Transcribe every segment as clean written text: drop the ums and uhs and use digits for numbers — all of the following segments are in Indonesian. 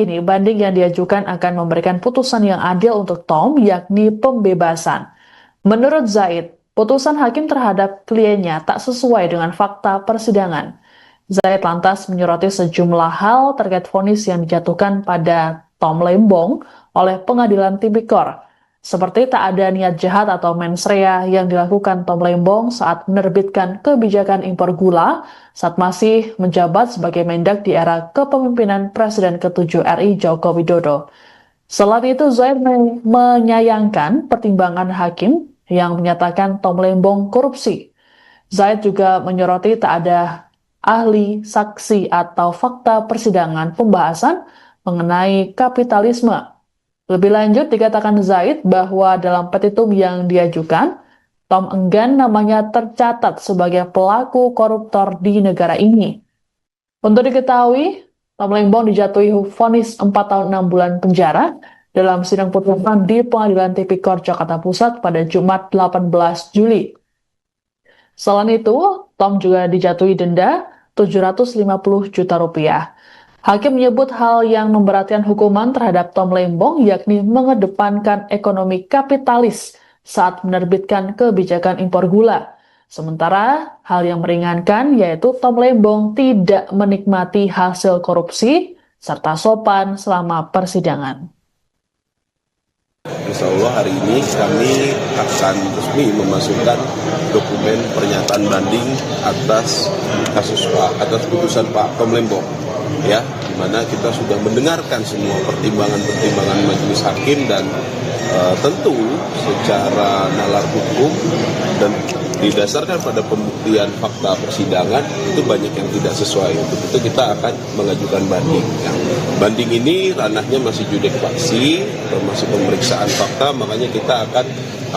meyakini banding yang diajukan akan memberikan putusan yang adil untuk Tom, yakni pembebasan. Menurut Zaid, putusan hakim terhadap kliennya tak sesuai dengan fakta persidangan. Zaid lantas menyoroti sejumlah hal terkait vonis yang dijatuhkan pada Tom Lembong oleh Pengadilan Tipikor, seperti tak ada niat jahat atau mens rea yang dilakukan Tom Lembong saat menerbitkan kebijakan impor gula saat masih menjabat sebagai Mendak di era kepemimpinan Presiden ke-7 RI Joko Widodo. Selain itu, Zaid menyayangkan pertimbangan hakim yang menyatakan Tom Lembong korupsi. Zaid juga menyoroti tak ada ahli, saksi, atau fakta persidangan pembahasan mengenai kapitalisme. Lebih lanjut, dikatakan Zaid bahwa dalam petitum yang diajukan, Tom enggan namanya tercatat sebagai pelaku koruptor di negara ini. Untuk diketahui, Tom Lembong dijatuhi vonis 4 tahun 6 bulan penjara dalam sidang putusan di Pengadilan Tipikor Jakarta Pusat pada Jumat 18 Juli. Selain itu, Tom juga dijatuhi denda 750 juta rupiah. Hakim menyebut hal yang memberatkan hukuman terhadap Tom Lembong yakni mengedepankan ekonomi kapitalis saat menerbitkan kebijakan impor gula. Sementara hal yang meringankan yaitu Tom Lembong tidak menikmati hasil korupsi serta sopan selama persidangan. Insya Allah hari ini kami akan resmi memasukkan dokumen pernyataan banding atas putusan Pak Tom Lembong, ya, di mana kita sudah mendengarkan semua pertimbangan majelis hakim dan tentu secara nalar hukum dan didasarkan pada pembuktian fakta persidangan itu banyak yang tidak sesuai. Untuk itu kita akan mengajukan banding. Banding ini ranahnya masih judek faksi, termasuk pemeriksaan fakta, makanya kita akan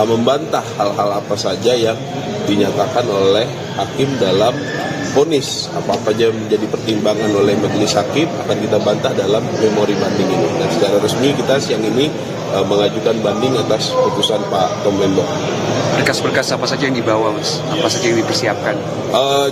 membantah hal-hal apa saja yang dinyatakan oleh hakim dalam vonis. Apa-apa saja menjadi pertimbangan oleh majelis hakim akan kita bantah dalam memori banding ini. Dan secara resmi kita siang ini mengajukan banding atas putusan Pak Tom Lembong. Berkas-berkas apa saja yang dibawa, Mas? Apa saja yang dipersiapkan?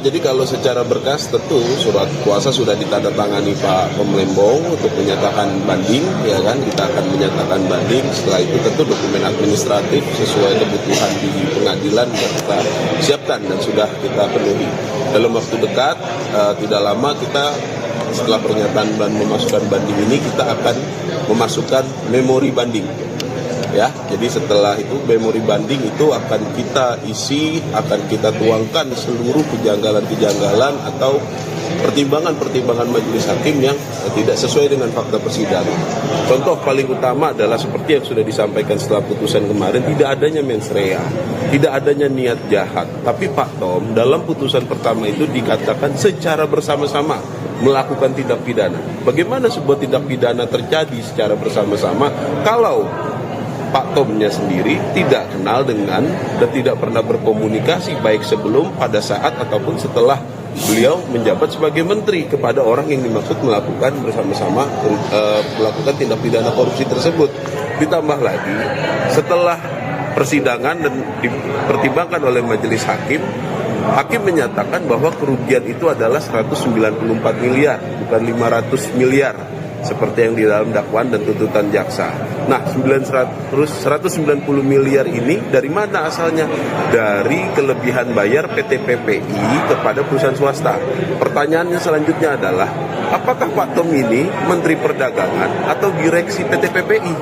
Jadi kalau secara berkas tentu surat kuasa sudah ditandatangani Pak Tom Lembong untuk menyatakan banding, ya kan? Kita akan menyatakan banding. Setelah itu tentu dokumen administratif sesuai kebutuhan di pengadilan kita siapkan dan sudah kita penuhi. Dalam waktu dekat, tidak lama kita setelah pernyataan dan memasukkan banding ini kita akan memasukkan memori banding. Ya, jadi setelah itu memori banding itu akan kita isi, akan kita tuangkan seluruh kejanggalan-kejanggalan atau pertimbangan-pertimbangan majelis hakim yang tidak sesuai dengan fakta persidangan. Contoh paling utama adalah seperti yang sudah disampaikan setelah putusan kemarin, tidak adanya mens rea, tidak adanya niat jahat. Tapi Pak Tom dalam putusan pertama itu dikatakan secara bersama-sama melakukan tindak pidana. Bagaimana sebuah tindak pidana terjadi secara bersama-sama kalau Pak Tomnya sendiri tidak kenal dengan dan tidak pernah berkomunikasi baik sebelum, pada saat, ataupun setelah beliau menjabat sebagai menteri kepada orang yang dimaksud melakukan bersama-sama melakukan tindak pidana korupsi tersebut. Ditambah lagi setelah persidangan dan dipertimbangkan oleh majelis hakim, hakim menyatakan bahwa kerugian itu adalah 194 miliar, bukan 500 miliar. Seperti yang di dalam dakwaan dan tuntutan jaksa. Nah, 190 miliar ini dari mana asalnya? Dari kelebihan bayar PT PPI kepada perusahaan swasta. Pertanyaannya selanjutnya adalah, apakah Pak Tom ini Menteri Perdagangan atau direksi PT PPI?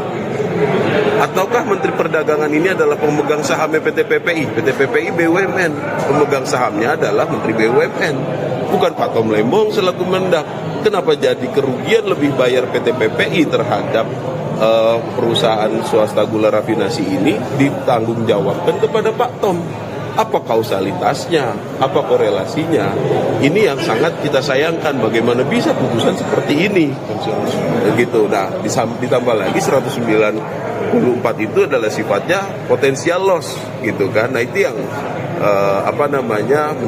Ataukah Menteri Perdagangan ini adalah pemegang sahamnya PT PPI? PT PPI BUMN, pemegang sahamnya adalah Menteri BUMN, bukan Pak Tom Lembong selaku Mendak. Kenapa jadi kerugian lebih bayar PT PPI terhadap perusahaan swasta gula rafinasi ini ditanggungjawabkan kepada Pak Tom? Apa kausalitasnya? Apa korelasinya? Ini yang sangat kita sayangkan. Bagaimana bisa putusan seperti ini? Begitu. Nah, ditambah lagi 194 itu adalah sifatnya potensial loss, gitu kan? Nah, itu yang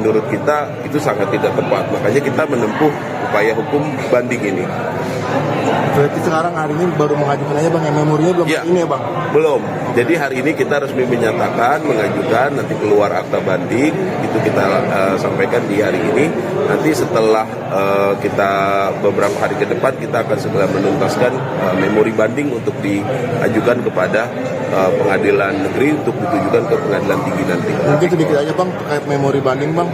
menurut kita itu sangat tidak tepat. Makanya kita menempuh upaya hukum banding ini. Berarti sekarang hari ini baru mengajukan aja Bang, yang memorinya belum Ya. ini ya Bang? Belum. Jadi hari ini kita resmi menyatakan, mengajukan, nanti keluar akta banding, itu kita sampaikan di hari ini. Nanti setelah kita beberapa hari ke depan, kita akan segera menuntaskan memori banding untuk diajukan kepada pengadilan negeri untuk ditujukan ke pengadilan tinggi nanti. Mungkin sedikit aja Bang terkait memori banding Bang.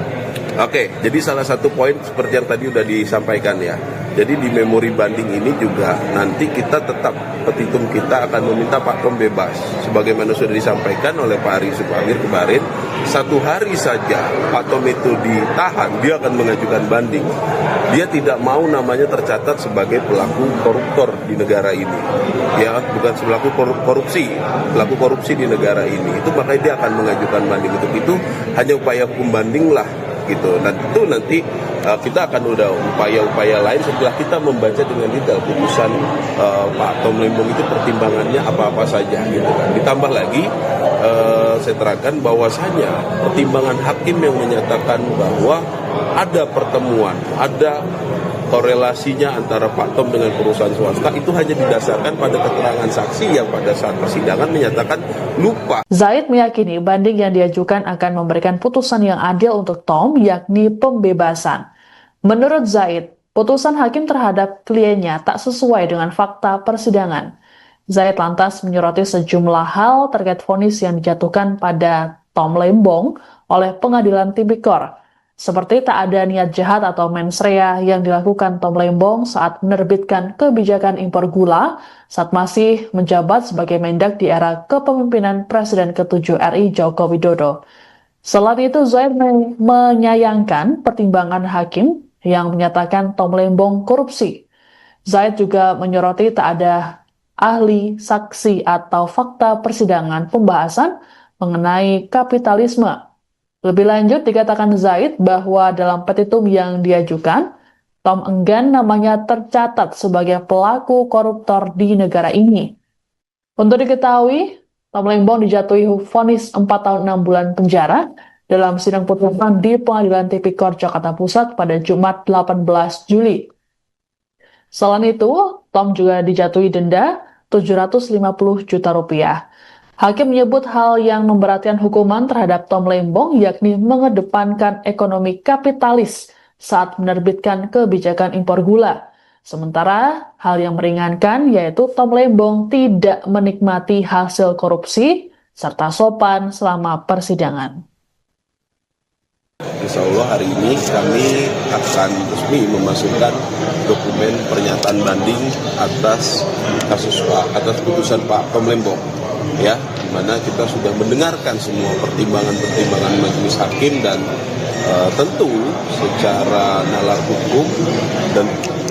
Oke, jadi salah satu poin seperti yang tadi udah disampaikan ya. Jadi di memori banding ini juga nanti kita tetap, petitum kita akan meminta Pak Tom bebas. Sebagaimana sudah disampaikan oleh Pak Ari Supamir kemarin, 1 hari saja Pak Tom itu ditahan, dia akan mengajukan banding. Dia tidak mau namanya tercatat sebagai pelaku koruptor di negara ini. Ya, bukan pelaku korupsi, pelaku korupsi di negara ini. Itu makanya dia akan mengajukan banding. Untuk itu hanya upaya hukum banding lah gitu. Dan itu nanti kita akan udah upaya-upaya lain setelah kita membaca dengan detail putusan Pak Tom Lembong itu pertimbangannya apa-apa saja gitu kan. Ditambah lagi saya terangkan bahwasanya pertimbangan hakim yang menyatakan bahwa ada pertemuan, ada korelasinya antara Pak Tom dengan perusahaan swasta itu hanya didasarkan pada keterangan saksi yang pada saat persidangan menyatakan lupa. Zaid meyakini banding yang diajukan akan memberikan putusan yang adil untuk Tom, yakni pembebasan. Menurut Zaid, putusan hakim terhadap kliennya tak sesuai dengan fakta persidangan. Zaid lantas menyoroti sejumlah hal terkait vonis yang dijatuhkan pada Tom Lembong oleh Pengadilan Tipikor, seperti tak ada niat jahat atau mens rea yang dilakukan Tom Lembong saat menerbitkan kebijakan impor gula saat masih menjabat sebagai Mendak di era kepemimpinan Presiden ke-7 RI Joko Widodo. Selain itu, Zaid menyayangkan pertimbangan hakim yang menyatakan Tom Lembong korupsi. Zaid juga menyoroti tak ada ahli, saksi, atau fakta persidangan pembahasan mengenai kapitalisme. Lebih lanjut, dikatakan Zaid bahwa dalam petitum yang diajukan, Tom enggan namanya tercatat sebagai pelaku koruptor di negara ini. Untuk diketahui, Tom Lembong dijatuhi vonis 4 tahun 6 bulan penjara dalam sidang putusan di Pengadilan Tipikor Jakarta Pusat pada Jumat 18 Juli. Selain itu, Tom juga dijatuhi denda 750 juta rupiah. Hakim menyebut hal yang memberatkan hukuman terhadap Tom Lembong yakni mengedepankan ekonomi kapitalis saat menerbitkan kebijakan impor gula. Sementara hal yang meringankan yaitu Tom Lembong tidak menikmati hasil korupsi serta sopan selama persidangan. Insya Allah hari ini kami akan resmi memasukkan dokumen pernyataan banding atas putusan Pak Tom Lembong, ya, di mana kita sudah mendengarkan semua pertimbangan-pertimbangan majelis hakim dan tentu secara nalar hukum dan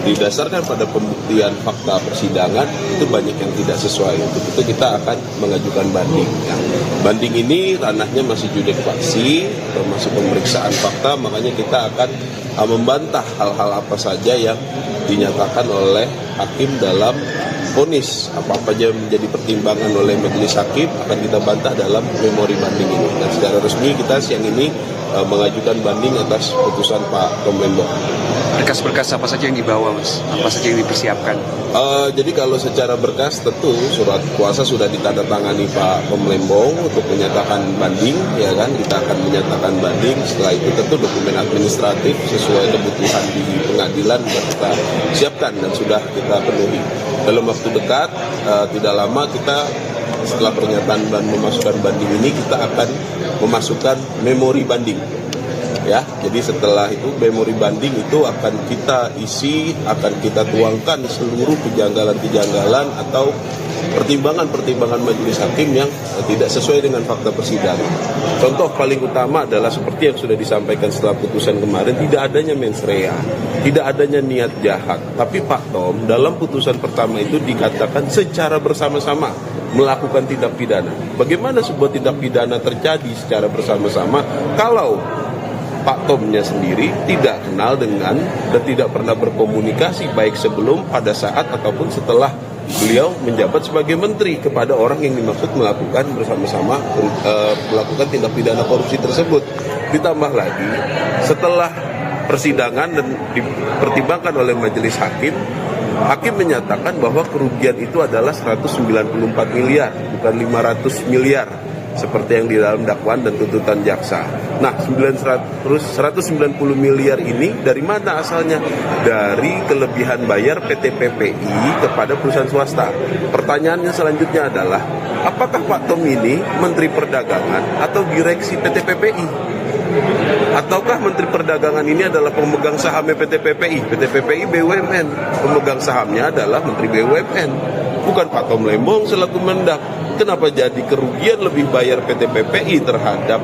didasarkan pada pembuktian fakta persidangan itu banyak yang tidak sesuai. Untuk itu kita akan mengajukan banding. Banding ini ranahnya masih judek faksi, termasuk pemeriksaan fakta, makanya kita akan membantah hal-hal apa saja yang dinyatakan oleh hakim dalam vonis. Apa-apa yang menjadi pertimbangan oleh majelis hakim akan kita bantah dalam memori banding ini. Dan secara resmi kita siang ini mengajukan banding atas putusan Pak Tom Lembong. Berkas-berkas apa saja yang dibawa, Mas? Apa saja yang dipersiapkan? Jadi kalau secara berkas tentu surat kuasa sudah ditandatangani Pak Tom Lembong untuk menyatakan banding, ya kan? Kita akan menyatakan banding. Setelah itu tentu dokumen administratif sesuai kebutuhan di pengadilan sudah kita siapkan dan sudah kita penuhi. Dalam waktu dekat, tidak lama kita setelah pernyataan dan memasukkan banding ini kita akan memasukkan memori banding. Ya, jadi setelah itu memori banding itu akan kita isi, akan kita tuangkan seluruh kejanggalan-kejanggalan atau pertimbangan-pertimbangan majelis hakim yang tidak sesuai dengan fakta persidangan. Contoh paling utama adalah seperti yang sudah disampaikan setelah putusan kemarin, tidak adanya mens rea, tidak adanya niat jahat. Tapi Pak Tom dalam putusan pertama itu dikatakan secara bersama-sama melakukan tindak pidana. Bagaimana sebuah tindak pidana terjadi secara bersama-sama kalau Pak Tomnya sendiri tidak kenal dengan dan tidak pernah berkomunikasi baik sebelum, pada saat, ataupun setelah beliau menjabat sebagai menteri kepada orang yang dimaksud melakukan bersama-sama melakukan tindak pidana korupsi tersebut. Ditambah lagi setelah persidangan dan dipertimbangkan oleh majelis hakim, Hakim menyatakan bahwa kerugian itu adalah 194 miliar, bukan 500 miliar. Seperti yang di dalam dakwaan dan tuntutan jaksa. Nah, 190 miliar ini dari mana asalnya? Dari kelebihan bayar PT PPI kepada perusahaan swasta. Pertanyaannya selanjutnya adalah, apakah Pak Tom ini Menteri Perdagangan atau direksi PT PPI? Ataukah Menteri Perdagangan ini adalah pemegang sahamnya PT PPI? PT PPI BUMN, pemegang sahamnya adalah Menteri BUMN, bukan Pak Tom Lembong selaku Mendak. Kenapa jadi kerugian lebih bayar PT PPI terhadap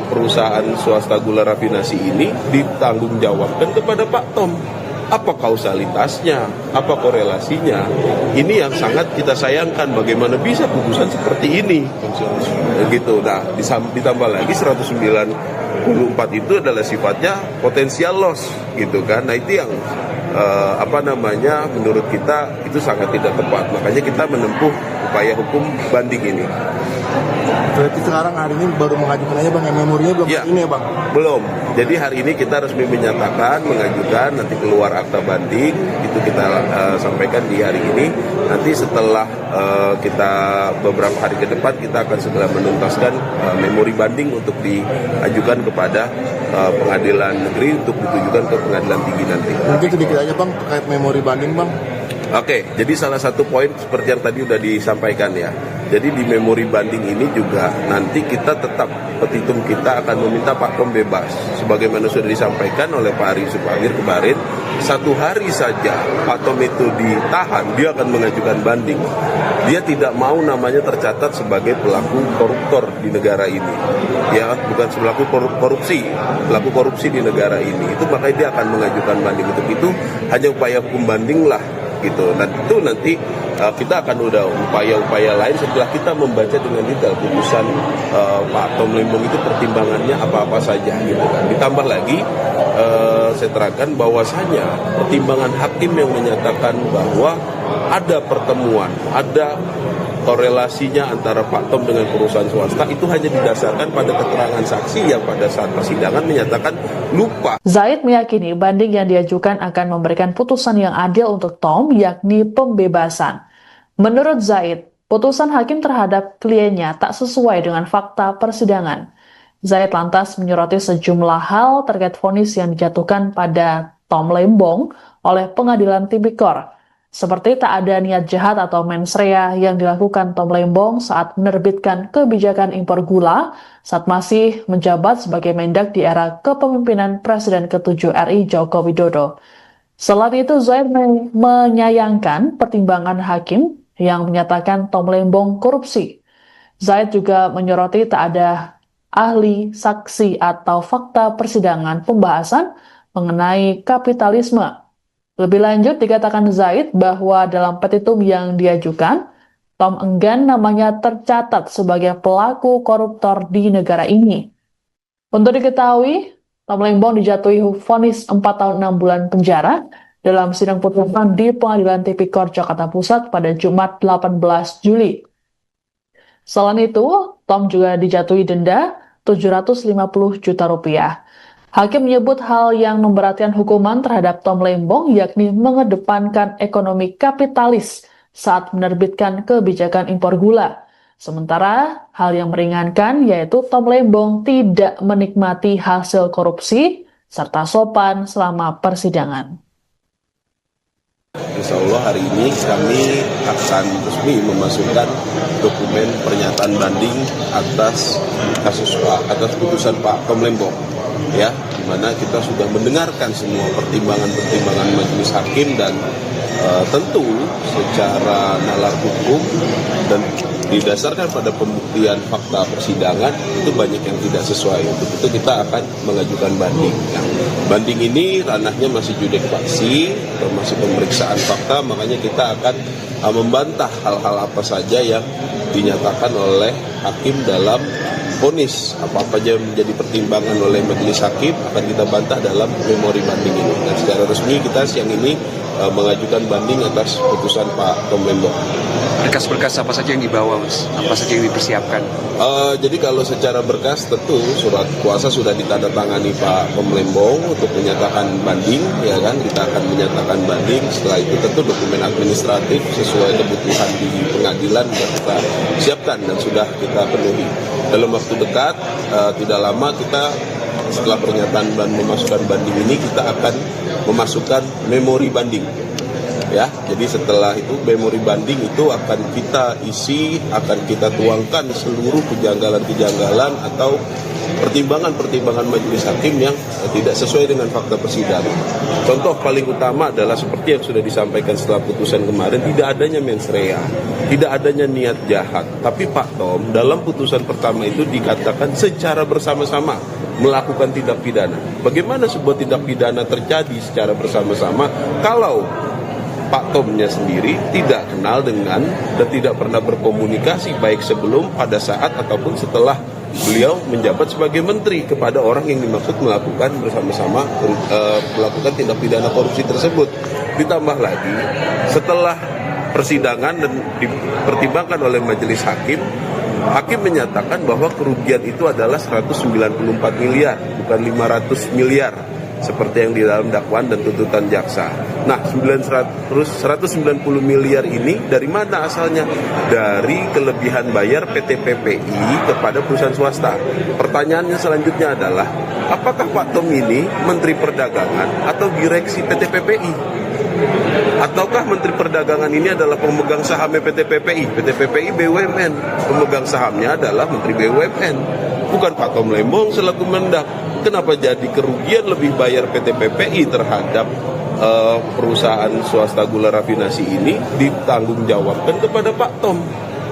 perusahaan swasta gula rafinasi ini ditanggungjawabkan kepada Pak Tom? Apa kausalitasnya? Apa korelasinya? Ini yang sangat kita sayangkan. Bagaimana bisa putusan seperti ini? Gitu. Nah, ditambah lagi 194 itu adalah sifatnya potensial loss, gitu kan? Nah, itu yang menurut kita itu sangat tidak tepat. Makanya kita menempuh upaya hukum banding ini. Berarti sekarang hari ini baru mengajukan aja bang, memorinya belum ya, ini ya bang? Belum. Jadi hari ini kita resmi menyatakan, mengajukan, nanti keluar akta banding, itu kita sampaikan di hari ini. Nanti setelah kita beberapa hari ke depan, kita akan segera menuntaskan memori banding untuk diajukan kepada pengadilan negeri untuk ditujukan ke pengadilan tinggi nanti. Mungkin sedikit aja bang terkait memori banding bang. Oke, jadi salah satu poin seperti yang tadi sudah disampaikan ya. Jadi di memori banding ini juga nanti kita tetap, petitum kita akan meminta Pak Tom bebas. Sebagaimana sudah disampaikan oleh Pak Ari Supagir kemarin, 1 hari saja Pak Tom itu ditahan, dia akan mengajukan banding. Dia tidak mau namanya tercatat sebagai pelaku koruptor di negara ini. Ya, bukan pelaku korupsi, pelaku korupsi di negara ini. Itu makanya dia akan mengajukan banding. Untuk itu hanya upaya hukum banding lah. Gitu. Nah itu nanti kita akan udah upaya-upaya lain setelah kita membaca dengan detail putusan Pak Tom Lembong itu pertimbangannya apa-apa saja gitu kan. Ditambah lagi saya terangkan bahwasanya pertimbangan hakim yang menyatakan bahwa ada pertemuan, ada korelasinya antara Pak Tom dengan perusahaan swasta itu hanya didasarkan pada keterangan saksi yang pada saat persidangan menyatakan lupa. Zaid meyakini banding yang diajukan akan memberikan putusan yang adil untuk Tom, yakni pembebasan. Menurut Zaid, putusan hakim terhadap kliennya tak sesuai dengan fakta persidangan. Zaid lantas menyoroti sejumlah hal terkait vonis yang dijatuhkan pada Tom Lembong oleh Pengadilan Tipikor. Seperti tak ada niat jahat atau mens rea yang dilakukan Tom Lembong saat menerbitkan kebijakan impor gula saat masih menjabat sebagai Mendak di era kepemimpinan Presiden ke-7 RI Joko Widodo. Selain itu, Zaid menyayangkan pertimbangan hakim yang menyatakan Tom Lembong korupsi. Zaid juga menyoroti tak ada ahli, saksi, atau fakta persidangan pembahasan mengenai kapitalisme. Lebih lanjut, dikatakan Zaid bahwa dalam petitum yang diajukan, Tom enggan namanya tercatat sebagai pelaku koruptor di negara ini. Untuk diketahui, Tom Lembong dijatuhi vonis 4 tahun 6 bulan penjara dalam sidang putusan di Pengadilan Tipikor Jakarta Pusat pada Jumat 18 Juli. Selain itu, Tom juga dijatuhi denda 750 juta rupiah. Hakim menyebut hal yang memberatkan hukuman terhadap Tom Lembong yakni mengedepankan ekonomi kapitalis saat menerbitkan kebijakan impor gula. Sementara hal yang meringankan yaitu Tom Lembong tidak menikmati hasil korupsi serta sopan selama persidangan. Insya Allah hari ini kami akan resmi memasukkan dokumen pernyataan banding atas putusan Pak Tom Lembong. Ya, di mana kita sudah mendengarkan semua pertimbangan-pertimbangan majelis hakim dan tentu secara nalar hukum dan didasarkan pada pembuktian fakta persidangan itu banyak yang tidak sesuai. Untuk itu kita akan mengajukan banding. Nah, banding ini ranahnya masih judek faksi, masih pemeriksaan fakta, makanya kita akan membantah hal-hal apa saja yang dinyatakan oleh hakim dalam vonis. Apa-apa yang menjadi pertimbangan oleh majelis hakim akan kita bantah dalam memori banding ini. Dan secara resmi kita siang ini mengajukan banding atas putusan Pak Tom Lembong. Berkas-berkas apa saja yang dibawa, Mas? Apa saja yang dipersiapkan? Jadi kalau secara berkas tentu surat kuasa sudah ditandatangani Pak Tom Lembong untuk menyatakan banding, ya kan? Kita akan menyatakan banding. Setelah itu tentu dokumen administratif sesuai kebutuhan di pengadilan sudah kita siapkan dan sudah kita penuhi. Dalam waktu dekat, tidak lama kita setelah pernyataan dan memasukkan banding ini kita akan memasukkan memori banding. Ya, jadi setelah itu memori banding itu akan kita isi, akan kita tuangkan seluruh kejanggalan-kejanggalan atau pertimbangan-pertimbangan majelis hakim yang tidak sesuai dengan fakta persidangan. Contoh paling utama adalah seperti yang sudah disampaikan setelah putusan kemarin, tidak adanya mens rea, tidak adanya niat jahat. Tapi Pak Tom dalam putusan pertama itu dikatakan secara bersama-sama melakukan tindak pidana. Bagaimana sebuah tindak pidana terjadi secara bersama-sama kalau Pak Tomnya sendiri tidak kenal dengan dan tidak pernah berkomunikasi baik sebelum, pada saat, ataupun setelah beliau menjabat sebagai menteri kepada orang yang dimaksud melakukan bersama-sama melakukan tindak pidana korupsi tersebut. Ditambah lagi setelah persidangan dan dipertimbangkan oleh majelis hakim, hakim menyatakan bahwa kerugian itu adalah 194 miliar, bukan 500 miliar. Seperti yang di dalam dakwaan dan tuntutan jaksa. Nah, 190 miliar ini dari mana asalnya? Dari kelebihan bayar PT PPI kepada perusahaan swasta. Pertanyaannya selanjutnya adalah, apakah Pak Tom ini Menteri Perdagangan atau direksi PT PPI? Ataukah Menteri Perdagangan ini adalah pemegang saham PT PPI? PT PPI BUMN, pemegang sahamnya adalah Menteri BUMN, bukan Pak Tom Lembong selaku Mendak. Kenapa jadi kerugian lebih bayar PT PPI terhadap perusahaan swasta gula rafinasi ini ditanggung jawabkan kepada Pak Tom?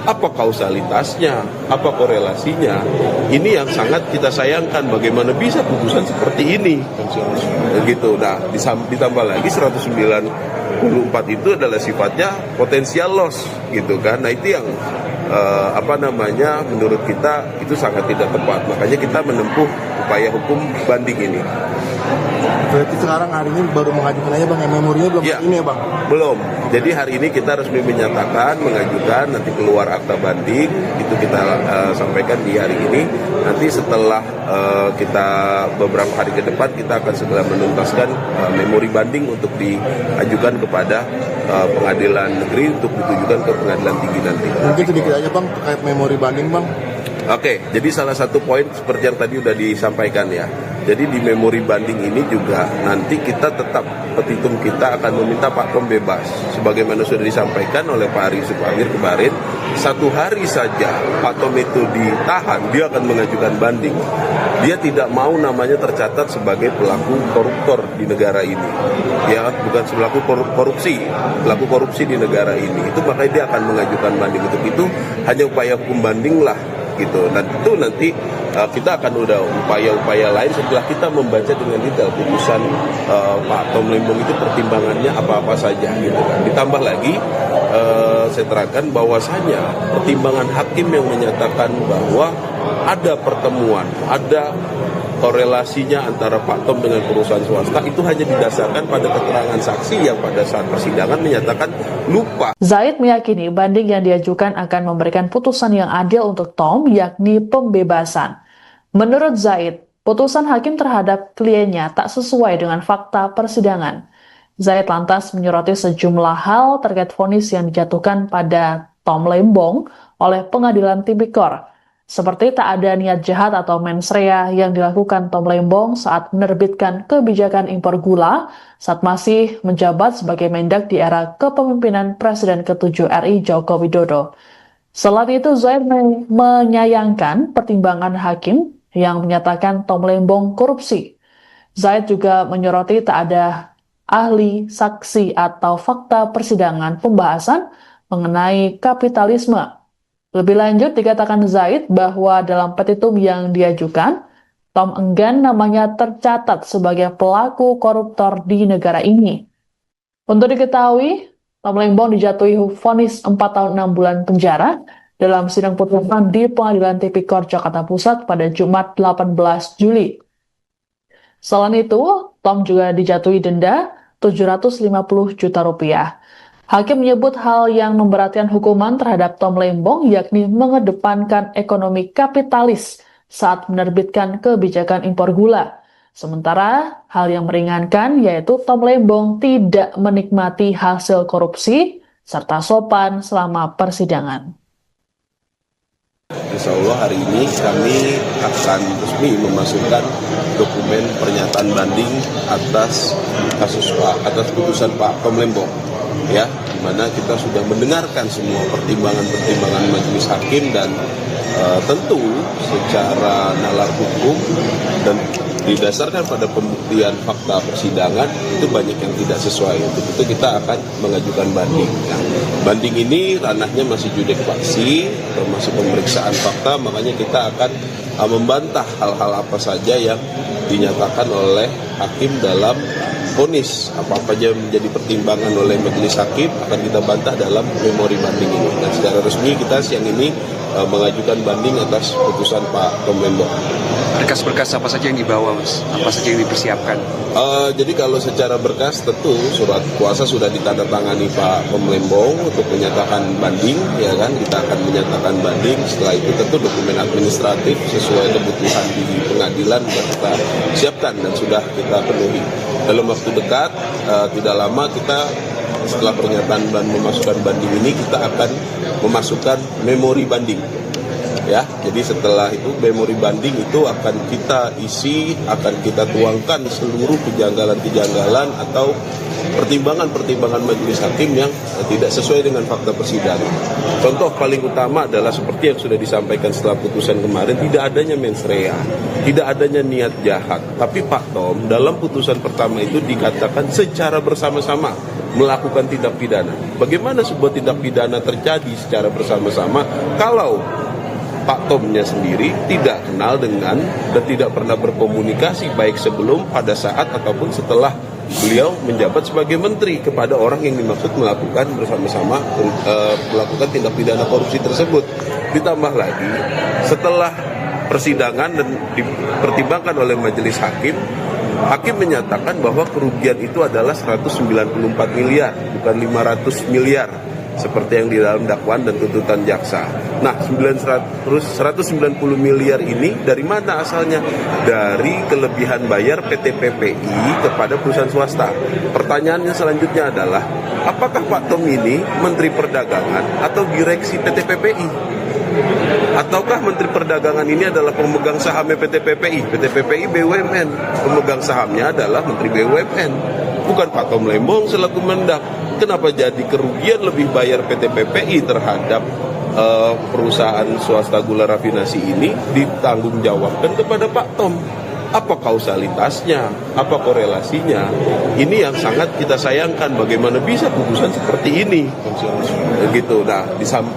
Apa kausalitasnya? Apa korelasinya? Ini yang sangat kita sayangkan. Bagaimana bisa putusan seperti ini? Begitu. Nah, ditambah lagi 194 itu adalah sifatnya potensial loss, gitu kan? Nah, itu yang menurut kita itu sangat tidak tepat. Makanya kita menempuh upaya hukum banding ini. Berarti sekarang hari ini baru mengajukan aja Bang, memorinya belum ya, ini ya Bang? Belum. Jadi hari ini kita resmi menyatakan, mengajukan, nanti keluar akta banding, itu kita sampaikan di hari ini. Nanti setelah kita beberapa hari ke depan, kita akan segera menuntaskan memori banding untuk diajukan kepada pengadilan negeri untuk ditujukan ke pengadilan tinggi nanti. Mungkin sedikit aja Bang terkait memori banding Bang. Oke, jadi salah satu poin seperti yang tadi sudah disampaikan ya. Jadi di memori banding ini juga nanti kita tetap, petitum kita akan meminta Pak Tom bebas. Sebagaimana sudah disampaikan oleh Pak Ari Sukamir kemarin, 1 hari saja Pak Tom itu ditahan, dia akan mengajukan banding. Dia tidak mau namanya tercatat sebagai pelaku koruptor di negara ini. Ya, bukan pelaku korupsi, pelaku korupsi di negara ini. Itu makanya dia akan mengajukan banding. Untuk itu hanya upaya hukum banding lah, gitu. Dan itu nanti kita akan udah upaya-upaya lain setelah kita membaca dengan detail putusan Pak Tom Lembong itu pertimbangannya apa-apa saja, gitu kan. Ditambah lagi saya terangkan bahwasanya pertimbangan hakim yang menyatakan bahwa ada pertemuan, ada korelasinya antara Pak Tom dengan perusahaan swasta itu hanya didasarkan pada keterangan saksi yang pada saat persidangan menyatakan lupa. Zaid meyakini banding yang diajukan akan memberikan putusan yang adil untuk Tom, yakni pembebasan. Menurut Zaid, putusan hakim terhadap kliennya tak sesuai dengan fakta persidangan. Zaid lantas menyoroti sejumlah hal terkait vonis yang dijatuhkan pada Tom Lembong oleh Pengadilan Tipikor, seperti tak ada niat jahat atau mens rea yang dilakukan Tom Lembong saat menerbitkan kebijakan impor gula saat masih menjabat sebagai Mendak di era kepemimpinan Presiden ke-7 RI Joko Widodo. Selain itu, Zaid menyayangkan pertimbangan hakim yang menyatakan Tom Lembong korupsi. Zaid juga menyoroti tak ada ahli, saksi, atau fakta persidangan pembahasan mengenai kapitalisme. Lebih lanjut, dikatakan Zaid bahwa dalam petitum yang diajukan, Tom enggan namanya tercatat sebagai pelaku koruptor di negara ini. Untuk diketahui, Tom Lembong dijatuhi vonis 4 tahun 6 bulan penjara dalam sidang putusan di Pengadilan Tipikor Jakarta Pusat pada Jumat 18 Juli. Selain itu, Tom juga dijatuhi denda 750 juta rupiah. Hakim menyebut hal yang memberatkan hukuman terhadap Tom Lembong yakni mengedepankan ekonomi kapitalis saat menerbitkan kebijakan impor gula. Sementara hal yang meringankan yaitu Tom Lembong tidak menikmati hasil korupsi serta sopan selama persidangan. Insya Allah hari ini kami akan resmi memasukkan dokumen pernyataan banding atas putusan Pak Tom Lembong, ya, di mana kita sudah mendengarkan semua pertimbangan majelis hakim dan tentu secara nalar hukum dan didasarkan pada pembuktian fakta persidangan itu banyak yang tidak sesuai. Untuk itu kita akan mengajukan banding. Nah, banding ini ranahnya masih judek faksi, termasuk pemeriksaan fakta, makanya kita akan membantah hal-hal apa saja yang dinyatakan oleh hakim dalam vonis. Apa-apa saja menjadi pertimbangan oleh majelis hakim akan kita bantah dalam memori banding ini. Dan secara resmi kita siang ini mengajukan banding atas putusan Pak Tom Lembong. Berkas-berkas apa saja yang dibawa, Mas? Apa saja yang dipersiapkan? Jadi kalau secara berkas tentu surat kuasa sudah ditandatangani Pak Tom Lembong untuk menyatakan banding, ya kan? Kita akan menyatakan banding. Setelah itu tentu dokumen administratif sesuai kebutuhan di pengadilan sudah kita siapkan dan sudah kita penuhi. Dalam waktu dekat, tidak lama kita setelah pernyataan dan memasukkan banding ini kita akan memasukkan memori banding. Ya, jadi setelah itu memori banding itu akan kita isi, akan kita tuangkan seluruh kejanggalan-kejanggalan atau pertimbangan-pertimbangan majelis hakim yang tidak sesuai dengan fakta persidangan. Contoh paling utama adalah seperti yang sudah disampaikan setelah putusan kemarin, tidak adanya mens rea, tidak adanya niat jahat. Tapi Pak Tom dalam putusan pertama itu dikatakan secara bersama-sama melakukan tindak pidana. Bagaimana sebuah tindak pidana terjadi secara bersama-sama kalau Pak Tomnya sendiri tidak kenal dengan dan tidak pernah berkomunikasi baik sebelum, pada saat, ataupun setelah beliau menjabat sebagai menteri kepada orang yang dimaksud melakukan bersama-sama melakukan tindak pidana korupsi tersebut. Ditambah lagi setelah persidangan dan dipertimbangkan oleh majelis hakim, hakim menyatakan bahwa kerugian itu adalah 194 miliar, bukan 500 miliar. Seperti yang di dalam dakwaan dan tuntutan jaksa. Nah, 190 miliar ini dari mana asalnya? Dari kelebihan bayar PT PPI kepada perusahaan swasta. Pertanyaannya selanjutnya adalah, apakah Pak Tom ini Menteri Perdagangan atau direksi PT PPI? Ataukah Menteri Perdagangan ini adalah pemegang sahamnya PT PPI? PT PPI BUMN, pemegang sahamnya adalah Menteri BUMN, bukan Pak Tom Lembong selaku Mendak. Kenapa jadi kerugian lebih bayar PT PPI terhadap perusahaan swasta gula rafinasi ini ditanggungjawabkan kepada Pak Tom? Apa kausalitasnya? Apa korelasinya? Ini yang sangat kita sayangkan. Bagaimana bisa putusan seperti ini? Begitu. Nah,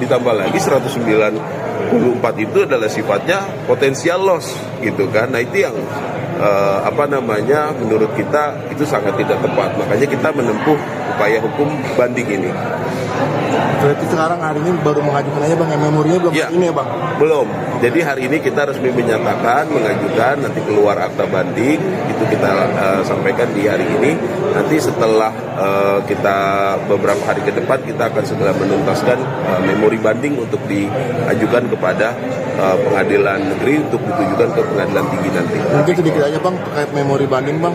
ditambah lagi 194 itu adalah sifatnya potensial loss, gitu kan? Nah, itu yang menurut kita itu sangat tidak tepat. Makanya kita menempuh upaya hukum banding ini. Berarti sekarang hari ini baru mengajukan aja Bang, memorinya belum ini ya Bang? Belum. Jadi hari ini kita resmi menyatakan, mengajukan, nanti keluar akta banding, itu kita sampaikan di hari ini. Nanti setelah kita beberapa hari ke depan, kita akan segera menuntaskan memori banding untuk diajukan kepada pengadilan negeri untuk ditujukan ke pengadilan tinggi nanti. Mungkin sedikit aja Bang terkait memori banding Bang.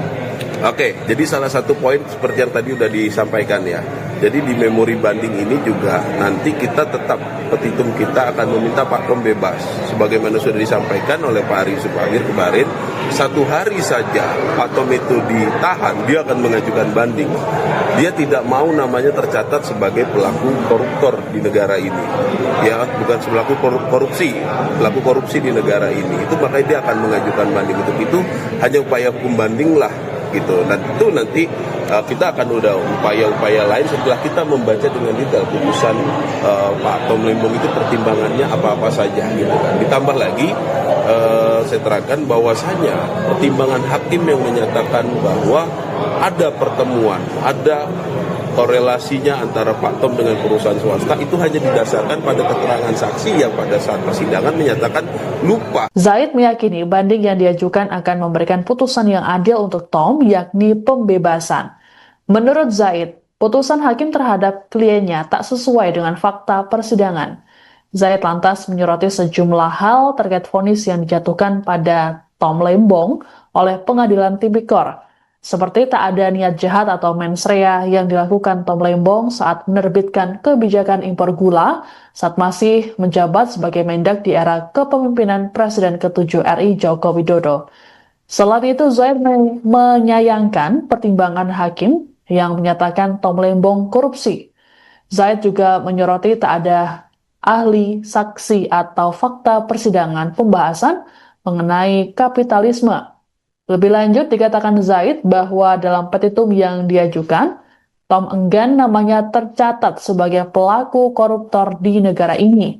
Oke, jadi salah satu poin seperti yang tadi sudah disampaikan ya. Jadi di memori banding ini juga nanti kita tetap, petitum kita akan meminta Pak Tom bebas. Sebagaimana sudah disampaikan oleh Pak Ari Supamir kemarin, 1 hari saja Pak Tom itu ditahan, dia akan mengajukan banding. Dia tidak mau namanya tercatat sebagai pelaku koruptor di negara ini. Ya, bukan pelaku korupsi, pelaku korupsi di negara ini. Itu makanya dia akan mengajukan banding. Untuk itu hanya upaya hukum banding lah. Gitu. Dan itu nanti kita akan udah upaya-upaya lain setelah kita membaca dengan detail putusan Pak Tom Lembong itu pertimbangannya apa-apa saja gitu kan. Ditambah lagi saya terangkan bahwasanya pertimbangan hakim yang menyatakan bahwa ada pertemuan, ada korelasinya antara Pak Tom dengan perusahaan swasta itu hanya didasarkan pada keterangan saksi yang pada saat persidangan menyatakan lupa. Zaid meyakini banding yang diajukan akan memberikan putusan yang adil untuk Tom, yakni pembebasan. Menurut Zaid, putusan hakim terhadap kliennya tak sesuai dengan fakta persidangan. Zaid lantas menyoroti sejumlah hal terkait vonis yang dijatuhkan pada Tom Lembong oleh Pengadilan Tipikor, seperti tak ada niat jahat atau mens rea yang dilakukan Tom Lembong saat menerbitkan kebijakan impor gula saat masih menjabat sebagai Mendak di era kepemimpinan Presiden ke-7 RI Joko Widodo. Selain itu, Zaid menyayangkan pertimbangan hakim yang menyatakan Tom Lembong korupsi. Zaid juga menyoroti tak ada ahli, saksi, atau fakta persidangan pembahasan mengenai kapitalisme. Lebih lanjut, dikatakan Zaid bahwa dalam petitum yang diajukan, Tom enggan namanya tercatat sebagai pelaku koruptor di negara ini.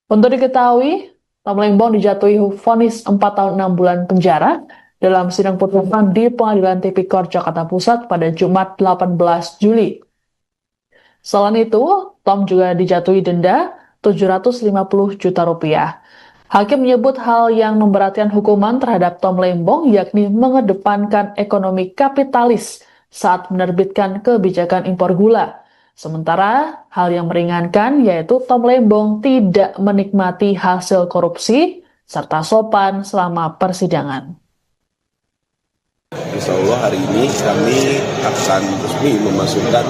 Untuk diketahui, Tom Lembong dijatuhi vonis 4 tahun 6 bulan penjara dalam sidang putusan di Pengadilan Tipikor Jakarta Pusat pada Jumat 18 Juli. Selain itu, Tom juga dijatuhi denda 750 juta rupiah. Hakim menyebut hal yang memberatkan hukuman terhadap Tom Lembong yakni mengedepankan ekonomi kapitalis saat menerbitkan kebijakan impor gula. Sementara hal yang meringankan yaitu Tom Lembong tidak menikmati hasil korupsi serta sopan selama persidangan. Insya Allah hari ini kami akan resmi memasukkan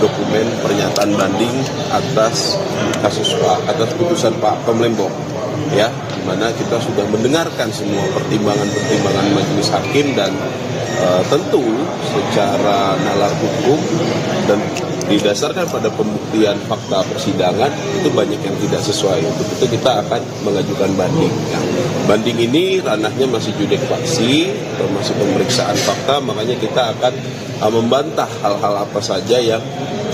dokumen pernyataan banding atas putusan Pak Tom Lembong, ya, di mana kita sudah mendengarkan semua pertimbangan majelis hakim dan tentu secara nalar hukum dan didasarkan pada pembuktian fakta persidangan itu banyak yang tidak sesuai. Untuk itu kita akan mengajukan banding. Banding ini ranahnya masih judek faksi, termasuk pemeriksaan fakta, makanya kita akan membantah hal-hal apa saja yang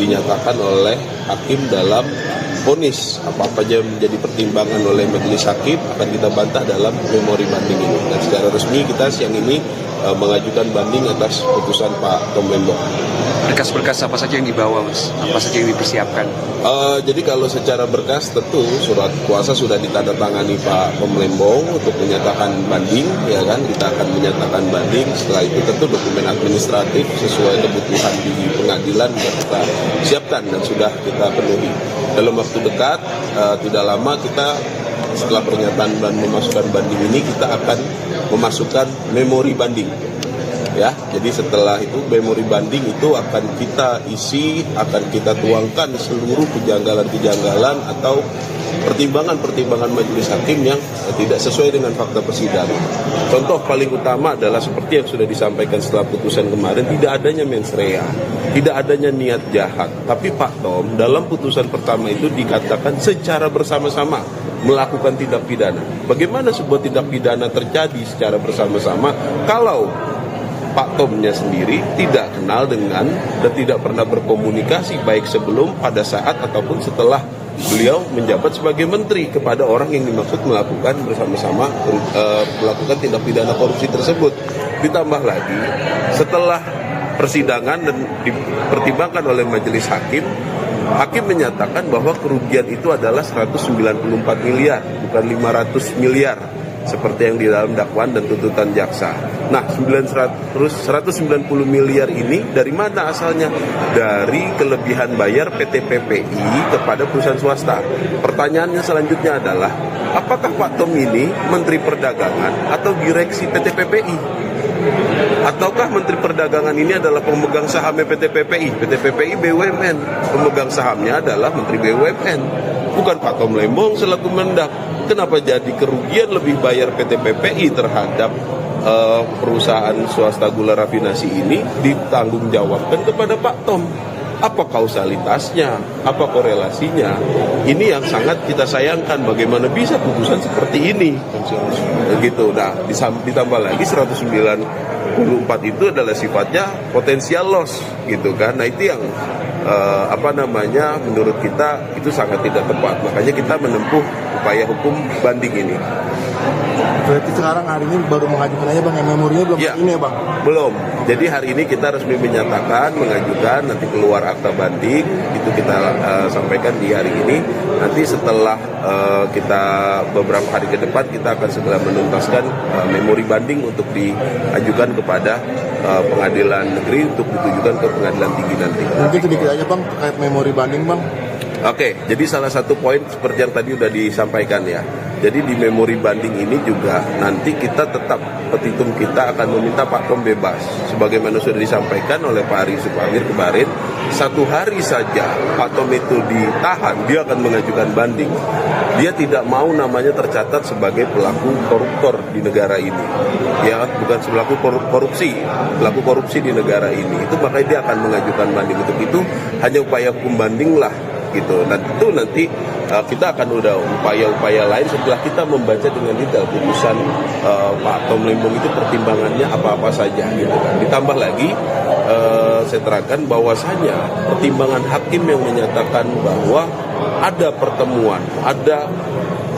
dinyatakan oleh hakim dalam vonis. Apa-apa aja menjadi pertimbangan oleh majelis hakim akan kita bantah dalam memori banding ini. Dan secara resmi kita siang ini mengajukan banding atas putusan Pak Tom Lembong. Berkas-berkas apa saja yang dibawa, Mas? Apa saja yang dipersiapkan? Jadi kalau secara berkas tentu surat kuasa sudah ditandatangani Pak Tom Lembong untuk menyatakan banding, ya kan? Kita akan menyatakan banding. Setelah itu tentu dokumen administratif sesuai kebutuhan di pengadilan kita siapkan dan sudah kita penuhi. Dalam waktu dekat, tidak lama kita setelah pernyataan dan memasukkan banding ini kita akan memasukkan memori banding. Ya, jadi setelah itu memori banding itu akan kita isi, akan kita tuangkan seluruh kejanggalan-kejanggalan atau pertimbangan-pertimbangan majelis hakim yang tidak sesuai dengan fakta persidangan. Contoh paling utama adalah seperti yang sudah disampaikan setelah putusan kemarin, tidak adanya mens rea, tidak adanya niat jahat. Tapi Pak Tom dalam putusan pertama itu dikatakan secara bersama-sama melakukan tindak pidana. Bagaimana sebuah tindak pidana terjadi secara bersama-sama kalau Pak Tomnya sendiri tidak kenal dengan dan tidak pernah berkomunikasi baik sebelum, pada saat, ataupun setelah beliau menjabat sebagai menteri kepada orang yang dimaksud melakukan bersama-sama melakukan tindak pidana korupsi tersebut. Ditambah lagi setelah persidangan dan dipertimbangkan oleh majelis hakim, hakim menyatakan bahwa kerugian itu adalah 194 miliar, bukan 500 miliar. Seperti yang di dalam dakwaan dan tuntutan jaksa. Nah, 190 miliar ini dari mana asalnya? Dari kelebihan bayar PT PPI kepada perusahaan swasta. Pertanyaannya selanjutnya adalah, apakah Pak Tom ini Menteri Perdagangan atau direksi PT PPI? Ataukah Menteri Perdagangan ini adalah pemegang sahamnya PT PPI? PT PPI BUMN, pemegang sahamnya adalah Menteri BUMN, bukan Pak Tom Lembong selaku Mendak. Kenapa jadi kerugian lebih bayar PT PPI terhadap perusahaan swasta gula rafinasi ini ditanggungjawabkan kepada Pak Tom? Apa kausalitasnya? Apa korelasinya? Ini yang sangat kita sayangkan. Bagaimana bisa putusan seperti ini? Begitu. Nah, ditambah lagi 194 itu adalah sifatnya potensial loss, gitu kan? Nah, itu yang menurut kita itu sangat tidak tepat. Makanya kita menempuh upaya hukum banding ini. Berarti sekarang hari ini baru mengajukan aja bang, memorinya belum Ya. ini ya bang? Belum. Jadi hari ini kita resmi menyatakan, mengajukan, nanti keluar akta banding, itu kita sampaikan di hari ini. Nanti setelah kita beberapa hari ke depan, kita akan segera menuntaskan memori banding untuk diajukan kepada pengadilan negeri untuk ditujukan ke pengadilan tinggi nanti. Mungkin sedikit aja bang terkait memori banding bang. Oke, jadi salah satu poin seperti yang tadi sudah disampaikan ya. Jadi di memori banding ini juga nanti kita tetap, petitum kita akan meminta Pak Tom bebas. Sebagaimana sudah disampaikan oleh Pak Ari Supamir kemarin, 1 hari saja Pak Tom itu ditahan, dia akan mengajukan banding. Dia tidak mau namanya tercatat sebagai pelaku koruptor di negara ini. Ya, bukan pelaku korupsi, pelaku korupsi di negara ini. Itu makanya dia akan mengajukan banding. Untuk itu hanya upaya hukum banding lah gitu. Dan itu nanti kita akan udah upaya-upaya lain setelah kita membaca dengan detail putusan Pak Tom Lembong itu pertimbangannya apa-apa saja gitu kan. Ditambah lagi saya terangkan bahwasanya pertimbangan hakim yang menyatakan bahwa ada pertemuan, ada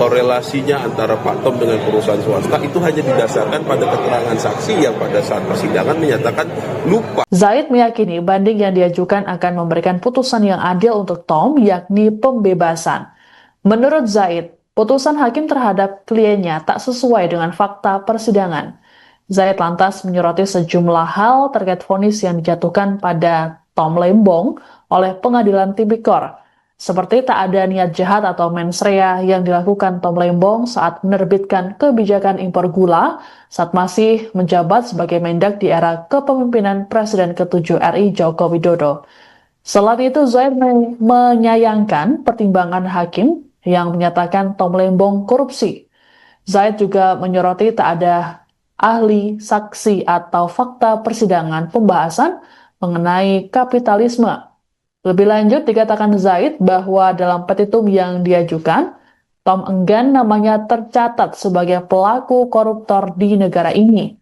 korelasinya antara Pak Tom dengan perusahaan swasta itu hanya didasarkan pada keterangan saksi yang pada saat persidangan menyatakan lupa. Zaid meyakini banding yang diajukan akan memberikan putusan yang adil untuk Tom, yakni pembebasan. Menurut Zaid, putusan hakim terhadap kliennya tak sesuai dengan fakta persidangan. Zaid lantas menyoroti sejumlah hal terkait vonis yang dijatuhkan pada Tom Lembong oleh Pengadilan Tipikor. Seperti tak ada niat jahat atau mens rea yang dilakukan Tom Lembong saat menerbitkan kebijakan impor gula saat masih menjabat sebagai Mendak di era kepemimpinan Presiden ke-7 RI Joko Widodo. Selain itu, Zaid menyayangkan pertimbangan hakim yang menyatakan Tom Lembong korupsi. Zaid juga menyoroti tak ada ahli, saksi, atau fakta persidangan pembahasan mengenai kapitalisme. Lebih lanjut, dikatakan Zaid bahwa dalam petitum yang diajukan, Tom enggan namanya tercatat sebagai pelaku koruptor di negara ini.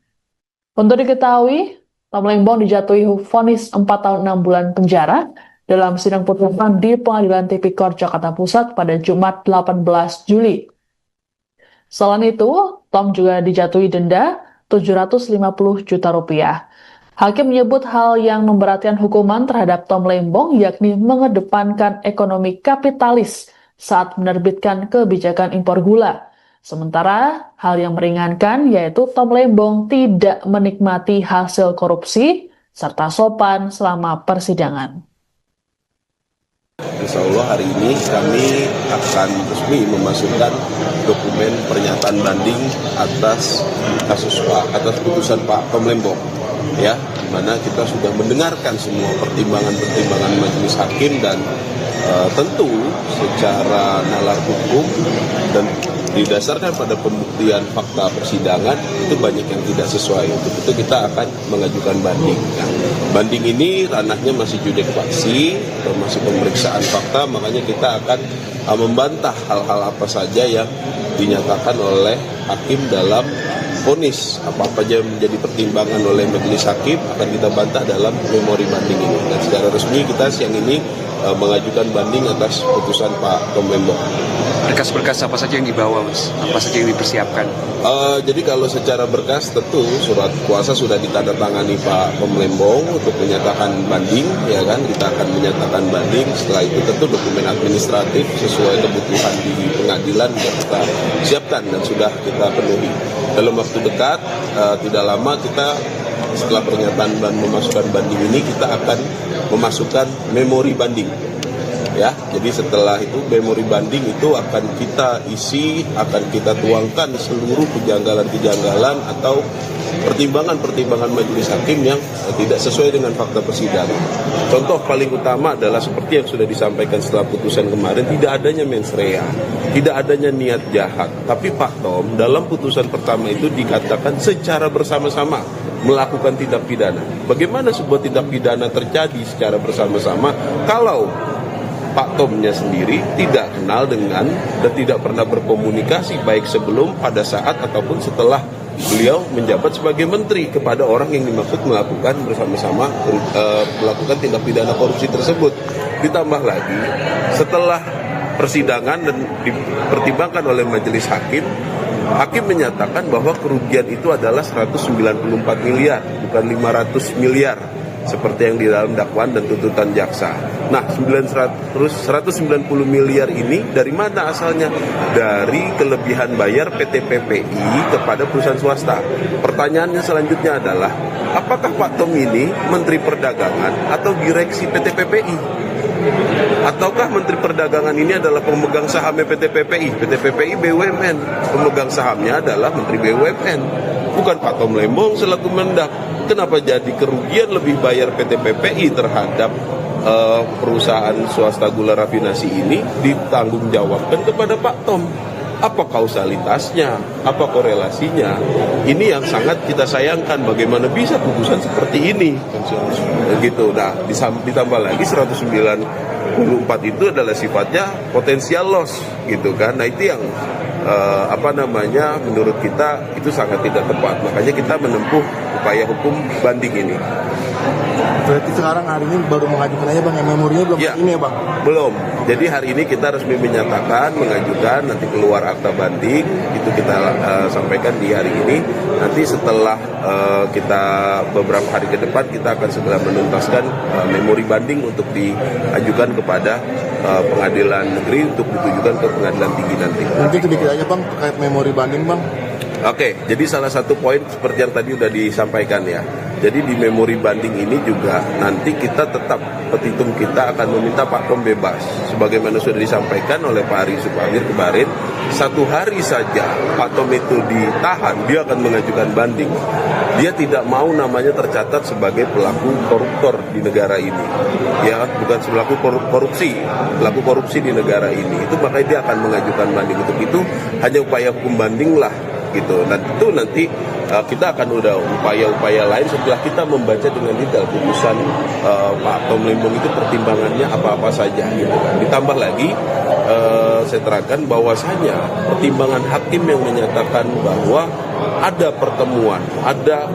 Untuk diketahui, Tom Lembong dijatuhi vonis 4 tahun 6 bulan penjara dalam sidang putusan di Pengadilan Tipikor Jakarta Pusat pada Jumat 18 Juli. Selain itu, Tom juga dijatuhi denda 750 juta rupiah. Hakim menyebut hal yang memberatkan hukuman terhadap Tom Lembong yakni mengedepankan ekonomi kapitalis saat menerbitkan kebijakan impor gula. Sementara hal yang meringankan yaitu Tom Lembong tidak menikmati hasil korupsi serta sopan selama persidangan. Insya Allah hari ini kami akan resmi memasukkan dokumen pernyataan banding atas putusan Pak Tom Lembong, ya, di mana kita sudah mendengarkan semua pertimbangan majelis hakim dan tentu secara nalar hukum dan didasarkan pada pembuktian fakta persidangan itu banyak yang tidak sesuai. Untuk itu kita akan mengajukan banding. Nah, banding ini ranahnya masih judek faksi atau masih pemeriksaan fakta, makanya kita akan membantah hal-hal apa saja yang dinyatakan oleh hakim dalam vonis. Apa-apa saja menjadi pertimbangan oleh majelis hakim akan kita bantah dalam memori banding ini. Dan secara resmi kita siang ini mengajukan banding atas putusan Pak Tom Lembong. Berkas-berkas apa saja yang dibawa, Mas? Apa saja yang dipersiapkan? Jadi kalau secara berkas tentu surat kuasa sudah ditandatangani Pak Tom Lembong untuk menyatakan banding, ya kan? Kita akan menyatakan banding. Setelah itu tentu dokumen administratif sesuai kebutuhan di pengadilan sudah kita siapkan dan sudah kita penuhi. Dalam waktu dekat, tidak lama kita setelah pernyataan dan memasukkan banding ini kita akan memasukkan memori banding. Ya, jadi setelah itu memori banding itu akan kita isi, akan kita tuangkan seluruh kejanggalan-kejanggalan atau pertimbangan-pertimbangan majelis hakim yang tidak sesuai dengan fakta persidangan. Contoh paling utama adalah seperti yang sudah disampaikan setelah putusan kemarin, tidak adanya mens rea, tidak adanya niat jahat. Tapi Pak Tom dalam putusan pertama itu dikatakan secara bersama-sama melakukan tindak pidana. Bagaimana sebuah tindak pidana terjadi secara bersama-sama kalau Pak Tomnya sendiri tidak kenal dengan dan tidak pernah berkomunikasi baik sebelum, pada saat, ataupun setelah beliau menjabat sebagai menteri kepada orang yang dimaksud melakukan bersama-sama melakukan tindak pidana korupsi tersebut. Ditambah lagi setelah persidangan dan dipertimbangkan oleh majelis hakim, Hakim menyatakan bahwa kerugian itu adalah 194 miliar, bukan 500 miliar. Seperti yang di dalam dakwaan dan tuntutan jaksa. Nah, 190 miliar ini dari mana asalnya? Dari kelebihan bayar PT PPI kepada perusahaan swasta. Pertanyaannya selanjutnya adalah, apakah Pak Tom ini Menteri Perdagangan atau direksi PT PPI? Ataukah Menteri Perdagangan ini adalah pemegang sahamnya PT PPI? PT PPI BUMN, pemegang sahamnya adalah Menteri BUMN, bukan Pak Tom Lembong selaku Mendak. Kenapa jadi kerugian lebih bayar PT PPI terhadap perusahaan swasta gula rafinasi ini ditanggungjawabkan kepada Pak Tom? Apa kausalitasnya? Apa korelasinya? Ini yang sangat kita sayangkan. Bagaimana bisa putusan seperti ini? Gitu. Nah, ditambah lagi 194 itu adalah sifatnya potensial loss, gitu kan? Nah, itu yang menurut kita itu sangat tidak tepat. Makanya kita menempuh upaya hukum banding ini. Berarti sekarang hari ini baru mengajukan aja Bang, memorinya belum ya, ini ya Bang? Belum. Jadi hari ini kita resmi menyatakan, mengajukan, nanti keluar akta banding, itu kita sampaikan di hari ini. Nanti setelah kita beberapa hari ke depan, kita akan segera menuntaskan memori banding untuk diajukan kepada pengadilan negeri untuk ditujukan ke pengadilan tinggi nanti. Mungkin sedikit aja Bang terkait memori banding Bang. Oke, jadi salah satu poin seperti yang tadi sudah disampaikan ya. Jadi di memori banding ini juga nanti kita tetap, petitum kita akan meminta Pak Tom bebas. Sebagaimana sudah disampaikan oleh Pak Ari Supamir kemarin, 1 hari saja Pak Tom itu ditahan, dia akan mengajukan banding. Dia tidak mau namanya tercatat sebagai pelaku koruptor di negara ini. Ya, bukan pelaku korupsi, pelaku korupsi di negara ini. Itu makanya dia akan mengajukan banding. Untuk itu hanya upaya hukum banding lah. Gitu. Dan itu nanti kita akan udah upaya-upaya lain setelah kita membaca dengan detail putusan Pak Tom Lembong itu pertimbangannya apa-apa saja gitu kan. Ditambah lagi saya terangkan bahwasanya pertimbangan hakim yang menyatakan bahwa ada pertemuan, ada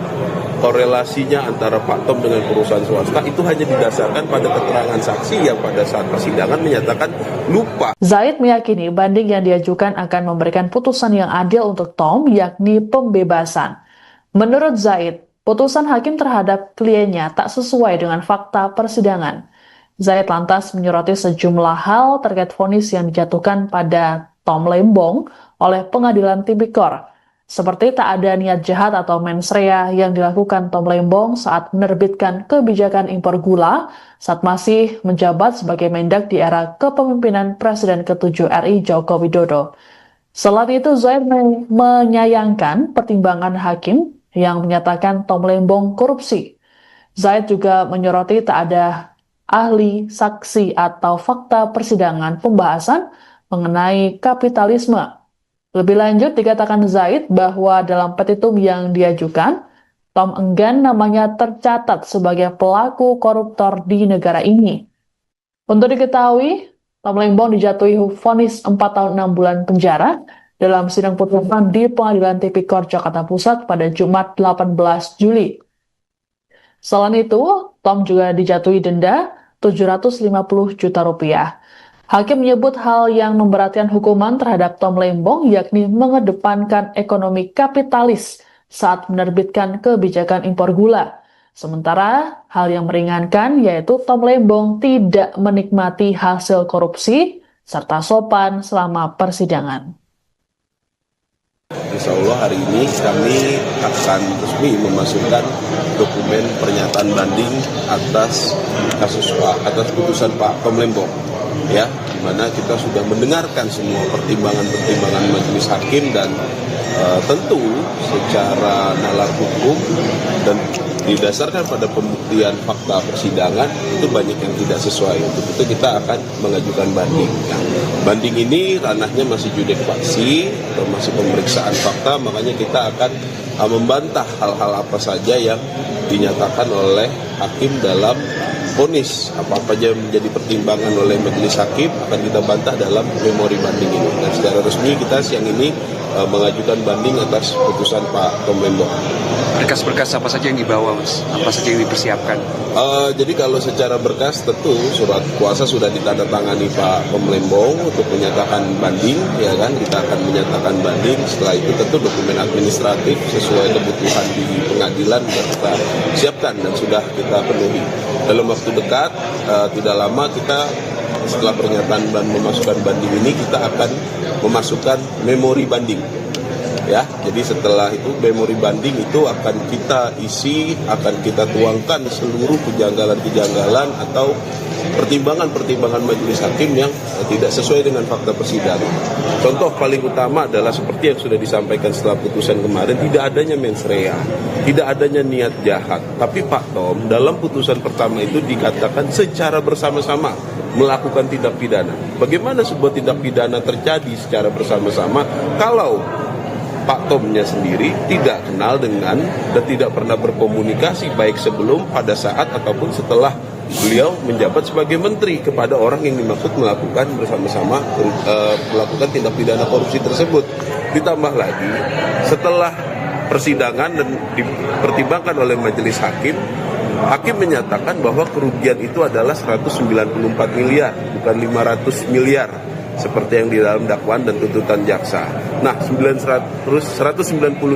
korelasinya antara Pak Tom dengan perusahaan swasta itu hanya didasarkan pada keterangan saksi yang pada saat persidangan menyatakan lupa. Zaid meyakini banding yang diajukan akan memberikan putusan yang adil untuk Tom, yakni pembebasan. Menurut Zaid, putusan hakim terhadap kliennya tak sesuai dengan fakta persidangan. Zaid lantas menyoroti sejumlah hal terkait vonis yang dijatuhkan pada Tom Lembong oleh Pengadilan Tipikor. Seperti tak ada niat jahat atau mens rea yang dilakukan Tom Lembong saat menerbitkan kebijakan impor gula saat masih menjabat sebagai Mendak di era kepemimpinan Presiden ke-7 RI Joko Widodo. Selain itu, Zaid menyayangkan pertimbangan hakim yang menyatakan Tom Lembong korupsi. Zaid juga menyoroti tak ada ahli, saksi, atau fakta persidangan pembahasan mengenai kapitalisme. Lebih lanjut, dikatakan Zaid bahwa dalam petitum yang diajukan, Tom enggan namanya tercatat sebagai pelaku koruptor di negara ini. Untuk diketahui, Tom Lembong dijatuhi vonis 4 tahun 6 bulan penjara dalam sidang putusan di Pengadilan Tipikor Jakarta Pusat pada Jumat 18 Juli. Selain itu, Tom juga dijatuhi denda 750 juta rupiah. Hakim menyebut hal yang memberatkan hukuman terhadap Tom Lembong yakni mengedepankan ekonomi kapitalis saat menerbitkan kebijakan impor gula. Sementara hal yang meringankan yaitu Tom Lembong tidak menikmati hasil korupsi serta sopan selama persidangan. Insya Allah hari ini kami akan resmi memasukkan dokumen pernyataan banding atas putusan Pak Tom Lembong. Ya, di mana kita sudah mendengarkan semua pertimbangan-pertimbangan majelis hakim dan tentu secara nalar hukum dan didasarkan pada pembuktian fakta persidangan itu banyak yang tidak sesuai. Untuk itu kita akan mengajukan banding. Nah, banding ini ranahnya masih judek faksi atau masih pemeriksaan fakta, makanya kita akan membantah hal-hal apa saja yang dinyatakan oleh hakim dalam vonis. Apa-apa yang menjadi pertimbangan oleh majelis hakim akan kita bantah dalam memori banding ini. Dan secara resmi kita siang ini mengajukan banding atas putusan Pak Tom Lembong. Berkas-berkas apa saja yang dibawa, Mas? Apa saja yang dipersiapkan? Jadi kalau secara berkas tentu surat kuasa sudah ditandatangani Pak Tom Lembong untuk menyatakan banding, ya kan? Kita akan menyatakan banding. Setelah itu tentu dokumen administratif sesuai kebutuhan di pengadilan sudah kita siapkan dan sudah kita penuhi. Dalam waktu dekat, tidak lama kita setelah pernyataan dan memasukkan banding ini kita akan memasukkan memori banding. Ya, jadi setelah itu memori banding itu akan kita isi, akan kita tuangkan seluruh kejanggalan-kejanggalan atau pertimbangan-pertimbangan majelis hakim yang tidak sesuai dengan fakta persidangan. Contoh paling utama adalah seperti yang sudah disampaikan setelah putusan kemarin, tidak adanya mens rea, tidak adanya niat jahat. Tapi Pak Tom dalam putusan pertama itu dikatakan secara bersama-sama melakukan tindak pidana. Bagaimana sebuah tindak pidana terjadi secara bersama-sama kalau Pak Tomnya sendiri tidak kenal dengan dan tidak pernah berkomunikasi baik sebelum, pada saat, ataupun setelah beliau menjabat sebagai menteri kepada orang yang dimaksud melakukan bersama-sama melakukan tindak pidana korupsi tersebut. Ditambah lagi setelah persidangan dan dipertimbangkan oleh majelis hakim, hakim menyatakan bahwa kerugian itu adalah 194 miliar, bukan 500 miliar. Seperti yang di dalam dakwaan dan tuntutan jaksa. Nah, 190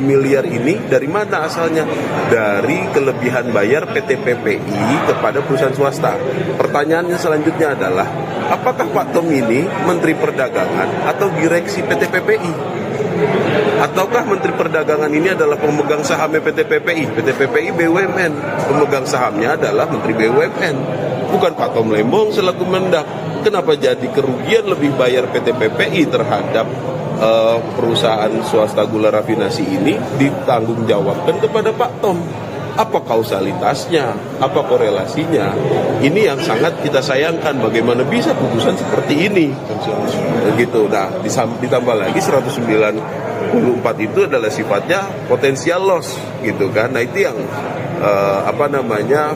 miliar ini dari mana asalnya? Dari kelebihan bayar PT PPI kepada perusahaan swasta. Pertanyaannya selanjutnya adalah, apakah Pak Tom ini Menteri Perdagangan atau direksi PT PPI? Ataukah Menteri Perdagangan ini adalah pemegang saham PT PPI? PT PPI BUMN, pemegang sahamnya adalah Menteri BUMN, bukan Pak Tom Lembong selaku Mendak. Kenapa jadi kerugian lebih bayar PT PPI terhadap perusahaan swasta gula rafinasi ini ditanggung jawabkan kepada Pak Tom? Apa kausalitasnya? Apa korelasinya? Ini yang sangat kita sayangkan. Bagaimana bisa putusan seperti ini? Begitu. Nah, ditambah lagi 194 itu adalah sifatnya potensial loss, gitu kan? Nah, itu yang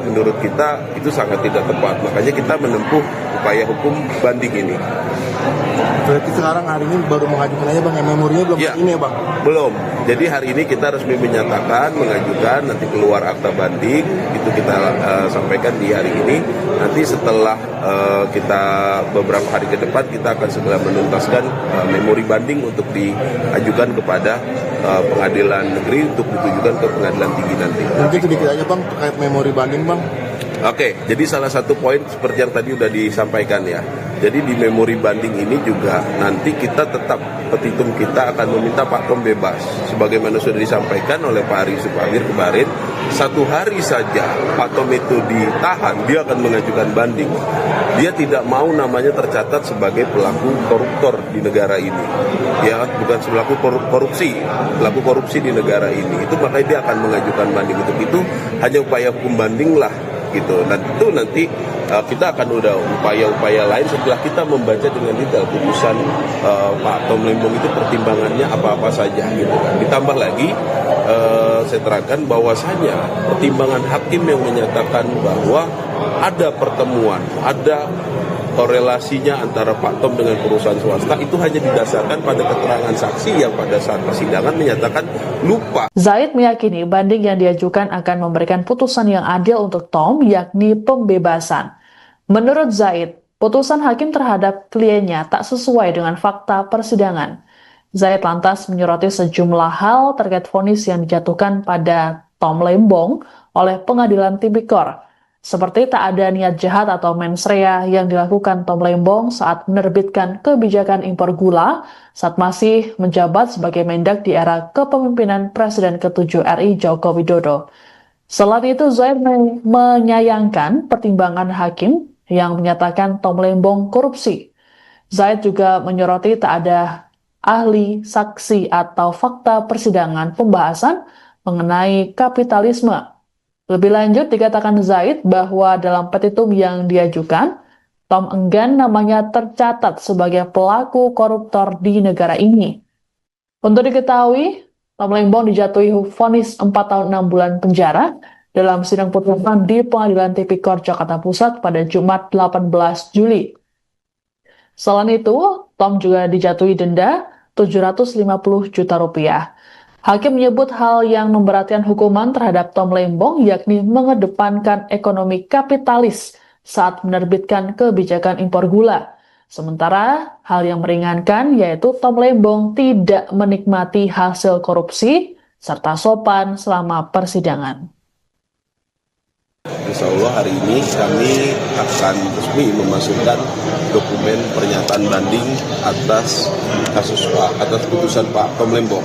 menurut kita itu sangat tidak tepat. Makanya kita menempuh upaya hukum banding ini. Berarti sekarang hari ini baru mengajukan aja Bang, memorinya belum ya, ini ya Bang? Belum. Jadi hari ini kita resmi menyatakan, mengajukan, nanti keluar akta banding, itu kita sampaikan di hari ini. Nanti setelah kita beberapa hari ke depan, kita akan segera menuntaskan memori banding untuk diajukan kepada pengadilan negeri untuk ditujukan ke pengadilan tinggi nanti. Mungkin sedikit aja Bang terkait memori banding Bang. Oke, jadi salah satu poin seperti yang tadi sudah disampaikan ya. Jadi di memori banding ini juga nanti kita tetap, petitum kita akan meminta Pak Tom bebas. Sebagaimana sudah disampaikan oleh Pak Ari Supamir kemarin, 1 hari saja Pak Tom itu ditahan, dia akan mengajukan banding. Dia tidak mau namanya tercatat sebagai pelaku koruptor di negara ini. Ya, bukan pelaku korupsi, pelaku korupsi di negara ini. Itu makanya dia akan mengajukan banding. Untuk itu hanya upaya hukum banding lah, gitu. Dan itu nanti kita akan udah upaya-upaya lain setelah kita membaca dengan detail putusan Pak Tom Lembong itu pertimbangannya apa-apa saja, gitu kan. Ditambah lagi saya terangkan bahwasanya pertimbangan hakim yang menyatakan bahwa ada pertemuan, ada korelasinya antara Pak Tom dengan perusahaan swasta itu hanya didasarkan pada keterangan saksi yang pada saat persidangan menyatakan lupa. Zaid meyakini banding yang diajukan akan memberikan putusan yang adil untuk Tom, yakni pembebasan. Menurut Zaid, putusan hakim terhadap kliennya tak sesuai dengan fakta persidangan. Zaid lantas menyoroti sejumlah hal terkait vonis yang dijatuhkan pada Tom Lembong oleh Pengadilan Tipikor, seperti tak ada niat jahat atau mens rea yang dilakukan Tom Lembong saat menerbitkan kebijakan impor gula saat masih menjabat sebagai Mendak di era kepemimpinan Presiden ke-7 RI Joko Widodo. Selain itu, Zaid menyayangkan pertimbangan hakim yang menyatakan Tom Lembong korupsi. Zaid juga menyoroti tak ada ahli, saksi, atau fakta persidangan pembahasan mengenai kapitalisme. Lebih lanjut, dikatakan Zaid bahwa dalam petitum yang diajukan, Tom enggan namanya tercatat sebagai pelaku koruptor di negara ini. Untuk diketahui, Tom Lembong dijatuhi vonis 4 tahun 6 bulan penjara dalam sidang putusan di Pengadilan Tipikor Jakarta Pusat pada Jumat 18 Juli. Selain itu, Tom juga dijatuhi denda 750 juta rupiah. Hakim menyebut hal yang memberatkan hukuman terhadap Tom Lembong yakni mengedepankan ekonomi kapitalis saat menerbitkan kebijakan impor gula. Sementara hal yang meringankan yaitu Tom Lembong tidak menikmati hasil korupsi serta sopan selama persidangan. Insya Allah hari ini kami akan resmi memasukkan dokumen pernyataan banding atas putusan Pak Tom Lembong,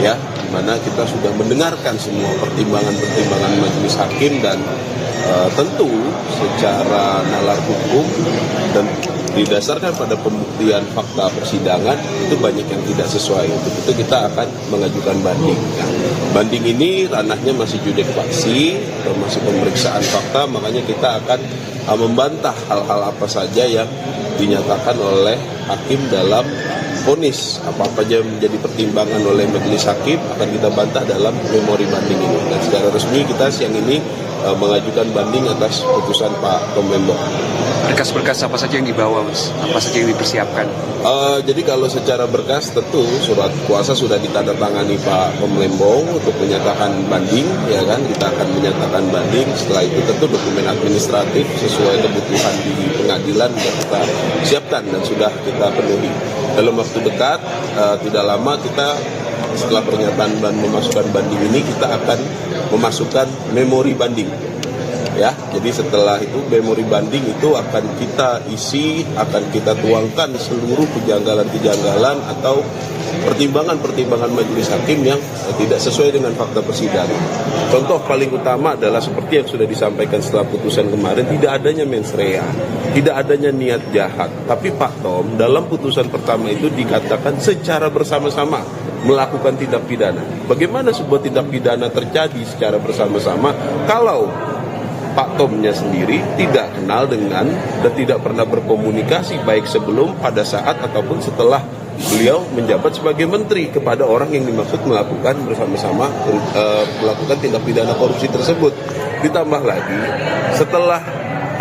ya, di mana kita sudah mendengarkan semua pertimbangan majelis hakim dan tentu secara nalar hukum dan didasarkan pada pembuktian fakta persidangan itu banyak yang tidak sesuai. Untuk itu kita akan mengajukan banding. Nah, banding ini ranahnya masih judek faksi, masih pemeriksaan fakta, makanya kita akan membantah hal-hal apa saja yang dinyatakan oleh hakim dalam vonis. Apa-apa saja menjadi pertimbangan oleh majelis hakim akan kita bantah dalam memori banding ini. Dan secara resmi kita siang ini mengajukan banding atas putusan Pak Tom Lembong. Berkas-berkas apa saja yang dibawa, Mas? Apa saja yang dipersiapkan? Jadi kalau secara berkas tentu surat kuasa sudah ditandatangani Pak Tom Lembong untuk menyatakan banding, ya kan? Kita akan menyatakan banding. Setelah itu tentu dokumen administratif sesuai kebutuhan di pengadilan sudah kita siapkan dan sudah kita penuhi. Dalam waktu dekat, tidak lama kita setelah pernyataan dan memasukkan banding ini kita akan memasukkan memori banding. Ya, jadi setelah itu memori banding itu akan kita isi, akan kita tuangkan seluruh kejanggalan-kejanggalan atau pertimbangan-pertimbangan majelis hakim yang tidak sesuai dengan fakta persidangan. Contoh paling utama adalah seperti yang sudah disampaikan setelah putusan kemarin, tidak adanya mens rea, tidak adanya niat jahat. Tapi Pak Tom dalam putusan pertama itu dikatakan secara bersama-sama melakukan tindak pidana. Bagaimana sebuah tindak pidana terjadi secara bersama-sama kalau Pak Tomnya sendiri tidak kenal dengan dan tidak pernah berkomunikasi baik sebelum, pada saat, ataupun setelah beliau menjabat sebagai menteri kepada orang yang dimaksud melakukan bersama-sama melakukan tindak pidana korupsi tersebut. Ditambah lagi setelah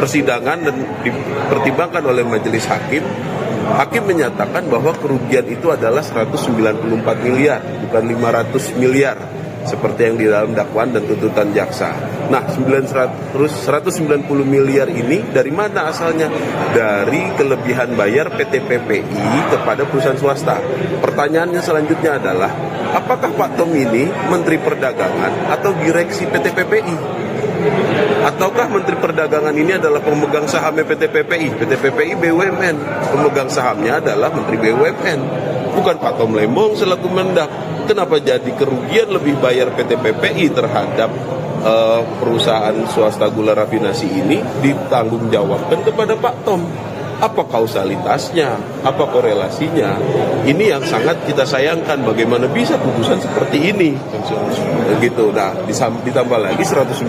persidangan dan dipertimbangkan oleh majelis hakim, hakim menyatakan bahwa kerugian itu adalah 194 miliar, bukan 500 miliar. Seperti yang di dalam dakwaan dan tuntutan jaksa. Nah, 190 miliar ini dari mana asalnya? Dari kelebihan bayar PT PPI kepada perusahaan swasta. Pertanyaannya selanjutnya adalah, apakah Pak Tom ini Menteri Perdagangan atau direksi PT PPI? Ataukah Menteri Perdagangan ini adalah pemegang sahamnya PT PPI? PT PPI BUMN, pemegang sahamnya adalah Menteri BUMN, bukan Pak Tom Lembong selaku Mendak. Kenapa jadi kerugian lebih bayar PT PPI terhadap perusahaan swasta gula rafinasi ini ditanggungjawabkan kepada Pak Tom? Apa kausalitasnya? Apa korelasinya? Ini yang sangat kita sayangkan. Bagaimana bisa putusan seperti ini? Gitu. Nah, ditambah lagi 194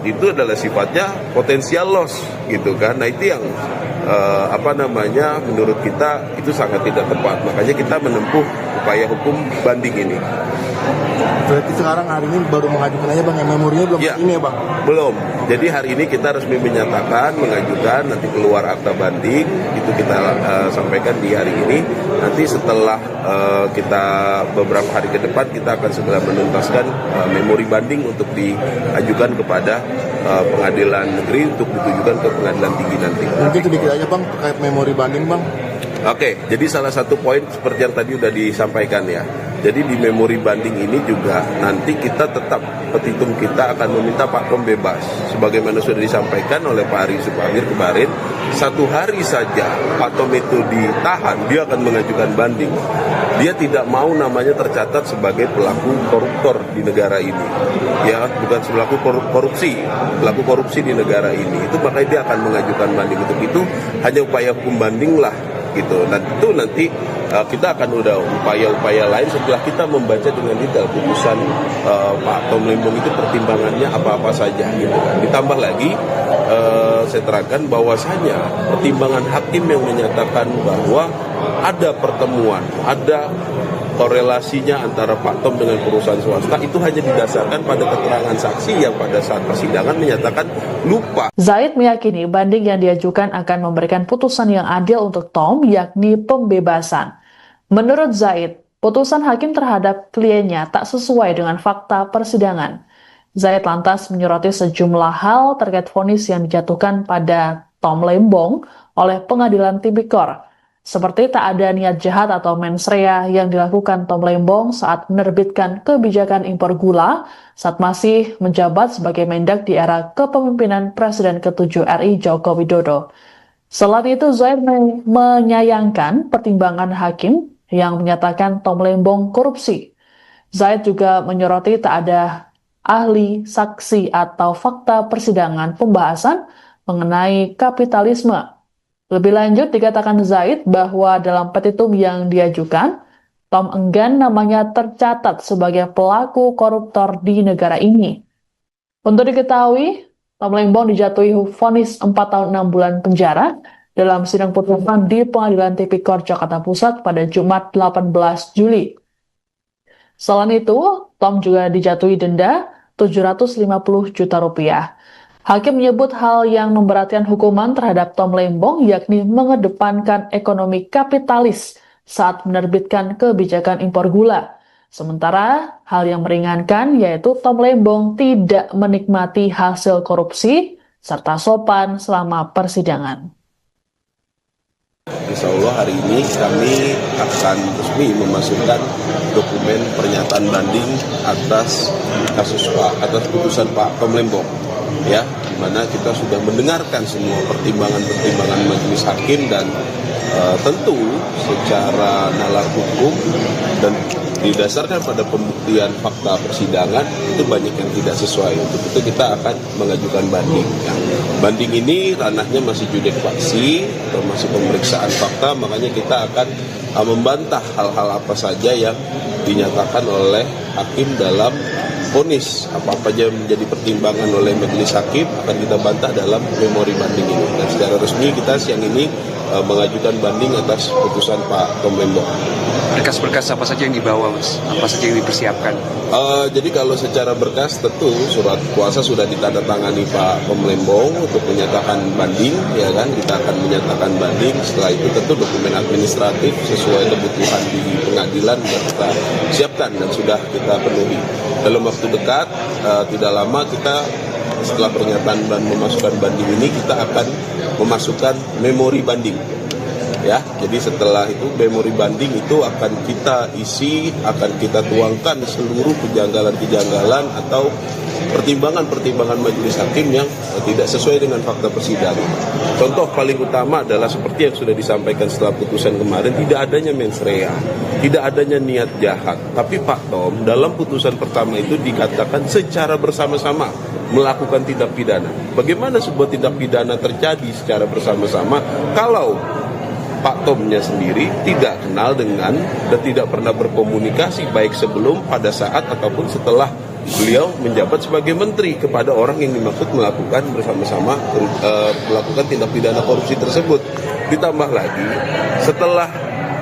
itu adalah sifatnya potensial loss, gitu kan? Nah, itu yang menurut kita itu sangat tidak tepat. Makanya kita menempuh upaya hukum banding ini. Berarti sekarang hari ini baru mengajukan aja Bang, memorinya belum ini ya Bang? Belum. Jadi hari ini kita resmi menyatakan, mengajukan, nanti keluar akta banding, itu kita sampaikan di hari ini. Nanti setelah kita beberapa hari ke depan, kita akan segera menuntaskan memori banding untuk diajukan kepada pengadilan negeri untuk ditujukan ke pengadilan tinggi nanti. Mungkin sedikit aja Bang terkait memori banding Bang. Oke, jadi salah satu poin seperti yang tadi sudah disampaikan ya. Jadi di memori banding ini juga nanti kita tetap, petitum kita akan meminta Pak Tom bebas. Sebagaimana sudah disampaikan oleh Pak Ari Supamir kemarin, 1 hari saja Pak Tom itu ditahan, dia akan mengajukan banding. Dia tidak mau namanya tercatat sebagai pelaku koruptor di negara ini. Ya, bukan pelaku korupsi, pelaku korupsi di negara ini. Itu makanya dia akan mengajukan banding. Untuk itu hanya upaya hukum banding lah. Gitu. Dan itu nanti kita akan udah upaya-upaya lain setelah kita membaca dengan detail putusan Pak Tom Lembong itu pertimbangannya apa-apa saja gitu kan. Ditambah lagi saya terangkan bahwasanya pertimbangan hakim yang menyatakan bahwa ada pertemuan, ada korelasinya antara Pak Tom dengan perusahaan swasta itu hanya didasarkan pada keterangan saksi yang pada saat persidangan menyatakan lupa. Zaid meyakini banding yang diajukan akan memberikan putusan yang adil untuk Tom, yakni pembebasan. Menurut Zaid, putusan hakim terhadap kliennya tak sesuai dengan fakta persidangan. Zaid lantas menyoroti sejumlah hal terkait vonis yang dijatuhkan pada Tom Lembong oleh Pengadilan Tipikor, seperti tak ada niat jahat atau mens rea yang dilakukan Tom Lembong saat menerbitkan kebijakan impor gula saat masih menjabat sebagai Mendak di era kepemimpinan Presiden ke-7 RI Joko Widodo. Selain itu, Zaid menyayangkan pertimbangan hakim yang menyatakan Tom Lembong korupsi. Zaid juga menyoroti tak ada ahli, saksi, atau fakta persidangan pembahasan mengenai kapitalisme. Lebih lanjut, dikatakan Zaid bahwa dalam petitum yang diajukan, Tom enggan namanya tercatat sebagai pelaku koruptor di negara ini. Untuk diketahui, Tom Lembong dijatuhi vonis 4 tahun 6 bulan penjara dalam sidang putusan di Pengadilan Tipikor Jakarta Pusat pada Jumat 18 Juli. Selain itu, Tom juga dijatuhi denda 750 juta rupiah. Hakim menyebut hal yang memberatkan hukuman terhadap Tom Lembong yakni mengedepankan ekonomi kapitalis saat menerbitkan kebijakan impor gula. Sementara hal yang meringankan yaitu Tom Lembong tidak menikmati hasil korupsi serta sopan selama persidangan. Insya Allah hari ini kami akan resmi memasukkan dokumen pernyataan banding atas putusan Pak Tom Lembong, ya, di mana kita sudah mendengarkan semua pertimbangan majelis hakim dan tentu secara nalar hukum dan didasarkan pada pembuktian fakta persidangan itu banyak yang tidak sesuai. Untuk itu kita akan mengajukan banding. Yang banding ini ranahnya masih judek faksi atau masih pemeriksaan fakta, makanya kita akan membantah hal-hal apa saja yang dinyatakan oleh hakim dalam vonis. Apa-apa aja menjadi pertimbangan oleh majelis hakim akan kita bantah dalam memori banding ini. Dan secara resmi kita siang ini mengajukan banding atas putusan Pak Tom Lembong. Berkas-berkas apa saja yang dibawa, Mas? Apa saja yang dipersiapkan? Jadi kalau secara berkas tentu surat kuasa sudah ditandatangani Pak Tom Lembong untuk menyatakan banding, ya kan? Kita akan menyatakan banding. Setelah itu tentu dokumen administratif sesuai kebutuhan di pengadilan sudah kita siapkan dan sudah kita penuhi. Dalam waktu dekat, tidak lama kita setelah pernyataan dan memasukkan banding ini kita akan memasukkan memori banding. Ya, jadi setelah itu memori banding itu akan kita isi, akan kita tuangkan seluruh kejanggalan-kejanggalan atau pertimbangan-pertimbangan majelis hakim yang tidak sesuai dengan fakta persidangan. Contoh paling utama adalah seperti yang sudah disampaikan setelah putusan kemarin, tidak adanya mens rea, tidak adanya niat jahat. Tapi Pak Tom dalam putusan pertama itu dikatakan secara bersama-sama melakukan tindak pidana. Bagaimana sebuah tindak pidana terjadi secara bersama-sama kalau Pak Tomnya sendiri tidak kenal dengan dan tidak pernah berkomunikasi baik sebelum, pada saat, ataupun setelah beliau menjabat sebagai menteri kepada orang yang dimaksud melakukan bersama-sama melakukan tindak pidana korupsi tersebut. Ditambah lagi setelah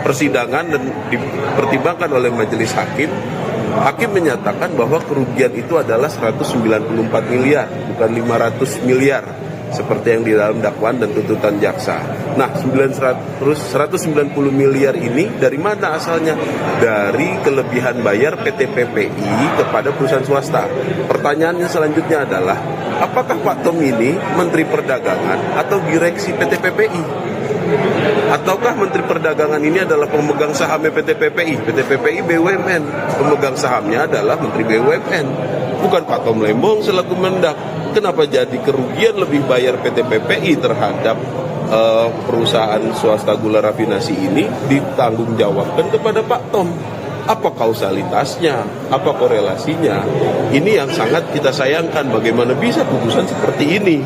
persidangan dan dipertimbangkan oleh majelis hakim, hakim menyatakan bahwa kerugian itu adalah 194 miliar, bukan 500 miliar. Seperti yang di dalam dakwaan dan tuntutan jaksa. Nah, 190 miliar ini dari mana asalnya? Dari kelebihan bayar PT PPI kepada perusahaan swasta. Pertanyaannya selanjutnya adalah, apakah Pak Tom ini Menteri Perdagangan atau direksi PT PPI? Ataukah Menteri Perdagangan ini adalah pemegang sahamnya PT PPI? PT PPI BUMN, pemegang sahamnya adalah Menteri BUMN, bukan Pak Tom Lembong selaku Mendak. Kenapa jadi kerugian lebih bayar PT PPI terhadap perusahaan swasta gula rafinasi ini ditanggungjawabkan kepada Pak Tom? Apa kausalitasnya? Apa korelasinya? Ini yang sangat kita sayangkan. Bagaimana bisa putusan seperti ini?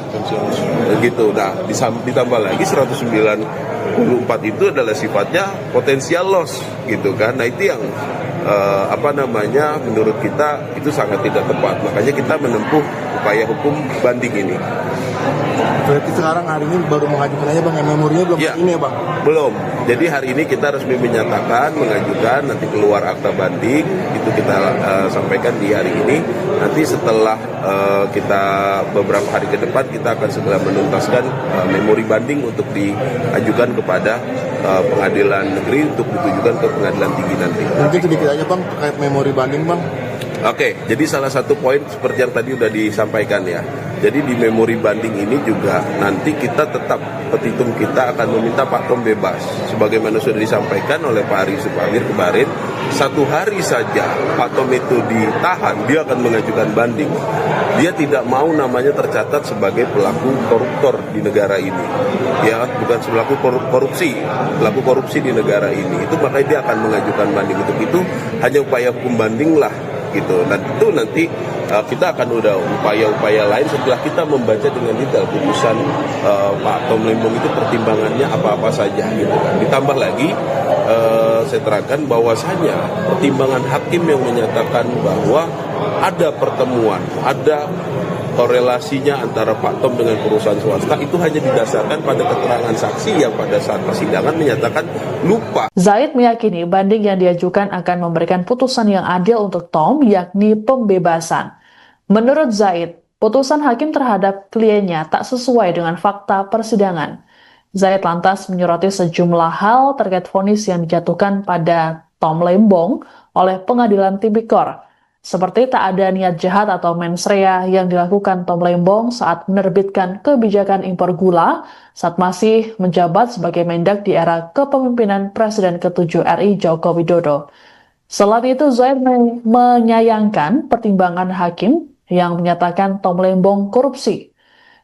Begitu. Nah, ditambah lagi 194 itu adalah sifatnya potensial loss, gitu kan? Nah, itu yang menurut kita itu sangat tidak tepat. Makanya kita menempuh upaya hukum banding ini. Berarti sekarang hari ini baru mengajukan aja Bang, memorinya belum ya, ini ya Bang? Belum. Jadi hari ini kita resmi menyatakan, mengajukan, nanti keluar akta banding, itu kita sampaikan di hari ini. Nanti setelah kita beberapa hari ke depan, kita akan segera menuntaskan memori banding untuk diajukan kepada pengadilan negeri untuk ditujukan ke pengadilan tinggi nanti. Mungkin sedikit aja Bang terkait memori banding Bang. Oke, jadi salah satu poin seperti yang tadi udah disampaikan ya. Jadi di memori banding ini juga nanti kita tetap, petitum kita akan meminta Pak Tom bebas. Sebagaimana sudah disampaikan oleh Pak Ari Supamir kemarin, 1 hari saja Pak Tom itu ditahan, dia akan mengajukan banding. Dia tidak mau namanya tercatat sebagai pelaku koruptor di negara ini. Ya, bukan pelaku korupsi di negara ini. Itu makanya dia akan mengajukan banding. Untuk itu hanya upaya hukum banding lah gitu. Dan itu nanti kita akan udah upaya-upaya lain setelah kita membaca dengan detail putusan Pak Tom Lembong itu pertimbangannya apa-apa saja gitu kan. Ditambah lagi saya terangkan bahwasanya pertimbangan hakim yang menyatakan bahwa ada pertemuan, ada korelasinya antara Pak Tom dengan perusahaan swasta itu hanya didasarkan pada keterangan saksi yang pada saat persidangan menyatakan lupa. Zaid meyakini banding yang diajukan akan memberikan putusan yang adil untuk Tom, yakni pembebasan. Menurut Zaid, putusan hakim terhadap kliennya tak sesuai dengan fakta persidangan. Zaid lantas menyoroti sejumlah hal terkait vonis yang dijatuhkan pada Tom Lembong oleh Pengadilan Tipikor. Seperti tak ada niat jahat atau mens rea yang dilakukan Tom Lembong saat menerbitkan kebijakan impor gula saat masih menjabat sebagai Mendak di era kepemimpinan Presiden ke-7 RI Joko Widodo. Selain itu, Zaid menyayangkan pertimbangan hakim yang menyatakan Tom Lembong korupsi.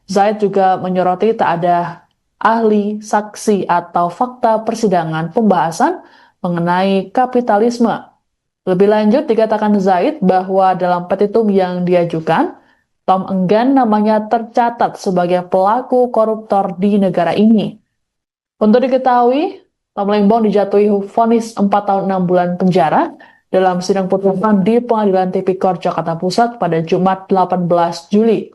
Zaid juga menyoroti tak ada ahli, saksi, atau fakta persidangan pembahasan mengenai kapitalisme. Lebih lanjut, dikatakan Zaid bahwa dalam petitum yang diajukan, Tom enggan namanya tercatat sebagai pelaku koruptor di negara ini. Untuk diketahui, Tom Lembong dijatuhi vonis 4 tahun 6 bulan penjara dalam sidang putusan di Pengadilan Tipikor Jakarta Pusat pada Jumat 18 Juli.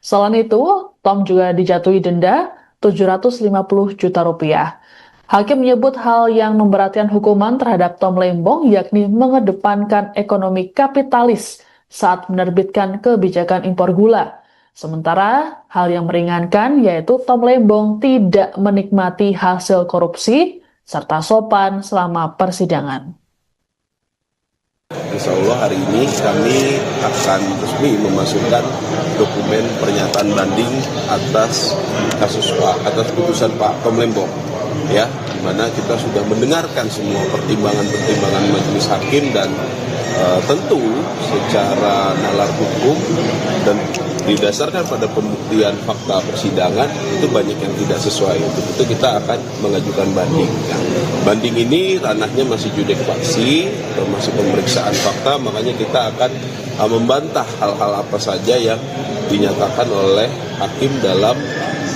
Selain itu, Tom juga dijatuhi denda 750 juta rupiah. Hakim menyebut hal yang memberatkan hukuman terhadap Tom Lembong yakni mengedepankan ekonomi kapitalis saat menerbitkan kebijakan impor gula. Sementara hal yang meringankan yaitu Tom Lembong tidak menikmati hasil korupsi serta sopan selama persidangan. Insya Allah hari ini kami akan resmi memasukkan dokumen pernyataan banding atas putusan Pak Tom Lembong. Ya, dimana kita sudah mendengarkan semua pertimbangan-pertimbangan majelis hakim dan tentu secara nalar hukum dan didasarkan pada pembuktian fakta persidangan itu banyak yang tidak sesuai. Untuk itu kita akan mengajukan banding. Nah, banding ini ranahnya masih judek faksi, termasuk pemeriksaan fakta, makanya kita akan membantah hal-hal apa saja yang dinyatakan oleh hakim dalam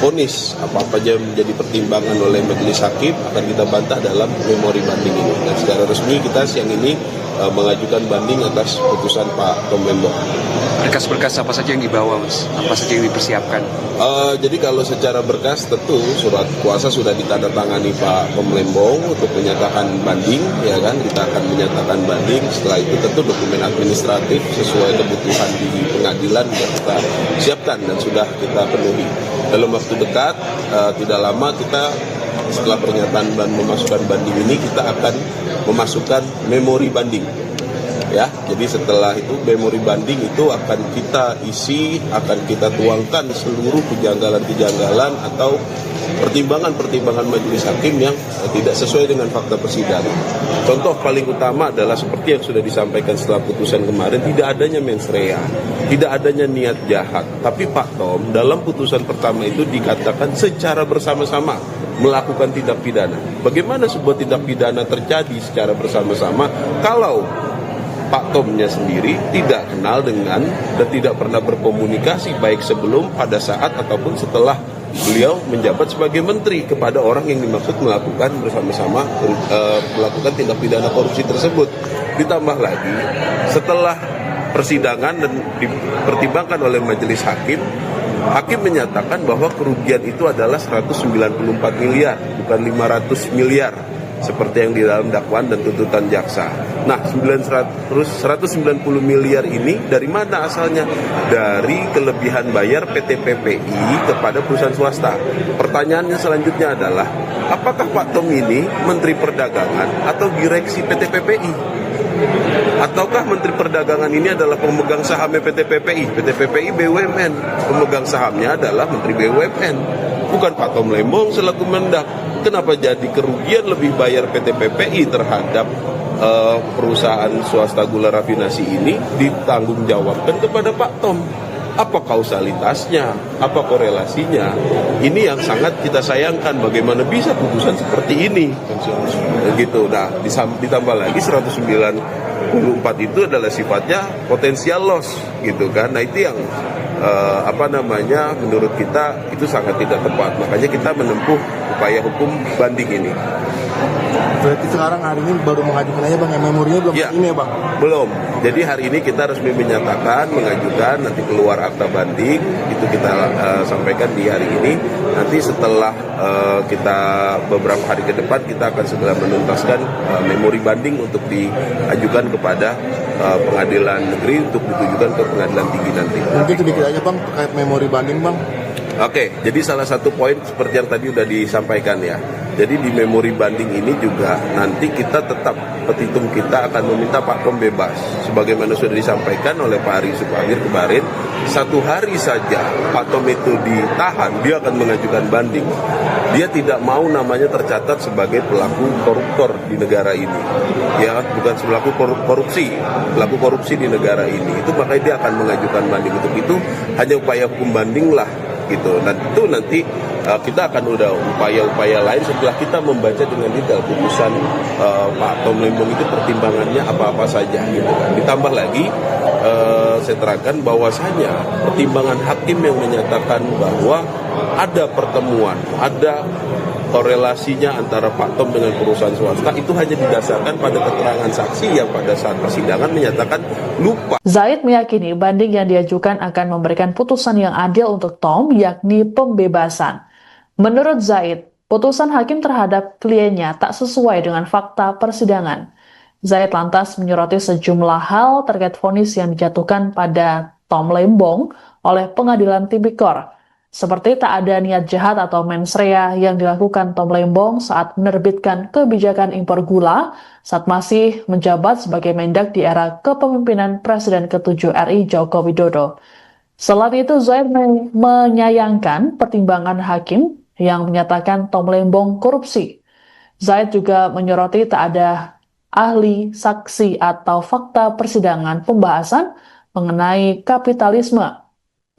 vonis. Apa-apa yang menjadi pertimbangan oleh majelis hakim akan kita bantah dalam memori banding ini. Dan secara resmi kita siang ini mengajukan banding atas putusan Pak Tom Lembong. Berkas-berkas apa saja yang dibawa, Mas? Apa saja yang dipersiapkan? Jadi kalau secara berkas tentu surat kuasa sudah ditandatangani Pak Tom Lembong untuk menyatakan banding, ya kan? Kita akan menyatakan banding. Setelah itu tentu dokumen administratif sesuai kebutuhan di pengadilan sudah kita siapkan dan sudah kita penuhi. Dalam waktu dekat, tidak lama kita setelah pernyataan dan memasukkan banding ini kita akan memasukkan memori banding. Ya, jadi setelah itu memori banding itu akan kita isi, akan kita tuangkan seluruh kejanggalan-kejanggalan atau pertimbangan-pertimbangan majelis hakim yang tidak sesuai dengan fakta persidangan. Contoh paling utama adalah seperti yang sudah disampaikan setelah putusan kemarin, tidak adanya mens rea, tidak adanya niat jahat. Tapi Pak Tom dalam putusan pertama itu dikatakan secara bersama-sama melakukan tindak pidana. Bagaimana sebuah tindak pidana terjadi secara bersama-sama kalau Pak Tomnya sendiri tidak kenal dengan dan tidak pernah berkomunikasi baik sebelum, pada saat, ataupun setelah beliau menjabat sebagai menteri kepada orang yang dimaksud melakukan bersama-sama melakukan tindak pidana korupsi tersebut. Ditambah lagi setelah persidangan dan dipertimbangkan oleh majelis hakim, hakim menyatakan bahwa kerugian itu adalah 194 miliar bukan 500 miliar seperti yang di dalam dakwaan dan tuntutan jaksa. Nah, 190 miliar ini dari mana asalnya? Dari kelebihan bayar PT PPI kepada perusahaan swasta. Pertanyaannya selanjutnya adalah, apakah Pak Tom ini Menteri Perdagangan atau direksi PT PPI? Ataukah Menteri Perdagangan ini adalah pemegang sahamnya PT PPI? PT PPI BUMN, pemegang sahamnya adalah Menteri BUMN, bukan Pak Tom Lembong selaku Mendak. Kenapa jadi kerugian lebih bayar PT PPI terhadap perusahaan swasta gula rafinasi ini ditanggung jawabkan kepada Pak Tom? Apa kausalitasnya? Apa korelasinya? Ini yang sangat kita sayangkan. Bagaimana bisa putusan seperti ini? Gitu. Nah, ditambah lagi 194 itu adalah sifatnya potensial loss, gitu kan? Nah, itu yang menurut kita itu sangat tidak tepat. Makanya kita menempuh upaya hukum banding ini. Berarti sekarang hari ini baru mengajukan aja Bang, memorinya belum ya, ini ya Bang? Belum. Jadi hari ini kita resmi menyatakan, mengajukan, nanti keluar akta banding, itu kita sampaikan di hari ini. Nanti setelah kita beberapa hari ke depan, kita akan segera menuntaskan memori banding untuk diajukan kepada pengadilan negeri untuk ditujukan ke pengadilan tinggi nanti. Mungkin sedikit aja Bang terkait memori banding Bang. Oke, jadi salah satu poin seperti yang tadi udah disampaikan ya. Jadi di memori banding ini juga nanti kita tetap, petitum kita akan meminta Pak Tom bebas. Sebagaimana sudah disampaikan oleh Pak Ari Supagir kemarin, 1 hari saja Pak Tom itu ditahan, dia akan mengajukan banding. Dia tidak mau namanya tercatat sebagai pelaku koruptor di negara ini. Ya, bukan pelaku korupsi, pelaku korupsi di negara ini. Itu makanya dia akan mengajukan banding. Untuk itu hanya upaya hukum banding lah, gitu. Dan itu nanti kita akan udah upaya-upaya lain setelah kita membaca dengan detail putusan Pak Tom Lembong itu pertimbangannya apa-apa saja, gitu kan. Ditambah lagi saya terangkan bahwasanya pertimbangan hakim yang menyatakan bahwa ada pertemuan, ada korelasinya antara Pak Tom dengan perusahaan swasta itu hanya didasarkan pada keterangan saksi yang pada saat persidangan menyatakan lupa. Zaid meyakini banding yang diajukan akan memberikan putusan yang adil untuk Tom, yakni pembebasan. Menurut Zaid, putusan hakim terhadap kliennya tak sesuai dengan fakta persidangan. Zaid lantas menyoroti sejumlah hal terkait vonis yang dijatuhkan pada Tom Lembong oleh Pengadilan Tipikor, seperti tak ada niat jahat atau mens rea yang dilakukan Tom Lembong saat menerbitkan kebijakan impor gula saat masih menjabat sebagai Mendak di era kepemimpinan Presiden ke-7 RI Joko Widodo. Selain itu, Zaid menyayangkan pertimbangan hakim yang menyatakan Tom Lembong korupsi. Zaid juga menyoroti tak ada ahli, saksi, atau fakta persidangan pembahasan mengenai kapitalisme.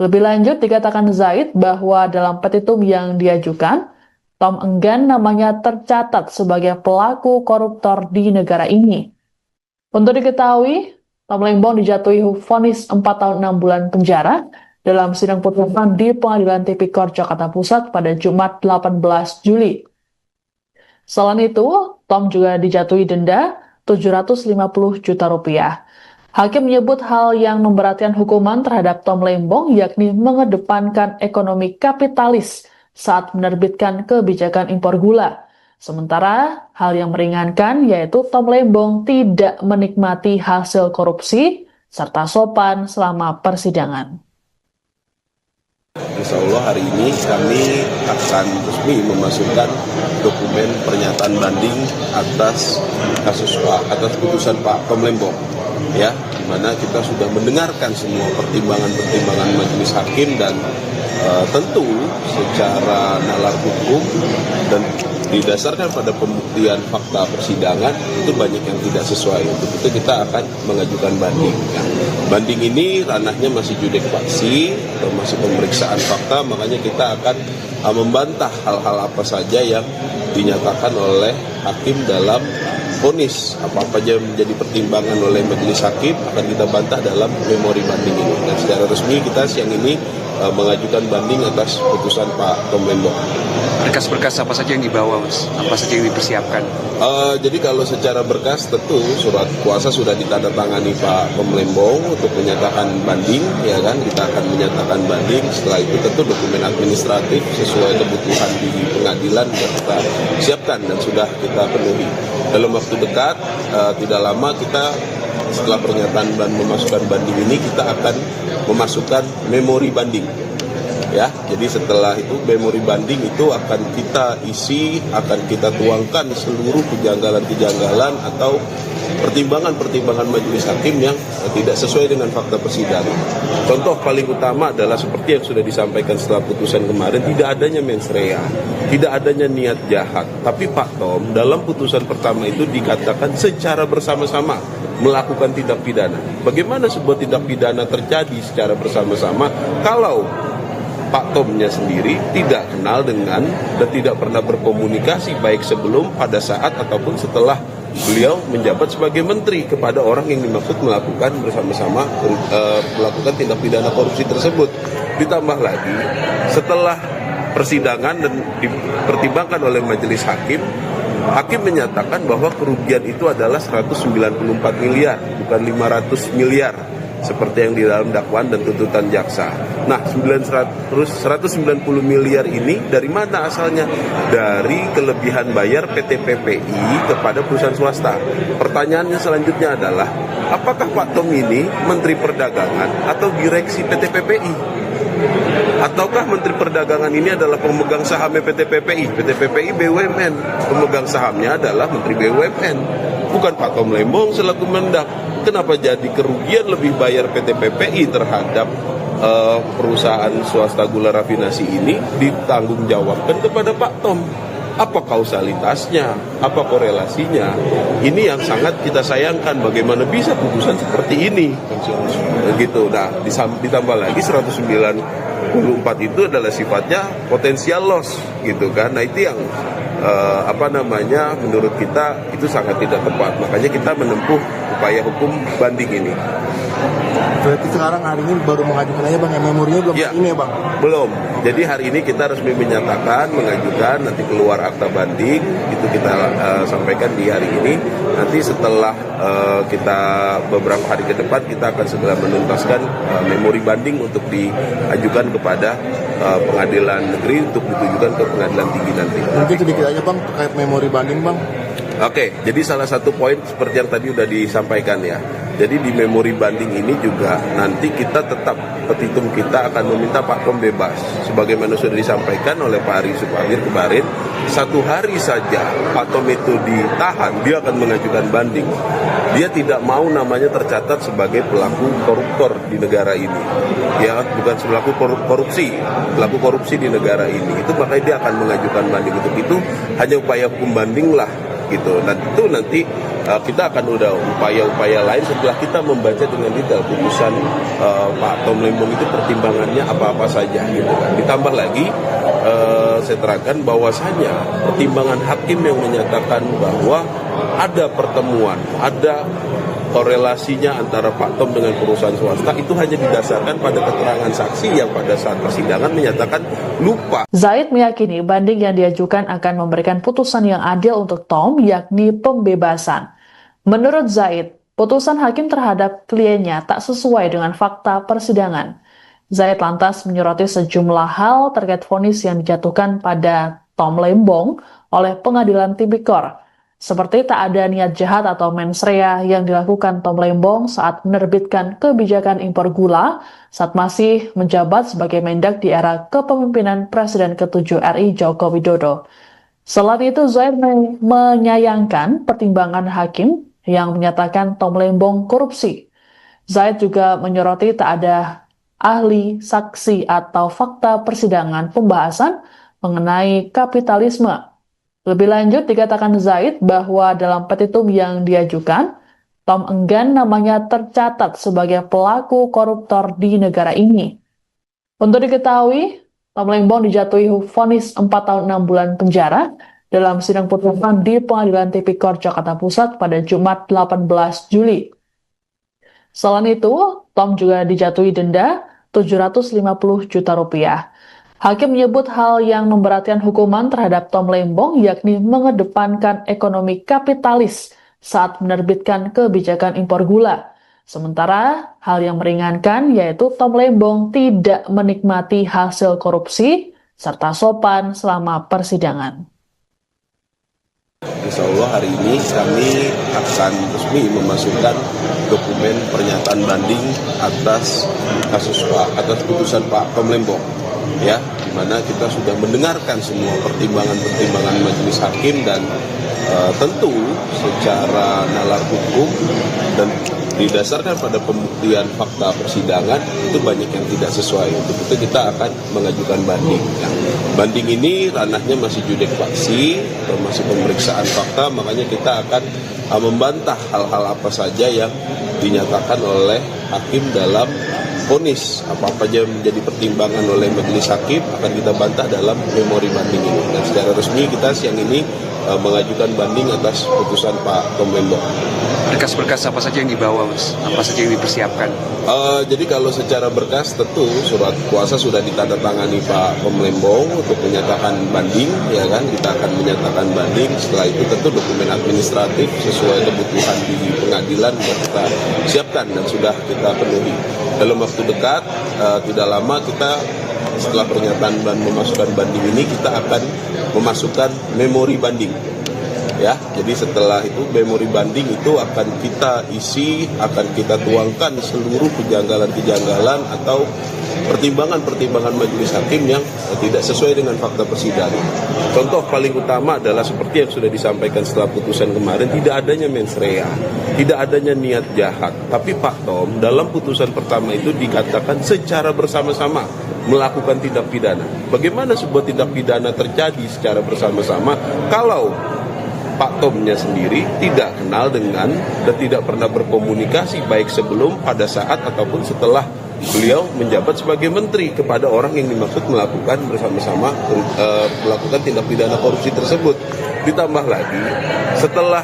Lebih lanjut, dikatakan Zaid bahwa dalam petitum yang diajukan, Tom enggan namanya tercatat sebagai pelaku koruptor di negara ini. Untuk diketahui, Tom Lembong dijatuhi vonis 4 tahun 6 bulan penjara dalam sidang putusan di Pengadilan Tipikor Jakarta Pusat pada Jumat 18 Juli. Selain itu, Tom juga dijatuhi denda 750 juta rupiah. Hakim menyebut hal yang memberatkan hukuman terhadap Tom Lembong yakni mengedepankan ekonomi kapitalis saat menerbitkan kebijakan impor gula. Sementara hal yang meringankan yaitu Tom Lembong tidak menikmati hasil korupsi serta sopan selama persidangan. Insya Allah hari ini kami akan resmi memasukkan dokumen pernyataan banding atas putusan Pak Tom Lembong, ya, di mana kita sudah mendengarkan semua pertimbangan majelis hakim dan tentu secara nalar hukum dan didasarkan pada pembuktian fakta persidangan itu banyak yang tidak sesuai. Untuk itu kita akan mengajukan banding. Ya. Banding ini ranahnya masih judek faksi, masih pemeriksaan fakta, makanya kita akan membantah hal-hal apa saja yang dinyatakan oleh hakim dalam vonis. Apa-apa yang menjadi pertimbangan oleh majelis hakim akan kita bantah dalam memori banding ini. Dan secara resmi kita siang ini mengajukan banding atas putusan Pak Tom Lembong. Berkas-berkas apa saja yang dibawa, Mas? Apa saja yang dipersiapkan? Jadi kalau secara berkas tentu surat kuasa sudah ditandatangani Pak Tom Lembong untuk menyatakan banding, ya kan? Kita akan menyatakan banding. Setelah itu tentu dokumen administratif sesuai kebutuhan di pengadilan sudah kita siapkan dan sudah kita penuhi. dalam waktu dekat, tidak lama kita setelah pernyataan dan memasukkan banding ini, kita akan memasukkan memori banding. Ya, jadi setelah itu memori banding itu akan kita isi, akan kita tuangkan seluruh kejanggalan-kejanggalan atau pertimbangan-pertimbangan majelis hakim yang tidak sesuai dengan fakta persidangan. Contoh paling utama adalah seperti yang sudah disampaikan setelah putusan kemarin, tidak adanya mens rea, tidak adanya niat jahat. Tapi Pak Tom dalam putusan pertama itu dikatakan secara bersama-sama melakukan tindak pidana. Bagaimana sebuah tindak pidana terjadi secara bersama-sama kalau Pak Tomnya sendiri tidak kenal dengan dan tidak pernah berkomunikasi baik sebelum, pada saat, ataupun setelah beliau menjabat sebagai menteri kepada orang yang dimaksud melakukan bersama-sama melakukan tindak pidana korupsi tersebut. Ditambah lagi setelah persidangan dan dipertimbangkan oleh majelis hakim, hakim menyatakan bahwa kerugian itu adalah 194 miliar, bukan 500 miliar seperti yang di dalam dakwaan dan tuntutan jaksa. Nah, 190 miliar ini dari mana asalnya? Dari kelebihan bayar PT PPI kepada perusahaan swasta. Pertanyaannya selanjutnya adalah, apakah Pak Tom ini Menteri Perdagangan atau direksi PT PPI? Ataukah Menteri Perdagangan ini adalah pemegang saham PT PPI? PT PPI BUMN, pemegang sahamnya adalah Menteri BUMN, bukan Pak Tom Lembong selaku Mendak. Kenapa jadi kerugian lebih bayar PT PPI terhadap perusahaan swasta gula rafinasi ini ditanggung jawabkan kepada Pak Tom? Apa kausalitasnya? Apa korelasinya? Ini yang sangat kita sayangkan, bagaimana bisa putusan seperti ini. Begitu. Nah, ditambah lagi 194 itu adalah sifatnya potensial loss gitu kan. Nah, itu yang menurut kita itu sangat tidak tepat. Makanya kita menempuh upaya hukum banding ini. Berarti sekarang hari ini baru mengajukan aja Bang, memorinya belum ya, ini ya Bang? Belum. Jadi hari ini kita resmi menyatakan, mengajukan, nanti keluar akta banding, itu kita sampaikan di hari ini. Nanti setelah kita beberapa hari ke depan, kita akan segera menuntaskan memori banding untuk diajukan kepada pengadilan negeri untuk ditujukan ke pengadilan tinggi nanti. Mungkin sedikit aja Bang terkait memori banding Bang. Oke, jadi salah satu poin seperti yang tadi sudah disampaikan ya. Jadi di memori banding ini juga nanti kita tetap, petitum kita akan meminta Pak Tom bebas. Sebagaimana sudah disampaikan oleh Pak Ari Supamir kemarin, 1 hari saja Pak Tom itu ditahan, dia akan mengajukan banding. Dia tidak mau namanya tercatat sebagai pelaku koruptor di negara ini. Ya, bukan pelaku korupsi, pelaku korupsi di negara ini. Itu makanya dia akan mengajukan banding. Untuk itu hanya upaya hukum banding lah gitu. Dan itu nanti kita akan udah upaya-upaya lain setelah kita membaca dengan detail putusan Pak Tom Lembong itu pertimbangannya apa-apa saja gitu kan. Ditambah lagi saya terangkan bahwasanya pertimbangan hakim yang menyatakan bahwa ada pertemuan, ada korelasinya antara Pak Tom dengan perusahaan swasta itu hanya didasarkan pada keterangan saksi yang pada saat persidangan menyatakan lupa. Zaid meyakini banding yang diajukan akan memberikan putusan yang adil untuk Tom, yakni pembebasan. Menurut Zaid, putusan hakim terhadap kliennya tak sesuai dengan fakta persidangan. Zaid lantas menyoroti sejumlah hal terkait vonis yang dijatuhkan pada Tom Lembong oleh Pengadilan Tipikor. Seperti tak ada niat jahat atau mens rea yang dilakukan Tom Lembong saat menerbitkan kebijakan impor gula saat masih menjabat sebagai Mendak di era kepemimpinan Presiden ke-7 RI Joko Widodo. Selain itu, Zaid menyayangkan pertimbangan hakim yang menyatakan Tom Lembong korupsi. Zaid juga menyoroti tak ada ahli, saksi, atau fakta persidangan pembahasan mengenai kapitalisme. Lebih lanjut, dikatakan Zaid bahwa dalam petitum yang diajukan, Tom enggan namanya tercatat sebagai pelaku koruptor di negara ini. Untuk diketahui, Tom Lembong dijatuhi vonis 4 tahun 6 bulan penjara dalam sidang putusan di Pengadilan Tipikor Jakarta Pusat pada Jumat 18 Juli. Selain itu, Tom juga dijatuhi denda 750 juta rupiah. Hakim menyebut hal yang memberatkan hukuman terhadap Tom Lembong yakni mengedepankan ekonomi kapitalis saat menerbitkan kebijakan impor gula. Sementara hal yang meringankan yaitu Tom Lembong tidak menikmati hasil korupsi serta sopan selama persidangan. Insya Allah hari ini kami akan resmi memasukkan dokumen pernyataan banding atas putusan Pak Tom Lembong, ya, di mana kita sudah mendengarkan semua pertimbangan majelis hakim dan tentu secara nalar hukum dan didasarkan pada pembuktian fakta persidangan itu banyak yang tidak sesuai. Untuk itu kita akan mengajukan banding. Banding ini ranahnya masih judek faksi, termasuk pemeriksaan fakta, makanya kita akan membantah hal-hal apa saja yang dinyatakan oleh hakim dalam vonis. Apa-apa saja menjadi pertimbangan oleh majelis hakim akan kita bantah dalam memori banding ini. Dan secara resmi kita siang ini mengajukan banding atas putusan Pak Tom Lembong. Berkas-berkas apa saja yang dibawa, Mas? Apa saja yang dipersiapkan? Jadi kalau secara berkas tentu surat kuasa sudah ditandatangani Pak Tom Lembong untuk menyatakan banding, ya kan? Kita akan menyatakan banding. Setelah itu tentu dokumen administratif sesuai kebutuhan di pengadilan kita siapkan dan sudah kita penuhi. Dalam waktu dekat, tidak lama kita setelah pernyataan dan memasukkan banding ini kita akan memasukkan memori banding. Ya, jadi setelah itu memori banding itu akan kita isi, akan kita tuangkan seluruh kejanggalan-kejanggalan atau pertimbangan-pertimbangan majelis hakim yang tidak sesuai dengan fakta persidangan. Contoh paling utama adalah seperti yang sudah disampaikan setelah putusan kemarin, tidak adanya mens rea, tidak adanya niat jahat. Tapi Pak Tom dalam putusan pertama itu dikatakan secara bersama-sama melakukan tindak pidana. Bagaimana sebuah tindak pidana terjadi secara bersama-sama kalau Pak Tomnya sendiri tidak kenal dengan dan tidak pernah berkomunikasi baik sebelum, pada saat, ataupun setelah beliau menjabat sebagai menteri kepada orang yang dimaksud melakukan bersama-sama melakukan tindak pidana korupsi tersebut. Ditambah lagi setelah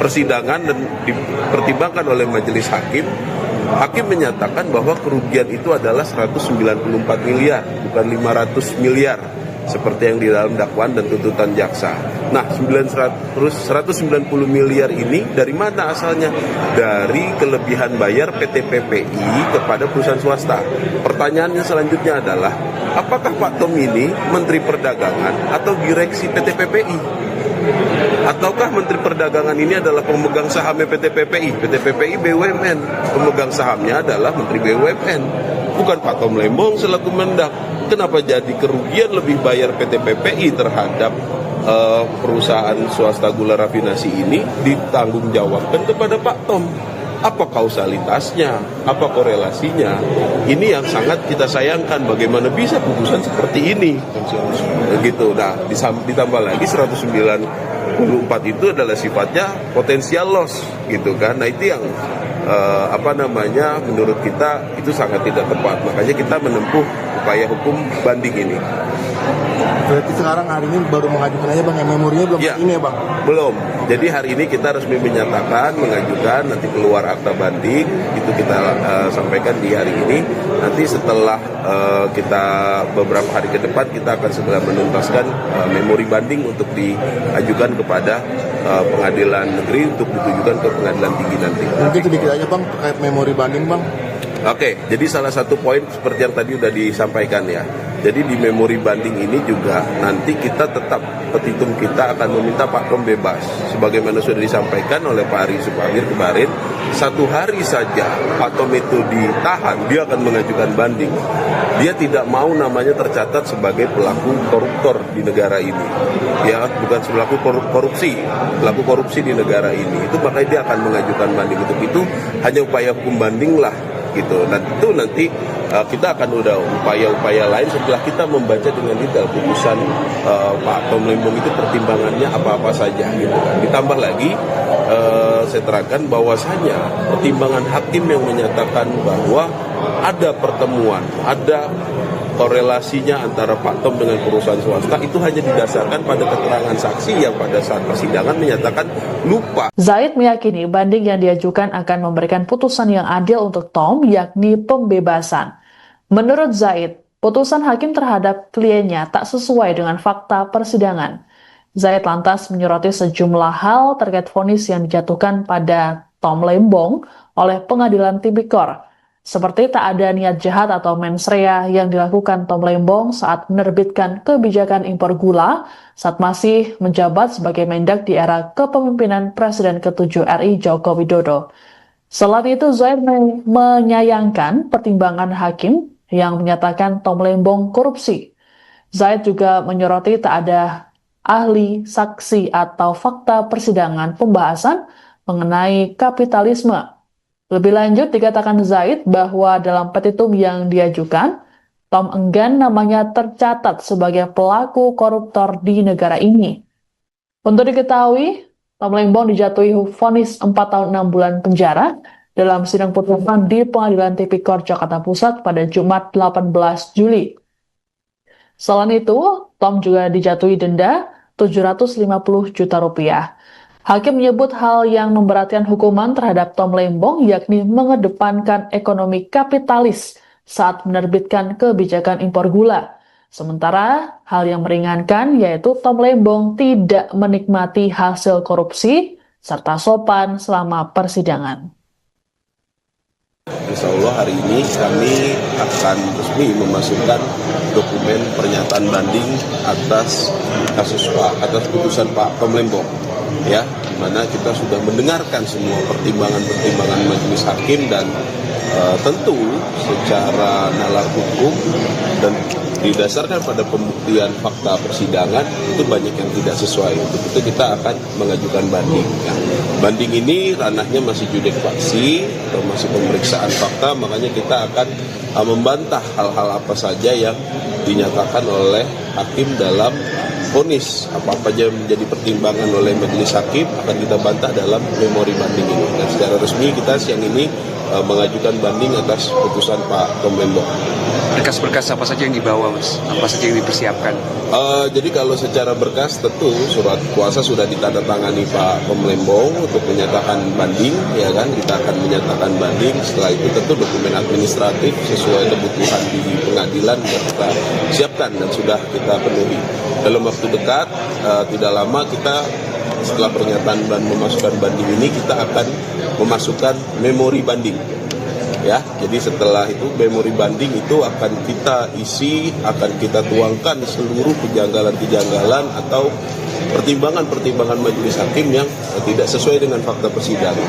persidangan dan dipertimbangkan oleh majelis hakim, hakim menyatakan bahwa kerugian itu adalah 194 miliar, bukan 500 miliar. Seperti yang di dalam dakwaan dan tuntutan jaksa. Nah, 190 miliar ini dari mana asalnya? Dari kelebihan bayar PT PPI kepada perusahaan swasta. Pertanyaannya selanjutnya adalah, apakah Pak Tom ini Menteri Perdagangan atau direksi PT PPI? Ataukah Menteri Perdagangan ini adalah pemegang sahamnya PT PPI? PT PPI BUMN, pemegang sahamnya adalah Menteri BUMN, bukan Pak Tom Lembong selaku Mendak. Kenapa jadi kerugian lebih bayar PT PPI terhadap perusahaan swasta gula rafinasi ini ditanggungjawabkan kepada Pak Tom? Apa kausalitasnya? Apa korelasinya? Ini yang sangat kita sayangkan. Bagaimana bisa putusan seperti ini? Begitu. Nah, ditambah lagi 194 itu adalah sifatnya potensial loss, gitu kan? Nah, itu yang menurut kita itu sangat tidak tepat. Makanya kita menempuh upaya hukum banding ini. Berarti sekarang hari ini baru mengajukan aja Bang, memorinya belum ini ya Bang? Belum. Jadi hari ini kita resmi menyatakan, mengajukan, nanti keluar akta banding, itu kita sampaikan di hari ini. Nanti setelah kita beberapa hari ke depan, kita akan segera menuntaskan memori banding untuk diajukan kepada pengadilan negeri untuk ditujukan ke pengadilan tinggi nanti. Mungkin sedikit aja Bang terkait memori banding Bang. Oke, jadi salah satu poin seperti yang tadi sudah disampaikan ya. Jadi di memori banding ini juga nanti kita tetap, petitum kita akan meminta Pak Tom bebas. Sebagaimana sudah disampaikan oleh Pak Ari Supamir kemarin, 1 hari saja Pak Tom itu ditahan, dia akan mengajukan banding. Dia tidak mau namanya tercatat sebagai pelaku koruptor di negara ini. Ya, bukan pelaku korupsi, pelaku korupsi di negara ini. Itu makanya dia akan mengajukan banding. Untuk itu hanya upaya hukum banding lah. Gitu. Nah, itu nanti kita akan udah upaya-upaya lain setelah kita membaca dengan detail putusan Pak Tom Lembong itu pertimbangannya apa-apa saja gitu kan. Ditambah lagi saya terangkan bahwasanya pertimbangan hakim yang menyatakan bahwa ada pertemuan, ada korelasinya antara Pak Tom dengan perusahaan swasta itu hanya didasarkan pada keterangan saksi yang pada saat persidangan menyatakan lupa. Zaid meyakini banding yang diajukan akan memberikan putusan yang adil untuk Tom, yakni pembebasan. Menurut Zaid, putusan hakim terhadap kliennya tak sesuai dengan fakta persidangan. Zaid lantas menyoroti sejumlah hal terkait vonis yang dijatuhkan pada Tom Lembong oleh Pengadilan Tipikor. seperti tak ada niat jahat atau mens rea yang dilakukan Tom Lembong saat menerbitkan kebijakan impor gula saat masih menjabat sebagai Mendak di era kepemimpinan Presiden ke-7 RI Joko Widodo. Selain itu, Zaid menyayangkan pertimbangan hakim yang menyatakan Tom Lembong korupsi. Zaid juga menyoroti tak ada ahli, saksi, atau fakta persidangan pembahasan mengenai kapitalisme. Lebih lanjut, dikatakan Zaid bahwa dalam petitum yang diajukan, Tom enggan namanya tercatat sebagai pelaku koruptor di negara ini. Untuk diketahui, Tom Lembong dijatuhi vonis 4 tahun 6 bulan penjara dalam sidang putusan di Pengadilan Tipikor Jakarta Pusat pada Jumat 18 Juli. Selain itu, Tom juga dijatuhi denda 750 juta rupiah. Hakim menyebut hal yang memberatkan hukuman terhadap Tom Lembong yakni mengedepankan ekonomi kapitalis saat menerbitkan kebijakan impor gula. Sementara hal yang meringankan yaitu Tom Lembong tidak menikmati hasil korupsi serta sopan selama persidangan. Insya Allah hari ini kami akan resmi memasukkan dokumen pernyataan banding atas putusan Pak Tom Lembong, ya, di mana kita sudah mendengarkan semua pertimbangan majelis hakim dan tentu secara nalar hukum dan didasarkan pada pembuktian fakta persidangan itu banyak yang tidak sesuai. Untuk itu kita akan mengajukan banding. Ya. Banding ini ranahnya masih judek faksi atau masih pemeriksaan fakta, makanya kita akan membantah hal-hal apa saja yang dinyatakan oleh hakim dalam vonis. Apa-apa saja menjadi pertimbangan oleh majelis hakim akan kita bantah dalam memori banding ini. Dan secara resmi kita siang ini mengajukan banding atas putusan Pak Tom Lembong. Berkas-berkas apa saja yang dibawa, Mas? Apa saja yang dipersiapkan? Jadi kalau secara berkas tentu surat kuasa sudah ditandatangani Pak Tom Lembong untuk menyatakan banding, ya kan? Kita akan menyatakan banding. Setelah itu tentu dokumen administratif sesuai kebutuhan di pengadilan kita siapkan dan sudah kita penuhi. Dalam waktu dekat, tidak lama kita setelah pernyataan dan memasukkan banding ini kita akan memasukkan memori banding. Ya, jadi setelah itu memori banding itu akan kita isi, akan kita tuangkan seluruh kejanggalan-kejanggalan atau pertimbangan-pertimbangan majelis hakim yang tidak sesuai dengan fakta persidangan.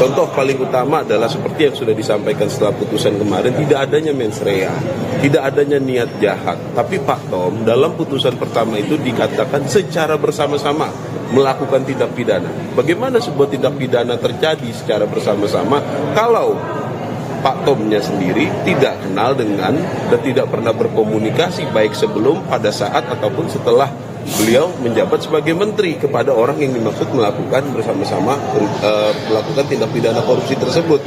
Contoh paling utama adalah seperti yang sudah disampaikan setelah putusan kemarin, tidak adanya mens rea, tidak adanya niat jahat. Tapi Pak Tom dalam putusan pertama itu dikatakan secara bersama-sama melakukan tindak pidana. Bagaimana sebuah tindak pidana terjadi secara bersama-sama kalau Pak Tomnya sendiri tidak kenal dengan dan tidak pernah berkomunikasi baik sebelum, pada saat, ataupun setelah beliau menjabat sebagai menteri kepada orang yang dimaksud melakukan bersama-sama melakukan tindak pidana korupsi tersebut.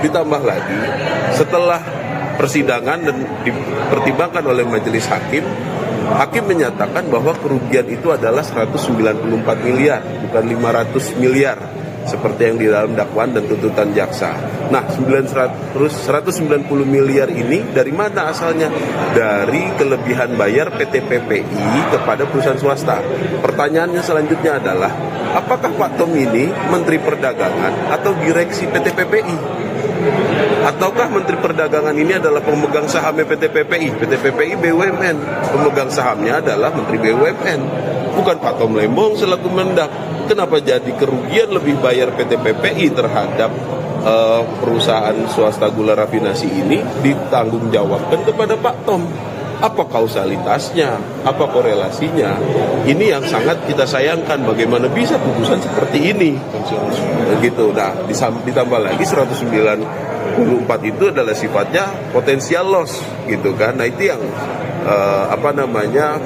Ditambah lagi setelah persidangan dan dipertimbangkan oleh majelis hakim, hakim menyatakan bahwa kerugian itu adalah 194 miliar, bukan 500 miliar. Seperti yang di dalam dakwaan dan tuntutan jaksa. Nah, 190 miliar ini dari mana asalnya? Dari kelebihan bayar PT PPI kepada perusahaan swasta. Pertanyaannya selanjutnya adalah, apakah Pak Tom ini Menteri Perdagangan atau direksi PT PPI? Ataukah Menteri Perdagangan ini adalah pemegang sahamnya PT PPI? PT PPI BUMN, pemegang sahamnya adalah Menteri BUMN, bukan Pak Tom Lembong selaku Mendak. Kenapa jadi kerugian lebih bayar PT PPI terhadap perusahaan swasta gula rafinasi ini ditanggungjawabkan kepada Pak Tom? Apa kausalitasnya? Apa korelasinya? Ini yang sangat kita sayangkan. Bagaimana bisa putusan seperti ini? Begitu. Nah, ditambah lagi 194 itu adalah sifatnya potensial loss, gitu kan? Nah, itu yang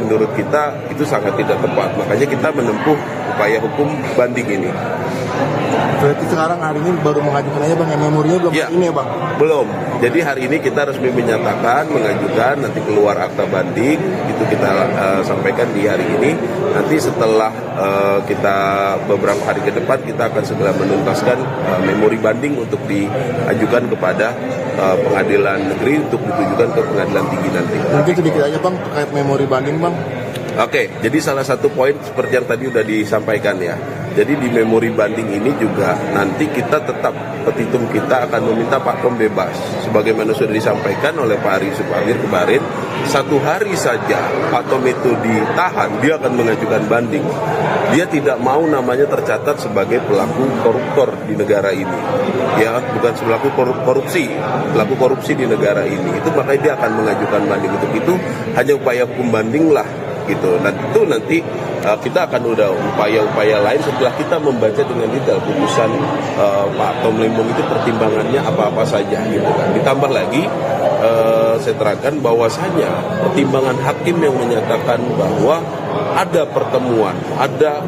menurut kita itu sangat tidak tepat. Makanya kita menempuh upaya hukum banding ini. Berarti sekarang hari ini baru mengajukan aja Bang, memorinya belum ya, ini ya Bang? Belum. Jadi hari ini kita resmi menyatakan, mengajukan, nanti keluar akta banding, itu kita sampaikan di hari ini. Nanti setelah kita beberapa hari ke depan, kita akan segera menuntaskan memori banding untuk diajukan kepada pengadilan negeri untuk ditujukan ke pengadilan tinggi nanti. Mungkin sedikit aja Bang terkait memori banding Bang. Oke, jadi salah satu poin seperti yang tadi udah disampaikan ya. Jadi di memori banding ini juga nanti kita tetap petitum kita akan meminta Pak Tom bebas. Sebagaimana sudah disampaikan oleh Pak Ari Supamir kemarin, 1 hari saja Pak Tom itu ditahan, dia akan mengajukan banding. Dia tidak mau namanya tercatat sebagai pelaku koruptor di negara ini. Ya, bukan pelaku pelaku korupsi di negara ini. Itu makanya dia akan mengajukan banding. Untuk itu hanya upaya hukum banding lah gitu. Nah itu nanti kita akan udah upaya-upaya lain setelah kita membaca dengan detail putusan Pak Tom Lembong itu pertimbangannya apa-apa saja gitu kan. Ditambah lagi saya terangkan bahwasanya pertimbangan hakim yang menyatakan bahwa ada pertemuan, ada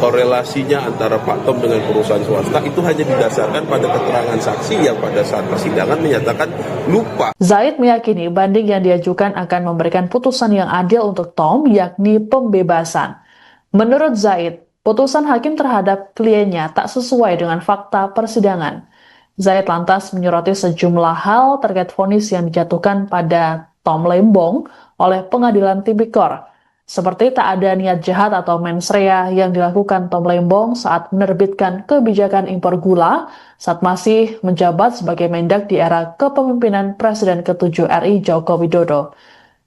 korelasinya antara Pak Tom dengan perusahaan swasta itu hanya didasarkan pada keterangan saksi yang pada saat persidangan menyatakan lupa. Zaid meyakini banding yang diajukan akan memberikan putusan yang adil untuk Tom, yakni pembebasan. Menurut Zaid, putusan hakim terhadap kliennya tak sesuai dengan fakta persidangan. Zaid lantas menyoroti sejumlah hal terkait vonis yang dijatuhkan pada Tom Lembong oleh Pengadilan Tipikor. Seperti tak ada niat jahat atau mens rea yang dilakukan Tom Lembong saat menerbitkan kebijakan impor gula saat masih menjabat sebagai Mendak di era kepemimpinan Presiden ke-7 RI Joko Widodo.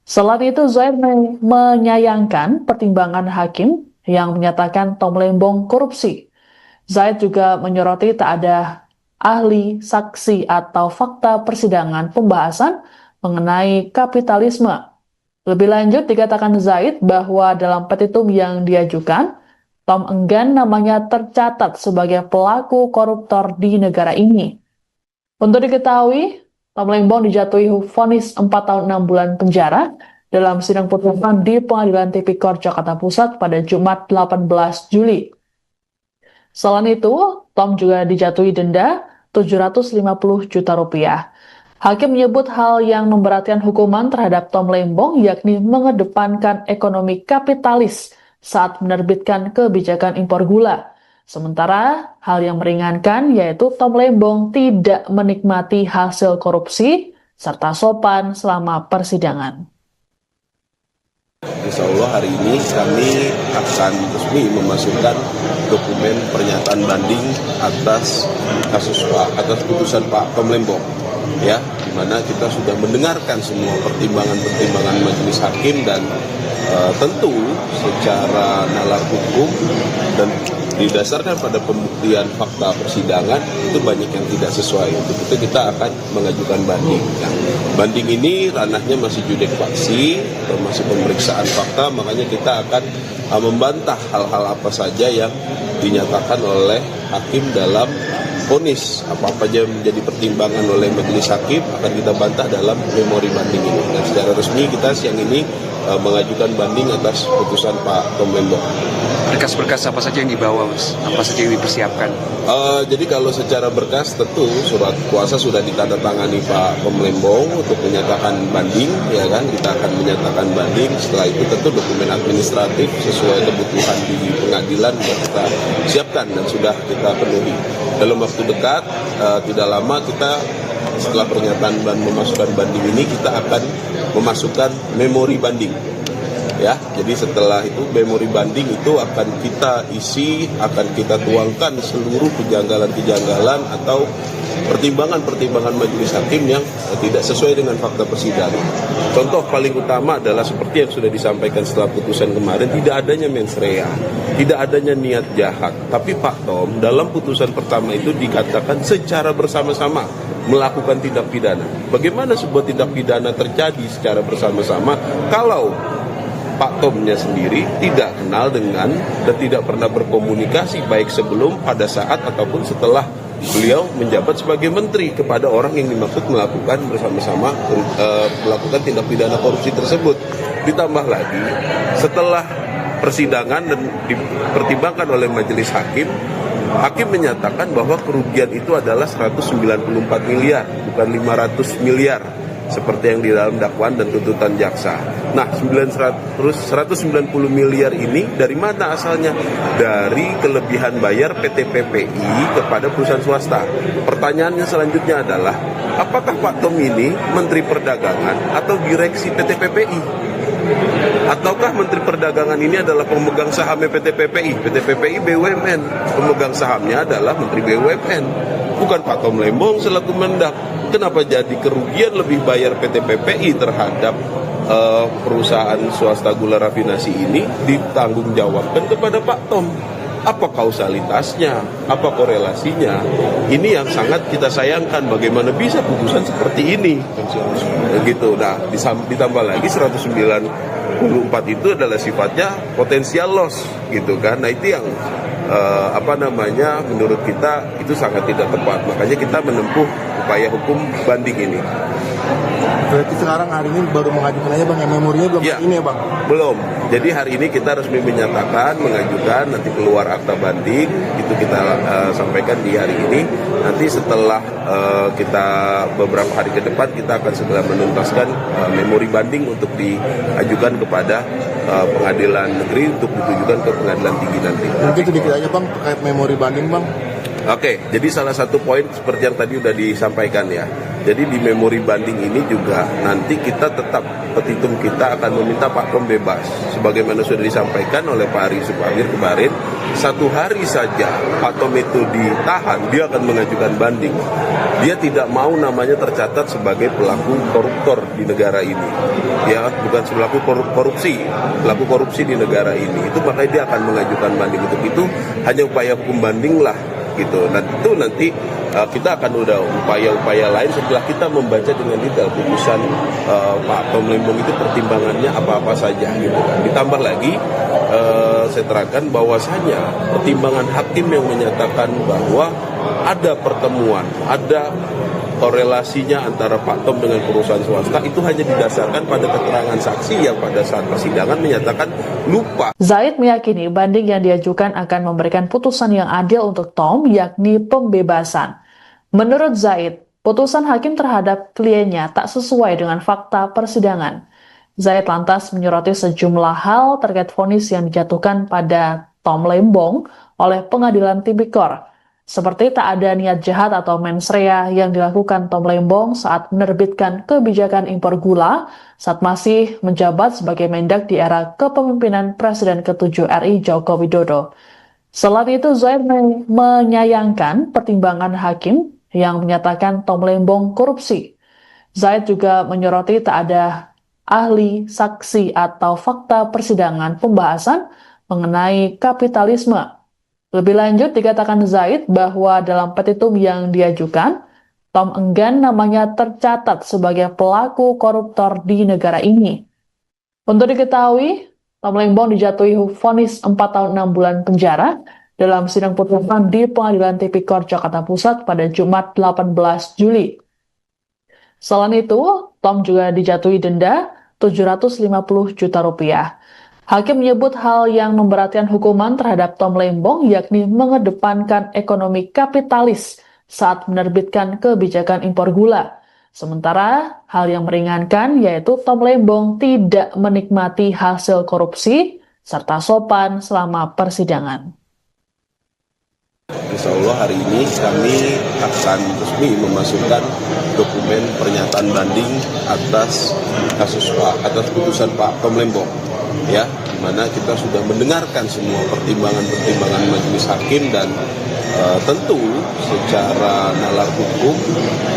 Selain itu, Zaid menyayangkan pertimbangan hakim yang menyatakan Tom Lembong korupsi. Zaid juga menyoroti tak ada ahli, saksi, atau fakta persidangan pembahasan mengenai kapitalisme. Lebih lanjut, dikatakan Zaid bahwa dalam petitum yang diajukan, Tom enggan namanya tercatat sebagai pelaku koruptor di negara ini. Untuk diketahui, Tom Lembong dijatuhi vonis 4 tahun 6 bulan penjara dalam sidang putusan di Pengadilan Tipikor Jakarta Pusat pada Jumat 18 Juli. Selain itu, Tom juga dijatuhi denda 750 juta rupiah. Hakim menyebut hal yang memberatkan hukuman terhadap Tom Lembong yakni mengedepankan ekonomi kapitalis saat menerbitkan kebijakan impor gula. Sementara hal yang meringankan yaitu Tom Lembong tidak menikmati hasil korupsi serta sopan selama persidangan. Insya Allah hari ini kami akan resmi memasukkan dokumen pernyataan banding atas putusan Pak Tom Lembong. Ya, di mana kita sudah mendengarkan semua pertimbangan-pertimbangan majelis hakim dan tentu secara nalar hukum dan didasarkan pada pembuktian fakta persidangan itu banyak yang tidak sesuai. Untuk itu kita akan mengajukan banding. Nah, banding ini ranahnya masih judek faksi, masih pemeriksaan fakta, makanya kita akan membantah hal-hal apa saja yang dinyatakan oleh hakim dalam vonis. Apa-apa yang menjadi pertimbangan oleh majelis hakim akan kita bantah dalam memori banding ini. Dan secara resmi kita siang ini mengajukan banding atas putusan Pak Tom Lembong. Berkas-berkas apa saja yang dibawa, Mas? Apa saja yang dipersiapkan? Jadi kalau secara berkas tentu surat kuasa sudah ditandatangani Pak Tom Lembong untuk menyatakan banding, ya kan? Kita akan menyatakan banding. Setelah itu tentu dokumen administratif sesuai kebutuhan di pengadilan sudah kita siapkan dan sudah kita penuhi. Dalam waktu dekat, tidak lama kita setelah pernyataan dan memasukkan banding ini kita akan memasukkan memori banding. Ya, jadi setelah itu memori banding itu akan kita isi, akan kita tuangkan seluruh kejanggalan-kejanggalan atau pertimbangan-pertimbangan majelis hakim yang tidak sesuai dengan fakta persidangan. Contoh paling utama adalah seperti yang sudah disampaikan setelah putusan kemarin, tidak adanya mens rea, tidak adanya niat jahat. Tapi Pak Tom dalam putusan pertama itu dikatakan secara bersama-sama melakukan tindak pidana. Bagaimana sebuah tindak pidana terjadi secara bersama-sama kalau Pak Tomnya sendiri tidak kenal dengan dan tidak pernah berkomunikasi baik sebelum, pada saat, ataupun setelah beliau menjabat sebagai menteri kepada orang yang dimaksud melakukan bersama-sama melakukan tindak pidana korupsi tersebut. Ditambah lagi setelah persidangan dan dipertimbangkan oleh majelis hakim, hakim menyatakan bahwa kerugian itu adalah 194 miliar, bukan 500 miliar. Seperti yang di dalam dakwaan dan tuntutan jaksa. Nah, 190 miliar ini dari mana asalnya? Dari kelebihan bayar PT PPI kepada perusahaan swasta. Pertanyaannya selanjutnya adalah, apakah Pak Tom ini Menteri Perdagangan atau direksi PT PPI? Ataukah Menteri Perdagangan ini adalah pemegang saham PT PPI? PT PPI BUMN, pemegang sahamnya adalah Menteri BUMN, bukan Pak Tom Lembong selaku Mendak. Kenapa jadi kerugian lebih bayar PT PPI terhadap perusahaan swasta gula rafinasi ini ditanggung jawabkan kepada Pak Tom? Apa kausalitasnya? Apa korelasinya? Ini yang sangat kita sayangkan. Bagaimana bisa putusan seperti ini? Begitu. Nah, ditambah lagi 194 itu adalah sifatnya potensial loss, gitu kan? Nah, itu yang menurut kita itu sangat tidak tepat. Makanya kita menempuh upaya hukum banding ini. Berarti sekarang hari ini baru mengajukan aja Bang, memorinya belum ya, ini ya Bang? Belum. Jadi hari ini kita resmi menyatakan, mengajukan, nanti keluar akta banding, itu kita sampaikan di hari ini. Nanti setelah kita beberapa hari ke depan, kita akan segera menuntaskan memori banding untuk diajukan kepada pengadilan negeri untuk ditujukan ke pengadilan tinggi nanti. Mungkin sedikit aja Bang terkait memori banding Bang. Oke, jadi salah satu poin seperti yang tadi udah disampaikan ya. Jadi di memori banding ini juga nanti kita tetap, petitum kita akan meminta Pak Tom bebas. Sebagaimana sudah disampaikan oleh Pak Ari Supagir kemarin, 1 hari saja Pak Tom itu ditahan, dia akan mengajukan banding. Dia tidak mau namanya tercatat sebagai pelaku koruptor di negara ini. Ya, bukan pelaku korupsi, pelaku korupsi di negara ini. Itu makanya dia akan mengajukan banding. Untuk itu hanya upaya hukum banding lah, gitu. Dan itu nanti kita akan udah upaya-upaya lain setelah kita membaca dengan detail putusan Pak Tom Lembong itu pertimbangannya apa-apa saja, gitu kan. Ditambah lagi saya terangkan bahwasanya pertimbangan hakim yang menyatakan bahwa ada pertemuan, ada korelasinya antara Pak Tom dengan perusahaan swasta itu hanya didasarkan pada keterangan saksi yang pada saat persidangan menyatakan lupa. Zaid meyakini banding yang diajukan akan memberikan putusan yang adil untuk Tom, yakni pembebasan. Menurut Zaid, putusan hakim terhadap kliennya tak sesuai dengan fakta persidangan. Zaid lantas menyoroti sejumlah hal terkait vonis yang dijatuhkan pada Tom Lembong oleh Pengadilan Tipikor, seperti tak ada niat jahat atau mens rea yang dilakukan Tom Lembong saat menerbitkan kebijakan impor gula saat masih menjabat sebagai Mendak di era kepemimpinan Presiden ke-7 RI Joko Widodo. Selain itu, Zaid menyayangkan pertimbangan hakim yang menyatakan Tom Lembong korupsi. Zaid juga menyoroti tak ada ahli, saksi, atau fakta persidangan pembahasan mengenai kapitalisme. Lebih lanjut, dikatakan Zaid bahwa dalam petitum yang diajukan, Tom enggan namanya tercatat sebagai pelaku koruptor di negara ini. Untuk diketahui, Tom Lembong dijatuhi vonis 4 tahun 6 bulan penjara dalam sidang putusan di Pengadilan Tipikor Jakarta Pusat pada Jumat 18 Juli. Selain itu, Tom juga dijatuhi denda 750 juta rupiah. Hakim menyebut hal yang memberatkan hukuman terhadap Tom Lembong yakni mengedepankan ekonomi kapitalis saat menerbitkan kebijakan impor gula. Sementara hal yang meringankan yaitu Tom Lembong tidak menikmati hasil korupsi serta sopan selama persidangan. Insya Allah hari ini kami akan resmi memasukkan dokumen pernyataan banding atas putusan Pak Tom Lembong, ya, di mana kita sudah mendengarkan semua pertimbangan majelis hakim dan tentu secara nalar hukum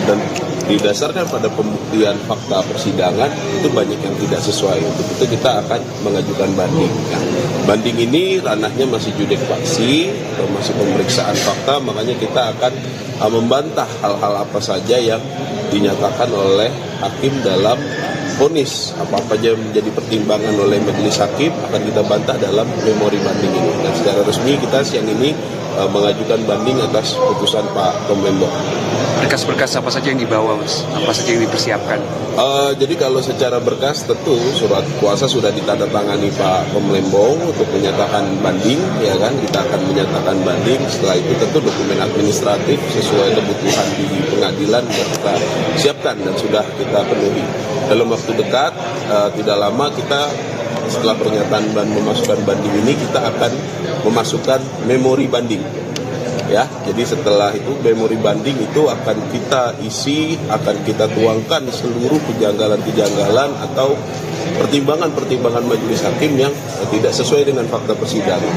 dan didasarkan pada pembuktian fakta persidangan itu banyak yang tidak sesuai. Untuk itu kita akan mengajukan banding. Nah, banding ini ranahnya masih judek faksi atau masih pemeriksaan fakta, makanya kita akan membantah hal-hal apa saja yang dinyatakan oleh hakim dalam vonis. Apa-apa saja menjadi pertimbangan oleh majelis hakim akan kita bantah dalam memori banding ini. Dan secara resmi kita siang ini mengajukan banding atas putusan Pak Tom Lembong. Berkas-berkas apa saja yang dibawa, Mas? Apa saja yang dipersiapkan? Jadi kalau secara berkas tentu surat kuasa sudah ditandatangani Pak Tom Lembong untuk menyatakan banding, ya kan? Kita akan menyatakan banding. Setelah itu tentu dokumen administratif sesuai kebutuhan di pengadilan kita siapkan dan sudah kita penuhi. Dalam waktu dekat, tidak lama kita setelah pernyataan dan memasukkan banding ini kita akan memasukkan memori banding. Ya, jadi setelah itu memori banding itu akan kita isi, akan kita tuangkan seluruh kejanggalan-kejanggalan atau pertimbangan majelis hakim yang tidak sesuai dengan fakta persidangan.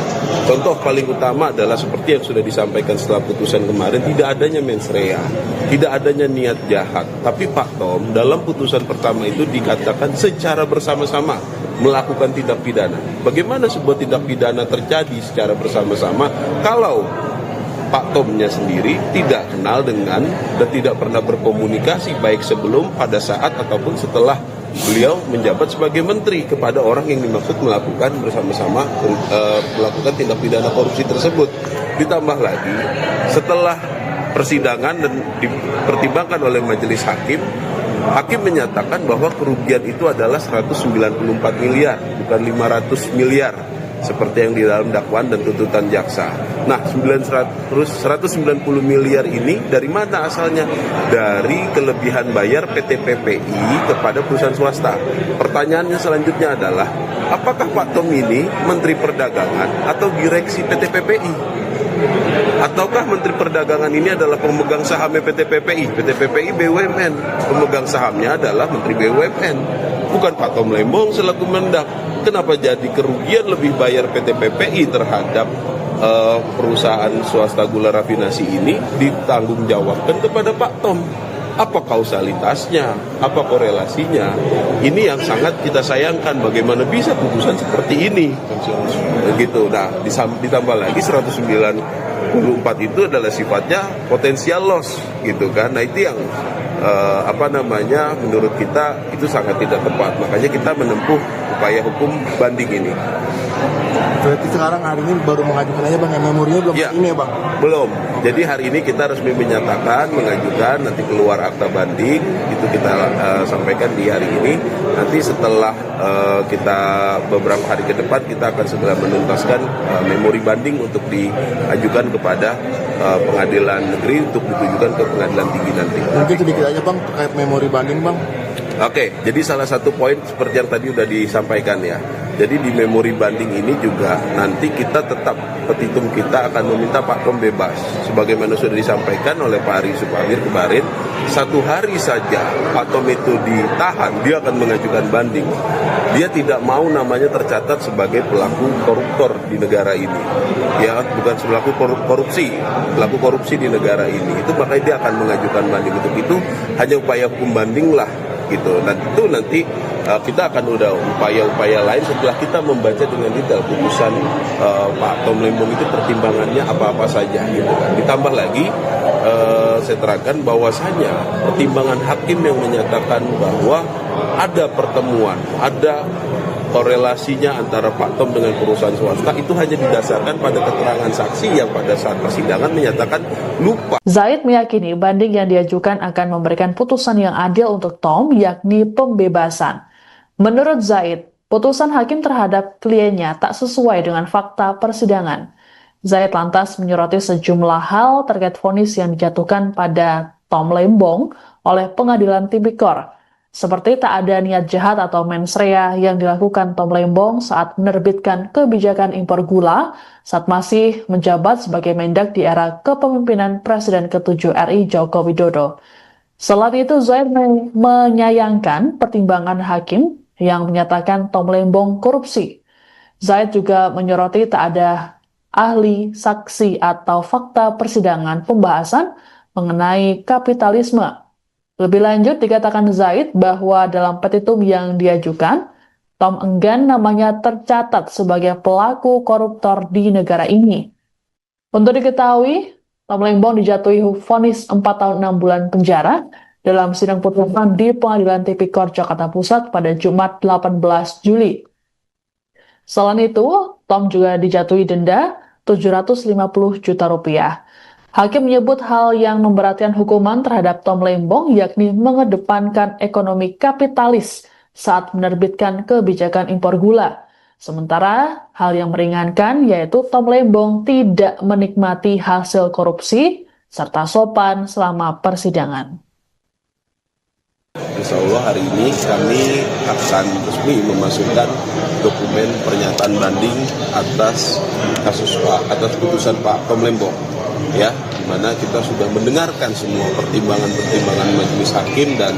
Contoh paling utama adalah seperti yang sudah disampaikan setelah putusan kemarin, tidak adanya mens rea, tidak adanya niat jahat. Tapi Pak Tom dalam putusan pertama itu dikatakan secara bersama-sama melakukan tindak pidana. Bagaimana sebuah tindak pidana terjadi secara bersama-sama kalau Pak Tomnya sendiri tidak kenal dengan dan tidak pernah berkomunikasi baik sebelum, pada saat, ataupun setelah beliau menjabat sebagai menteri kepada orang yang dimaksud melakukan bersama-sama melakukan tindak pidana korupsi tersebut. Ditambah lagi setelah persidangan dan dipertimbangkan oleh majelis hakim, hakim menyatakan bahwa kerugian itu adalah 194 miliar, bukan 500 miliar seperti yang di dalam dakwaan dan tuntutan jaksa. Nah, 190 miliar ini dari mana asalnya? Dari kelebihan bayar PT PPI kepada perusahaan swasta. Pertanyaannya selanjutnya adalah, apakah Pak Tom ini Menteri Perdagangan atau direksi PT PPI? Ataukah Menteri Perdagangan ini adalah pemegang sahamnya PT PPI? PT PPI BUMN, pemegang sahamnya adalah Menteri BUMN, bukan Pak Tom Lembong selaku Mendak. Kenapa jadi kerugian lebih bayar PT PPI terhadap perusahaan swasta gula rafinasi ini ditanggungjawabkan kepada Pak Tom? Apa kausalitasnya? Apa korelasinya? Ini yang sangat kita sayangkan. Bagaimana bisa putusan seperti ini? Begitu. Nah, ditambah lagi 194 itu adalah sifatnya potensial loss, gitu kan? Nah, itu yang menurut kita itu sangat tidak tepat. Makanya kita menempuh upaya hukum banding ini. Berarti sekarang hari ini baru mengajukan aja Bang, memorinya belum ini ya Bang? Belum. Jadi hari ini kita resmi menyatakan, mengajukan, nanti keluar akta banding, itu kita sampaikan di hari ini. Nanti setelah kita beberapa hari ke depan, kita akan segera menuntaskan memori banding untuk diajukan kepada pengadilan negeri untuk ditujukan ke pengadilan tinggi nanti. Mungkin sedikit aja Bang terkait memori banding Bang. Oke, jadi salah satu poin seperti yang tadi sudah disampaikan ya. Jadi di memori banding ini juga nanti kita tetap, petitum kita akan meminta Pak Tom bebas. Sebagaimana sudah disampaikan oleh Pak Ari Supamir kemarin, 1 hari saja Pak Tom itu ditahan, dia akan mengajukan banding. Dia tidak mau namanya tercatat sebagai pelaku koruptor di negara ini. Ya, bukan pelaku korupsi, pelaku korupsi di negara ini. Itu makanya dia akan mengajukan banding. Untuk itu hanya upaya hukum banding lah. Gitu. Dan itu nanti kita akan udah upaya-upaya lain setelah kita membaca dengan detail putusan Pak Tom Lembong itu pertimbangannya apa-apa saja gitu kan. Ditambah lagi saya terangkan bahwasanya pertimbangan hakim yang menyatakan bahwa ada pertemuan, ada korelasinya antara Pak Tom dengan perusahaan swasta itu hanya didasarkan pada keterangan saksi yang pada saat persidangan menyatakan lupa. Zaid meyakini banding yang diajukan akan memberikan putusan yang adil untuk Tom, yakni pembebasan. Menurut Zaid, putusan hakim terhadap kliennya tak sesuai dengan fakta persidangan. Zaid lantas menyoroti sejumlah hal terkait vonis yang dijatuhkan pada Tom Lembong oleh Pengadilan Tipikor. Seperti tak ada niat jahat atau mens rea yang dilakukan Tom Lembong saat menerbitkan kebijakan impor gula saat masih menjabat sebagai Mendak di era kepemimpinan Presiden ke-7 RI Joko Widodo. Selain itu, Zaid menyayangkan pertimbangan hakim yang menyatakan Tom Lembong korupsi. Zaid juga menyoroti tak ada ahli, saksi, atau fakta persidangan pembahasan mengenai kapitalisme. Lebih lanjut, dikatakan Zaid bahwa dalam petitum yang diajukan, Tom enggan namanya tercatat sebagai pelaku koruptor di negara ini. Untuk diketahui, Tom Lembong dijatuhi vonis 4 tahun 6 bulan penjara dalam sidang putusan di Pengadilan Tipikor Jakarta Pusat pada Jumat 18 Juli. Selain itu, Tom juga dijatuhi denda 750 juta rupiah. Hakim menyebut hal yang memberatkan hukuman terhadap Tom Lembong yakni mengedepankan ekonomi kapitalis saat menerbitkan kebijakan impor gula. Sementara hal yang meringankan yaitu Tom Lembong tidak menikmati hasil korupsi serta sopan selama persidangan. Insya Allah hari ini kami akan resmi memasukkan dokumen pernyataan banding atas putusan Pak Tom Lembong. Ya, di mana kita sudah mendengarkan semua pertimbangan-pertimbangan majelis hakim dan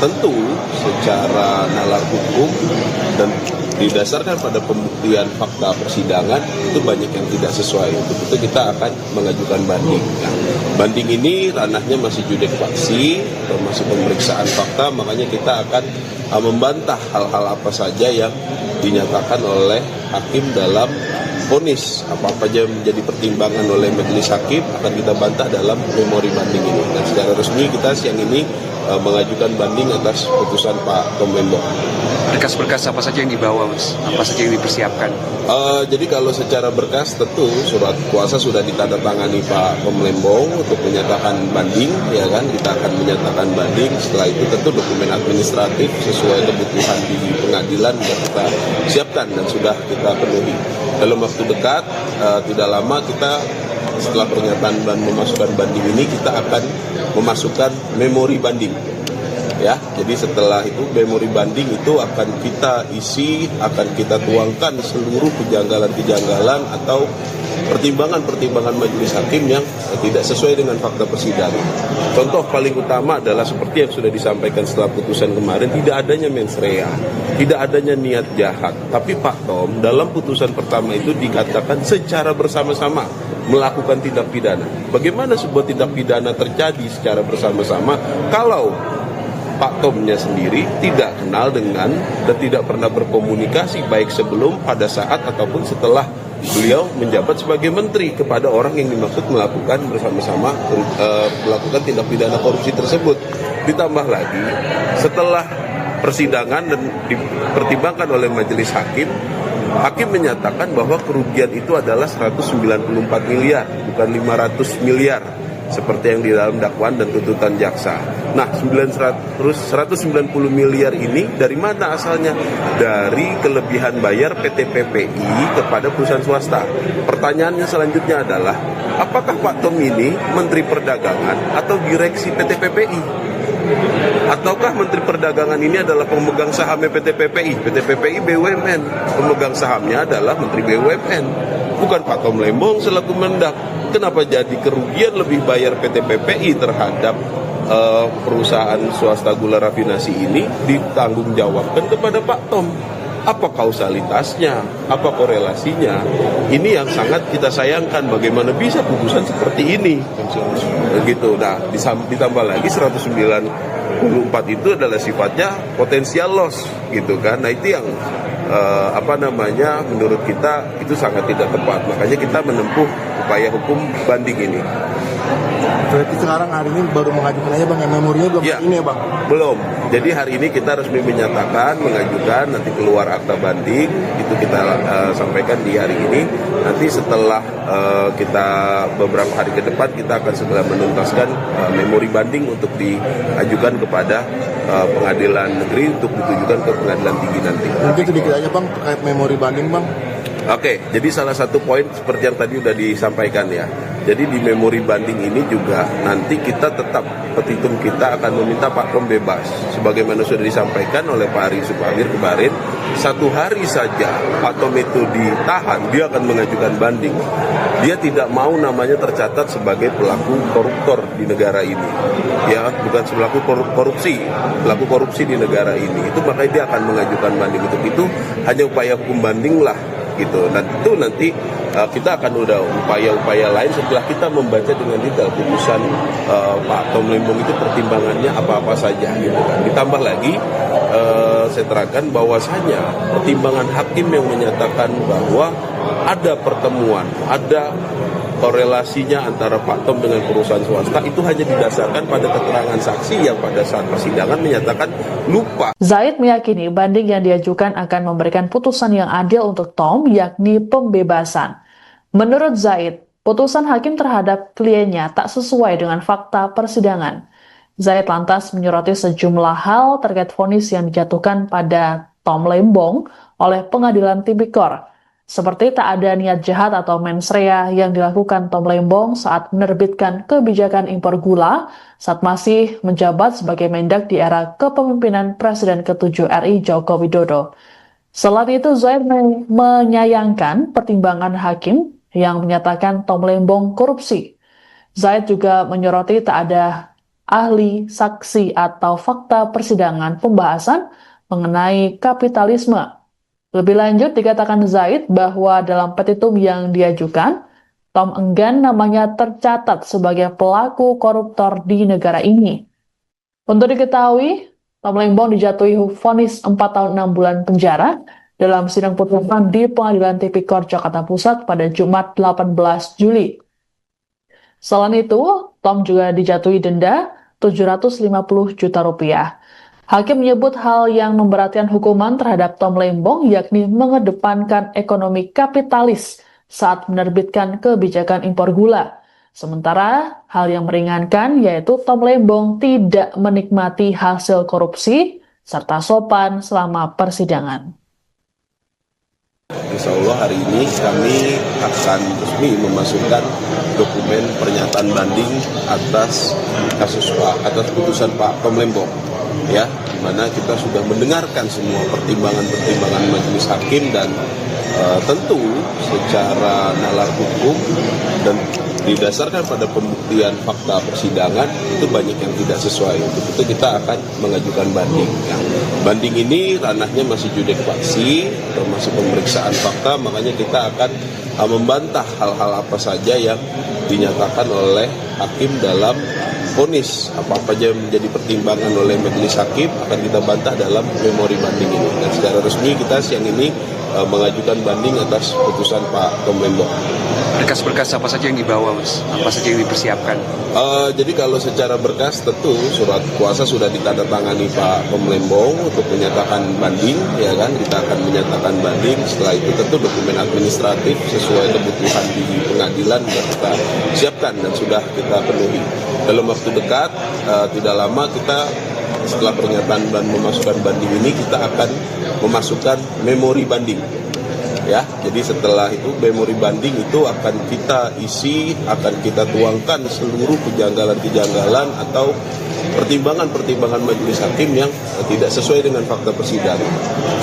tentu secara nalar hukum dan didasarkan pada pembuktian fakta persidangan itu banyak yang tidak sesuai. Untuk itu kita akan mengajukan banding. Nah, banding ini ranahnya masih judek faksi, termasuk pemeriksaan fakta, makanya kita akan membantah hal-hal apa saja yang dinyatakan oleh hakim dalam vonis. Apa-apa saja menjadi pertimbangan oleh majelis hakim akan kita bantah dalam memori banding ini. Dan secara resmi kita siang ini mengajukan banding atas putusan Pak Tom Lembong. Berkas-berkas apa saja yang dibawa, Mas? Apa saja yang dipersiapkan? Jadi kalau secara berkas tentu surat kuasa sudah ditandatangani Pak Tom Lembong untuk menyatakan banding, ya kan? Kita akan menyatakan banding. Setelah itu tentu dokumen administratif sesuai kebutuhan di pengadilan kita siapkan dan sudah kita penuhi. Dalam waktu dekat, tidak lama kita setelah pernyataan dan memasukkan banding ini kita akan memasukkan memori banding. Ya, jadi setelah itu memori banding itu akan kita isi, akan kita tuangkan seluruh kejanggalan-kejanggalan atau pertimbangan-pertimbangan majelis hakim yang tidak sesuai dengan fakta persidangan. Contoh paling utama adalah seperti yang sudah disampaikan setelah putusan kemarin, tidak adanya mens rea, tidak adanya niat jahat. Tapi Pak Tom dalam putusan pertama itu dikatakan secara bersama-sama melakukan tindak pidana. Bagaimana sebuah tindak pidana terjadi secara bersama-sama kalau Pak Tomnya sendiri tidak kenal dengan dan tidak pernah berkomunikasi baik sebelum, pada saat, ataupun setelah beliau menjabat sebagai menteri kepada orang yang dimaksud melakukan bersama-sama melakukan tindak pidana korupsi tersebut. Ditambah lagi setelah persidangan dan dipertimbangkan oleh majelis hakim, hakim menyatakan bahwa kerugian itu adalah 194 miliar, bukan 500 miliar. Seperti yang di dalam dakwaan dan tuntutan jaksa. Nah, 190 miliar ini dari mana asalnya? Dari kelebihan bayar PT PPI kepada perusahaan swasta. Pertanyaannya selanjutnya adalah, apakah Pak Tom ini Menteri Perdagangan atau direksi PT PPI? Ataukah Menteri Perdagangan ini adalah pemegang sahamnya PT PPI? PT PPI BUMN, pemegang sahamnya adalah Menteri BUMN, bukan Pak Tom Lembong selaku Mendak. Kenapa jadi kerugian lebih bayar PT PPI terhadap perusahaan swasta gula rafinasi ini ditanggungjawabkan kepada Pak Tom? Apa kausalitasnya? Apa korelasinya? Ini yang sangat kita sayangkan. Bagaimana bisa putusan seperti ini? Begitu. Nah, ditambah lagi 194 itu adalah sifatnya potensial loss, gitu kan? Nah, itu yang menurut kita itu sangat tidak tepat. Makanya kita menempuh upaya hukum banding ini. Berarti sekarang hari ini baru mengajukan aja Bang, memorinya belum ini ya Bang? Belum. Jadi hari ini kita resmi menyatakan, mengajukan, nanti keluar akta banding, itu kita sampaikan di hari ini. Nanti setelah kita beberapa hari ke depan, kita akan segera menuntaskan memori banding untuk diajukan kepada pengadilan negeri untuk ditujukan ke pengadilan tinggi nanti. Mungkin sedikit aja Bang terkait memori banding Bang. Oke, jadi salah satu poin seperti yang tadi sudah disampaikan ya. Jadi di memori banding ini juga nanti kita tetap, petitum kita akan meminta Pak Tom bebas. Sebagaimana sudah disampaikan oleh Pak Ari Supamir kemarin, 1 hari saja Pak Tom itu ditahan, dia akan mengajukan banding. Dia tidak mau namanya tercatat sebagai pelaku koruptor di negara ini. Ya, bukan pelaku korupsi, pelaku korupsi di negara ini. Itu makanya dia akan mengajukan banding. Untuk itu hanya upaya hukum banding lah. Gitu. Dan itu nanti kita akan udah upaya-upaya lain setelah kita membaca dengan detail putusan Pak Tom Lembong itu pertimbangannya apa-apa saja gitu kan. Ditambah lagi saya terangkan bahwasanya pertimbangan hakim yang menyatakan bahwa ada pertemuan, ada korelasinya antara Pak Tom dengan perusahaan swasta itu hanya didasarkan pada keterangan saksi yang pada saat persidangan menyatakan lupa. Zaid meyakini banding yang diajukan akan memberikan putusan yang adil untuk Tom, yakni pembebasan. Menurut Zaid, putusan hakim terhadap kliennya tak sesuai dengan fakta persidangan. Zaid lantas menyoroti sejumlah hal terkait vonis yang dijatuhkan pada Tom Lembong oleh Pengadilan Tipikor. Seperti tak ada niat jahat atau mens rea yang dilakukan Tom Lembong saat menerbitkan kebijakan impor gula saat masih menjabat sebagai Mendak di era kepemimpinan Presiden ke-7 RI Joko Widodo. Selain itu, Zaid menyayangkan pertimbangan hakim yang menyatakan Tom Lembong korupsi. Zaid juga menyoroti tak ada ahli, saksi, atau fakta persidangan pembahasan mengenai kapitalisme. Lebih lanjut, dikatakan Zaid bahwa dalam petitum yang diajukan, Tom enggan namanya tercatat sebagai pelaku koruptor di negara ini. Untuk diketahui, Tom Lembong dijatuhi vonis 4 tahun 6 bulan penjara dalam sidang putusan di Pengadilan Tipikor Jakarta Pusat pada Jumat 18 Juli. Selain itu, Tom juga dijatuhi denda 750 juta rupiah. Hakim menyebut hal yang memberatkan hukuman terhadap Tom Lembong yakni mengedepankan ekonomi kapitalis saat menerbitkan kebijakan impor gula. Sementara hal yang meringankan yaitu Tom Lembong tidak menikmati hasil korupsi serta sopan selama persidangan. Insya Allah hari ini kami akan resmi memasukkan dokumen pernyataan banding atas putusan Pak Tom Lembong, ya, di mana kita sudah mendengarkan semua pertimbangan majelis hakim dan tentu secara nalar hukum dan didasarkan pada pembuktian fakta persidangan itu banyak yang tidak sesuai. Untuk itu kita akan mengajukan banding. Banding ini ranahnya masih judek faksi atau masih pemeriksaan fakta, makanya kita akan membantah hal-hal apa saja yang dinyatakan oleh hakim dalam vonis. Apa-apa saja yang menjadi pertimbangan oleh majelis hakim akan kita bantah dalam memori banding ini. Dan secara resmi kita siang ini mengajukan banding atas putusan Pak Tom Lembong. Berkas-berkas apa saja yang dibawa, Mas? Apa saja yang dipersiapkan? Jadi kalau secara berkas tentu surat kuasa sudah ditandatangani Pak Tom Lembong untuk menyatakan banding, ya kan? Kita akan menyatakan banding. Setelah itu tentu dokumen administratif sesuai kebutuhan di pengadilan sudah kita siapkan dan sudah kita penuhi. Dalam waktu dekat, tidak lama kita setelah pernyataan dan memasukkan banding ini kita akan memasukkan memori banding. Ya, jadi setelah itu memori banding itu akan kita isi, akan kita tuangkan seluruh kejanggalan-kejanggalan atau pertimbangan-pertimbangan majelis hakim yang tidak sesuai dengan fakta persidangan.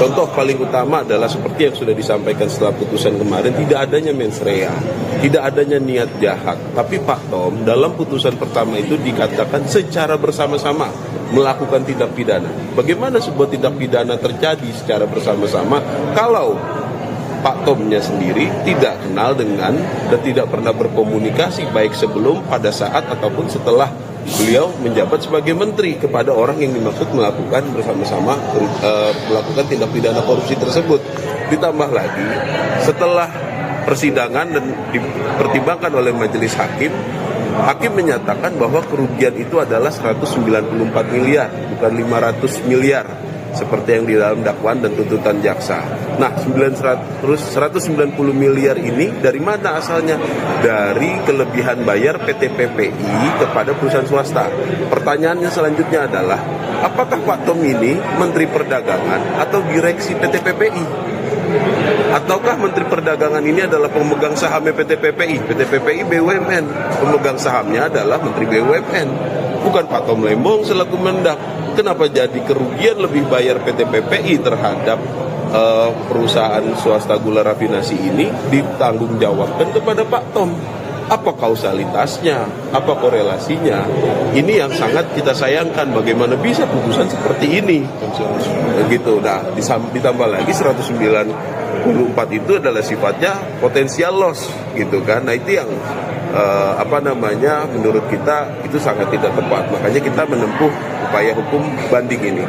Contoh paling utama adalah seperti yang sudah disampaikan setelah putusan kemarin, tidak adanya mens rea, tidak adanya niat jahat. Tapi Pak Tom dalam putusan pertama itu dikatakan secara bersama-sama melakukan tindak pidana. Bagaimana sebuah tindak pidana terjadi secara bersama-sama kalau Pak Tomnya sendiri tidak kenal dengan dan tidak pernah berkomunikasi baik sebelum, pada saat, ataupun setelah beliau menjabat sebagai menteri kepada orang yang dimaksud melakukan bersama-sama melakukan tindak pidana korupsi tersebut. Ditambah lagi setelah persidangan dan dipertimbangkan oleh majelis hakim, hakim menyatakan bahwa kerugian itu adalah 194 miliar, bukan 500 miliar. Seperti yang di dalam dakwaan dan tuntutan jaksa. Nah, 190 miliar ini dari mana asalnya? Dari kelebihan bayar PT PPI kepada perusahaan swasta. Pertanyaannya selanjutnya adalah, apakah Pak Tom ini Menteri Perdagangan atau direksi PT PPI? Ataukah Menteri Perdagangan ini adalah pemegang sahamnya PT PPI? PT PPI BUMN, pemegang sahamnya adalah Menteri BUMN, bukan Pak Tom Lembong selaku Mendak. Kenapa jadi kerugian lebih bayar PT PPI terhadap perusahaan swasta gula rafinasi ini ditanggungjawabkan kepada Pak Tom? Apa kausalitasnya? Apa korelasinya? Ini yang sangat kita sayangkan. Bagaimana bisa putusan seperti ini? Begitu. Nah, ditambah lagi 194 itu adalah sifatnya potensial loss, gitu kan? Nah, itu yang menurut kita itu sangat tidak tepat. Makanya kita menempuh upaya hukum banding ini.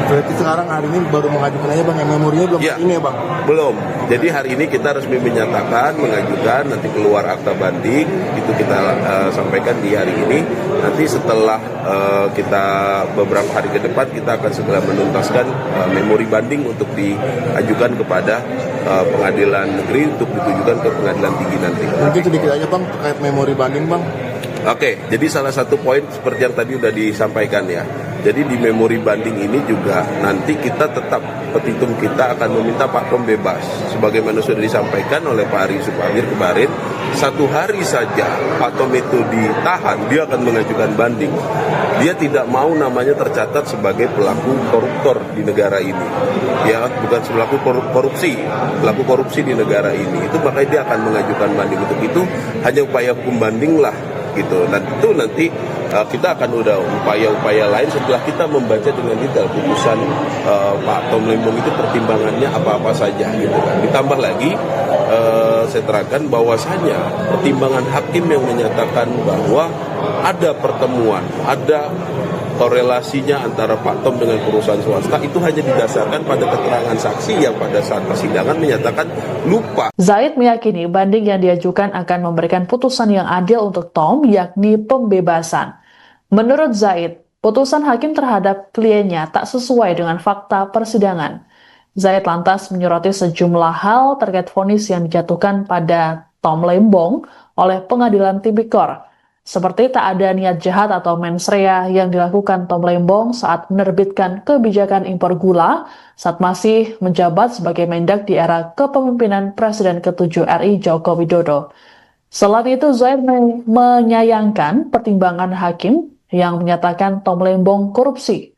Berarti sekarang hari ini baru mengajukan aja Bang, yang memorinya belum ya, ini ya Bang? Belum. Jadi hari ini kita resmi menyatakan, mengajukan, nanti keluar akta banding, itu kita sampaikan di hari ini. Nanti setelah kita beberapa hari ke depan, kita akan segera menuntaskan memori banding untuk diajukan kepada pengadilan negeri untuk ditujukan ke pengadilan tinggi nanti. Mungkin sedikit aja Bang terkait memori banding Bang. Oke, jadi salah satu poin seperti yang tadi sudah disampaikan ya. Jadi di memori banding ini juga nanti kita tetap, petitum kita akan meminta Pak Tom bebas. Sebagaimana sudah disampaikan oleh Pak Ari Supamir kemarin, 1 hari saja Pak Tom itu ditahan, dia akan mengajukan banding. Dia tidak mau namanya tercatat sebagai pelaku koruptor di negara ini. Ya, bukan pelaku korupsi, pelaku korupsi di negara ini. Itu makanya dia akan mengajukan banding. Untuk itu hanya upaya hukum banding lah gitu. Dan itu nanti kita akan udah upaya-upaya lain setelah kita membaca dengan detail putusan Pak Tom Lembong itu pertimbangannya apa-apa saja gitu kan. Ditambah lagi saya terangkan bahwasanya pertimbangan hakim yang menyatakan bahwa ada pertemuan, ada korelasinya antara Pak Tom dengan perusahaan swasta itu hanya didasarkan pada keterangan saksi yang pada saat persidangan menyatakan lupa. Zaid meyakini banding yang diajukan akan memberikan putusan yang adil untuk Tom, yakni pembebasan. Menurut Zaid, putusan hakim terhadap kliennya tak sesuai dengan fakta persidangan. Zaid lantas menyoroti sejumlah hal terkait vonis yang dijatuhkan pada Tom Lembong oleh Pengadilan Tipikor, seperti tak ada niat jahat atau mens rea yang dilakukan Tom Lembong saat menerbitkan kebijakan impor gula saat masih menjabat sebagai Mendak di era kepemimpinan Presiden ke-7 RI Joko Widodo. Selain itu, Zaid menyayangkan pertimbangan hakim yang menyatakan Tom Lembong korupsi.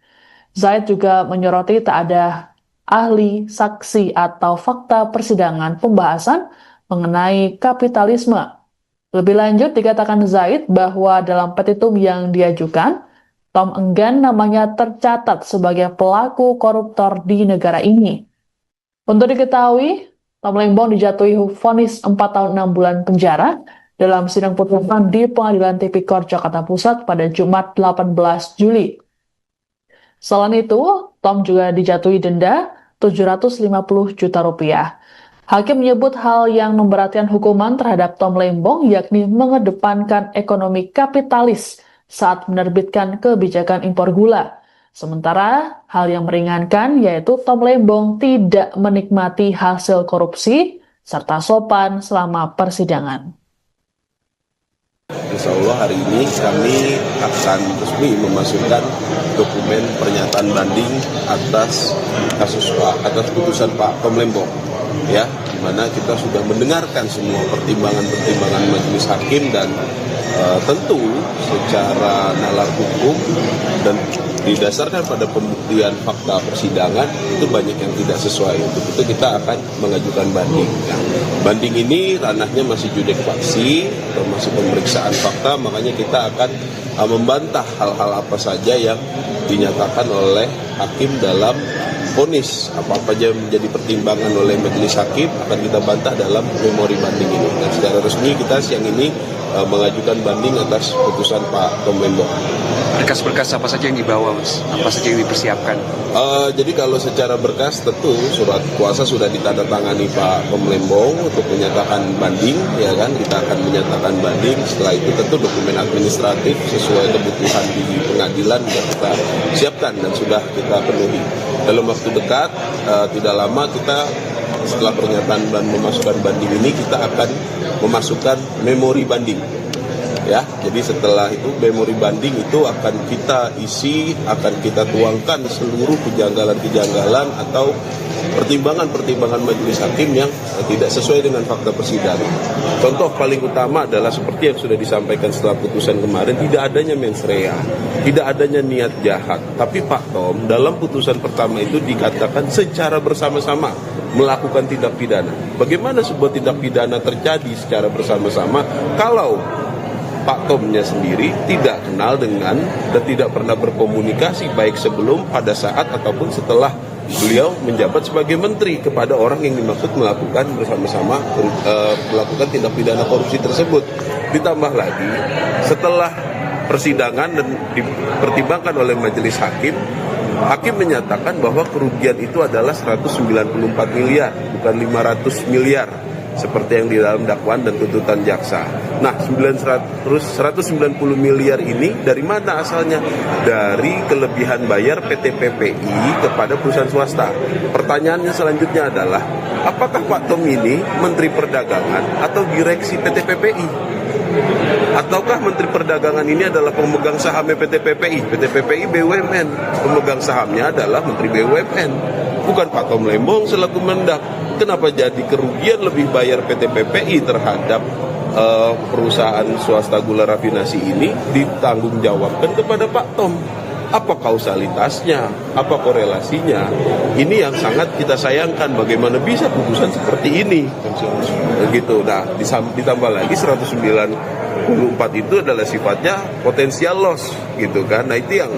Zaid juga menyoroti tak ada ahli, saksi, atau fakta persidangan pembahasan mengenai kapitalisme. Lebih lanjut, dikatakan Zaid bahwa dalam petitum yang diajukan, Tom enggan namanya tercatat sebagai pelaku koruptor di negara ini. Untuk diketahui, Tom Lembong dijatuhi vonis 4 tahun 6 bulan penjara dalam sidang putusan di Pengadilan Tipikor Jakarta Pusat pada Jumat 18 Juli. Selain itu, Tom juga dijatuhi denda 750 juta rupiah. Hakim menyebut hal yang memberatkan hukuman terhadap Tom Lembong yakni mengedepankan ekonomi kapitalis saat menerbitkan kebijakan impor gula. Sementara hal yang meringankan yaitu Tom Lembong tidak menikmati hasil korupsi serta sopan selama persidangan. Insya Allah hari ini kami akan resmi memasukkan dokumen pernyataan banding atas putusan Pak Tom Lembong, ya, di mana kita sudah mendengarkan semua pertimbangan majelis hakim dan tentu secara nalar hukum dan didasarkan pada pembuktian fakta persidangan itu banyak yang tidak sesuai. Untuk itu kita akan mengajukan banding. Nah, banding ini ranahnya masih judek faksi, termasuk pemeriksaan fakta, makanya kita akan membantah hal-hal apa saja yang dinyatakan oleh hakim dalam vonis. Apa-apa yang menjadi pertimbangan oleh majelis hakim akan kita bantah dalam memori banding ini. Dan secara resmi kita siang ini mengajukan banding atas putusan Pak Tom Lembong. Berkas-berkas apa saja yang dibawa, Mas? Apa saja yang dipersiapkan? Jadi kalau secara berkas tentu surat kuasa sudah ditandatangani Pak Tom Lembong untuk menyatakan banding, ya kan? Kita akan menyatakan banding. Setelah itu tentu dokumen administratif sesuai kebutuhan di pengadilan sudah kita siapkan dan sudah kita penuhi. Dalam waktu dekat, tidak lama kita setelah pernyataan dan memasukkan banding ini kita akan memasukkan memori banding. Ya, jadi setelah itu memori banding itu akan kita isi, akan kita tuangkan seluruh kejanggalan-kejanggalan atau pertimbangan-pertimbangan majelis hakim yang tidak sesuai dengan fakta persidangan. Contoh paling utama adalah seperti yang sudah disampaikan setelah putusan kemarin, tidak adanya mens rea, tidak adanya niat jahat. Tapi Pak Tom dalam putusan pertama itu dikatakan secara bersama-sama melakukan tindak pidana. Bagaimana sebuah tindak pidana terjadi secara bersama-sama kalau Pak Tomnya sendiri tidak kenal dengan dan tidak pernah berkomunikasi baik sebelum, pada saat, ataupun setelah beliau menjabat sebagai menteri kepada orang yang dimaksud melakukan bersama-sama melakukan tindak pidana korupsi tersebut. Ditambah lagi setelah persidangan dan dipertimbangkan oleh majelis hakim, hakim menyatakan bahwa kerugian itu adalah 194 miliar, bukan 500 miliar. Seperti yang di dalam dakwaan dan tuntutan jaksa. Nah, 190 miliar ini dari mana asalnya? Dari kelebihan bayar PT PPI kepada perusahaan swasta. Pertanyaannya selanjutnya adalah, apakah Pak Tom ini Menteri Perdagangan atau direksi PT PPI? Ataukah Menteri Perdagangan ini adalah pemegang saham PT PPI? PT PPI BUMN, pemegang sahamnya adalah Menteri BUMN, bukan Pak Tom Lembong selaku Mendak. Kenapa jadi kerugian lebih bayar PT PPI terhadap perusahaan swasta gula rafinasi ini ditanggung jawabkan kepada Pak Tom? Apa kausalitasnya, apa korelasinya? Ini yang sangat kita sayangkan, bagaimana bisa putusan seperti ini. Begitu. Nah, ditambah lagi 194 itu adalah sifatnya potensial loss gitu kan. Nah, itu yang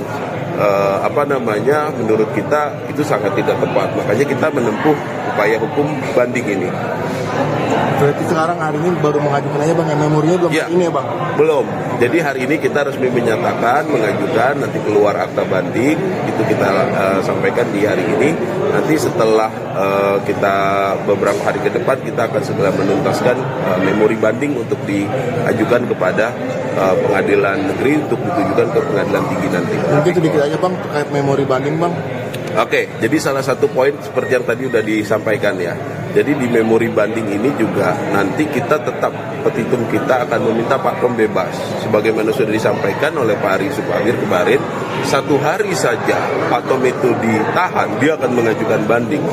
menurut kita itu sangat tidak tepat. Makanya kita menempuh upaya hukum banding ini. Berarti sekarang hari ini baru mengajukan aja bang, memorinya belum ya, ini ya bang? Belum. Jadi hari ini kita resmi menyatakan, mengajukan, nanti keluar akta banding, itu kita sampaikan di hari ini. Nanti setelah kita beberapa hari ke depan, kita akan segera menuntaskan memori banding untuk diajukan kepada pengadilan negeri untuk ditujukan ke pengadilan tinggi nanti. Mungkin sedikit aja bang terkait memori banding bang. Oke, jadi salah satu poin seperti yang tadi sudah disampaikan ya. Jadi di memori banding ini juga nanti kita tetap, petitum kita akan meminta Pak Tom bebas. Sebagaimana sudah disampaikan oleh Pak Ari Supagir kemarin, 1 hari saja Pak Tom itu ditahan, dia akan mengajukan banding.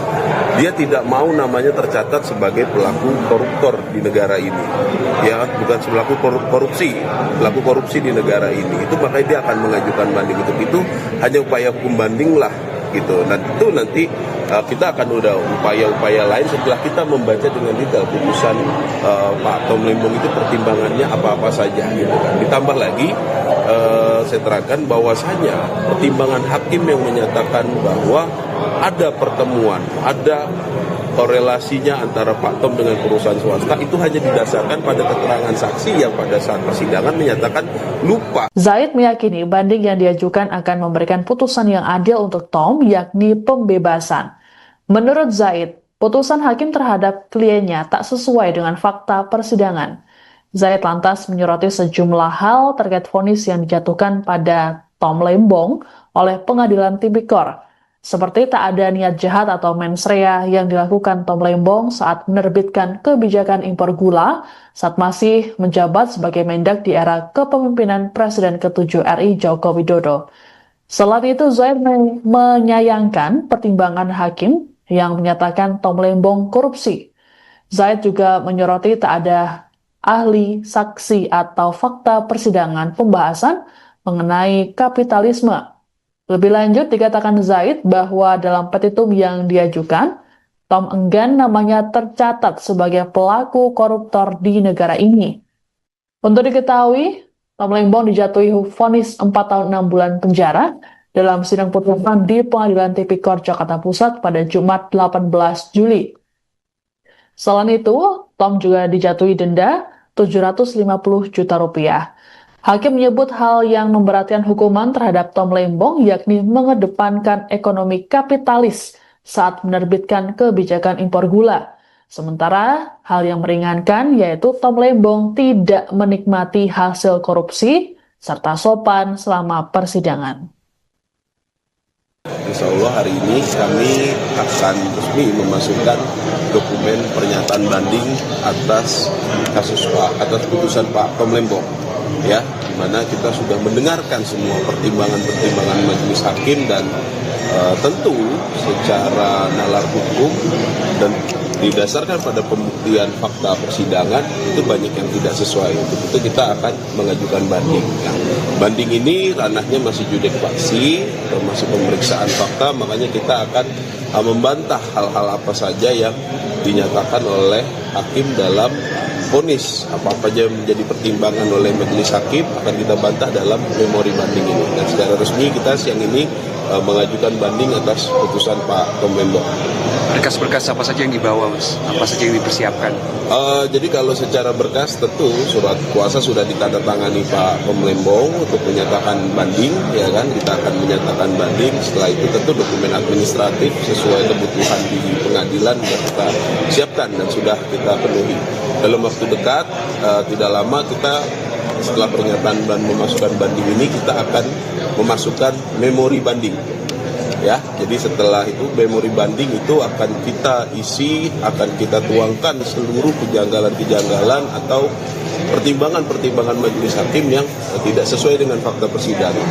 Dia tidak mau namanya tercatat sebagai pelaku koruptor di negara ini. Ya, bukan pelaku korupsi, pelaku korupsi di negara ini. Itu makanya dia akan mengajukan banding. Untuk itu hanya upaya hukum banding lah gitu. Dan itu nanti kita akan udah upaya-upaya lain setelah kita membaca dengan detail putusan Pak Tom Lembong itu pertimbangannya apa-apa saja gitu kan. Ditambah lagi saya terangkan bahwasanya pertimbangan hakim yang menyatakan bahwa ada pertemuan, ada korelasinya antara Pak Tom dengan perusahaan swasta itu hanya didasarkan pada keterangan saksi yang pada saat persidangan menyatakan lupa. Zaid meyakini banding yang diajukan akan memberikan putusan yang adil untuk Tom, yakni pembebasan. Menurut Zaid, putusan hakim terhadap kliennya tak sesuai dengan fakta persidangan. Zaid lantas menyoroti sejumlah hal terkait vonis yang dijatuhkan pada Tom Lembong oleh Pengadilan Tipikor. Seperti tak ada niat jahat atau mens rea yang dilakukan Tom Lembong saat menerbitkan kebijakan impor gula saat masih menjabat sebagai Mendak di era kepemimpinan Presiden ke-7 RI Joko Widodo. Selain itu, Zaid menyayangkan pertimbangan hakim yang menyatakan Tom Lembong korupsi. Zaid juga menyoroti tak ada ahli, saksi, atau fakta persidangan pembahasan mengenai kapitalisme. Lebih lanjut, dikatakan Zaid bahwa dalam petitum yang diajukan, Tom enggan namanya tercatat sebagai pelaku koruptor di negara ini. Untuk diketahui, Tom Lembong dijatuhi vonis 4 tahun 6 bulan penjara dalam sidang putusan di Pengadilan Tipikor Jakarta Pusat pada Jumat 18 Juli. Selain itu, Tom juga dijatuhi denda 750 juta rupiah. Hakim menyebut hal yang memberatkan hukuman terhadap Tom Lembong yakni mengedepankan ekonomi kapitalis saat menerbitkan kebijakan impor gula. Sementara hal yang meringankan yaitu Tom Lembong tidak menikmati hasil korupsi serta sopan selama persidangan. Insya Allah hari ini kami akan resmi memasukkan dokumen pernyataan banding atas putusan Pak Tom Lembong, ya, di mana kita sudah mendengarkan semua pertimbangan majelis hakim dan tentu secara nalar hukum dan didasarkan pada pembuktian fakta persidangan itu banyak yang tidak sesuai. Untuk itu kita akan mengajukan banding. Nah, banding ini ranahnya masih judek faksi, termasuk pemeriksaan fakta, makanya kita akan membantah hal-hal apa saja yang dinyatakan oleh hakim dalam vonis. Apa-apa saja menjadi pertimbangan oleh majelis hakim akan kita bantah dalam memori banding ini. Dan secara resmi kita siang ini mengajukan banding atas putusan Pak Tom Lembong. Berkas-berkas apa saja yang dibawa, Mas? Apa saja yang dipersiapkan? Jadi kalau secara berkas tentu surat kuasa sudah ditandatangani Pak Tom Lembong untuk menyatakan banding, ya kan? Kita akan menyatakan banding. Setelah itu tentu dokumen administratif sesuai kebutuhan di pengadilan kita siapkan dan sudah kita penuhi. Dalam waktu dekat, tidak lama kita setelah pernyataan dan memasukkan banding ini kita akan memasukkan memori banding. Ya, jadi setelah itu memori banding itu akan kita isi, akan kita tuangkan seluruh kejanggalan-kejanggalan atau pertimbangan-pertimbangan majelis hakim yang tidak sesuai dengan fakta persidangan.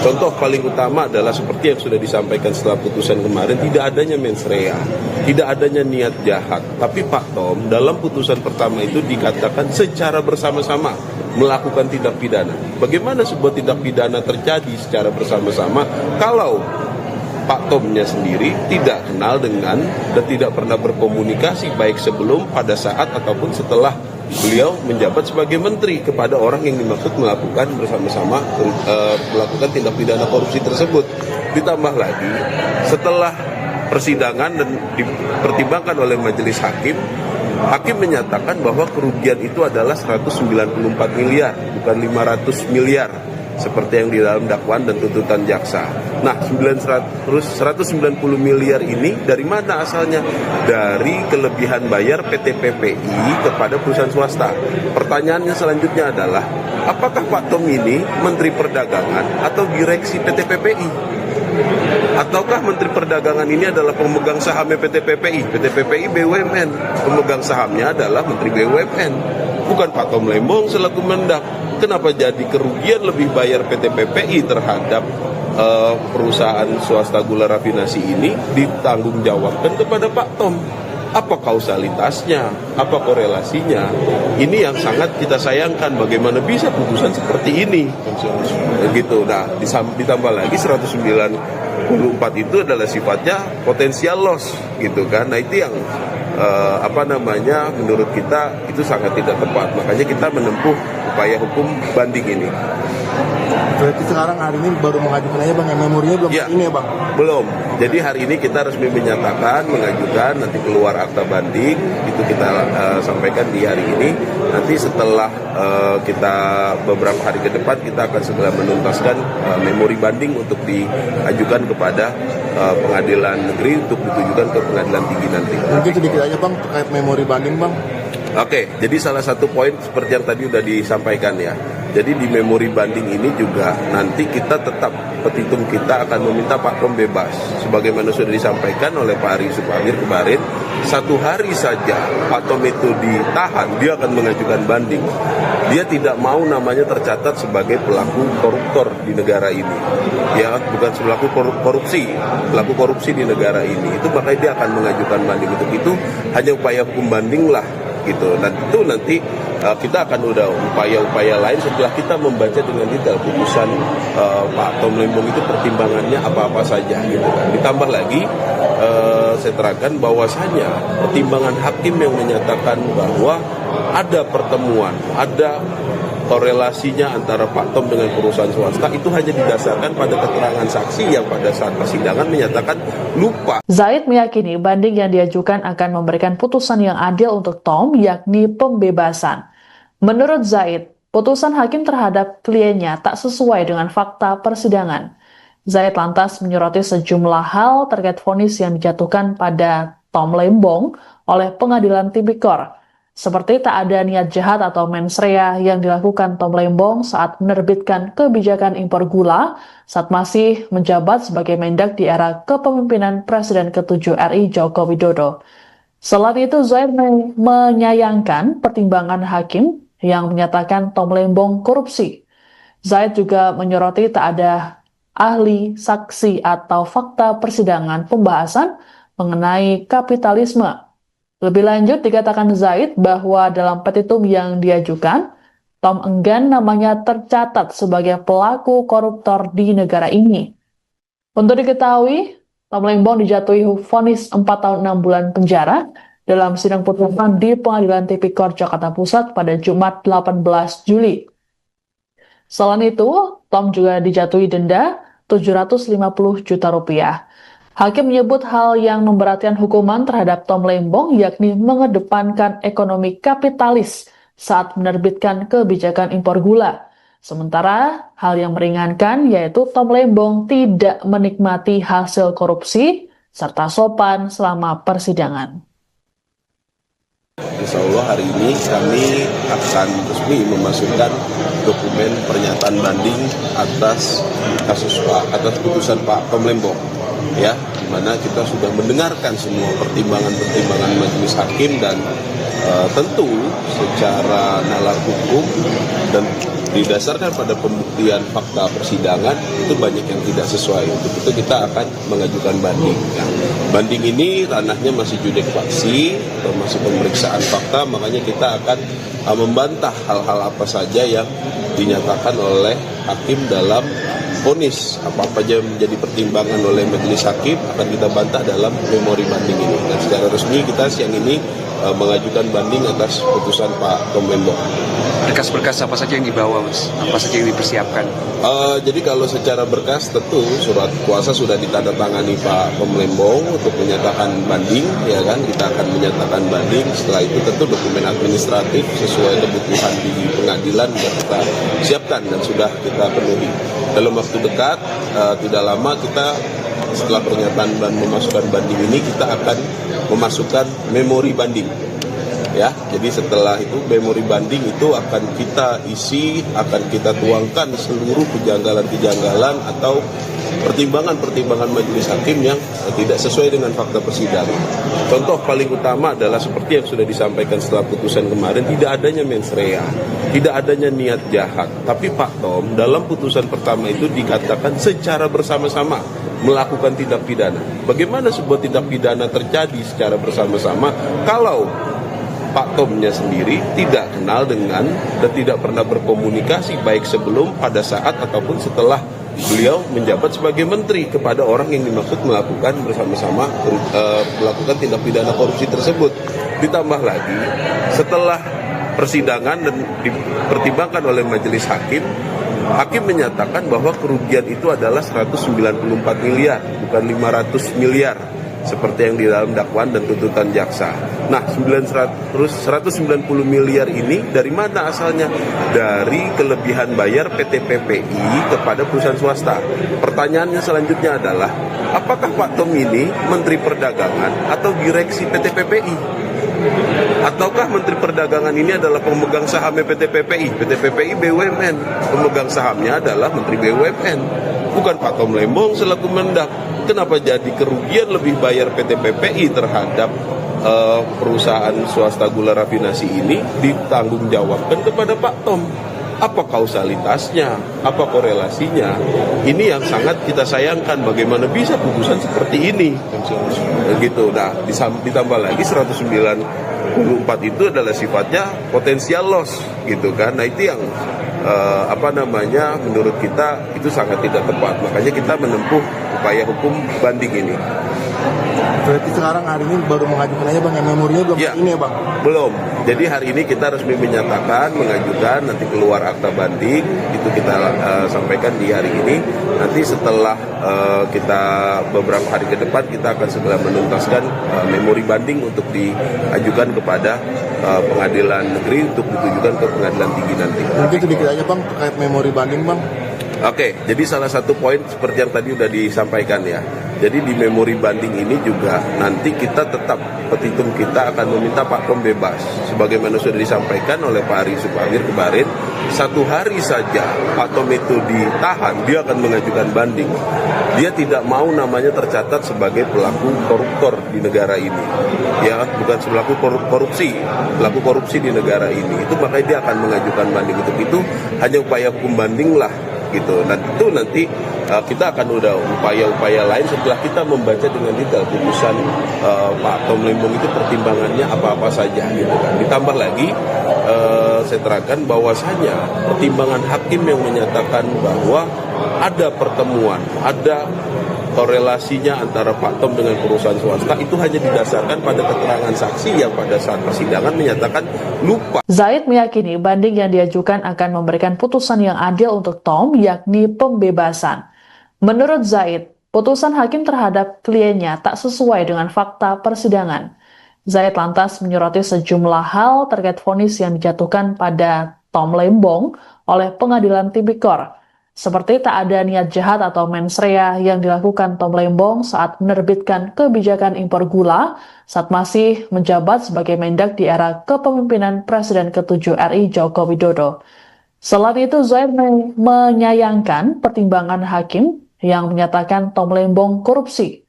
Contoh paling utama adalah seperti yang sudah disampaikan setelah putusan kemarin, tidak adanya mens rea, tidak adanya niat jahat. Tapi Pak Tom dalam putusan pertama itu dikatakan secara bersama-sama melakukan tindak pidana. Bagaimana sebuah tindak pidana terjadi secara bersama-sama kalau Pak Tomnya sendiri tidak kenal dengan dan tidak pernah berkomunikasi baik sebelum, pada saat, ataupun setelah beliau menjabat sebagai menteri kepada orang yang dimaksud melakukan bersama-sama melakukan tindak pidana korupsi tersebut. Ditambah lagi setelah persidangan dan dipertimbangkan oleh majelis hakim, hakim menyatakan bahwa kerugian itu adalah 194 miliar, bukan 500 miliar seperti yang di dalam dakwaan dan tuntutan jaksa. Nah, 190 miliar ini dari mana asalnya? Dari kelebihan bayar PT PPI kepada perusahaan swasta. Pertanyaannya selanjutnya adalah, apakah Pak Tom ini Menteri Perdagangan atau direksi PT PPI? Ataukah Menteri Perdagangan ini adalah pemegang sahamnya PT PPI? PT PPI BUMN, pemegang sahamnya adalah Menteri BUMN, bukan Pak Tom Lembong selaku Mendak. Kenapa jadi kerugian lebih bayar PT PPI terhadap perusahaan swasta gula rafinasi ini ditanggungjawabkan kepada Pak Tom? Apa kausalitasnya? Apa korelasinya? Ini yang sangat kita sayangkan. Bagaimana bisa putusan seperti ini? Begitu. Nah, ditambah lagi 194 itu adalah sifatnya potensial loss, gitu kan? Nah, itu yang menurut kita itu sangat tidak tepat. Makanya kita menempuh upaya hukum banding ini. Berarti sekarang hari ini baru mengajukan aja bang, memorinya belum ini ya bang? Belum. Jadi hari ini kita resmi menyatakan, mengajukan, nanti keluar akta banding, itu kita sampaikan di hari ini. Nanti setelah kita beberapa hari ke depan, kita akan segera menuntaskan memori banding untuk diajukan kepada pengadilan negeri untuk ditujukan ke pengadilan tinggi nanti. Mungkin sedikit aja bang terkait memori banding bang. Oke, jadi salah satu poin seperti yang tadi sudah disampaikan ya. Jadi di memori banding ini juga nanti kita tetap, petitum kita akan meminta Pak Tom bebas. Sebagaimana sudah disampaikan oleh Pak Ari Supamir kemarin, 1 hari saja Pak Tom itu ditahan, dia akan mengajukan banding. Dia tidak mau namanya tercatat sebagai pelaku koruptor di negara ini. Ya, bukan pelaku korupsi, pelaku korupsi di negara ini. Itu makanya dia akan mengajukan banding. Untuk itu hanya upaya hukum banding lah. Gitu. Dan itu nanti kita akan udah upaya-upaya lain setelah kita membaca dengan detail putusan Pak Tom Lembong itu pertimbangannya apa-apa saja gitu kan. Ditambah lagi saya terangkan bahwasanya pertimbangan hakim yang menyatakan bahwa ada pertemuan, ada korelasinya antara Pak Tom dengan perusahaan swasta itu hanya didasarkan pada keterangan saksi yang pada saat persidangan menyatakan lupa. Zaid meyakini banding yang diajukan akan memberikan putusan yang adil untuk Tom, yakni pembebasan. Menurut Zaid, putusan hakim terhadap kliennya tak sesuai dengan fakta persidangan. Zaid lantas menyoroti sejumlah hal terkait vonis yang dijatuhkan pada Tom Lembong oleh Pengadilan Tipikor. Seperti tak ada niat jahat atau mens rea yang dilakukan Tom Lembong saat menerbitkan kebijakan impor gula saat masih menjabat sebagai Mendak di era kepemimpinan Presiden ke-7 RI Joko Widodo. Selain itu, Zaid menyayangkan pertimbangan hakim yang menyatakan Tom Lembong korupsi. Zaid juga menyoroti tak ada ahli, saksi, atau fakta persidangan pembahasan mengenai kapitalisme. Lebih lanjut, dikatakan Zaid bahwa dalam petitum yang diajukan, Tom enggan namanya tercatat sebagai pelaku koruptor di negara ini. Untuk diketahui, Tom Lembong dijatuhi vonis 4 tahun 6 bulan penjara dalam sidang putusan di Pengadilan Tipikor Jakarta Pusat pada Jumat 18 Juli. Selain itu, Tom juga dijatuhi denda 750 juta rupiah. Hakim menyebut hal yang memberatkan hukuman terhadap Tom Lembong yakni mengedepankan ekonomi kapitalis saat menerbitkan kebijakan impor gula. Sementara hal yang meringankan yaitu Tom Lembong tidak menikmati hasil korupsi serta sopan selama persidangan. Insya Allah hari ini kami akan resmi memasukkan dokumen pernyataan banding atas putusan Pak Tom Lembong. Ya, di mana kita sudah mendengarkan semua pertimbangan-pertimbangan majelis hakim dan tentu secara nalar hukum dan didasarkan pada pembuktian fakta persidangan itu banyak yang tidak sesuai. Untuk itu kita akan mengajukan banding. Ya. Banding ini ranahnya masih judek faksi atau masih pemeriksaan fakta, makanya kita akan membantah hal-hal apa saja yang dinyatakan oleh hakim dalam vonis. Apa-apa aja yang menjadi pertimbangan oleh majelis hakim akan kita bantah dalam memori banding ini. Dan secara resmi kita siang ini mengajukan banding atas putusan Pak Tom Lembong. Berkas-berkas apa saja yang dibawa, Mas? Apa saja yang dipersiapkan? Jadi kalau secara berkas tentu surat kuasa sudah ditandatangani Pak Tom Lembong untuk menyatakan banding, ya kan? Kita akan menyatakan banding. Setelah itu tentu dokumen administratif sesuai kebutuhan di pengadilan sudah kita siapkan dan sudah kita penuhi. Dalam waktu dekat, tidak lama kita setelah pernyataan dan memasukkan banding ini kita akan memasukkan memori banding. Ya, jadi setelah itu memori banding itu akan kita isi, akan kita tuangkan seluruh kejanggalan-kejanggalan atau pertimbangan-pertimbangan majelis hakim yang tidak sesuai dengan fakta persidangan. Contoh paling utama adalah seperti yang sudah disampaikan setelah putusan kemarin, tidak adanya mens rea, tidak adanya niat jahat. Tapi Pak Tom dalam putusan pertama itu dikatakan secara bersama-sama melakukan tindak pidana. Bagaimana sebuah tindak pidana terjadi secara bersama-sama kalau Pak Tomnya sendiri tidak kenal dengan dan tidak pernah berkomunikasi baik sebelum, pada saat, ataupun setelah beliau menjabat sebagai menteri kepada orang yang dimaksud melakukan bersama-sama melakukan tindak pidana korupsi tersebut. Ditambah lagi setelah persidangan dan dipertimbangkan oleh majelis hakim, hakim menyatakan bahwa kerugian itu adalah 194 miliar, bukan 500 miliar. Seperti yang di dalam dakwaan dan tuntutan jaksa. Nah, 190 miliar ini dari mana asalnya? Dari kelebihan bayar PT PPI kepada perusahaan swasta. Pertanyaannya selanjutnya adalah, apakah Pak Tom ini Menteri Perdagangan atau direksi PT PPI? Ataukah Menteri Perdagangan ini adalah pemegang sahamnya PT PPI? PT PPI BUMN, pemegang sahamnya adalah Menteri BUMN, bukan Pak Tom Lembong selaku Mendak. Kenapa jadi kerugian lebih bayar PT PPI terhadap perusahaan swasta gula rafinasi ini ditanggungjawabkan kepada Pak Tom? Apa kausalitasnya? Apa korelasinya? Ini yang sangat kita sayangkan. Bagaimana bisa putusan seperti ini? Gitu. Nah, ditambah lagi 194 itu adalah sifatnya potensial loss, gitu kan? Nah, itu yang menurut kita itu sangat tidak tepat. Makanya kita menempuh upaya hukum banding ini. Berarti sekarang hari ini baru mengajukan aja Bang, yang memorinya belum ya, ini ya Bang? Belum. Jadi hari ini kita resmi menyatakan, mengajukan, nanti keluar akta banding, itu kita sampaikan di hari ini. Nanti setelah kita beberapa hari ke depan, kita akan segera menuntaskan memori banding untuk diajukan kepada pengadilan negeri untuk ditujukan ke pengadilan tinggi nanti. Mungkin sedikit aja Bang terkait memori banding Bang. Oke, jadi salah satu poin seperti yang tadi sudah disampaikan ya. Jadi di memori banding ini juga nanti kita tetap, petitum kita akan meminta Pak Tom bebas. Sebagaimana sudah disampaikan oleh Pak Ari Supamir kemarin, 1 hari saja Pak Tom itu ditahan, dia akan mengajukan banding. Dia tidak mau namanya tercatat sebagai pelaku koruptor di negara ini. Ya, bukan pelaku korupsi, pelaku korupsi di negara ini. Itu makanya dia akan mengajukan banding. Untuk itu hanya upaya hukum banding lah. Gitu. Dan itu nanti kita akan udah upaya-upaya lain setelah kita membaca dengan detail putusan Pak Tom Lembong itu pertimbangannya apa-apa saja gitu kan. Ditambah lagi saya terangkan bahwasanya pertimbangan hakim yang menyatakan bahwa ada pertemuan, ada korelasinya antara Pak Tom dengan perusahaan swasta itu hanya didasarkan pada keterangan saksi yang pada saat persidangan menyatakan lupa. Zaid meyakini banding yang diajukan akan memberikan putusan yang adil untuk Tom, yakni pembebasan. Menurut Zaid, putusan hakim terhadap kliennya tak sesuai dengan fakta persidangan. Zaid lantas menyoroti sejumlah hal terkait vonis yang dijatuhkan pada Tom Lembong oleh Pengadilan Tipikor. Seperti tak ada niat jahat atau mens rea yang dilakukan Tom Lembong saat menerbitkan kebijakan impor gula saat masih menjabat sebagai Mendak di era kepemimpinan Presiden ke-7 RI Joko Widodo. Selain itu, Zaid menyayangkan pertimbangan hakim yang menyatakan Tom Lembong korupsi.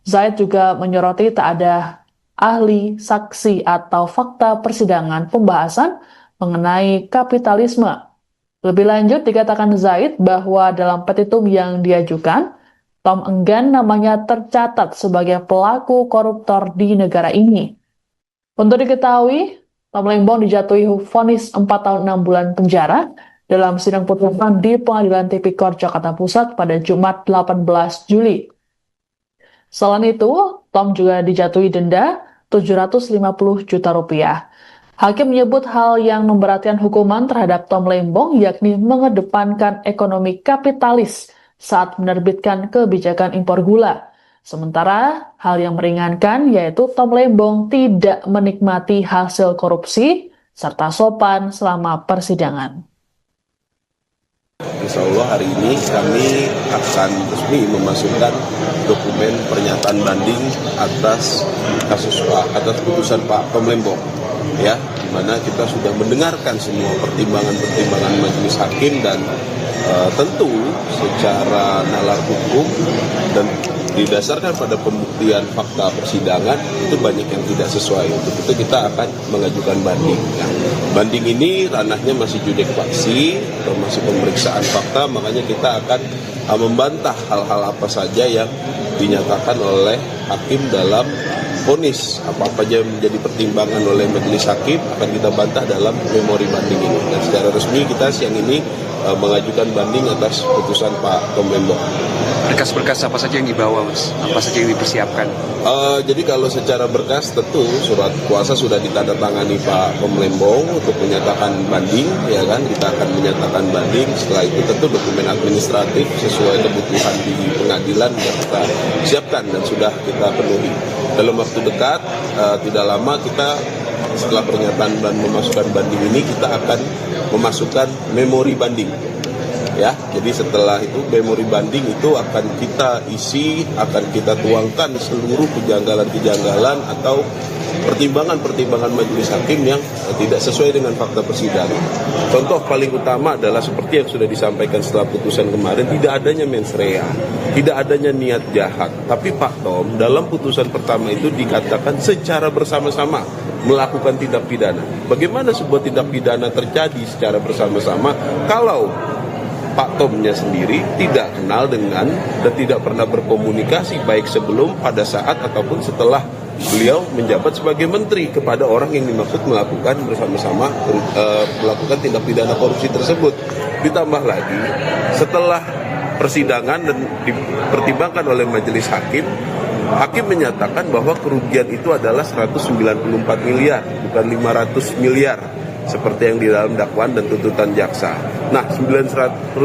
Zaid juga menyoroti tak ada ahli, saksi, atau fakta persidangan pembahasan mengenai kapitalisme. Lebih lanjut, dikatakan Zaid bahwa dalam petitum yang diajukan, Tom enggan namanya tercatat sebagai pelaku koruptor di negara ini. Untuk diketahui, Tom Lembong dijatuhi vonis 4 tahun 6 bulan penjara dalam sidang putusan di Pengadilan Tipikor Jakarta Pusat pada Jumat 18 Juli. Selain itu, Tom juga dijatuhi denda 750 juta rupiah. Hakim menyebut hal yang memberatkan hukuman terhadap Tom Lembong yakni mengedepankan ekonomi kapitalis saat menerbitkan kebijakan impor gula. Sementara hal yang meringankan yaitu Tom Lembong tidak menikmati hasil korupsi serta sopan selama persidangan. Insya Allah hari ini kami akan resmi memasukkan dokumen pernyataan banding atas putusan Pak Tom Lembong, ya, di mana kita sudah mendengarkan semua pertimbangan majelis hakim dan tentu secara nalar hukum dan didasarkan pada pembuktian fakta persidangan itu banyak yang tidak sesuai. Untuk itu kita akan mengajukan banding. Nah, banding ini ranahnya masih judek faksi atau masih pemeriksaan fakta, makanya kita akan membantah hal-hal apa saja yang dinyatakan oleh hakim dalam vonis. Apa-apa aja yang menjadi pertimbangan oleh majelis hakim akan kita bantah dalam memori banding ini. Dan secara resmi kita siang ini mengajukan banding atas putusan Pak Tom Lembong. Berkas-berkas apa saja yang dibawa, Mas? Apa saja yang dipersiapkan? Jadi kalau secara berkas tentu surat kuasa sudah ditandatangani Pak Tom Lembong untuk menyatakan banding, ya kan? Kita akan menyatakan banding. Setelah itu tentu dokumen administratif sesuai kebutuhan di pengadilan kita siapkan dan sudah kita penuhi. Dalam waktu dekat, tidak lama kita setelah pernyataan dan memasukkan banding ini kita akan memasukkan memori banding. Ya, jadi setelah itu memori banding itu akan kita isi, akan kita tuangkan seluruh kejanggalan-kejanggalan atau pertimbangan-pertimbangan majelis hakim yang tidak sesuai dengan fakta persidangan. Contoh paling utama adalah seperti yang sudah disampaikan setelah putusan kemarin, tidak adanya mens rea, tidak adanya niat jahat. Tapi Pak Tom dalam putusan pertama itu dikatakan secara bersama-sama melakukan tindak pidana. Bagaimana sebuah tindak pidana terjadi secara bersama-sama kalau Pak Tomnya sendiri tidak kenal dengan dan tidak pernah berkomunikasi baik sebelum, pada saat, ataupun setelah beliau menjabat sebagai menteri kepada orang yang dimaksud melakukan bersama-sama melakukan tindak pidana korupsi tersebut. Ditambah lagi setelah persidangan dan dipertimbangkan oleh majelis hakim, hakim menyatakan bahwa kerugian itu adalah 194 miliar, bukan 500 miliar. Seperti yang di dalam dakwaan dan tuntutan jaksa. Nah, 190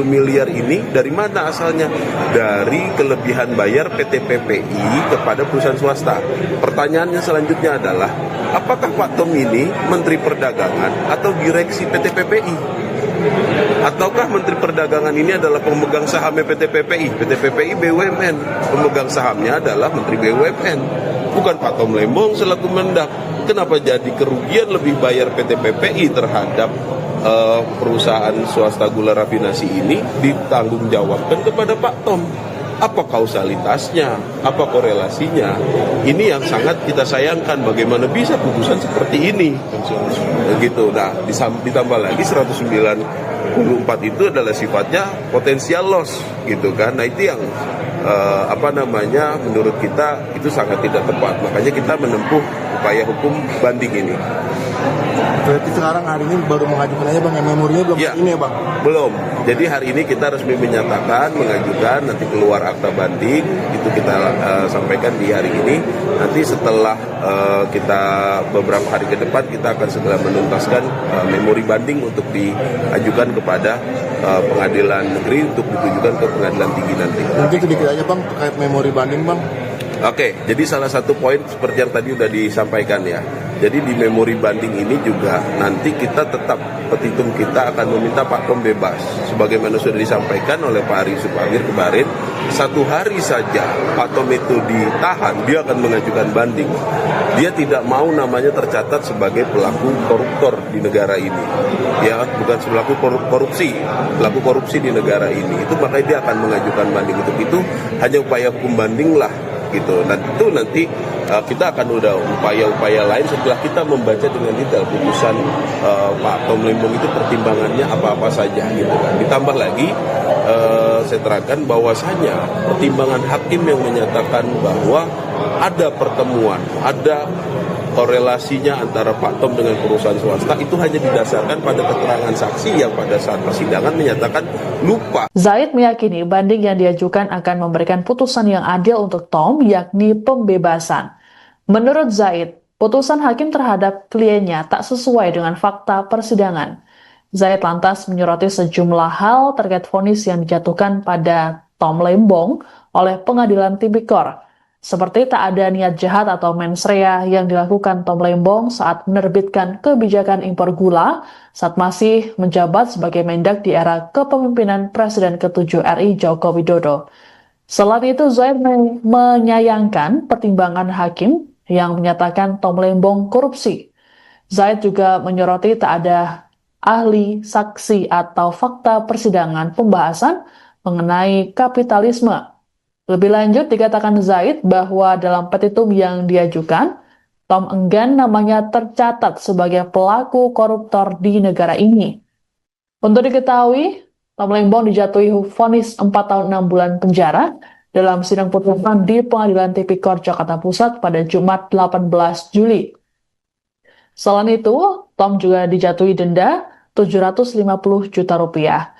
miliar ini dari mana asalnya? Dari kelebihan bayar PT PPI kepada perusahaan swasta. Pertanyaannya selanjutnya adalah, apakah Pak Tom ini Menteri Perdagangan atau direksi PT PPI? Ataukah Menteri Perdagangan ini adalah pemegang sahamnya PT PPI? PT PPI BUMN, pemegang sahamnya adalah Menteri BUMN, bukan Pak Tom Lembong selaku Mendak. Kenapa jadi kerugian lebih bayar PT PPI terhadap perusahaan swasta gula rafinasi ini ditanggungjawabkan kepada Pak Tom? Apa kausalitasnya? Apa korelasinya? Ini yang sangat kita sayangkan. Bagaimana bisa putusan seperti ini? Begitu. Nah, ditambah lagi 194 itu adalah sifatnya potensial loss, gitu kan? Nah, itu yang menurut kita itu sangat tidak tepat. Makanya kita menempuh upaya hukum banding ini. Berarti sekarang hari ini baru mengajukan aja Bang, memorinya belum ya, ini ya Bang? Belum. Jadi hari ini kita resmi menyatakan, mengajukan, nanti keluar akta banding, itu kita sampaikan di hari ini. Nanti setelah kita beberapa hari ke depan, kita akan segera menuntaskan memori banding untuk diajukan kepada pengadilan negeri untuk ditujukan ke pengadilan tinggi nanti. Mungkin sedikit aja Bang terkait memori banding Bang. Oke, jadi salah satu poin seperti yang tadi sudah disampaikan ya. Jadi di memori banding ini juga nanti kita tetap, petitum kita akan meminta Pak Tom bebas. Sebagaimana sudah disampaikan oleh Pak Ari Supamir kemarin, 1 hari saja Pak Tom itu ditahan, dia akan mengajukan banding. Dia tidak mau namanya tercatat sebagai pelaku koruptor di negara ini. Ya, bukan pelaku korupsi, pelaku korupsi di negara ini. Itu makanya dia akan mengajukan banding. Untuk itu hanya upaya hukum banding lah. Gitu. Dan itu nanti kita akan udah upaya-upaya lain setelah kita membaca dengan detail putusan Pak Tom Lembong itu pertimbangannya apa-apa saja gitu kan. Ditambah lagi saya terangkan bahwasanya pertimbangan hakim yang menyatakan bahwa ada pertemuan, ada korelasinya antara Pak Tom dengan perusahaan swasta, itu hanya didasarkan pada keterangan saksi yang pada saat persidangan menyatakan lupa. Zaid meyakini banding yang diajukan akan memberikan putusan yang adil untuk Tom, yakni pembebasan. Menurut Zaid, putusan hakim terhadap kliennya tak sesuai dengan fakta persidangan. Zaid lantas menyoroti sejumlah hal terkait vonis yang dijatuhkan pada Tom Lembong oleh Pengadilan Tipikor, seperti tak ada niat jahat atau mens rea yang dilakukan Tom Lembong saat menerbitkan kebijakan impor gula saat masih menjabat sebagai Mendak di era kepemimpinan Presiden ke-7 RI Joko Widodo. Selain itu, Zaid menyayangkan pertimbangan hakim yang menyatakan Tom Lembong korupsi. Zaid juga menyoroti tak ada ahli, saksi, atau fakta persidangan pembahasan mengenai kapitalisme. Lebih lanjut, dikatakan Zaid bahwa dalam petitum yang diajukan, Tom enggan namanya tercatat sebagai pelaku koruptor di negara ini. Untuk diketahui, Tom Lembong dijatuhi vonis 4 tahun 6 bulan penjara dalam sidang putusan di Pengadilan Tipikor Jakarta Pusat pada Jumat 18 Juli. Selain itu, Tom juga dijatuhi denda 750 juta rupiah.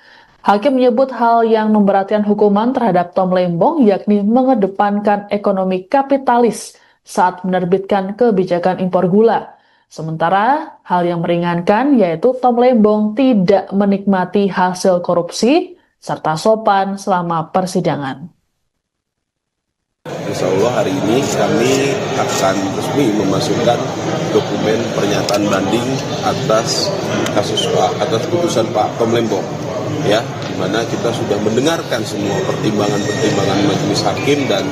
Hakim menyebut hal yang memberatkan hukuman terhadap Tom Lembong yakni mengedepankan ekonomi kapitalis saat menerbitkan kebijakan impor gula. Sementara hal yang meringankan yaitu Tom Lembong tidak menikmati hasil korupsi serta sopan selama persidangan. Insya Allah hari ini kami akan resmi memasukkan dokumen pernyataan banding atas putusan Pak Tom Lembong, ya, di mana kita sudah mendengarkan semua pertimbangan majelis hakim dan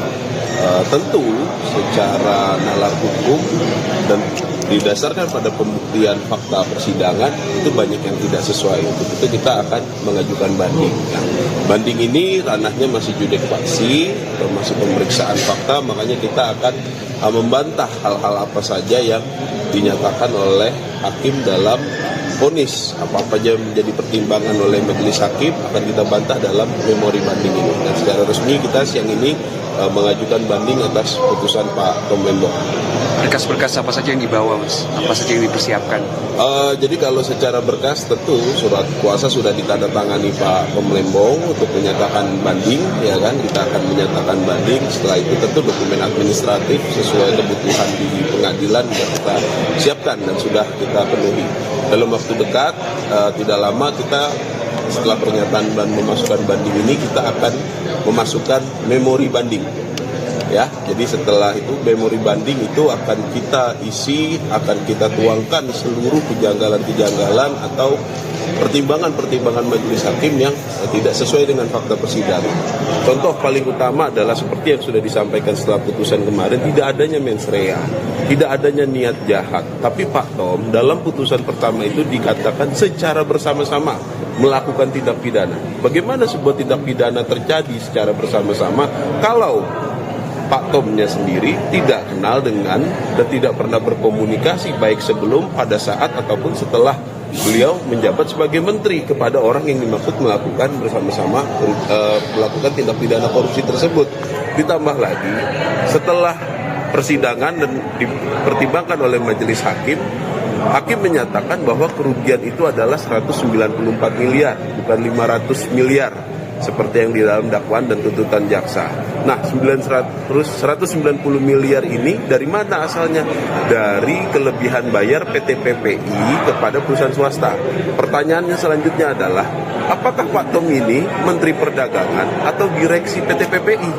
tentu secara nalar hukum dan didasarkan pada pembuktian fakta persidangan itu banyak yang tidak sesuai. Untuk itu kita akan mengajukan banding. Nah, banding ini ranahnya masih judek faksi, termasuk pemeriksaan fakta, makanya kita akan membantah hal-hal apa saja yang dinyatakan oleh hakim dalam vonis. Apa-apa yang menjadi pertimbangan oleh majelis hakim akan kita bantah dalam memori banding ini. Dan secara resmi kita siang ini mengajukan banding atas putusan Pak Tom Lembong. Berkas-berkas apa saja yang dibawa, Mas? Apa saja yang dipersiapkan? Jadi kalau secara berkas tentu surat kuasa sudah ditandatangani Pak Tom Lembong untuk menyatakan banding, ya kan? Kita akan menyatakan banding. Setelah itu tentu dokumen administratif sesuai kebutuhan di pengadilan sudah kita siapkan dan sudah kita penuhi. Dalam waktu dekat, tidak lama kita setelah pernyataan dan memasukkan banding ini kita akan memasukkan memori banding. Ya, jadi setelah itu memori banding itu akan kita isi, akan kita tuangkan seluruh kejanggalan-kejanggalan atau pertimbangan-pertimbangan majelis hakim yang tidak sesuai dengan fakta persidangan. Contoh paling utama adalah seperti yang sudah disampaikan setelah putusan kemarin, tidak adanya mens rea, tidak adanya niat jahat. Tapi Pak Tom dalam putusan pertama itu dikatakan secara bersama-sama melakukan tindak pidana. Bagaimana sebuah tindak pidana terjadi secara bersama-sama kalau Pak Tomnya sendiri tidak kenal dengan dan tidak pernah berkomunikasi baik sebelum, pada saat, ataupun setelah beliau menjabat sebagai menteri kepada orang yang dimaksud melakukan bersama-sama melakukan tindak pidana korupsi tersebut. Ditambah lagi setelah persidangan dan dipertimbangkan oleh majelis hakim, hakim menyatakan bahwa kerugian itu adalah 194 miliar, bukan 500 miliar. Seperti yang di dalam dakwaan dan tuntutan jaksa. Nah, 190 miliar ini dari mana asalnya? Dari kelebihan bayar PT PPI kepada perusahaan swasta. Pertanyaannya selanjutnya adalah, apakah Pak Tom ini Menteri Perdagangan atau direksi PT PPI?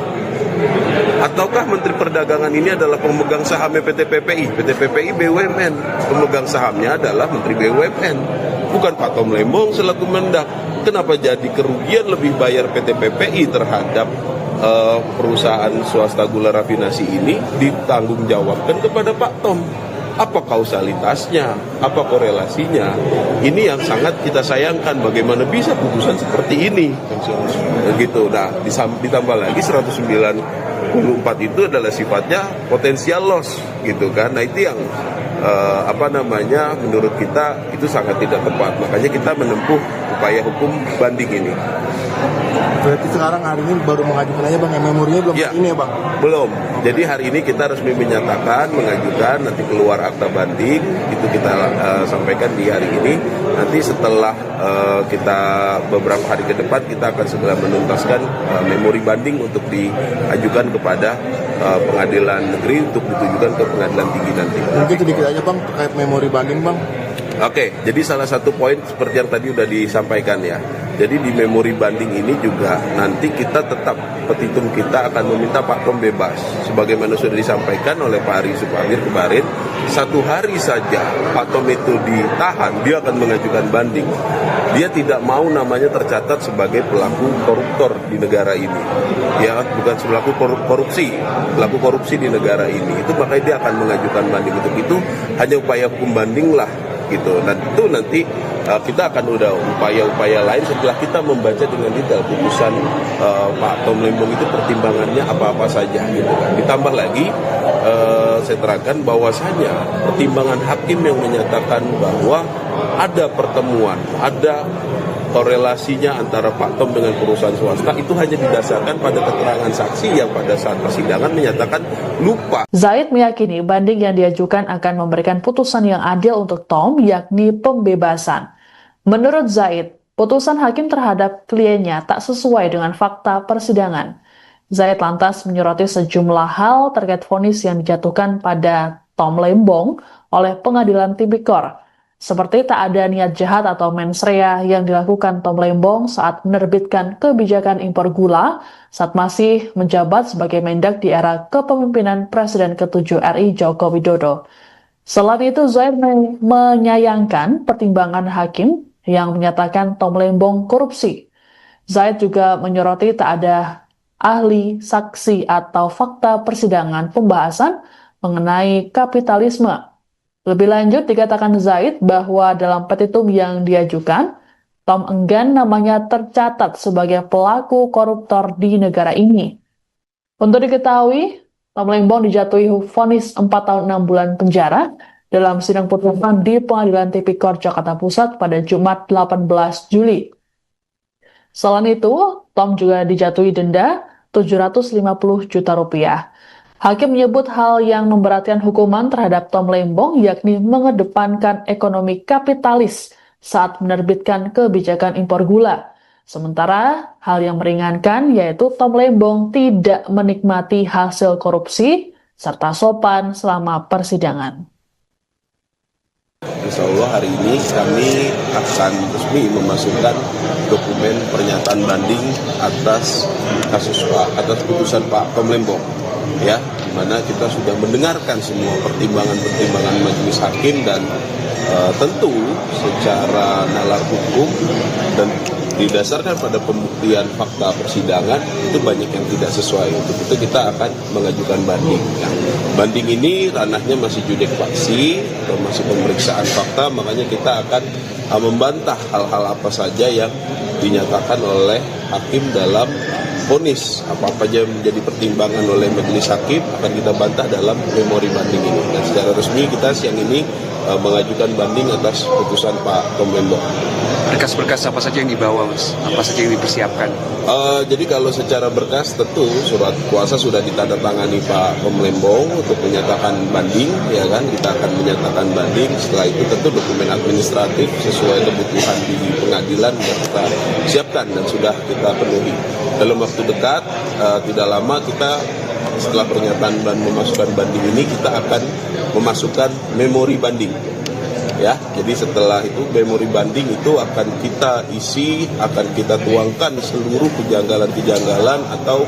Ataukah Menteri Perdagangan ini adalah pemegang sahamnya PT PPI? PT PPI BUMN, pemegang sahamnya adalah Menteri BUMN, bukan Pak Tom Lembong selaku Mendak. Kenapa jadi kerugian lebih bayar PT PPI terhadap perusahaan swasta gula rafinasi ini ditanggung jawabkan kepada Pak Tom? Apa kausalitasnya? Apa korelasinya? Ini yang sangat kita sayangkan. Bagaimana bisa putusan seperti ini? Begitu. Nah, ditambah lagi 194 itu adalah sifatnya potensial loss, gitu kan? Nah, itu yang menurut kita itu sangat tidak tepat. Makanya kita menempuh upaya hukum banding ini. Berarti sekarang hari ini baru mengajukan aja bang, memorinya belum Ya. ini ya bang? Belum. Jadi hari ini kita resmi menyatakan, mengajukan, nanti keluar akta banding, itu kita sampaikan di hari ini. Nanti setelah kita beberapa hari ke depan, kita akan segera menuntaskan memori banding untuk diajukan kepada pengadilan negeri untuk ditujukan ke pengadilan tinggi nanti. Mungkin sedikit aja bang terkait memori banding bang. Oke, jadi salah satu poin seperti yang tadi udah disampaikan ya. Jadi di memori banding ini juga nanti kita tetap, petitum kita akan meminta Pak Tom bebas. Sebagaimana sudah disampaikan oleh Pak Ari Supamir kemarin, 1 hari saja Pak Tom itu ditahan, dia akan mengajukan banding. Dia tidak mau namanya tercatat sebagai pelaku koruptor di negara ini. Ya, bukan pelaku korupsi, pelaku korupsi di negara ini. Itu makanya dia akan mengajukan banding. Untuk itu hanya upaya hukum banding lah gitu. Dan itu nanti kita akan udah upaya-upaya lain setelah kita membaca dengan detail putusan Pak Tom Lembong itu pertimbangannya apa-apa saja gitu kan. Ditambah lagi saya terangkan bahwasanya pertimbangan hakim yang menyatakan bahwa ada pertemuan, ada korelasinya antara Pak Tom dengan perusahaan swasta itu hanya didasarkan pada keterangan saksi yang pada saat persidangan menyatakan lupa. Zaid meyakini banding yang diajukan akan memberikan putusan yang adil untuk Tom, yakni pembebasan. Menurut Zaid, putusan hakim terhadap kliennya tak sesuai dengan fakta persidangan. Zaid lantas menyoroti sejumlah hal terkait vonis yang dijatuhkan pada Tom Lembong oleh Pengadilan Tipikor. Seperti tak ada niat jahat atau mens rea yang dilakukan Tom Lembong saat menerbitkan kebijakan impor gula saat masih menjabat sebagai Mendak di era kepemimpinan Presiden ke-7 RI Joko Widodo. Selain itu, Zaid menyayangkan pertimbangan hakim yang menyatakan Tom Lembong korupsi. Zaid juga menyoroti tak ada ahli, saksi, atau fakta persidangan pembahasan mengenai kapitalisme. Lebih lanjut, dikatakan Zaid bahwa dalam petitum yang diajukan, Tom enggan namanya tercatat sebagai pelaku koruptor di negara ini. Untuk diketahui, Tom Lembong dijatuhi vonis 4 tahun 6 bulan penjara dalam sidang putusan di Pengadilan Tipikor Jakarta Pusat pada Jumat 18 Juli. Selain itu, Tom juga dijatuhi denda 750 juta rupiah. Hakim menyebut hal yang memberatkan hukuman terhadap Tom Lembong yakni mengedepankan ekonomi kapitalis saat menerbitkan kebijakan impor gula. Sementara hal yang meringankan yaitu Tom Lembong tidak menikmati hasil korupsi serta sopan selama persidangan. Insya Allah hari ini kami akan resmi memasukkan dokumen pernyataan banding atas putusan Pak Tom Lembong, ya, di mana kita sudah mendengarkan semua pertimbangan majelis hakim dan tentu secara nalar hukum dan didasarkan pada pembuktian fakta persidangan itu banyak yang tidak sesuai. Untuk itu kita akan mengajukan banding. Nah, banding ini ranahnya masih judek faksi atau masih pemeriksaan fakta, makanya kita akan membantah hal-hal apa saja yang dinyatakan oleh hakim dalam vonis. Apa-apa saja menjadi pertimbangan oleh majelis hakim akan kita bantah dalam memori banding ini. Dan secara resmi kita siang ini mengajukan banding atas putusan Pak Tom Lembong. Berkas-berkas apa saja yang dibawa, Mas? Apa saja yang dipersiapkan? Jadi kalau secara berkas tentu surat kuasa sudah ditandatangani Pak Tom Lembong untuk menyatakan banding, ya kan? Kita akan menyatakan banding. Setelah itu tentu dokumen administratif sesuai kebutuhan di pengadilan yang kita siapkan dan sudah kita penuhi. Dalam waktu dekat, tidak lama kita setelah pernyataan dan memasukkan banding ini kita akan memasukkan memori banding. Ya, jadi setelah itu memori banding itu akan kita isi, akan kita tuangkan seluruh kejanggalan-kejanggalan atau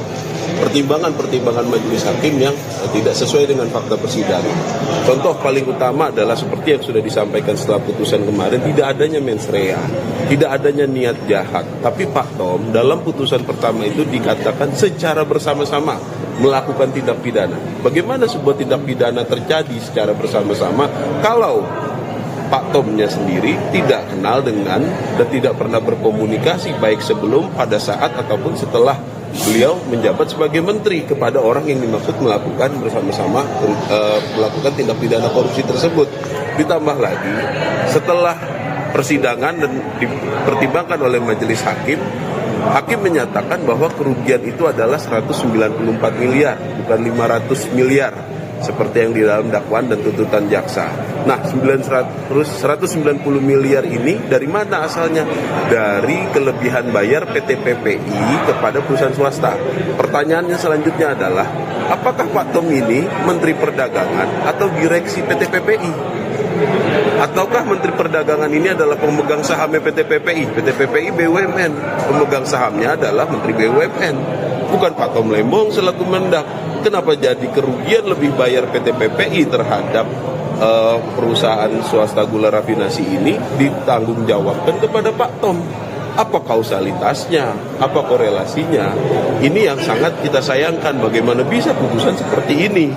pertimbangan-pertimbangan majelis hakim yang tidak sesuai dengan fakta persidangan. Contoh paling utama adalah seperti yang sudah disampaikan setelah putusan kemarin, tidak adanya mens rea, tidak adanya niat jahat. Tapi Pak Tom dalam putusan pertama itu dikatakan secara bersama-sama melakukan tindak pidana. Bagaimana sebuah tindak pidana terjadi secara bersama-sama kalau Pak Tomnya sendiri tidak kenal dengan dan tidak pernah berkomunikasi baik sebelum, pada saat, ataupun setelah beliau menjabat sebagai menteri kepada orang yang dimaksud melakukan bersama-sama melakukan tindak pidana korupsi tersebut. Ditambah lagi setelah persidangan dan dipertimbangkan oleh majelis hakim, Hakim menyatakan bahwa kerugian itu adalah 194 miliar, bukan 500 miliar. Seperti yang di dalam dakwaan dan tuntutan jaksa. Nah, 190 miliar ini dari mana asalnya? Dari kelebihan bayar PT PPI kepada perusahaan swasta. Pertanyaannya selanjutnya adalah, apakah Pak Tom ini Menteri Perdagangan atau direksi PT PPI? Ataukah Menteri Perdagangan ini adalah pemegang sahamnya PT PPI? PT PPI BUMN, pemegang sahamnya adalah Menteri BUMN, bukan Pak Tom Lembong selaku Mendak. Kenapa jadi kerugian lebih bayar PT PPI terhadap perusahaan swasta gula rafinasi ini ditanggungjawabkan kepada Pak Tom? Apa kausalitasnya? Apa korelasinya? Ini yang sangat kita sayangkan. Bagaimana bisa putusan seperti ini?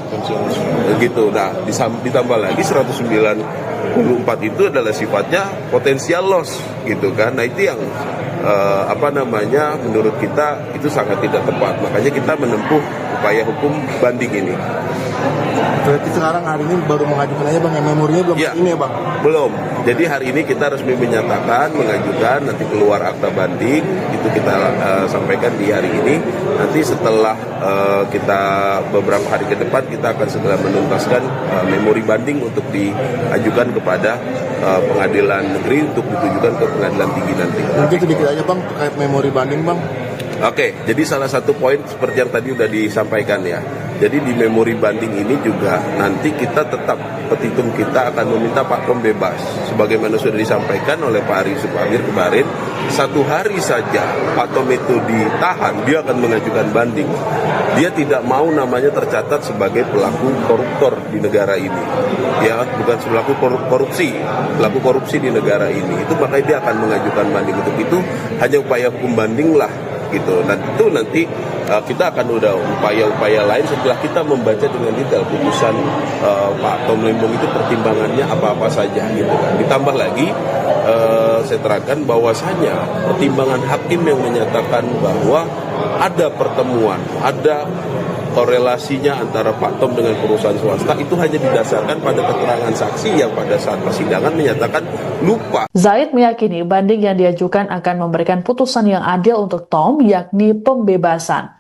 Begitu. Nah, ditambah lagi 194 itu adalah sifatnya potensial loss, gitu kan? Nah, itu yang menurut kita itu sangat tidak tepat. Makanya kita menempuh upaya hukum banding ini. Berarti sekarang hari ini baru mengajukan aja bang, memorinya belum ini ya bang? Belum. Jadi hari ini kita resmi menyatakan, mengajukan, nanti keluar akta banding, itu kita sampaikan di hari ini. Nanti setelah kita beberapa hari ke depan, kita akan segera menuntaskan memori banding untuk diajukan kepada pengadilan negeri untuk ditujukan ke pengadilan tinggi nanti. Mungkin sedikit aja bang terkait memori banding bang. Oke, jadi salah satu poin seperti yang tadi sudah disampaikan ya. Jadi di memori banding ini juga nanti kita tetap, petitum kita akan meminta Pak Tom bebas. Sebagaimana sudah disampaikan oleh Pak Ari Supamir kemarin, 1 hari saja Pak Tom itu ditahan, dia akan mengajukan banding. Dia tidak mau namanya tercatat sebagai pelaku koruptor di negara ini. Ya, bukan pelaku korupsi, pelaku korupsi di negara ini. Itu makanya dia akan mengajukan banding. Untuk itu hanya upaya hukum banding lah. Gitu. Dan itu nanti kita akan udah upaya-upaya lain setelah kita membaca dengan detail putusan Pak Tom Lembong itu pertimbangannya apa-apa saja gitu kan. Ditambah lagi saya terangkan bahwasanya pertimbangan hakim yang menyatakan bahwa ada pertemuan, ada korelasinya antara Pak Tom dengan perusahaan swasta itu hanya didasarkan pada keterangan saksi yang pada saat persidangan menyatakan lupa. Zaid meyakini banding yang diajukan akan memberikan putusan yang adil untuk Tom, yakni pembebasan.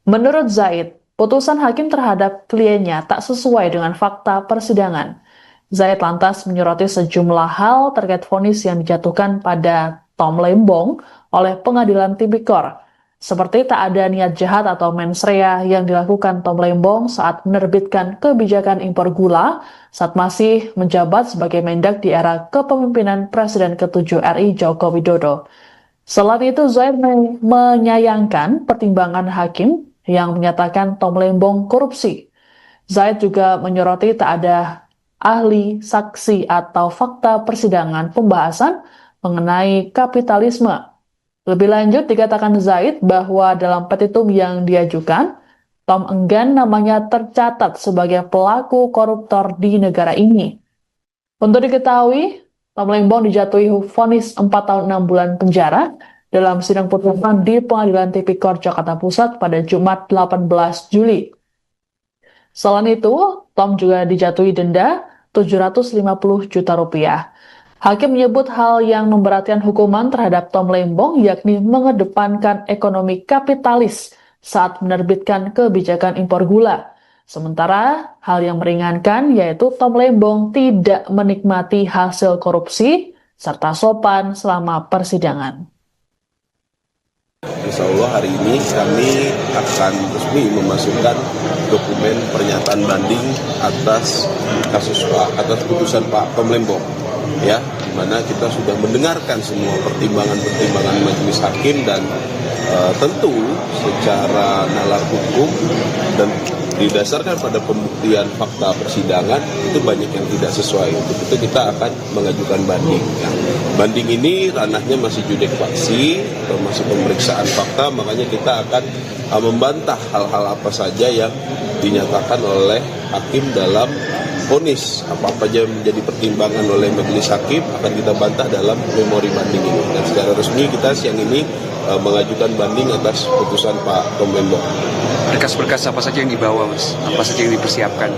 Menurut Zaid, putusan hakim terhadap kliennya tak sesuai dengan fakta persidangan. Zaid lantas menyoroti sejumlah hal terkait vonis yang dijatuhkan pada Tom Lembong oleh Pengadilan Tipikor. Seperti tak ada niat jahat atau mens rea yang dilakukan Tom Lembong saat menerbitkan kebijakan impor gula saat masih menjabat sebagai Mendak di era kepemimpinan Presiden ke-7 RI Joko Widodo. Selain itu, Zaid menyayangkan pertimbangan hakim yang menyatakan Tom Lembong korupsi. Zaid juga menyoroti tak ada ahli, saksi, atau fakta persidangan pembahasan mengenai kapitalisme. Lebih lanjut, dikatakan Zaid bahwa dalam petitum yang diajukan, Tom enggan namanya tercatat sebagai pelaku koruptor di negara ini. Untuk diketahui, Tom Lembong dijatuhi vonis 4 tahun 6 bulan penjara dalam sidang putusan di Pengadilan Tipikor Jakarta Pusat pada Jumat 18 Juli. Selain itu, Tom juga dijatuhi denda 750 juta rupiah. Hakim menyebut hal yang memberatkan hukuman terhadap Tom Lembong yakni mengedepankan ekonomi kapitalis saat menerbitkan kebijakan impor gula. Sementara hal yang meringankan yaitu Tom Lembong tidak menikmati hasil korupsi serta sopan selama persidangan. Insya Allah hari ini kami akan resmi memasukkan dokumen pernyataan banding atas putusan Pak Tom Lembong. Ya, di mana kita sudah mendengarkan semua pertimbangan-pertimbangan majelis hakim dan tentu secara nalar hukum dan didasarkan pada pembuktian fakta persidangan itu banyak yang tidak sesuai. Untuk itu kita akan mengajukan banding. Banding ini ranahnya masih judek faksi atau masih pemeriksaan fakta, makanya kita akan membantah hal-hal apa saja yang dinyatakan oleh hakim dalam vonis. Apa-apa yang menjadi pertimbangan oleh majelis hakim akan kita bantah dalam memori banding ini. Dan secara resmi kita siang ini mengajukan banding atas putusan Pak Tom Lembong. Berkas-berkas apa saja yang dibawa, Mas? Apa saja yang dipersiapkan?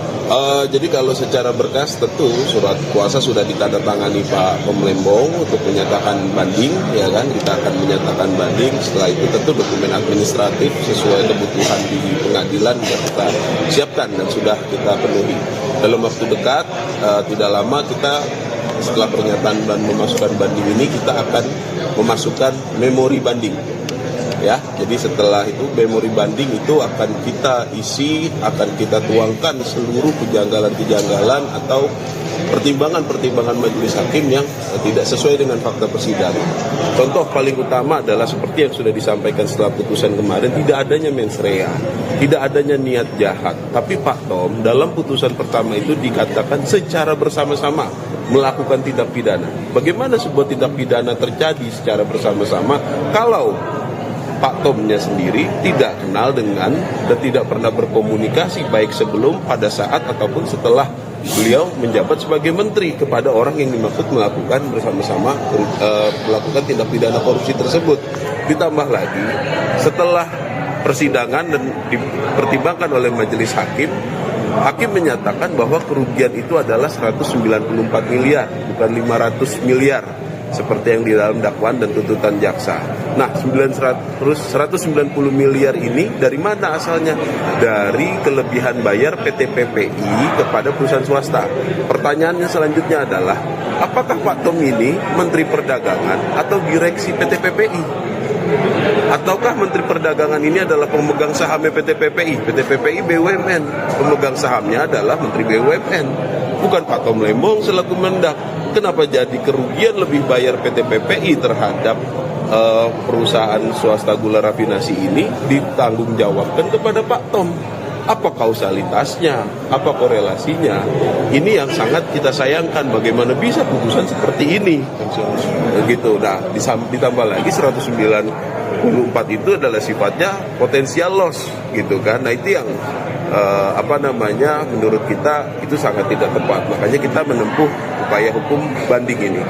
Jadi kalau secara berkas tentu surat kuasa sudah ditandatangani Pak Pemlembong untuk menyatakan banding, ya kan? Kita akan menyatakan banding. Setelah itu tentu dokumen administratif sesuai kebutuhan di pengadilan kita siapkan dan sudah kita penuhi. Dalam waktu dekat, tidak lama kita setelah pernyataan dan memasukkan banding ini kita akan memasukkan memori banding. Ya, jadi setelah itu memori banding itu akan kita isi, akan kita tuangkan seluruh kejanggalan-kejanggalan atau pertimbangan-pertimbangan majelis hakim yang tidak sesuai dengan fakta persidangan. Contoh paling utama adalah seperti yang sudah disampaikan setelah putusan kemarin, tidak adanya mens rea, tidak adanya niat jahat. Tapi Pak Tom, dalam putusan pertama itu dikatakan secara bersama-sama melakukan tindak pidana. Bagaimana sebuah tindak pidana terjadi secara bersama-sama kalau Pak Tomnya sendiri tidak kenal dengan dan tidak pernah berkomunikasi baik sebelum, pada saat, ataupun setelah beliau menjabat sebagai menteri kepada orang yang dimaksud melakukan bersama-sama melakukan tindak pidana korupsi tersebut. Ditambah lagi, setelah persidangan dan dipertimbangkan oleh majelis hakim, hakim menyatakan bahwa kerugian itu adalah 194 miliar, bukan 500 miliar. Seperti yang di dalam dakwaan dan tuntutan jaksa. Nah, 190 miliar ini dari mana asalnya? Dari kelebihan bayar PT PPI kepada perusahaan swasta. Pertanyaannya selanjutnya adalah, apakah Pak Tom ini Menteri Perdagangan atau direksi PT PPI? Ataukah Menteri Perdagangan ini adalah pemegang sahamnya PT PPI? PT PPI BUMN, pemegang sahamnya adalah Menteri BUMN, bukan Pak Tom Lembong selaku Mendak. Kenapa jadi kerugian lebih bayar PT PPI terhadap perusahaan swasta gula rafinasi ini ditanggung jawabkan kepada Pak Tom? Apa kausalitasnya? Apa korelasinya? Ini yang sangat kita sayangkan. Bagaimana bisa putusan seperti ini? Begitu. Nah, ditambah lagi 194 itu adalah sifatnya potensial loss, gitu kan? Nah, itu yang menurut kita itu sangat tidak tepat. Makanya kita menempuh upaya hukum banding ini.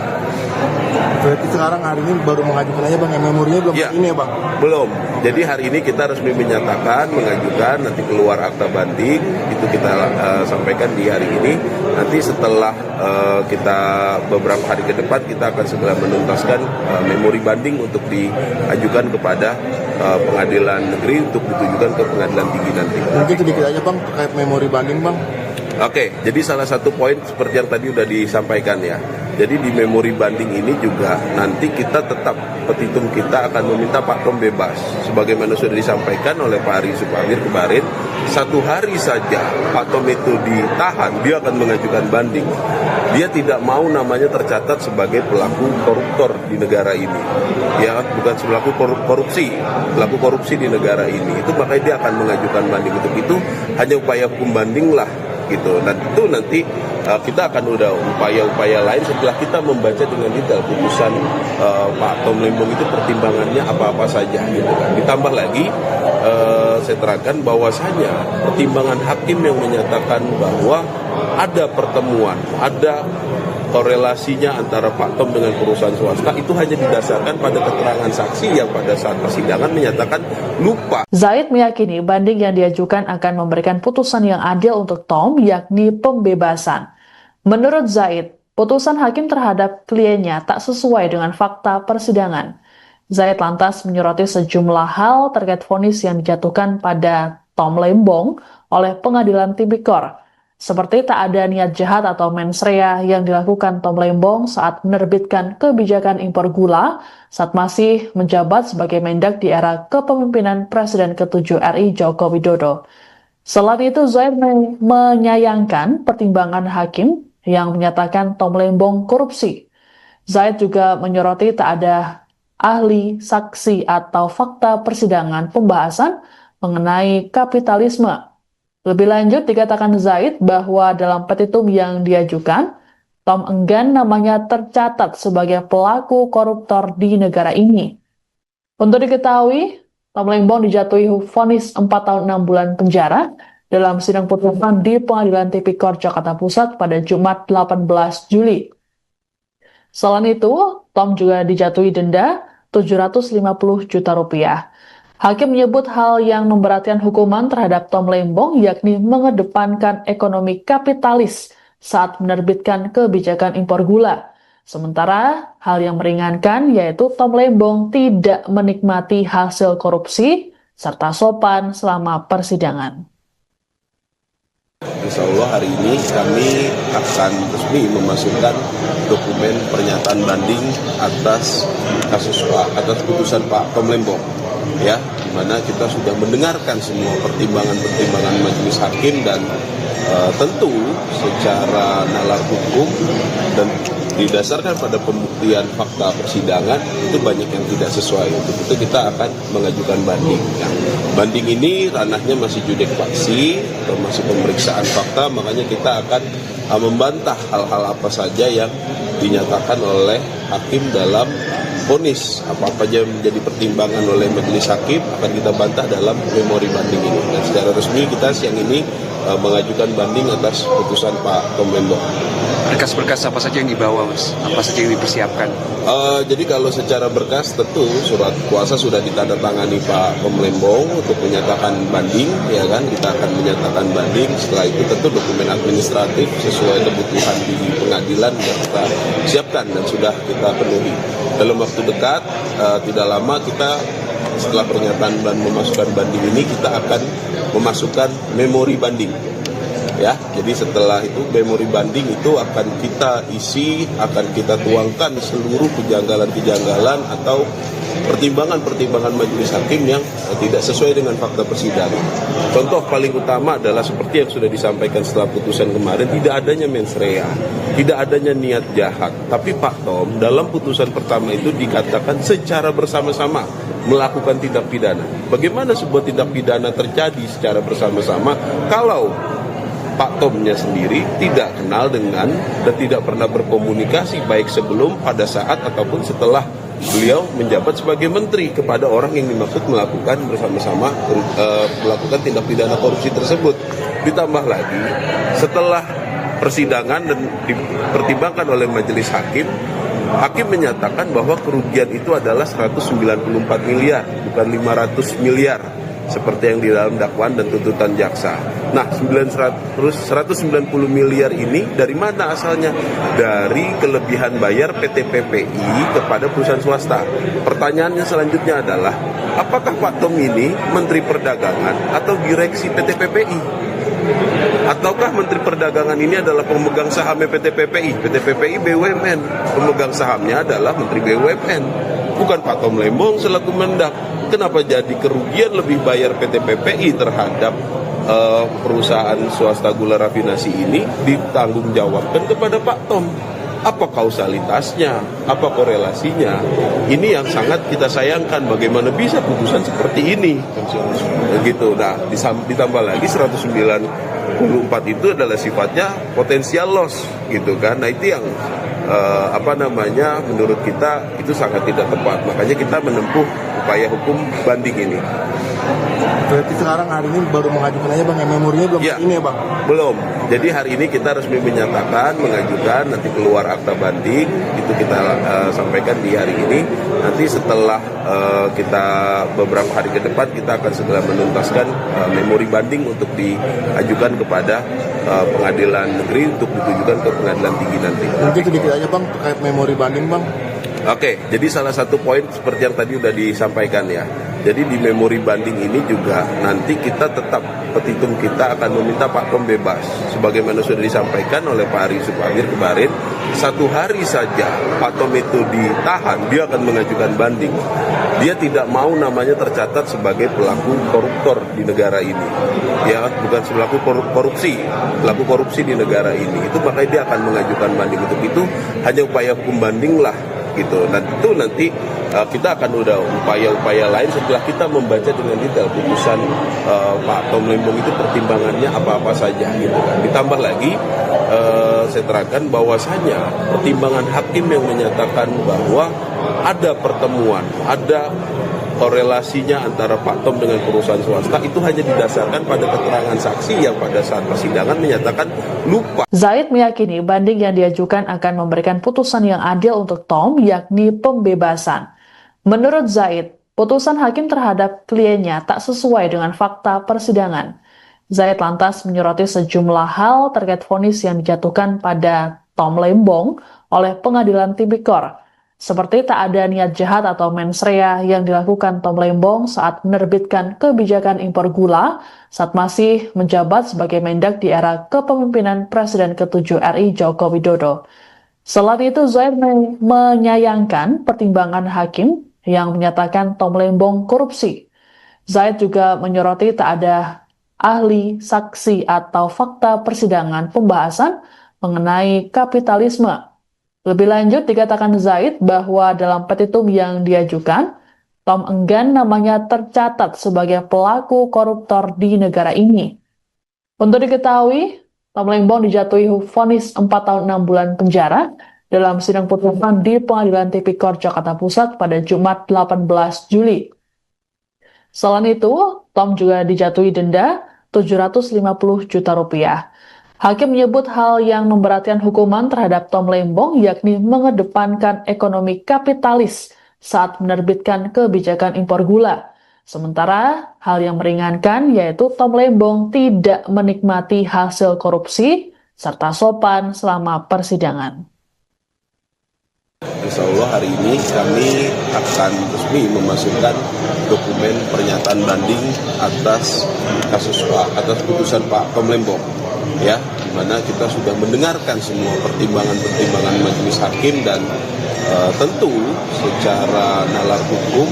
Berarti sekarang hari ini baru mengajukan aja Bang, memorinya belum ya, ini ya Bang? Belum. Jadi hari ini kita resmi menyatakan, mengajukan, nanti keluar akta banding, itu kita sampaikan di hari ini. Nanti setelah kita beberapa hari ke depan, kita akan segera menuntaskan memori banding untuk diajukan kepada pengadilan negeri untuk ditujukan ke pengadilan tinggi nanti. Mungkin sedikit aja Bang terkait memori banding Bang. Oke, jadi salah satu poin seperti yang tadi sudah disampaikan ya. Jadi di memori banding ini juga nanti kita tetap, petitum kita akan meminta Pak Tom bebas. Sebagaimana sudah disampaikan oleh Pak Ari Supamir kemarin, 1 hari saja Pak Tom itu ditahan, dia akan mengajukan banding. Dia tidak mau namanya tercatat sebagai pelaku koruptor di negara ini. Ya, bukan pelaku pelaku korupsi di negara ini. Itu makanya dia akan mengajukan banding. Untuk itu hanya upaya hukum banding lah. Gitu. Dan itu nanti kita akan udah upaya-upaya lain setelah kita membaca dengan detail putusan Pak Tom Lembong itu pertimbangannya apa-apa saja gitu kan. Ditambah lagi saya terangkan bahwasanya pertimbangan hakim yang menyatakan bahwa ada pertemuan, ada korelasinya antara Pak Tom dengan perusahaan swasta itu hanya didasarkan pada keterangan saksi yang pada saat persidangan menyatakan lupa. Zaid meyakini banding yang diajukan akan memberikan putusan yang adil untuk Tom, yakni pembebasan. Menurut Zaid, putusan hakim terhadap kliennya tak sesuai dengan fakta persidangan. Zaid lantas menyoroti sejumlah hal terkait vonis yang dijatuhkan pada Tom Lembong oleh Pengadilan Tipikor. Seperti tak ada niat jahat atau mens rea yang dilakukan Tom Lembong saat menerbitkan kebijakan impor gula saat masih menjabat sebagai Mendak di era kepemimpinan Presiden ke-7 RI Joko Widodo. Selain itu, Zaid menyayangkan pertimbangan hakim yang menyatakan Tom Lembong korupsi. Zaid juga menyoroti tak ada ahli, saksi, atau fakta persidangan pembahasan mengenai kapitalisme. Lebih lanjut, dikatakan Zaid bahwa dalam petitum yang diajukan, Tom enggan namanya tercatat sebagai pelaku koruptor di negara ini. Untuk diketahui, Tom Lembong dijatuhi vonis 4 tahun 6 bulan penjara dalam sidang putusan di Pengadilan Tipikor Jakarta Pusat pada Jumat 18 Juli. Selain itu, Tom juga dijatuhi denda 750 juta rupiah. Hakim menyebut hal yang memberatkan hukuman terhadap Tom Lembong yakni mengedepankan ekonomi kapitalis saat menerbitkan kebijakan impor gula. Sementara hal yang meringankan yaitu Tom Lembong tidak menikmati hasil korupsi serta sopan selama persidangan. Insya Allah hari ini kami akan resmi memasukkan dokumen pernyataan banding atas putusan Pak Tom Lembong, ya, di mana kita sudah mendengarkan semua pertimbangan majelis hakim dan tentu secara nalar hukum dan didasarkan pada pembuktian fakta persidangan itu banyak yang tidak sesuai. Untuk itu kita akan mengajukan banding. Nah, banding ini ranahnya masih judek faksi, masih pemeriksaan fakta, makanya kita akan membantah hal-hal apa saja yang dinyatakan oleh hakim dalam vonis. Apa-apa yang menjadi pertimbangan oleh majelis hakim akan kita bantah dalam memori banding ini. Dan secara resmi kita siang ini mengajukan banding atas putusan Pak Tom Lembong. Berkas-berkas apa saja yang dibawa, Mas? Apa saja yang dipersiapkan? Jadi kalau secara berkas tentu surat kuasa sudah ditandatangani Pak Tom Lembong untuk menyatakan banding, ya kan? Kita akan menyatakan banding. Setelah itu tentu dokumen administratif sesuai kebutuhan di pengadilan yang kita siapkan dan sudah kita penuhi. Dalam waktu dekat, tidak lama kita setelah pernyataan dan memasukkan banding ini kita akan memasukkan memori banding. Ya, jadi setelah itu memori banding itu akan kita isi, akan kita tuangkan seluruh kejanggalan-kejanggalan atau pertimbangan-pertimbangan majelis hakim yang tidak sesuai dengan fakta persidangan. Contoh paling utama adalah seperti yang sudah disampaikan setelah putusan kemarin, tidak adanya mens rea, tidak adanya niat jahat. Tapi Pak Tom dalam putusan pertama itu dikatakan secara bersama-sama melakukan tindak pidana. Bagaimana sebuah tindak pidana terjadi secara bersama-sama kalau Pak Tomnya sendiri tidak kenal dengan dan tidak pernah berkomunikasi baik sebelum, pada saat, ataupun setelah beliau menjabat sebagai menteri kepada orang yang dimaksud melakukan bersama-sama melakukan tindak pidana korupsi tersebut. Ditambah lagi setelah persidangan dan dipertimbangkan oleh majelis hakim, hakim menyatakan bahwa kerugian itu adalah 194 miliar, bukan 500 miliar. Seperti yang di dalam dakwaan dan tuntutan jaksa. Nah, 190 miliar ini dari mana asalnya? Dari kelebihan bayar PT PPI kepada perusahaan swasta. Pertanyaannya selanjutnya adalah, apakah Pak Tom ini Menteri Perdagangan atau direksi PT PPI? Ataukah Menteri Perdagangan ini adalah pemegang saham PT PPI? PT PPI BUMN, pemegang sahamnya adalah Menteri BUMN, bukan Pak Tom Lembong selaku Mendak. Kenapa jadi kerugian lebih bayar PT PPI terhadap perusahaan swasta gula rafinasi ini ditanggung jawabkan kepada Pak Tom? Apa kausalitasnya? Apa korelasinya? Ini yang sangat kita sayangkan. Bagaimana bisa putusan seperti ini? Begitu. Nah, ditambah lagi 194 itu adalah sifatnya potensial loss, gitu kan? Nah, itu yang menurut kita itu sangat tidak tepat. Makanya kita menempuh upaya hukum banding ini. Berarti sekarang hari ini baru mengajukan aja Bang, memorinya belum ya, ini ya Bang? Belum. Jadi hari ini kita resmi menyatakan, mengajukan, nanti keluar akta banding, itu kita sampaikan di hari ini. Nanti setelah kita beberapa hari ke depan, kita akan segera menuntaskan memori banding untuk diajukan kepada pengadilan negeri untuk ditujukan ke pengadilan tinggi nanti. Mungkin sedikit aja Bang terkait memori banding Bang. Oke, jadi salah satu poin seperti yang tadi sudah disampaikan ya. Jadi di memori banding ini juga nanti kita tetap, petitum kita akan meminta Pak Tom bebas. Sebagaimana sudah disampaikan oleh Pak Ari Supagir kemarin, 1 hari saja Pak Tom itu ditahan, dia akan mengajukan banding. Dia tidak mau namanya tercatat sebagai pelaku koruptor di negara ini. Ya, bukan pelaku korupsi, pelaku korupsi di negara ini. Itu makanya dia akan mengajukan banding. Untuk itu hanya upaya hukum banding lah, gitu. Dan itu nanti kita akan udah upaya-upaya lain setelah kita membaca dengan detail putusan Pak Tom Lembong itu pertimbangannya apa-apa saja, gitu kan. Ditambah lagi saya terangkan bahwasanya pertimbangan hakim yang menyatakan bahwa ada pertemuan, ada korelasinya antara Pak Tom dengan perusahaan swasta itu hanya didasarkan pada keterangan saksi yang pada saat persidangan menyatakan lupa. Zaid meyakini banding yang diajukan akan memberikan putusan yang adil untuk Tom, yakni pembebasan. Menurut Zaid, putusan hakim terhadap kliennya tak sesuai dengan fakta persidangan. Zaid lantas menyoroti sejumlah hal terkait vonis yang dijatuhkan pada Tom Lembong oleh Pengadilan Tipikor, seperti tak ada niat jahat atau mens rea yang dilakukan Tom Lembong saat menerbitkan kebijakan impor gula saat masih menjabat sebagai Mendak di era kepemimpinan Presiden ke-7 RI Joko Widodo. Selain itu, Zaid menyayangkan pertimbangan hakim yang menyatakan Tom Lembong korupsi. Zaid juga menyoroti tak ada ahli, saksi, atau fakta persidangan pembahasan mengenai kapitalisme. Lebih lanjut, dikatakan Zaid bahwa dalam petitum yang diajukan, Tom enggan namanya tercatat sebagai pelaku koruptor di negara ini. Untuk diketahui, Tom Lembong dijatuhi vonis 4 tahun 6 bulan penjara dalam sidang putusan di Pengadilan Tipikor Jakarta Pusat pada Jumat 18 Juli. Selain itu, Tom juga dijatuhi denda 750 juta rupiah. Hakim menyebut hal yang memberatkan hukuman terhadap Tom Lembong yakni mengedepankan ekonomi kapitalis saat menerbitkan kebijakan impor gula. Sementara hal yang meringankan yaitu Tom Lembong tidak menikmati hasil korupsi serta sopan selama persidangan. Insya Allah hari ini kami akan resmi memasukkan dokumen pernyataan banding atas putusan Pak Tom Lembong, ya, di mana kita sudah mendengarkan semua pertimbangan majelis hakim dan tentu secara nalar hukum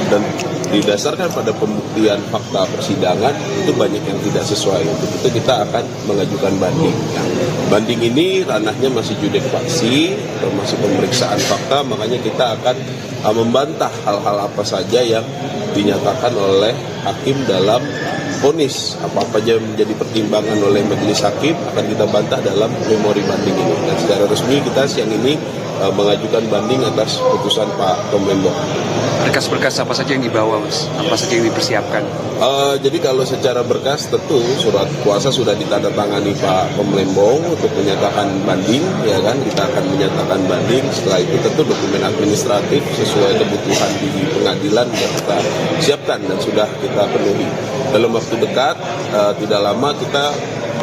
dan didasarkan pada pembuktian fakta persidangan itu banyak yang tidak sesuai. Untuk itu kita akan mengajukan banding. Banding ini ranahnya masih judek faksi, termasuk pemeriksaan fakta, makanya kita akan membantah hal-hal apa saja yang dinyatakan oleh hakim dalam vonis. Apa-apa yang menjadi pertimbangan oleh majelis hakim akan kita bantah dalam memori banding ini. Dan secara resmi kita siang ini mengajukan banding atas putusan Pak Tom Lembong. Berkas-berkas apa saja yang dibawa, Mas? Apa saja yang dipersiapkan? Jadi kalau secara berkas tentu surat kuasa sudah ditandatangani Pak Tom Lembong untuk menyatakan banding, ya kan? Kita akan menyatakan banding. Setelah itu tentu dokumen administratif sesuai kebutuhan di pengadilan sudah kita siapkan dan sudah kita penuhi. Dalam waktu dekat, tidak lama kita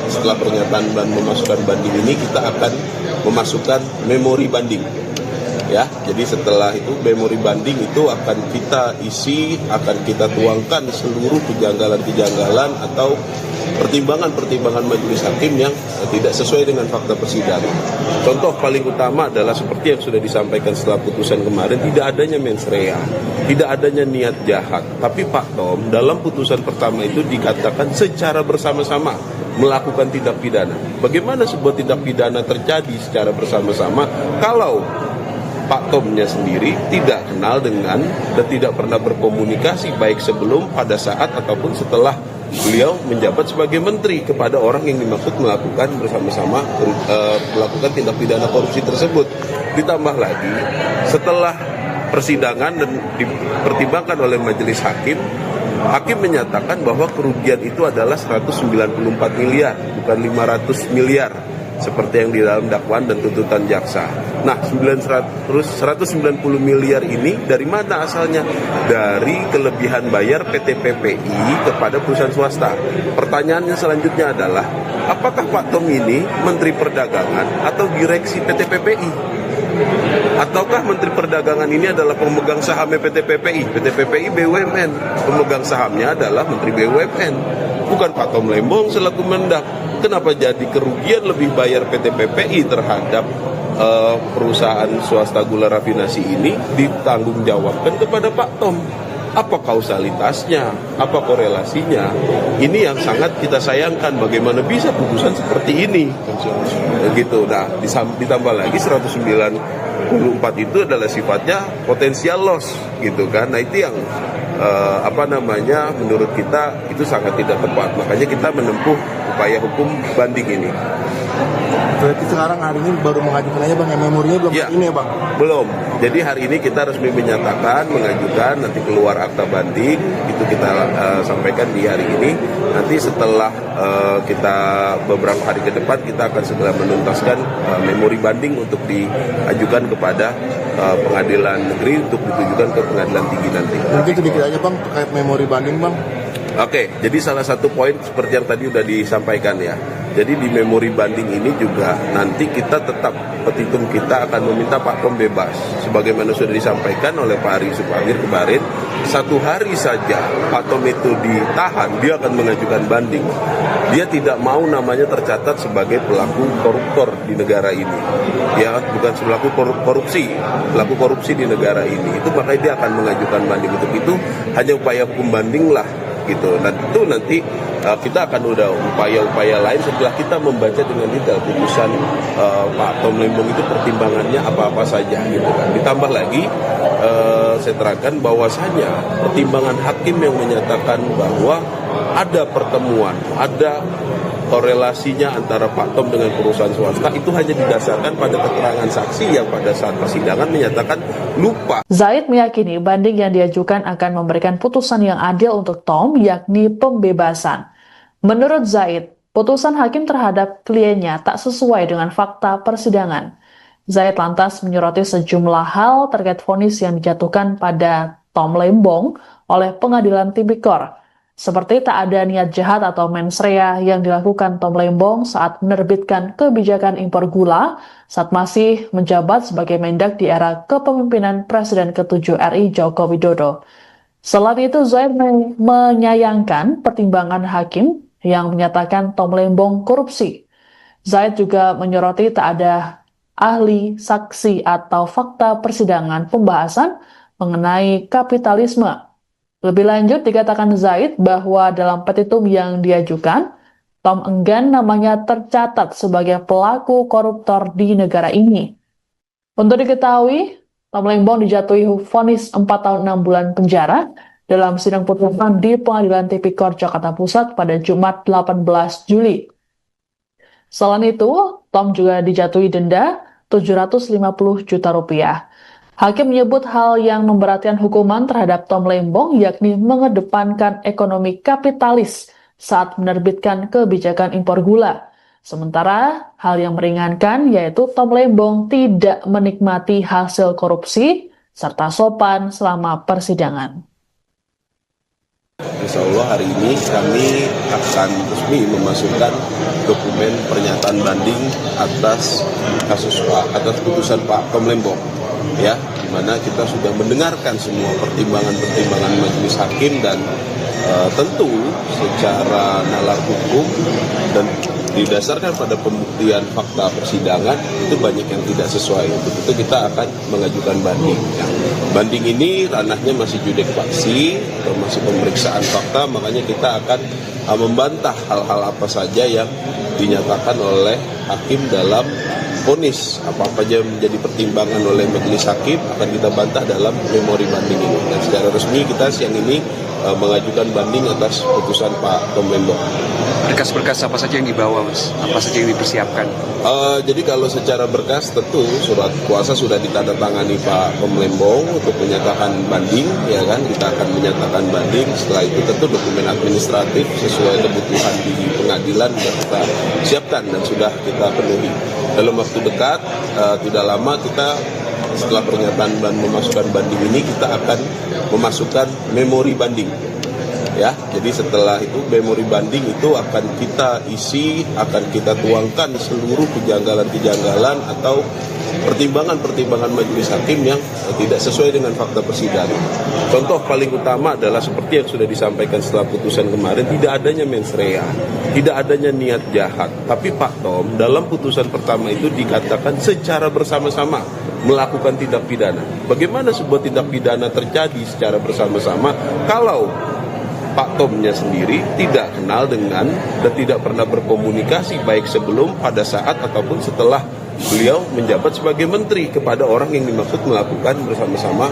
setelah pernyataan dan memasukkan banding ini kita akan memasukkan memori banding. Ya, jadi setelah itu memori banding itu akan kita isi, akan kita tuangkan seluruh kejanggalan-kejanggalan atau pertimbangan-pertimbangan majelis hakim yang tidak sesuai dengan fakta persidangan. Contoh paling utama adalah seperti yang sudah disampaikan setelah putusan kemarin, tidak adanya mens rea, tidak adanya niat jahat. Tapi Pak Tom dalam putusan pertama itu dikatakan secara bersama-sama melakukan tindak pidana. Bagaimana sebuah tindak pidana terjadi secara bersama-sama kalau Pak Tomnya sendiri tidak kenal dengan dan tidak pernah berkomunikasi baik sebelum, pada saat, ataupun setelah beliau menjabat sebagai menteri kepada orang yang dimaksud melakukan bersama-sama melakukan tindak pidana korupsi tersebut. Ditambah lagi setelah persidangan dan dipertimbangkan oleh majelis hakim, hakim menyatakan bahwa kerugian itu adalah 194 miliar, bukan 500 miliar. Seperti yang di dalam dakwaan dan tuntutan jaksa. Nah, 190 miliar ini dari mana asalnya? Dari kelebihan bayar PT PPI kepada perusahaan swasta. Pertanyaannya selanjutnya adalah, apakah Pak Tom ini Menteri Perdagangan atau direksi PT PPI? Ataukah Menteri Perdagangan ini adalah pemegang saham PT PPI? PT PPI BUMN, pemegang sahamnya adalah Menteri BUMN, bukan Pak Tom Lembong selaku Mendak. Kenapa jadi kerugian lebih bayar PT PPI terhadap perusahaan swasta gula rafinasi ini ditanggung jawabkan kepada Pak Tom? Apa kausalitasnya? Apa korelasinya? Ini yang sangat kita sayangkan. Bagaimana bisa putusan seperti ini? Begitu. Nah, ditambah lagi 194 itu adalah sifatnya potensial loss, gitu kan? Nah, itu yang menurut kita itu sangat tidak tepat. Makanya kita menempuh upaya hukum banding ini. Berarti sekarang hari ini baru mengajukan aja bang, memorinya belum Ya. ini ya bang? Belum. Jadi hari ini kita resmi menyatakan, mengajukan, nanti keluar akta banding, itu kita sampaikan di hari ini. Nanti setelah kita beberapa hari ke depan, kita akan segera menuntaskan memori banding untuk diajukan kepada pengadilan negeri untuk ditujukan ke pengadilan tinggi nanti. Mungkin sedikit aja bang terkait memori banding bang. Oke, jadi salah satu poin seperti yang tadi udah disampaikan ya. Jadi di memori banding ini juga nanti kita tetap, petitum kita akan meminta Pak Tom bebas. Sebagaimana sudah disampaikan oleh Pak Ari Supamir kemarin, 1 hari saja Pak Tom itu ditahan, dia akan mengajukan banding. Dia tidak mau namanya tercatat sebagai pelaku koruptor di negara ini. Ya, bukan pelaku korupsi, pelaku korupsi di negara ini. Itu makanya dia akan mengajukan banding. Untuk itu hanya upaya hukum banding lah gitu. Nah itu nanti kita akan udah upaya-upaya lain setelah kita membaca dengan detail putusan Pak Tom Lembong itu pertimbangannya apa-apa saja gitu kan. Ditambah lagi saya terangkan bahwasanya pertimbangan hakim yang menyatakan bahwa ada pertemuan, ada korelasinya antara Pak Tom dengan perusahaan swasta itu hanya didasarkan pada keterangan saksi yang pada saat persidangan menyatakan lupa. Zaid meyakini banding yang diajukan akan memberikan putusan yang adil untuk Tom, yakni pembebasan. Menurut Zaid, putusan hakim terhadap kliennya tak sesuai dengan fakta persidangan. Zaid lantas menyoroti sejumlah hal terkait vonis yang dijatuhkan pada Tom Lembong oleh Pengadilan Tipikor. Seperti tak ada niat jahat atau mens rea yang dilakukan Tom Lembong saat menerbitkan kebijakan impor gula saat masih menjabat sebagai Mendak di era kepemimpinan Presiden ke-7 RI Joko Widodo. Selain itu, Zaid menyayangkan pertimbangan hakim yang menyatakan Tom Lembong korupsi. Zaid juga menyoroti tak ada ahli, saksi, atau fakta persidangan pembahasan mengenai kapitalisme. Lebih lanjut, dikatakan Zaid bahwa dalam petitum yang diajukan, Tom enggan namanya tercatat sebagai pelaku koruptor di negara ini. Untuk diketahui, Tom Lembong dijatuhi vonis 4 tahun 6 bulan penjara dalam sidang putusan di Pengadilan Tipikor Jakarta Pusat pada Jumat 18 Juli. Selain itu, Tom juga dijatuhi denda 750 juta rupiah. Hakim menyebut hal yang memberatkan hukuman terhadap Tom Lembong yakni mengedepankan ekonomi kapitalis saat menerbitkan kebijakan impor gula. Sementara hal yang meringankan yaitu Tom Lembong tidak menikmati hasil korupsi serta sopan selama persidangan. Insya Allah hari ini kami akan resmi memasukkan dokumen pernyataan banding atas putusan Pak Tom Lembong, ya, di mana kita sudah mendengarkan semua pertimbangan majelis hakim dan tentu secara nalar hukum dan didasarkan pada pembuktian fakta persidangan itu banyak yang tidak sesuai. Untuk itu kita akan mengajukan banding. Banding ini ranahnya masih judek faksi atau masih pemeriksaan fakta, makanya kita akan membantah hal-hal apa saja yang dinyatakan oleh hakim dalam vonis. Apa-apa saja menjadi pertimbangan oleh majelis hakim akan kita bantah dalam memori banding ini. Dan secara resmi kita siang ini mengajukan banding atas putusan Pak Tom Lembong. Berkas-berkas apa saja yang dibawa, Mas? Apa saja yang dipersiapkan? Jadi kalau secara berkas tentu surat kuasa sudah ditandatangani Pak Tom Lembong untuk menyatakan banding, ya kan? Kita akan menyatakan banding. Setelah itu tentu dokumen administratif sesuai kebutuhan di pengadilan sudah kita siapkan dan sudah kita penuhi. Dalam waktu dekat, tidak lama kita setelah pernyataan dan memasukkan banding ini kita akan memasukkan memori banding. Ya, jadi setelah itu memori banding itu akan kita isi, akan kita tuangkan seluruh kejanggalan-kejanggalan atau pertimbangan-pertimbangan majelis hakim yang tidak sesuai dengan fakta persidangan. Contoh paling utama adalah seperti yang sudah disampaikan setelah putusan kemarin, tidak adanya mens rea, tidak adanya niat jahat. Tapi Pak Tom dalam putusan pertama itu dikatakan secara bersama-sama melakukan tindak pidana. Bagaimana sebuah tindak pidana terjadi secara bersama-sama kalau Pak Tomnya sendiri tidak kenal dengan dan tidak pernah berkomunikasi baik sebelum, pada saat, ataupun setelah beliau menjabat sebagai menteri kepada orang yang dimaksud melakukan bersama-sama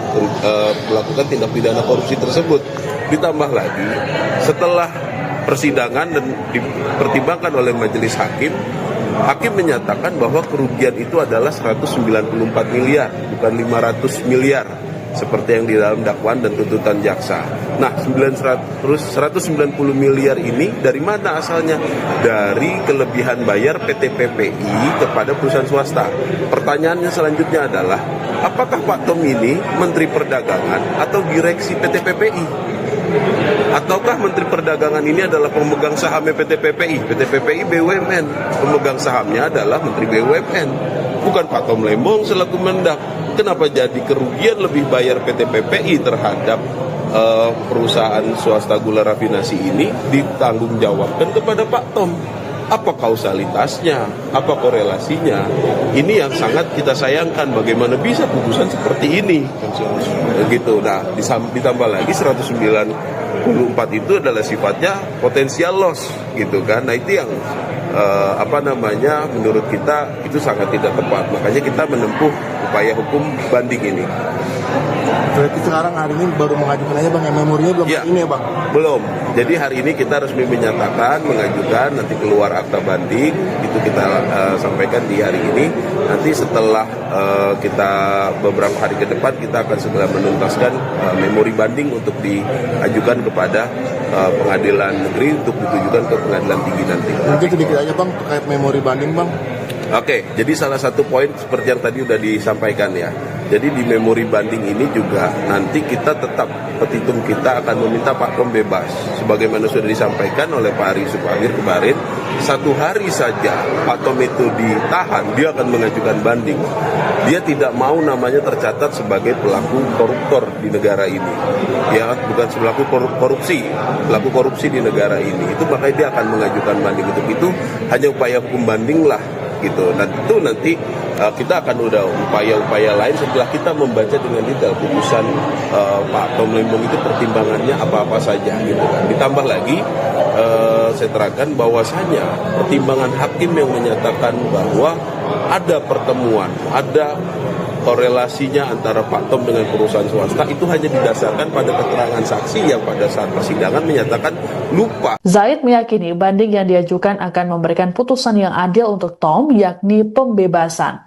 melakukan tindak pidana korupsi tersebut. Ditambah lagi setelah persidangan dan dipertimbangkan oleh majelis hakim, Hakim menyatakan bahwa kerugian itu adalah 194 miliar, bukan 500 miliar. Seperti yang di dalam dakwaan dan tuntutan jaksa. Nah, 190 miliar ini dari mana asalnya? Dari kelebihan bayar PT PPI kepada perusahaan swasta. Pertanyaannya selanjutnya adalah, apakah Pak Tom ini Menteri Perdagangan atau direksi PT PPI? Ataukah Menteri Perdagangan ini adalah pemegang sahamnya PT PPI? PT PPI BUMN, pemegang sahamnya adalah Menteri BUMN, bukan Pak Tom Lembong selaku Mendak. Kenapa jadi kerugian lebih bayar PT PPI terhadap perusahaan swasta gula rafinasi ini ditanggungjawabkan kepada Pak Tom? Apa kausalitasnya? Apa korelasinya? Ini yang sangat kita sayangkan. Bagaimana bisa putusan seperti ini? Begitu. Nah, ditambah lagi 194 itu adalah sifatnya potensial loss, gitu kan? Nah, itu yang menurut kita itu sangat tidak tepat. Makanya kita menempuh upaya hukum banding ini. Berarti sekarang hari ini baru mengajukan aja Bang, memorinya belum ini ya Bang? Belum. Jadi hari ini kita resmi menyatakan, mengajukan, nanti keluar akta banding, itu kita sampaikan di hari ini. Nanti setelah kita beberapa hari ke depan, kita akan segera menuntaskan memori banding untuk diajukan kepada pengadilan negeri untuk ditujukan ke pengadilan tinggi nanti. Mungkin sedikit aja Bang terkait memori banding Bang. Oke, jadi salah satu poin seperti yang tadi udah disampaikan ya. Jadi di memori banding ini juga nanti kita tetap, petitum kita akan meminta Pak Tom bebas. Sebagaimana sudah disampaikan oleh Pak Ari Supamir kemarin, 1 hari saja Pak Tom itu ditahan, dia akan mengajukan banding. Dia tidak mau namanya tercatat sebagai pelaku koruptor di negara ini. Ya, bukan pelaku korupsi, pelaku korupsi di negara ini. Itu makanya dia akan mengajukan banding. Untuk itu hanya upaya hukum banding lah. Gitu. Dan itu nanti kita akan udah upaya-upaya lain setelah kita membaca dengan detail putusan Pak Tom Lembong itu pertimbangannya apa-apa saja gitu kan. Ditambah lagi saya terangkan bahwasanya pertimbangan hakim yang menyatakan bahwa ada pertemuan, ada korelasinya antara Pak Tom dengan perusahaan swasta itu hanya didasarkan pada keterangan saksi yang pada saat persidangan menyatakan lupa. Zaid meyakini banding yang diajukan akan memberikan putusan yang adil untuk Tom, yakni pembebasan.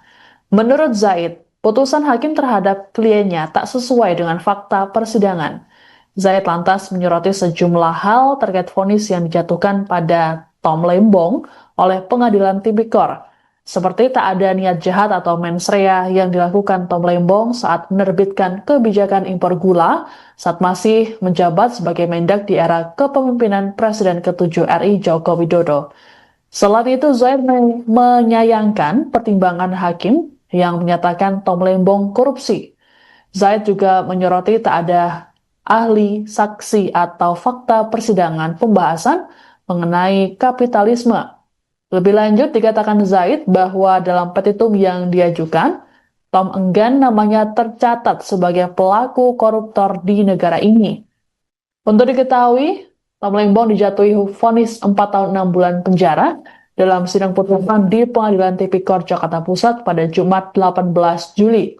Menurut Zaid, putusan hakim terhadap kliennya tak sesuai dengan fakta persidangan. Zaid lantas menyoroti sejumlah hal terkait vonis yang dijatuhkan pada Tom Lembong oleh Pengadilan Tipikor. Seperti tak ada niat jahat atau mens rea yang dilakukan Tom Lembong saat menerbitkan kebijakan impor gula saat masih menjabat sebagai Mendak di era kepemimpinan Presiden ke-7 RI Joko Widodo. Selain itu, Zaid menyayangkan pertimbangan hakim yang menyatakan Tom Lembong korupsi. Zaid juga menyoroti tak ada ahli, saksi, atau fakta persidangan pembahasan mengenai kapitalisme. Lebih lanjut, dikatakan Zaid bahwa dalam petitum yang diajukan, Tom enggan namanya tercatat sebagai pelaku koruptor di negara ini. Untuk diketahui, Tom Lembong dijatuhi vonis 4 tahun 6 bulan penjara dalam sidang putusan di Pengadilan Tipikor Jakarta Pusat pada Jumat 18 Juli.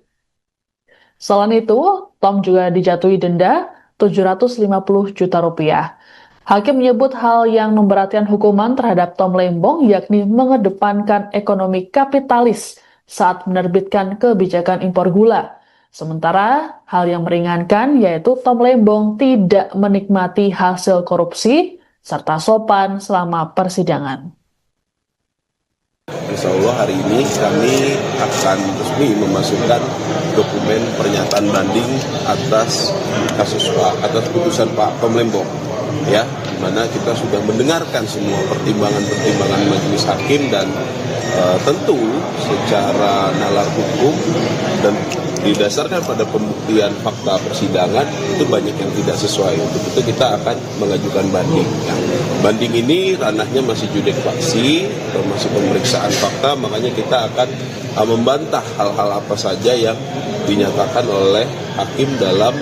Selain itu, Tom juga dijatuhi denda 750 juta rupiah. Hakim menyebut hal yang memberatkan hukuman terhadap Tom Lembong yakni mengedepankan ekonomi kapitalis saat menerbitkan kebijakan impor gula. Sementara hal yang meringankan yaitu Tom Lembong tidak menikmati hasil korupsi serta sopan selama persidangan. Insya Allah hari ini kami akan resmi memasukkan dokumen pernyataan banding atas putusan Pak Tom Lembong. Ya, di mana kita sudah mendengarkan semua pertimbangan-pertimbangan majelis hakim dan tentu secara nalar hukum dan didasarkan pada pembuktian fakta persidangan itu banyak yang tidak sesuai. Untuk itu kita akan mengajukan banding. Banding ini ranahnya masih judek faksi atau masih pemeriksaan fakta, makanya kita akan membantah hal-hal apa saja yang dinyatakan oleh hakim dalam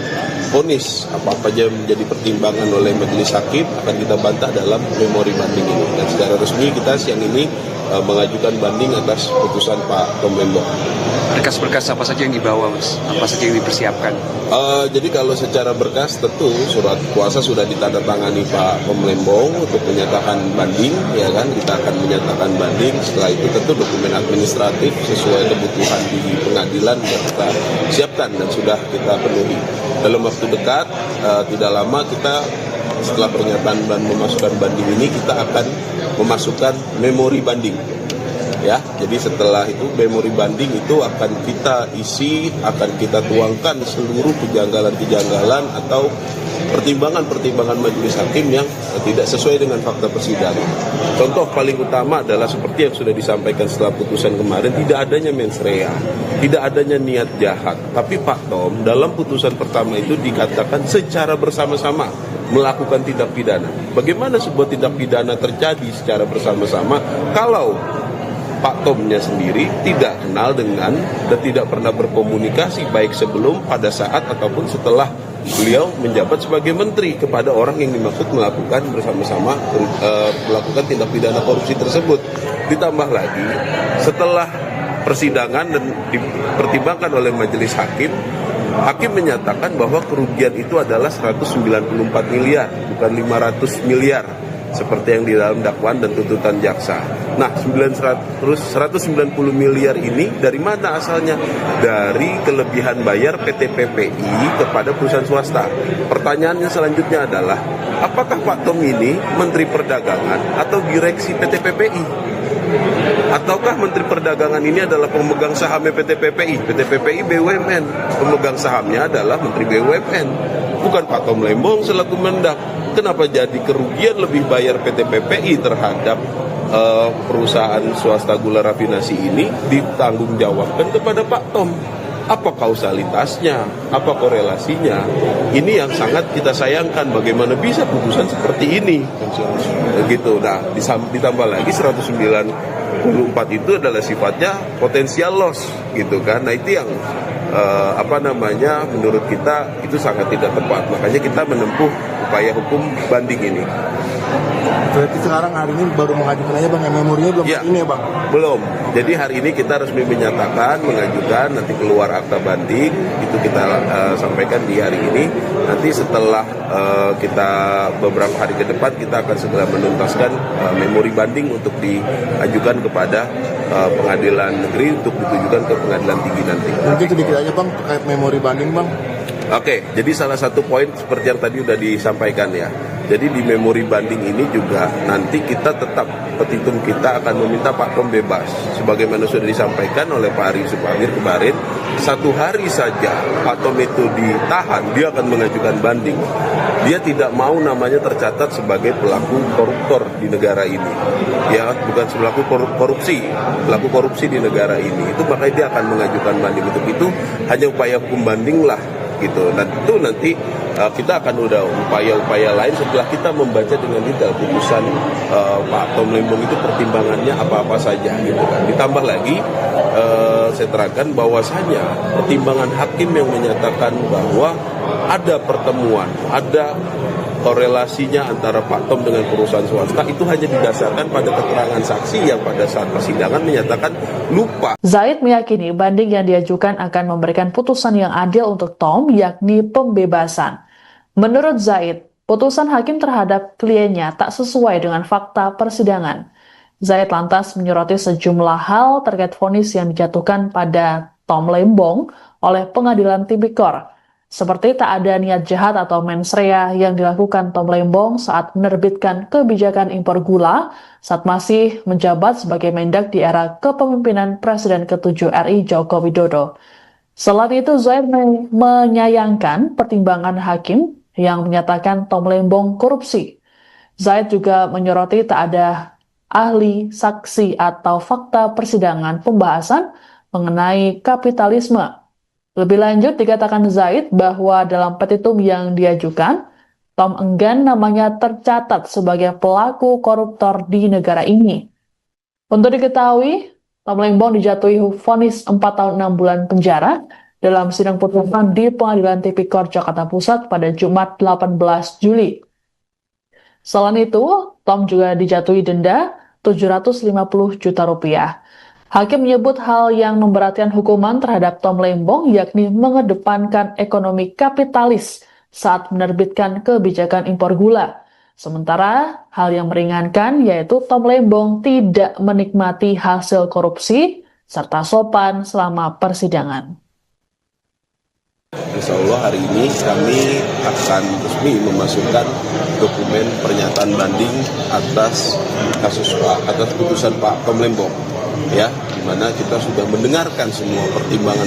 vonis. Apa-apa yang menjadi pertimbangan oleh majelis hakim akan kita bantah dalam memori banding ini. Dan secara resmi kita siang ini mengajukan banding atas putusan Pak Tom Lembong. Berkas-berkas apa saja yang dibawa, Mas? Apa saja yang dipersiapkan? Jadi kalau secara berkas tentu surat kuasa sudah ditandatangani Pak Tom Lembong untuk menyatakan banding, ya kan? Kita akan menyatakan banding. Setelah itu tentu dokumen administratif sesuai kebutuhan di pengadilan sudah kita siapkan dan sudah kita penuhi. Dalam waktu dekat, tidak lama kita setelah pernyataan dan memasukkan banding ini, kita akan memasukkan memori banding. Ya, jadi setelah itu memori banding itu akan kita isi, akan kita tuangkan seluruh kejanggalan-kejanggalan atau pertimbangan-pertimbangan majelis hakim yang tidak sesuai dengan fakta persidangan. Contoh paling utama adalah seperti yang sudah disampaikan setelah putusan kemarin, tidak adanya mens rea, tidak adanya niat jahat. Tapi Pak Tom dalam putusan pertama itu dikatakan secara bersama-sama melakukan tindak pidana. Bagaimana sebuah tindak pidana terjadi secara bersama-sama kalau Pak Tomnya sendiri tidak kenal dengan dan tidak pernah berkomunikasi baik sebelum, pada saat, ataupun setelah beliau menjabat sebagai menteri kepada orang yang dimaksud melakukan bersama-sama melakukan tindak pidana korupsi tersebut. Ditambah lagi setelah persidangan dan dipertimbangkan oleh majelis hakim, hakim menyatakan bahwa kerugian itu adalah 194 miliar, bukan 500 miliar. Seperti yang di dalam dakwaan dan tuntutan jaksa. Nah, 190 miliar ini dari mana asalnya? Dari kelebihan bayar PT PPI kepada perusahaan swasta. Pertanyaannya selanjutnya adalah, apakah Pak Tom ini Menteri Perdagangan atau direksi PT PPI? Ataukah Menteri Perdagangan ini adalah pemegang sahamnya PT PPI? PT PPI BUMN, pemegang sahamnya adalah Menteri BUMN, bukan Pak Tom Lembong selaku Mendak. Kenapa jadi kerugian lebih bayar PT PPI terhadap perusahaan swasta gula rafinasi ini ditanggungjawabkan kepada Pak Tom? Apa kausalitasnya? Apa korelasinya? Ini yang sangat kita sayangkan. Bagaimana bisa putusan seperti ini? Begitu. Nah, ditambah lagi 194 itu adalah sifatnya potensial loss, gitu kan? Nah, itu yang menurut kita itu sangat tidak tepat. Makanya kita menempuh upaya hukum banding ini. Berarti sekarang hari ini baru mengajukan aja Bang, memorinya belum ya, ini ya Bang? Belum. Jadi hari ini kita resmi menyatakan, mengajukan, nanti keluar akta banding, itu kita sampaikan di hari ini. Nanti setelah kita beberapa hari ke depan, kita akan segera menuntaskan memori banding untuk diajukan kepada pengadilan negeri untuk ditujukan ke pengadilan tinggi nanti. Mungkin sedikit aja Bang terkait memori banding Bang. Oke, jadi salah satu poin seperti yang tadi sudah disampaikan ya. Jadi di memori banding ini juga nanti kita tetap, petitum kita akan meminta Pak Tom bebas. Sebagaimana sudah disampaikan oleh Pak Ari Supamir kemarin, 1 hari saja Pak Tom itu ditahan, dia akan mengajukan banding. Dia tidak mau namanya tercatat sebagai pelaku koruptor di negara ini. Ya, bukan pelaku korupsi, pelaku korupsi di negara ini. Itu makanya dia akan mengajukan banding. Untuk itu hanya upaya hukum banding lah. Gitu. Dan itu nanti kita akan udah upaya-upaya lain setelah kita membaca dengan detail putusan Pak Tom Lembong itu pertimbangannya apa-apa saja gitu kan. Ditambah lagi saya terangkan bahwasanya pertimbangan hakim yang menyatakan bahwa ada pertemuan, ada korelasinya antara Pak Tom dengan perusahaan swasta itu hanya didasarkan pada keterangan saksi yang pada saat persidangan menyatakan lupa. Zaid meyakini banding yang diajukan akan memberikan putusan yang adil untuk Tom, yakni pembebasan. Menurut Zaid, putusan hakim terhadap kliennya tak sesuai dengan fakta persidangan. Zaid lantas menyoroti sejumlah hal terkait vonis yang dijatuhkan pada Tom Lembong oleh Pengadilan Tipikor. Seperti tak ada niat jahat atau mens rea yang dilakukan Tom Lembong saat menerbitkan kebijakan impor gula saat masih menjabat sebagai Mendak di era kepemimpinan Presiden ke-7 RI Joko Widodo. Selain itu, Zaid menyayangkan pertimbangan hakim yang menyatakan Tom Lembong korupsi. Zaid juga menyoroti tak ada ahli, saksi, atau fakta persidangan pembahasan mengenai kapitalisme. Lebih lanjut, dikatakan Zaid bahwa dalam petitum yang diajukan, Tom enggan namanya tercatat sebagai pelaku koruptor di negara ini. Untuk diketahui, Tom Lembong dijatuhi vonis 4 tahun 6 bulan penjara dalam sidang putusan di Pengadilan Tipikor Jakarta Pusat pada Jumat 18 Juli. Selain itu, Tom juga dijatuhi denda 750 juta rupiah. Hakim menyebut hal yang memberatkan hukuman terhadap Tom Lembong yakni mengedepankan ekonomi kapitalis saat menerbitkan kebijakan impor gula. Sementara hal yang meringankan yaitu Tom Lembong tidak menikmati hasil korupsi serta sopan selama persidangan. Insya Allah hari ini kami akan resmi memasukkan dokumen pernyataan banding atas putusan Pak Tom Lembong, ya, di mana kita sudah mendengarkan semua pertimbangan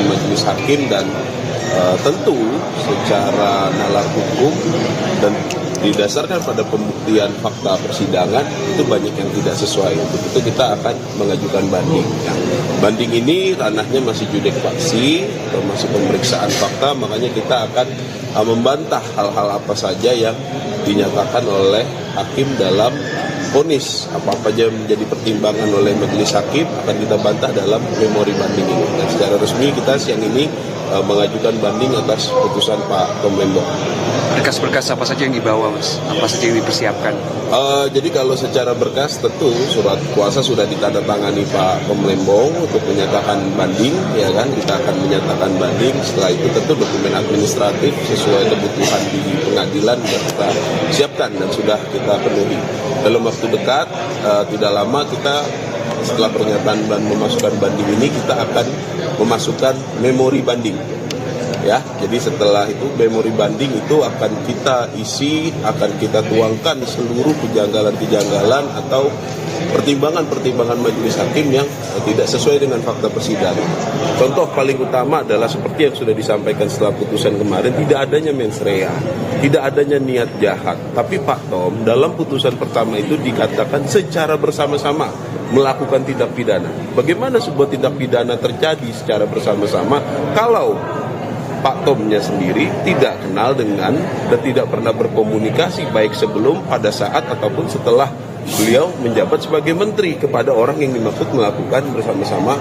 majelis hakim dan tentu secara nalar hukum dan didasarkan pada pembuktian fakta persidangan itu banyak yang tidak sesuai. Untuk itu kita akan mengajukan banding. Banding ini ranahnya masih judek faksi, termasuk pemeriksaan fakta, makanya kita akan membantah hal-hal apa saja yang dinyatakan oleh hakim dalam vonis. Apa-apa yang menjadi pertimbangan oleh majelis hakim akan kita bantah dalam memori banding ini. Dan secara resmi kita siang ini mengajukan banding atas putusan Pak Tom Lembong. Berkas-berkas apa saja yang dibawa, Mas? Apa saja yang dipersiapkan? Jadi kalau secara berkas tentu surat kuasa sudah ditandatangani Pak Tom Lembong untuk menyatakan banding, ya kan? Kita akan menyatakan banding. Setelah itu tentu dokumen administratif sesuai kebutuhan di pengadilan sudah kita siapkan dan sudah kita penuhi. Dalam waktu dekat, tidak lama kita setelah pernyataan dan memasukkan banding ini kita akan memasukkan memori banding. Ya, jadi setelah itu memori banding itu akan kita isi, akan kita tuangkan seluruh kejanggalan-kejanggalan atau pertimbangan-pertimbangan majelis hakim yang tidak sesuai dengan fakta persidangan. Contoh paling utama adalah seperti yang sudah disampaikan setelah putusan kemarin, tidak adanya mens rea, tidak adanya niat jahat. Tapi Pak Tom dalam putusan pertama itu dikatakan secara bersama-sama melakukan tindak pidana. Bagaimana sebuah tindak pidana terjadi secara bersama-sama kalau Pak Tomnya sendiri tidak kenal dengan dan tidak pernah berkomunikasi baik sebelum, pada saat, ataupun setelah beliau menjabat sebagai menteri kepada orang yang dimaksud melakukan bersama-sama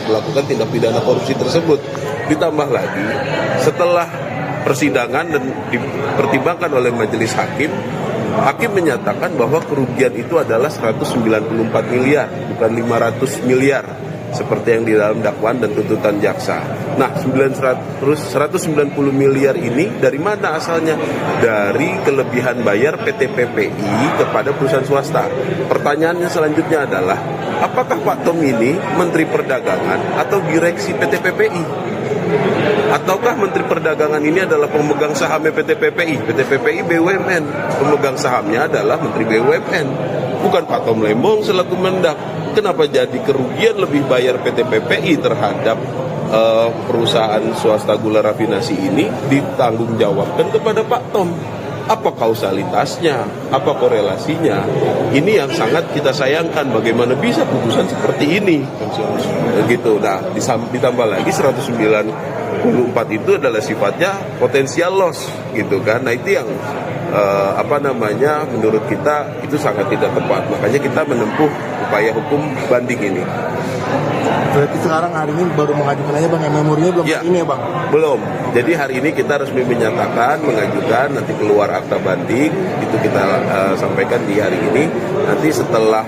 melakukan tindak pidana korupsi tersebut. Ditambah lagi setelah persidangan dan dipertimbangkan oleh majelis hakim, hakim menyatakan bahwa kerugian itu adalah 194 miliar, bukan 500 miliar. Seperti yang di dalam dakwaan dan tuntutan jaksa. Nah, 190 miliar ini dari mana asalnya? Dari kelebihan bayar PT PPI kepada perusahaan swasta. Pertanyaannya selanjutnya adalah, apakah Pak Tom ini Menteri Perdagangan atau direksi PT PPI? Ataukah Menteri Perdagangan ini adalah pemegang sahamnya PT PPI? PT PPI BUMN, pemegang sahamnya adalah Menteri BUMN, bukan Pak Tom Lembong selaku Mendak. Kenapa jadi kerugian lebih bayar PT PPI terhadap perusahaan swasta gula rafinasi ini ditanggung jawabkan kepada Pak Tom? Apa kausalitasnya? Apa korelasinya? Ini yang sangat kita sayangkan. Bagaimana bisa putusan seperti ini? Gitu. Nah, ditambah lagi 194 itu adalah sifatnya potensial loss, gitu kan? Nah, itu yang menurut kita itu sangat tidak tepat. Makanya kita menempuh upaya hukum banding ini. Berarti sekarang hari ini baru mengajukan aja Bang, memorinya belum ya, ini ya Bang? Belum. Jadi hari ini kita resmi menyatakan, mengajukan, nanti keluar akta banding, itu kita sampaikan di hari ini. Nanti setelah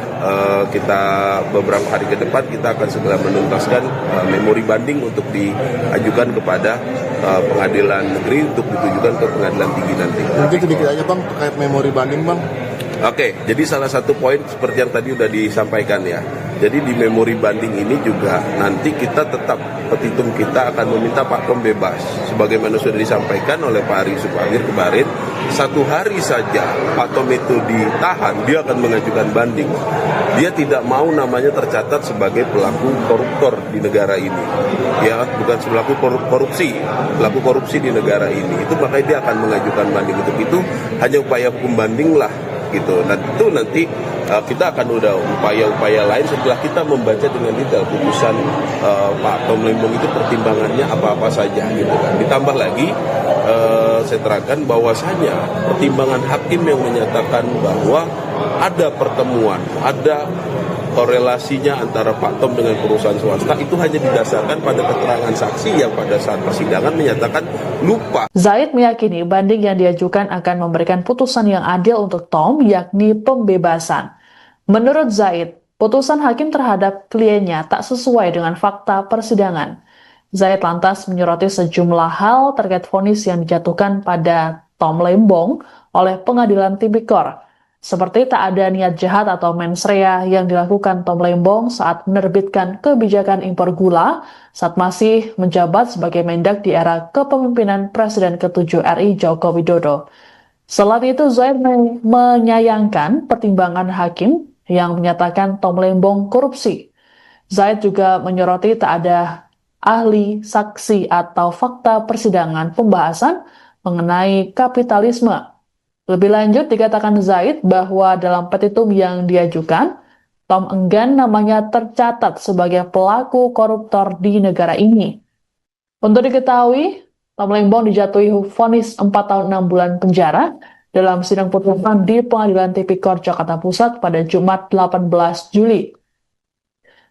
kita beberapa hari ke depan, kita akan segera menuntaskan memori banding untuk diajukan kepada pengadilan negeri untuk ditujukan ke pengadilan tinggi nanti. Mungkin sedikit aja Bang terkait memori banding Bang. Oke, jadi salah satu poin seperti yang tadi udah disampaikan ya. Jadi di memori banding ini juga nanti kita tetap, petitum kita akan meminta Pak Tom bebas. Sebagaimana sudah disampaikan oleh Pak Ari Supagir kemarin, 1 hari saja Pak Tom itu ditahan, dia akan mengajukan banding. Dia tidak mau namanya tercatat sebagai pelaku koruptor di negara ini. Ya, bukan pelaku korupsi, pelaku korupsi di negara ini. Itu makanya dia akan mengajukan banding. Untuk itu hanya upaya hukum banding lah. Gitu. Nah, itu nanti kita akan udah upaya-upaya lain setelah kita membaca dengan detail putusan Pak Tom Lembong itu pertimbangannya apa-apa saja gitu kan. Ditambah lagi saya terangkan bahwasanya pertimbangan hakim yang menyatakan bahwa ada pertemuan, ada korelasinya antara Pak Tom dengan perusahaan swasta itu hanya didasarkan pada keterangan saksi yang pada saat persidangan menyatakan lupa. Zaid meyakini banding yang diajukan akan memberikan putusan yang adil untuk Tom, yakni pembebasan. Menurut Zaid, putusan hakim terhadap kliennya tak sesuai dengan fakta persidangan. Zaid lantas menyoroti sejumlah hal terkait vonis yang dijatuhkan pada Tom Lembong oleh Pengadilan Tipikor, seperti tak ada niat jahat atau mens rea yang dilakukan Tom Lembong saat menerbitkan kebijakan impor gula saat masih menjabat sebagai Mendak di era kepemimpinan Presiden ke-7 RI Joko Widodo. Selain itu, Zaid menyayangkan pertimbangan hakim yang menyatakan Tom Lembong korupsi. Zaid juga menyoroti tak ada ahli, saksi, atau fakta persidangan pembahasan mengenai kapitalisme. Lebih lanjut, dikatakan Zaid bahwa dalam petitum yang diajukan, Tom enggan namanya tercatat sebagai pelaku koruptor di negara ini. Untuk diketahui, Tom Lembong dijatuhi vonis 4 tahun 6 bulan penjara dalam sidang putusan di Pengadilan Tipikor Jakarta Pusat pada Jumat 18 Juli.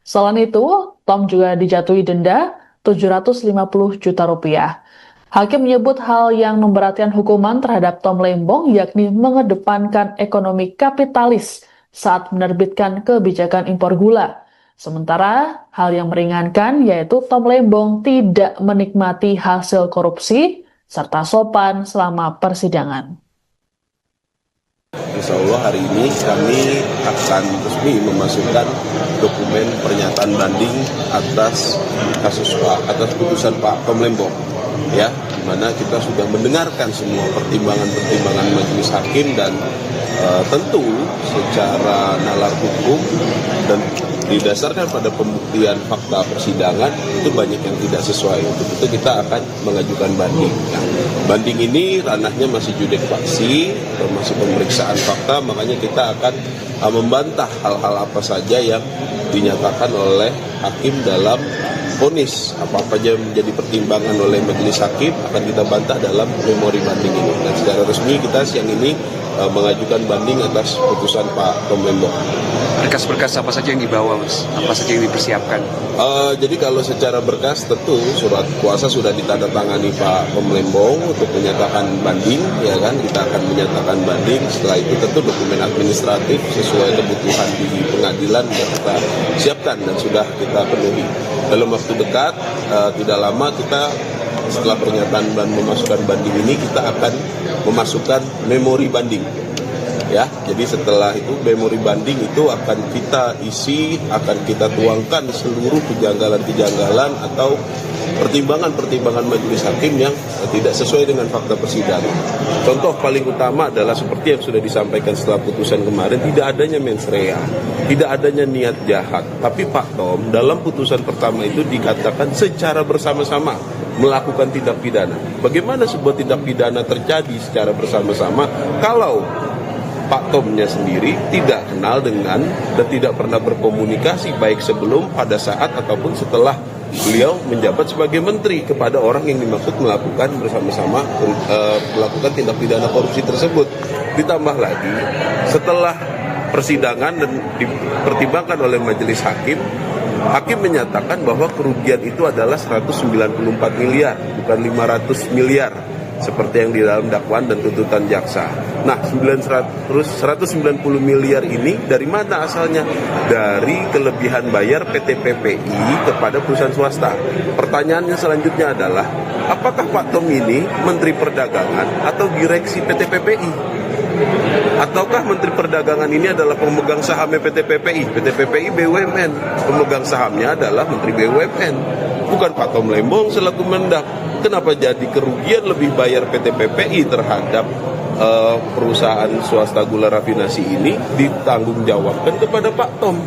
Selain itu, Tom juga dijatuhi denda 750 juta rupiah. Hakim menyebut hal yang memberatkan hukuman terhadap Tom Lembong yakni mengedepankan ekonomi kapitalis saat menerbitkan kebijakan impor gula. Sementara hal yang meringankan yaitu Tom Lembong tidak menikmati hasil korupsi serta sopan selama persidangan. Insya Allah hari ini kami akan resmi memasukkan dokumen pernyataan banding atas putusan Pak Tom Lembong, ya, di mana kita sudah mendengarkan semua pertimbangan majelis hakim dan tentu secara nalar hukum dan didasarkan pada pembuktian fakta persidangan itu banyak yang tidak sesuai. Untuk itu kita akan mengajukan banding. Nah, banding ini ranahnya masih judek faksi, termasuk pemeriksaan fakta, makanya kita akan membantah hal-hal apa saja yang dinyatakan oleh hakim dalam vonis. Apa-apa saja menjadi pertimbangan oleh majelis hakim akan kita bantah dalam memori banding ini. Dan secara resmi kita siang ini mengajukan banding atas putusan Pak Tom Lembong. Berkas-berkas apa saja yang dibawa, Mas? Apa saja yang dipersiapkan? Jadi kalau secara berkas tentu surat kuasa sudah ditandatangani Pak Tom Lembong untuk menyatakan banding, ya kan? Kita akan menyatakan banding. Setelah itu tentu dokumen administratif sesuai kebutuhan di pengadilan yang kita siapkan dan sudah kita penuhi. Dalam waktu dekat, tidak lama kita setelah pernyataan dan memasukkan banding ini kita akan memasukkan memori banding, ya. Jadi setelah itu memori banding itu akan kita isi, akan kita tuangkan seluruh kejanggalan-kejanggalan atau pertimbangan-pertimbangan majelis hakim yang tidak sesuai dengan fakta persidangan. Contoh paling utama adalah seperti yang sudah disampaikan setelah putusan kemarin, tidak adanya mens rea, tidak adanya niat jahat. Tapi Pak Tom dalam putusan pertama itu dikatakan secara bersama-sama melakukan tindak pidana. Bagaimana sebuah tindak pidana terjadi secara bersama-sama kalau Pak Tomnya sendiri tidak kenal dengan dan tidak pernah berkomunikasi baik sebelum, pada saat, ataupun setelah beliau menjabat sebagai menteri kepada orang yang dimaksud melakukan bersama-sama melakukan tindak pidana korupsi tersebut. Ditambah lagi setelah persidangan dan dipertimbangkan oleh majelis hakim, hakim menyatakan bahwa kerugian itu adalah 194 miliar, bukan 500 miliar seperti yang di dalam dakwaan dan tuntutan jaksa. Nah, 190 miliar ini dari mana asalnya? Dari kelebihan bayar PT PPI kepada perusahaan swasta. Pertanyaannya selanjutnya adalah, apakah Pak Tom ini Menteri Perdagangan atau direksi PT PPI? Ataukah Menteri Perdagangan ini adalah pemegang sahamnya PT PPI? PT PPI BUMN, pemegang sahamnya adalah Menteri BUMN, bukan Pak Tom Lembong selaku Mendak. Kenapa jadi kerugian lebih bayar PT PPI terhadap perusahaan swasta gula rafinasi ini ditanggungjawabkan kepada Pak Tom?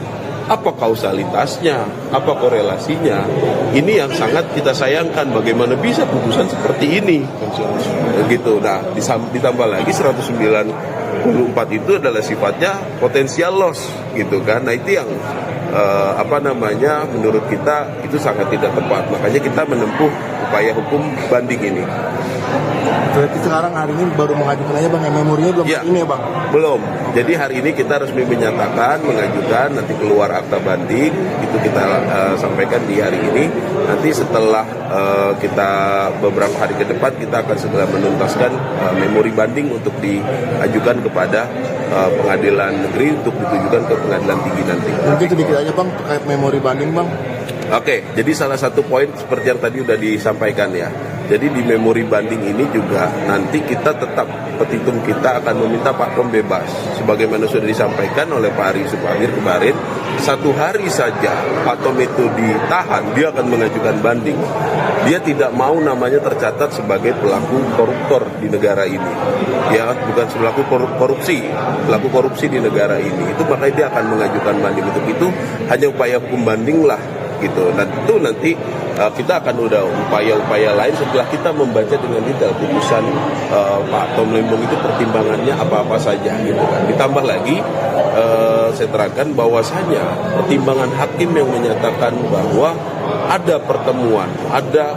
Apa kausalitasnya? Apa korelasinya? Ini yang sangat kita sayangkan. Bagaimana bisa putusan seperti ini? Begitu. Nah, ditambah lagi 194 itu adalah sifatnya potensial loss, gitu kan? Nah, itu yang menurut kita itu sangat tidak tepat. Makanya kita menempuh upaya hukum banding ini. Berarti sekarang hari ini baru mengajukan aja bang, memorinya belum Ya. ini ya bang? Belum. Jadi hari ini kita resmi menyatakan, mengajukan, nanti keluar akta banding, itu kita sampaikan di hari ini. Nanti setelah kita beberapa hari ke depan, kita akan segera menuntaskan memori banding untuk diajukan kepada pengadilan negeri untuk ditujukan ke pengadilan tinggi nanti. Mungkin sedikit aja bang terkait memori banding bang. Oke, jadi salah satu poin seperti yang tadi sudah disampaikan ya. Jadi di memori banding ini juga nanti kita tetap, petitum kita akan meminta Pak Tom bebas. Sebagaimana sudah disampaikan oleh Pak Ari Supamir kemarin, 1 hari saja Pak Tom itu ditahan, dia akan mengajukan banding. Dia tidak mau namanya tercatat sebagai pelaku koruptor di negara ini. Ya, bukan pelaku korupsi, pelaku korupsi di negara ini. Itu makanya dia akan mengajukan banding. Untuk itu hanya upaya hukum banding lah gitu. Dan itu nanti kita akan udah upaya-upaya lain setelah kita membaca dengan detail putusan Pak Tom Lembong itu pertimbangannya apa-apa saja gitu kan. Ditambah lagi saya terangkan bahwasanya pertimbangan hakim yang menyatakan bahwa ada pertemuan, ada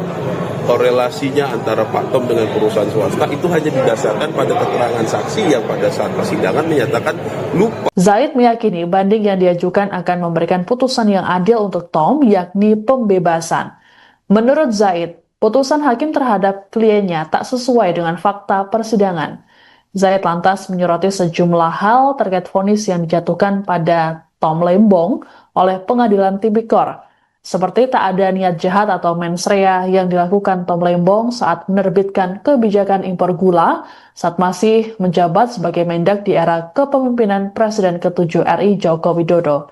korelasinya antara Pak Tom dengan perusahaan swasta itu hanya didasarkan pada keterangan saksi yang pada saat persidangan menyatakan lupa. Zaid meyakini banding yang diajukan akan memberikan putusan yang adil untuk Tom, yakni pembebasan. Menurut Zaid, putusan hakim terhadap kliennya tak sesuai dengan fakta persidangan. Zaid lantas menyoroti sejumlah hal terkait vonis yang dijatuhkan pada Tom Lembong oleh Pengadilan Tipikor, seperti tak ada niat jahat atau mens rea yang dilakukan Tom Lembong saat menerbitkan kebijakan impor gula saat masih menjabat sebagai Mendak di era kepemimpinan Presiden ke-7 RI Joko Widodo.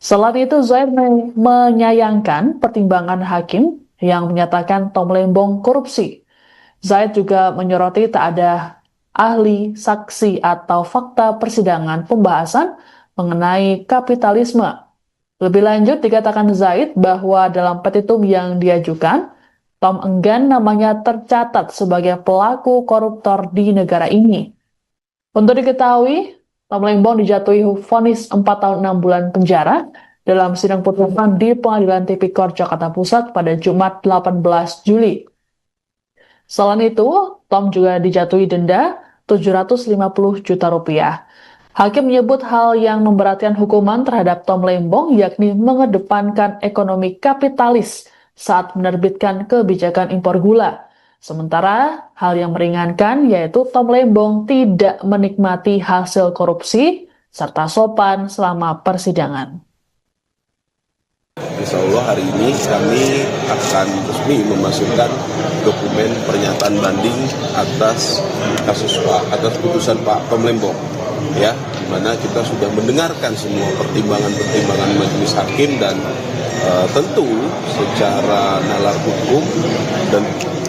Selain itu, Zaid menyayangkan pertimbangan hakim yang menyatakan Tom Lembong korupsi. Zaid juga menyoroti tak ada ahli, saksi, atau fakta persidangan pembahasan mengenai kapitalisme. Lebih lanjut, dikatakan Zaid bahwa dalam petitum yang diajukan, Tom enggan namanya tercatat sebagai pelaku koruptor di negara ini. Untuk diketahui, Tom Lembong dijatuhi vonis 4 tahun 6 bulan penjara dalam sidang putusan di Pengadilan Tipikor Jakarta Pusat pada Jumat 18 Juli. Selain itu, Tom juga dijatuhi denda 750 juta rupiah. Hakim menyebut hal yang memberatkan hukuman terhadap Tom Lembong yakni mengedepankan ekonomi kapitalis saat menerbitkan kebijakan impor gula. Sementara hal yang meringankan yaitu Tom Lembong tidak menikmati hasil korupsi serta sopan selama persidangan. Insya Allah hari ini kami akan resmi memasukkan dokumen pernyataan banding atas putusan Pak Tom Lembong, ya, di mana kita sudah mendengarkan semua pertimbangan-pertimbangan majelis hakim dan tentu secara nalar hukum dan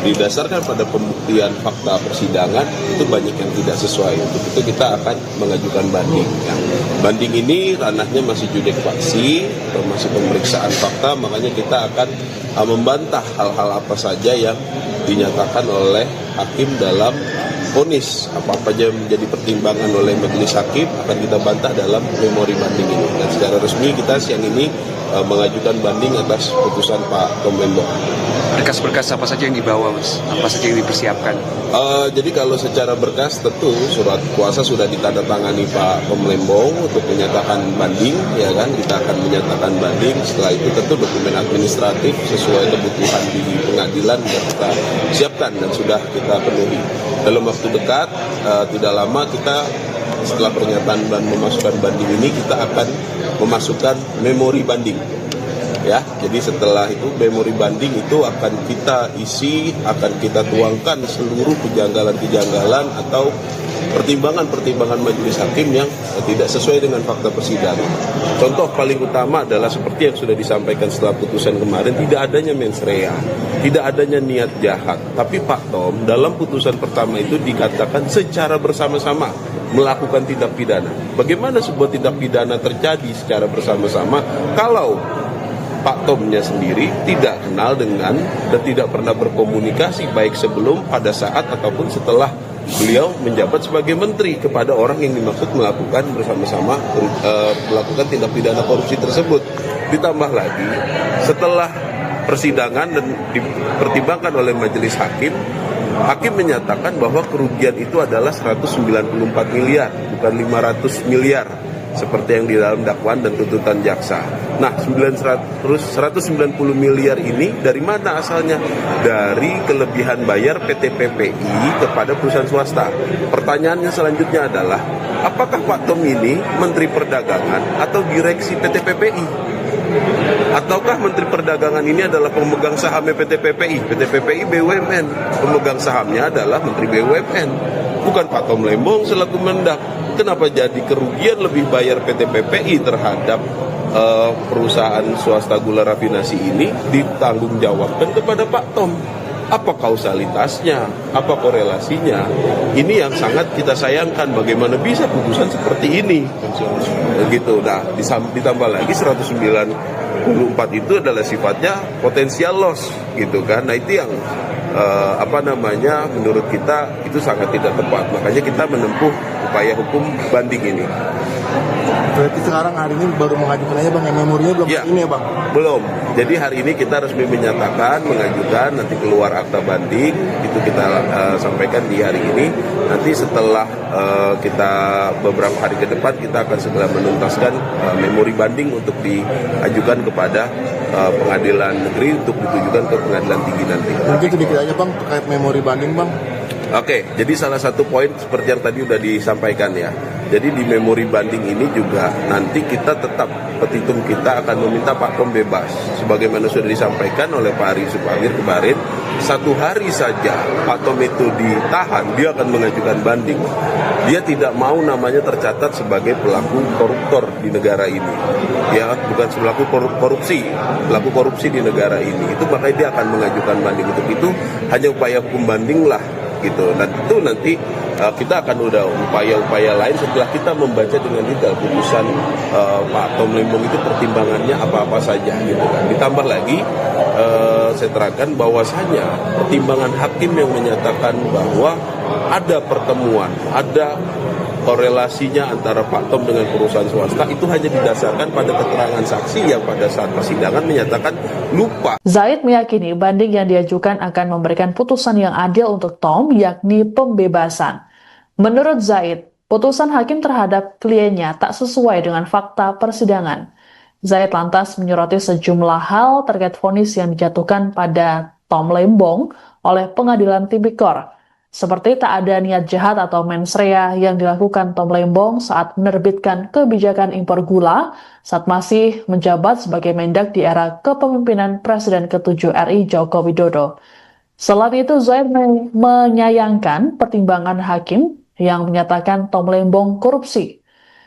didasarkan pada pembuktian fakta persidangan itu banyak yang tidak sesuai. Untuk itu kita akan mengajukan banding. Yang banding ini ranahnya masih judek faksi atau masih pemeriksaan fakta, makanya kita akan membantah hal-hal apa saja yang dinyatakan oleh hakim dalam vonis. Apa-apa yang menjadi pertimbangan oleh majelis hakim akan kita bantah dalam memori banding ini. Dan secara resmi kita siang ini mengajukan banding atas putusan Pak Tom Lembong. Berkas-berkas apa saja yang dibawa, Mas? Apa saja yang dipersiapkan? Jadi kalau secara berkas tentu surat kuasa sudah ditandatangani Pak Tom Lembong untuk menyatakan banding, ya kan? Kita akan menyatakan banding. Setelah itu tentu dokumen administratif sesuai kebutuhan di pengadilan sudah kita siapkan dan sudah kita penuhi. Dalam waktu dekat, tidak lama kita setelah pernyataan dan memasukkan banding ini kita akan memasukkan memori banding. Ya, jadi setelah itu memori banding itu akan kita isi, akan kita tuangkan seluruh kejanggalan-kejanggalan atau pertimbangan-pertimbangan majelis hakim yang tidak sesuai dengan fakta persidangan. Contoh paling utama adalah seperti yang sudah disampaikan setelah putusan kemarin, tidak adanya mens rea, tidak adanya niat jahat. Tapi Pak Tom dalam putusan pertama itu dikatakan secara bersama-sama melakukan tindak pidana. Bagaimana sebuah tindak pidana terjadi secara bersama-sama kalau Pak Tomnya sendiri tidak kenal dengan dan tidak pernah berkomunikasi baik sebelum, pada saat, ataupun setelah beliau menjabat sebagai menteri kepada orang yang dimaksud melakukan bersama-sama melakukan tindak pidana korupsi tersebut. Ditambah lagi setelah persidangan dan dipertimbangkan oleh majelis hakim, Hakim menyatakan bahwa kerugian itu adalah 194 miliar, bukan 500 miliar. Seperti yang di dalam dakwaan dan tuntutan jaksa. Nah, 190 miliar ini dari mana asalnya? Dari kelebihan bayar PT PPI kepada perusahaan swasta. Pertanyaannya selanjutnya adalah, apakah Pak Tom ini Menteri Perdagangan atau direksi PT PPI? Ataukah Menteri Perdagangan ini adalah pemegang sahamnya PT PPI? PT PPI BUMN, pemegang sahamnya adalah Menteri BUMN, bukan Pak Tom Lembong selaku Mendak. Kenapa jadi kerugian lebih bayar PT PPI terhadap perusahaan swasta gula rafinasi ini ditanggungjawabkan kepada Pak Tom? Apa kausalitasnya? Apa korelasinya? Ini yang sangat kita sayangkan. Bagaimana bisa putusan seperti ini? Begitu. Nah, ditambah lagi 194 itu adalah sifatnya potensial loss, gitu kan? Nah, itu yang menurut kita itu sangat tidak tepat. Makanya kita menempuh upaya hukum banding ini. Berarti sekarang hari ini baru mengajukan aja Bang, memorinya belum ya, ini ya Bang? Belum. Jadi hari ini kita resmi menyatakan, mengajukan, nanti keluar akta banding, itu kita sampaikan di hari ini. Nanti setelah kita beberapa hari ke depan, kita akan segera menuntaskan memori banding untuk diajukan kepada pengadilan negeri untuk ditujukan ke pengadilan tinggi nanti. Mungkin sedikit aja Bang terkait memori banding Bang. Oke, jadi salah satu poin seperti yang tadi udah disampaikan ya. Jadi di memori banding ini juga nanti kita tetap, petitum kita akan meminta Pak Tom bebas. Sebagaimana sudah disampaikan oleh Pak Ari Supamir kemarin, 1 hari saja Pak Tom itu ditahan, dia akan mengajukan banding. Dia tidak mau namanya tercatat sebagai pelaku koruptor di negara ini. Ya, bukan pelaku korupsi, pelaku korupsi di negara ini. Itu makanya dia akan mengajukan banding. Untuk itu hanya upaya hukum banding lah. Gitu. Dan itu nanti kita akan udah upaya-upaya lain setelah kita membaca dengan detail putusan Pak Tom Lembong itu pertimbangannya apa-apa saja gitu kan. Ditambah lagi saya terangkan bahwasanya pertimbangan hakim yang menyatakan bahwa ada pertemuan, ada korelasinya antara Pak Tom dengan perusahaan swasta itu hanya didasarkan pada keterangan saksi yang pada saat persidangan menyatakan lupa. Zaid meyakini banding yang diajukan akan memberikan putusan yang adil untuk Tom, yakni pembebasan. Menurut Zaid, putusan hakim terhadap kliennya tak sesuai dengan fakta persidangan. Zaid lantas menyoroti sejumlah hal terkait vonis yang dijatuhkan pada Tom Lembong oleh Pengadilan Tipikor. Seperti tak ada niat jahat atau mens rea yang dilakukan Tom Lembong saat menerbitkan kebijakan impor gula saat masih menjabat sebagai Mendak di era kepemimpinan Presiden ke-7 RI Joko Widodo. Selain itu, Zaid menyayangkan pertimbangan hakim yang menyatakan Tom Lembong korupsi.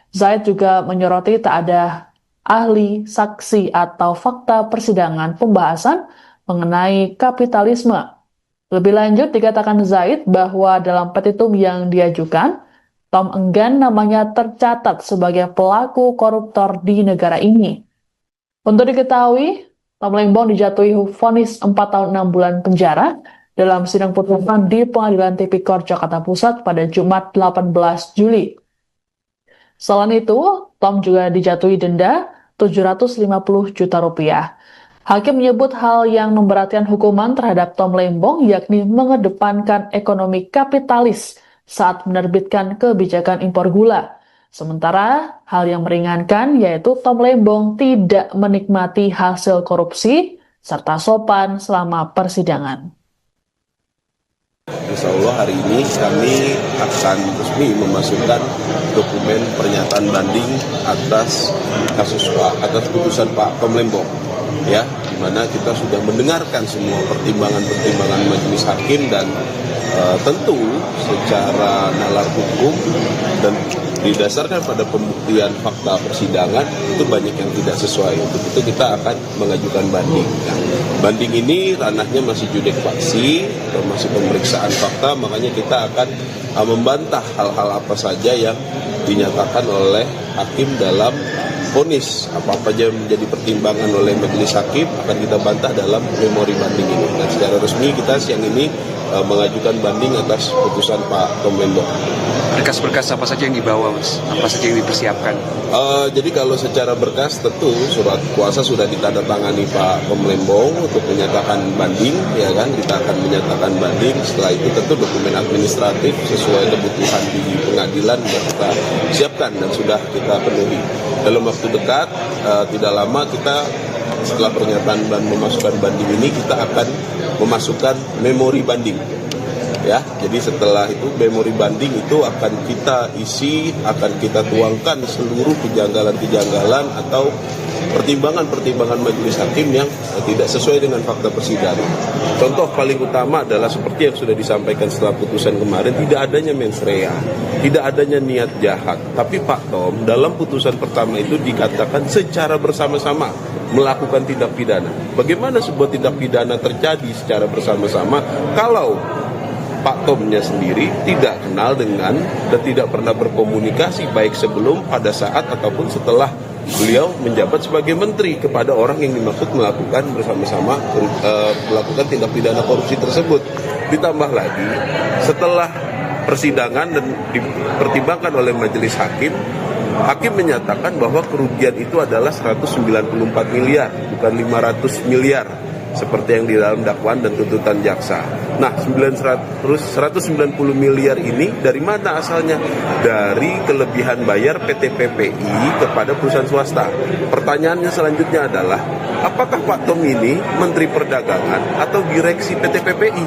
Zaid juga menyoroti tak ada ahli, saksi, atau fakta persidangan pembahasan mengenai kapitalisme. Lebih lanjut, dikatakan Zaid bahwa dalam petitum yang diajukan, Tom enggan namanya tercatat sebagai pelaku koruptor di negara ini. Untuk diketahui, Tom Lembong dijatuhi vonis 4 tahun 6 bulan penjara dalam sidang putusan di Pengadilan Tipikor Jakarta Pusat pada Jumat 18 Juli. Selain itu, Tom juga dijatuhi denda 750 juta rupiah. Hakim menyebut hal yang memberatkan hukuman terhadap Tom Lembong yakni mengedepankan ekonomi kapitalis saat menerbitkan kebijakan impor gula. Sementara hal yang meringankan yaitu Tom Lembong tidak menikmati hasil korupsi serta sopan selama persidangan. Insya Allah hari ini kami akan resmi memasukkan dokumen pernyataan banding atas putusan Pak Tom Lembong. Ya, di mana kita sudah mendengarkan semua pertimbangan-pertimbangan majelis hakim dan tentu secara nalar hukum dan didasarkan pada pembuktian fakta persidangan itu banyak yang tidak sesuai. Untuk itu kita akan mengajukan banding. Nah, banding ini ranahnya masih judek faksi, masih pemeriksaan fakta, makanya kita akan membantah hal-hal apa saja yang dinyatakan oleh hakim dalam vonis. Apa-apa yang menjadi pertimbangan oleh majelis hakim akan kita bantah dalam memori banding ini. Dan secara resmi kita siang ini mengajukan banding atas putusan Pak Tom Lembong. Berkas-berkas apa saja yang dibawa, Mas? Apa saja yang dipersiapkan? Jadi kalau secara berkas tentu surat kuasa sudah ditandatangani Pak Tom Lembong untuk menyatakan banding, ya kan? Kita akan menyatakan banding. Setelah itu tentu dokumen administratif sesuai kebutuhan di pengadilan sudah kita siapkan dan sudah kita penuhi. Dalam waktu dekat, tidak lama kita setelah pernyataan dan memasukkan banding ini kita akan memasukkan memori banding. Ya, jadi setelah itu memori banding itu akan kita isi, akan kita tuangkan seluruh kejanggalan-kejanggalan atau pertimbangan-pertimbangan majelis hakim yang tidak sesuai dengan fakta persidangan. Contoh paling utama adalah seperti yang sudah disampaikan setelah putusan kemarin, tidak adanya mens rea, tidak adanya niat jahat. Tapi Pak Tom dalam putusan pertama itu dikatakan secara bersama-sama melakukan tindak pidana. Bagaimana sebuah tindak pidana terjadi secara bersama-sama kalau Pak Tomnya sendiri tidak kenal dengan dan tidak pernah berkomunikasi baik sebelum, pada saat, ataupun setelah beliau menjabat sebagai menteri kepada orang yang dimaksud melakukan bersama-sama melakukan tindak pidana korupsi tersebut. Ditambah lagi setelah persidangan dan dipertimbangkan oleh majelis hakim, hakim menyatakan bahwa kerugian itu adalah 194 miliar, bukan 500 miliar. Seperti yang di dalam dakwaan dan tuntutan jaksa. Nah, 190 miliar ini dari mana asalnya? Dari kelebihan bayar PT PPI kepada perusahaan swasta. Pertanyaannya selanjutnya adalah, apakah Pak Tom ini Menteri Perdagangan atau direksi PT PPI?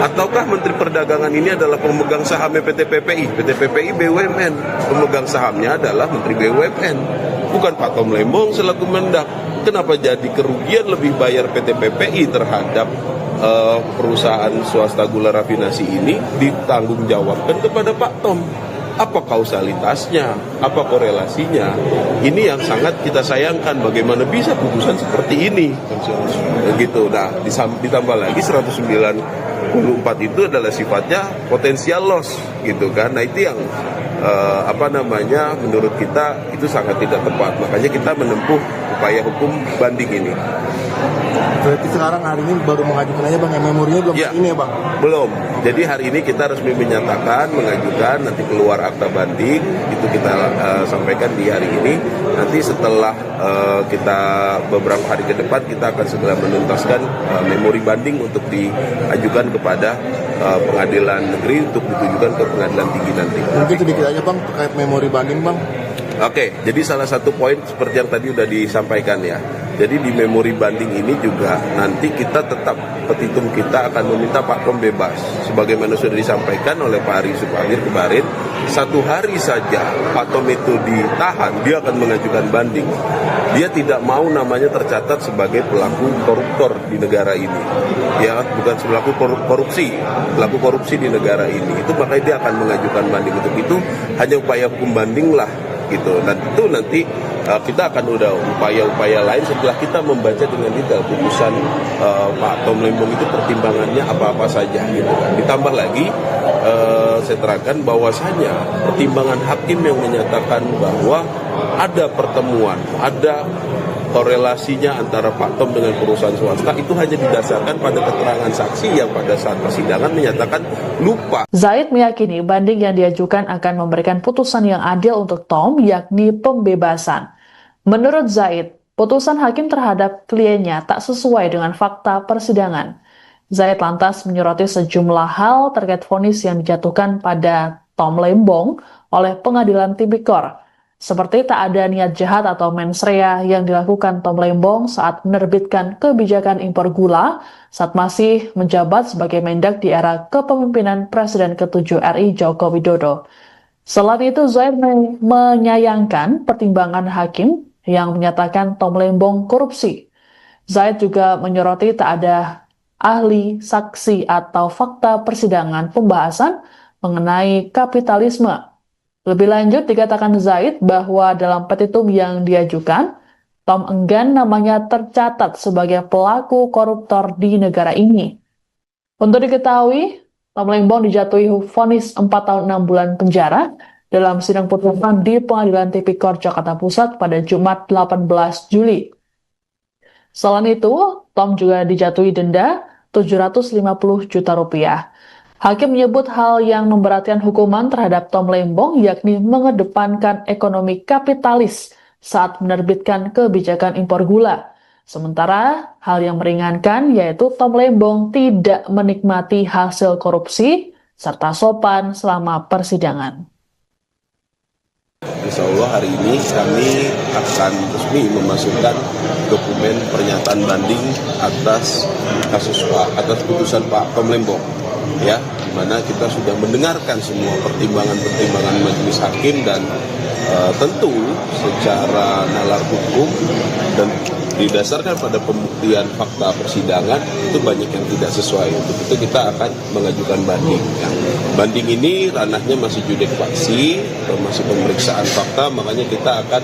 Ataukah Menteri Perdagangan ini adalah pemegang sahamnya PT PPI? PT PPI BUMN, pemegang sahamnya adalah Menteri BUMN, bukan Pak Tom Lembong selaku Mendak. Kenapa jadi kerugian lebih bayar PT PPI terhadap perusahaan swasta gula rafinasi ini ditanggung jawabkan kepada Pak Tom? Apa kausalitasnya? Apa korelasinya? Ini yang sangat kita sayangkan. Bagaimana bisa putusan seperti ini? Begitu. Nah, ditambah lagi 194 itu adalah sifatnya potensial loss, gitu kan? Nah, itu yang menurut kita itu sangat tidak tepat. Makanya kita menempuh upaya hukum banding ini. Berarti sekarang hari ini baru mengajukan aja Bang, memorinya belum ya, ini ya Bang? Belum. Jadi hari ini kita resmi menyatakan, mengajukan, nanti keluar akta banding, itu kita sampaikan di hari ini. Nanti setelah kita beberapa hari ke depan, kita akan segera menuntaskan memori banding untuk diajukan kepada pengadilan negeri untuk ditujukan ke pengadilan tinggi nanti. Mungkin sedikit aja Bang terkait memori banding Bang. Oke, jadi salah satu poin seperti yang tadi sudah disampaikan ya. Jadi di memori banding ini juga nanti kita tetap, petitum kita akan meminta Pak Tom bebas. Sebagaimana sudah disampaikan oleh Pak Ari Supagir kemarin, 1 hari saja Pak Tom itu ditahan, dia akan mengajukan banding. Dia tidak mau namanya tercatat sebagai pelaku koruptor di negara ini. Ya, bukan pelaku korupsi, pelaku korupsi di negara ini. Itu makanya dia akan mengajukan banding. Untuk itu hanya upaya hukum banding lah, gitu. Dan itu nanti kita akan udah upaya-upaya lain setelah kita membaca dengan detail putusan Pak Tom Lembong itu pertimbangannya apa-apa saja, gitu. Ditambah lagi saya terangkan bahwasanya pertimbangan hakim yang menyatakan bahwa ada pertemuan, ada korelasinya antara Pak Tom dengan perusahaan swasta itu hanya didasarkan pada keterangan saksi yang pada saat persidangan menyatakan lupa. Zaid meyakini banding yang diajukan akan memberikan putusan yang adil untuk Tom, yakni pembebasan. Menurut Zaid, putusan hakim terhadap kliennya tak sesuai dengan fakta persidangan. Zaid lantas menyoroti sejumlah hal terkait vonis yang dijatuhkan pada Tom Lembong oleh Pengadilan Tipikor, seperti tak ada niat jahat atau mens rea yang dilakukan Tom Lembong saat menerbitkan kebijakan impor gula saat masih menjabat sebagai Mendak di era kepemimpinan Presiden ke-7 RI Joko Widodo. Selain itu, Zaid menyayangkan pertimbangan hakim yang menyatakan Tom Lembong korupsi. Zaid juga menyoroti tak ada ahli, saksi, atau fakta persidangan pembahasan mengenai kapitalisme. Lebih lanjut, dikatakan Zaid bahwa dalam petitum yang diajukan, Tom enggan namanya tercatat sebagai pelaku koruptor di negara ini. Untuk diketahui, Tom Lembong dijatuhi vonis 4 tahun 6 bulan penjara dalam sidang putusan di Pengadilan Tipikor Jakarta Pusat pada Jumat 18 Juli. Selain itu, Tom juga dijatuhi denda 750 juta rupiah. Hakim menyebut hal yang memberatkan hukuman terhadap Tom Lembong yakni mengedepankan ekonomi kapitalis saat menerbitkan kebijakan impor gula. Sementara hal yang meringankan yaitu Tom Lembong tidak menikmati hasil korupsi serta sopan selama persidangan. Insya Allah hari ini kami akan resmi memasukkan dokumen pernyataan banding atas putusan Pak Tom Lembong, ya, di mana kita sudah mendengarkan semua pertimbangan majelis hakim dan tentu secara nalar hukum dan didasarkan pada pembuktian fakta persidangan itu banyak yang tidak sesuai. Untuk itu kita akan mengajukan banding. Yang banding ini ranahnya masih judek faksi, masih pemeriksaan fakta, makanya kita akan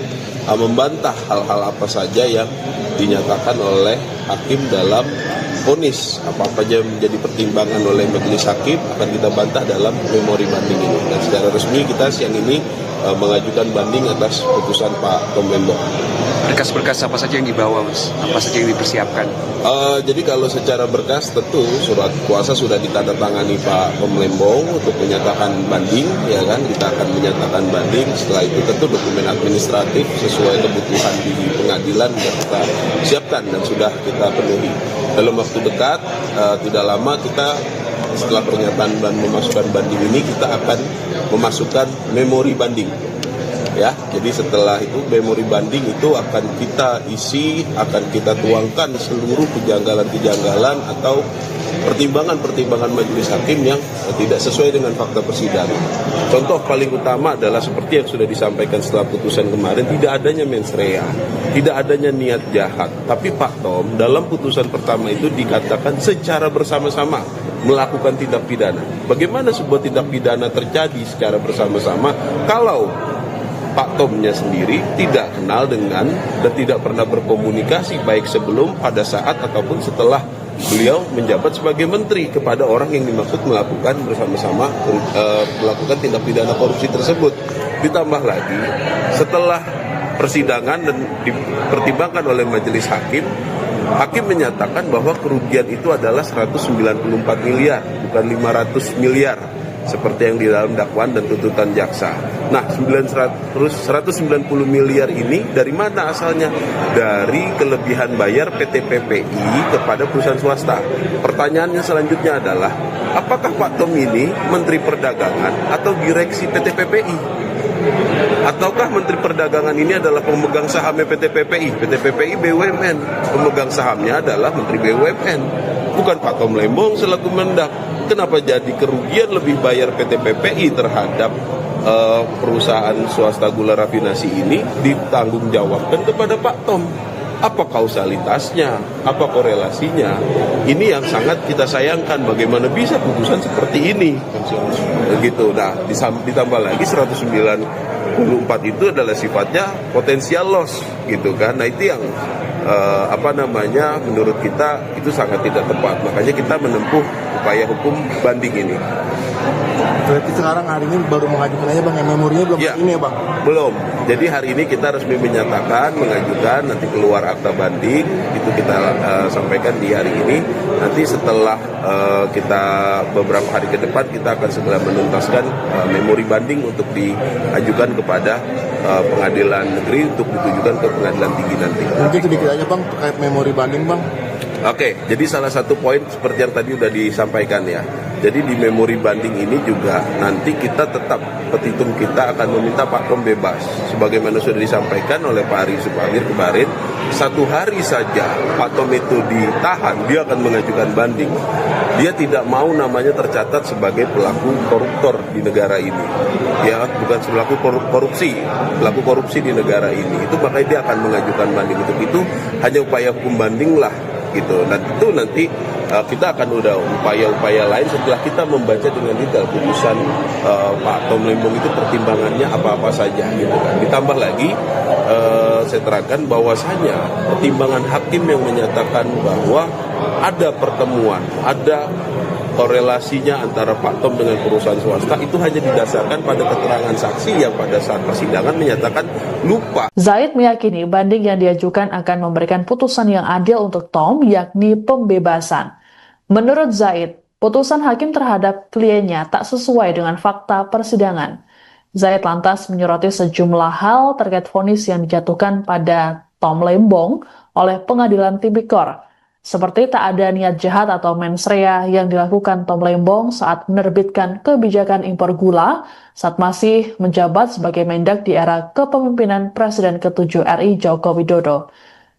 membantah hal-hal apa saja yang dinyatakan oleh hakim dalam vonis. Apa-apa saja menjadi pertimbangan oleh majelis hakim akan kita bantah dalam memori banding ini. Dan secara resmi kita siang ini mengajukan banding atas putusan Pak Tom Lembong. Berkas-berkas apa saja yang dibawa, Mas? Apa saja yang dipersiapkan? Jadi kalau secara berkas tentu surat kuasa sudah ditandatangani Pak Tom Lembong untuk menyatakan banding, ya kan? Kita akan menyatakan banding. Setelah itu tentu dokumen administratif sesuai kebutuhan di pengadilan kita siapkan dan sudah kita penuhi. Dalam waktu dekat, tidak lama kita setelah pernyataan dan memasukkan banding ini kita akan memasukkan memori banding. Ya, jadi setelah itu memori banding itu akan kita isi, akan kita tuangkan seluruh kejanggalan-kejanggalan atau pertimbangan-pertimbangan majelis hakim yang tidak sesuai dengan fakta persidangan. Contoh paling utama adalah seperti yang sudah disampaikan setelah putusan kemarin, tidak adanya mens rea, tidak adanya niat jahat. Tapi Pak Tom dalam putusan pertama itu dikatakan secara bersama-sama melakukan tindak pidana. Bagaimana sebuah tindak pidana terjadi secara bersama-sama kalau Pak Tomnya sendiri tidak kenal dengan dan tidak pernah berkomunikasi baik sebelum, pada saat, ataupun setelah beliau menjabat sebagai menteri kepada orang yang dimaksud melakukan bersama-sama melakukan tindak pidana korupsi tersebut. Ditambah lagi setelah persidangan dan dipertimbangkan oleh majelis hakim, hakim menyatakan bahwa kerugian itu adalah 194 miliar, bukan 500 miliar. Seperti yang di dalam dakwaan dan tuntutan jaksa. Nah, 190 miliar ini dari mana asalnya? Dari kelebihan bayar PT PPI kepada perusahaan swasta. Pertanyaannya selanjutnya adalah, apakah Pak Tom ini Menteri Perdagangan atau direksi PT PPI? Ataukah Menteri Perdagangan ini adalah pemegang sahamnya PT PPI? PT PPI BUMN, pemegang sahamnya adalah Menteri BUMN, bukan Pak Tom Lembong selaku Mendak. Kenapa jadi kerugian lebih bayar PT PPI terhadap perusahaan swasta gula rafinasi ini ditanggungjawabkan kepada Pak Tom? Apa kausalitasnya? Apa korelasinya? Ini yang sangat kita sayangkan. Bagaimana bisa putusan seperti ini? Begitu. Nah, ditambah lagi 194 itu adalah sifatnya potensial loss, gitu kan? Nah, itu yang menurut kita itu sangat tidak tepat. Makanya kita menempuh upaya hukum banding ini. Berarti sekarang hari ini baru mengajukan aja Bang, memorinya belum ini ya Bang? Belum. Jadi hari ini kita resmi menyatakan, mengajukan, nanti keluar akta banding, itu kita sampaikan di hari ini. Nanti setelah kita beberapa hari ke depan, kita akan segera menuntaskan memori banding untuk diajukan kepada pengadilan negeri untuk ditujukan ke pengadilan tinggi nanti. Mungkin sedikit aja Bang terkait memori banding Bang. Oke, jadi salah satu poin seperti yang tadi sudah disampaikan ya. Jadi di memori banding ini juga nanti kita tetap, petitum kita akan meminta Pak Tom bebas. Sebagaimana sudah disampaikan oleh Pak Ari Supamir kemarin, 1 hari saja Pak Tom itu ditahan, dia akan mengajukan banding. Dia tidak mau namanya tercatat sebagai pelaku koruptor di negara ini. Ya, bukan pelaku korupsi di negara ini. Itu makanya dia akan mengajukan banding. Untuk itu hanya upaya hukum banding lah. Gitu. Dan itu nanti kita akan udah upaya-upaya lain setelah kita membaca dengan detail putusan Pak Tom Lembong itu pertimbangannya apa-apa saja gitu kan. Ditambah lagi saya terangkan bahwasanya pertimbangan hakim yang menyatakan bahwa ada pertemuan, ada korelasinya antara Pak Tom dengan perusahaan swasta itu hanya didasarkan pada keterangan saksi yang pada saat persidangan menyatakan lupa. Zaid meyakini banding yang diajukan akan memberikan putusan yang adil untuk Tom, yakni pembebasan. Menurut Zaid, putusan hakim terhadap kliennya tak sesuai dengan fakta persidangan. Zaid lantas menyoroti sejumlah hal terkait vonis yang dijatuhkan pada Tom Lembong oleh Pengadilan Tipikor, seperti tak ada niat jahat atau mens rea yang dilakukan Tom Lembong saat menerbitkan kebijakan impor gula saat masih menjabat sebagai Mendak di era kepemimpinan Presiden ke-7 RI Joko Widodo.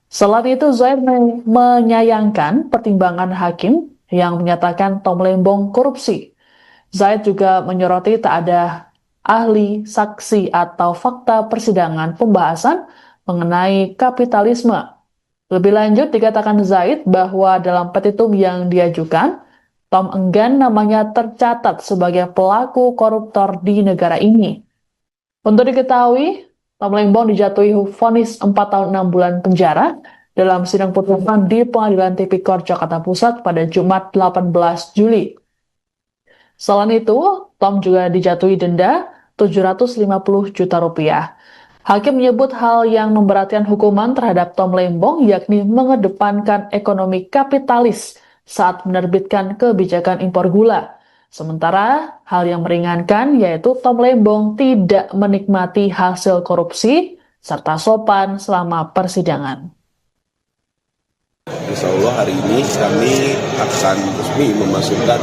Selain itu, Zaid menyayangkan pertimbangan hakim yang menyatakan Tom Lembong korupsi. Zaid juga menyoroti tak ada ahli, saksi, atau fakta persidangan pembahasan mengenai kapitalisme. Lebih lanjut, dikatakan Zaid bahwa dalam petitum yang diajukan, Tom enggan namanya tercatat sebagai pelaku koruptor di negara ini. Untuk diketahui, Tom Lembong dijatuhi vonis 4 tahun 6 bulan penjara dalam sidang putusan di Pengadilan Tipikor Jakarta Pusat pada Jumat 18 Juli. Selain itu, Tom juga dijatuhi denda 750 juta rupiah. Hakim menyebut hal yang memberatkan hukuman terhadap Tom Lembong yakni mengedepankan ekonomi kapitalis saat menerbitkan kebijakan impor gula. Sementara hal yang meringankan yaitu Tom Lembong tidak menikmati hasil korupsi serta sopan selama persidangan. Insya Allah hari ini kami akan resmi memasukkan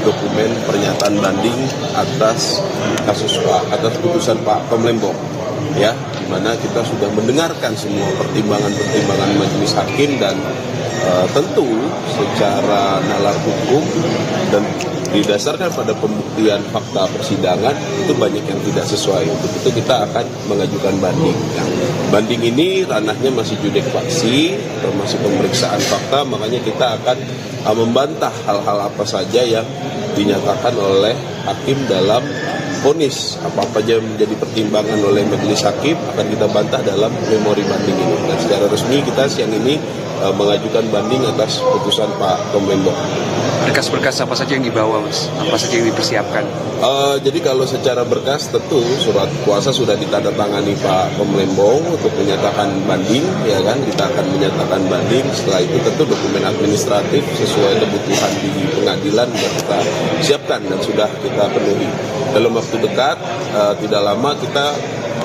dokumen pernyataan banding atas putusan Pak Tom Lembong, ya, di mana kita sudah mendengarkan semua pertimbangan majelis hakim dan tentu secara nalar hukum dan didasarkan pada pembuktian fakta persidangan itu banyak yang tidak sesuai. Untuk itu kita akan mengajukan banding. Banding ini ranahnya masih judek faksi, termasuk pemeriksaan fakta, makanya kita akan membantah hal-hal apa saja yang dinyatakan oleh hakim dalam vonis. Apa-apa saja menjadi pertimbangan oleh majelis hakim akan kita bantah dalam memori banding ini. Dan secara resmi kita siang ini mengajukan banding atas putusan Pak Tom Lembong. Berkas-berkas apa saja yang dibawa, Mas? Apa saja yang dipersiapkan? Jadi kalau secara berkas tentu surat kuasa sudah ditandatangani Pak Tom Lembong untuk menyatakan banding, ya kan? Kita akan menyatakan banding. Setelah itu tentu dokumen administratif sesuai kebutuhan di pengadilan sudah kita siapkan dan sudah kita penuhi. Dalam waktu dekat, tidak lama kita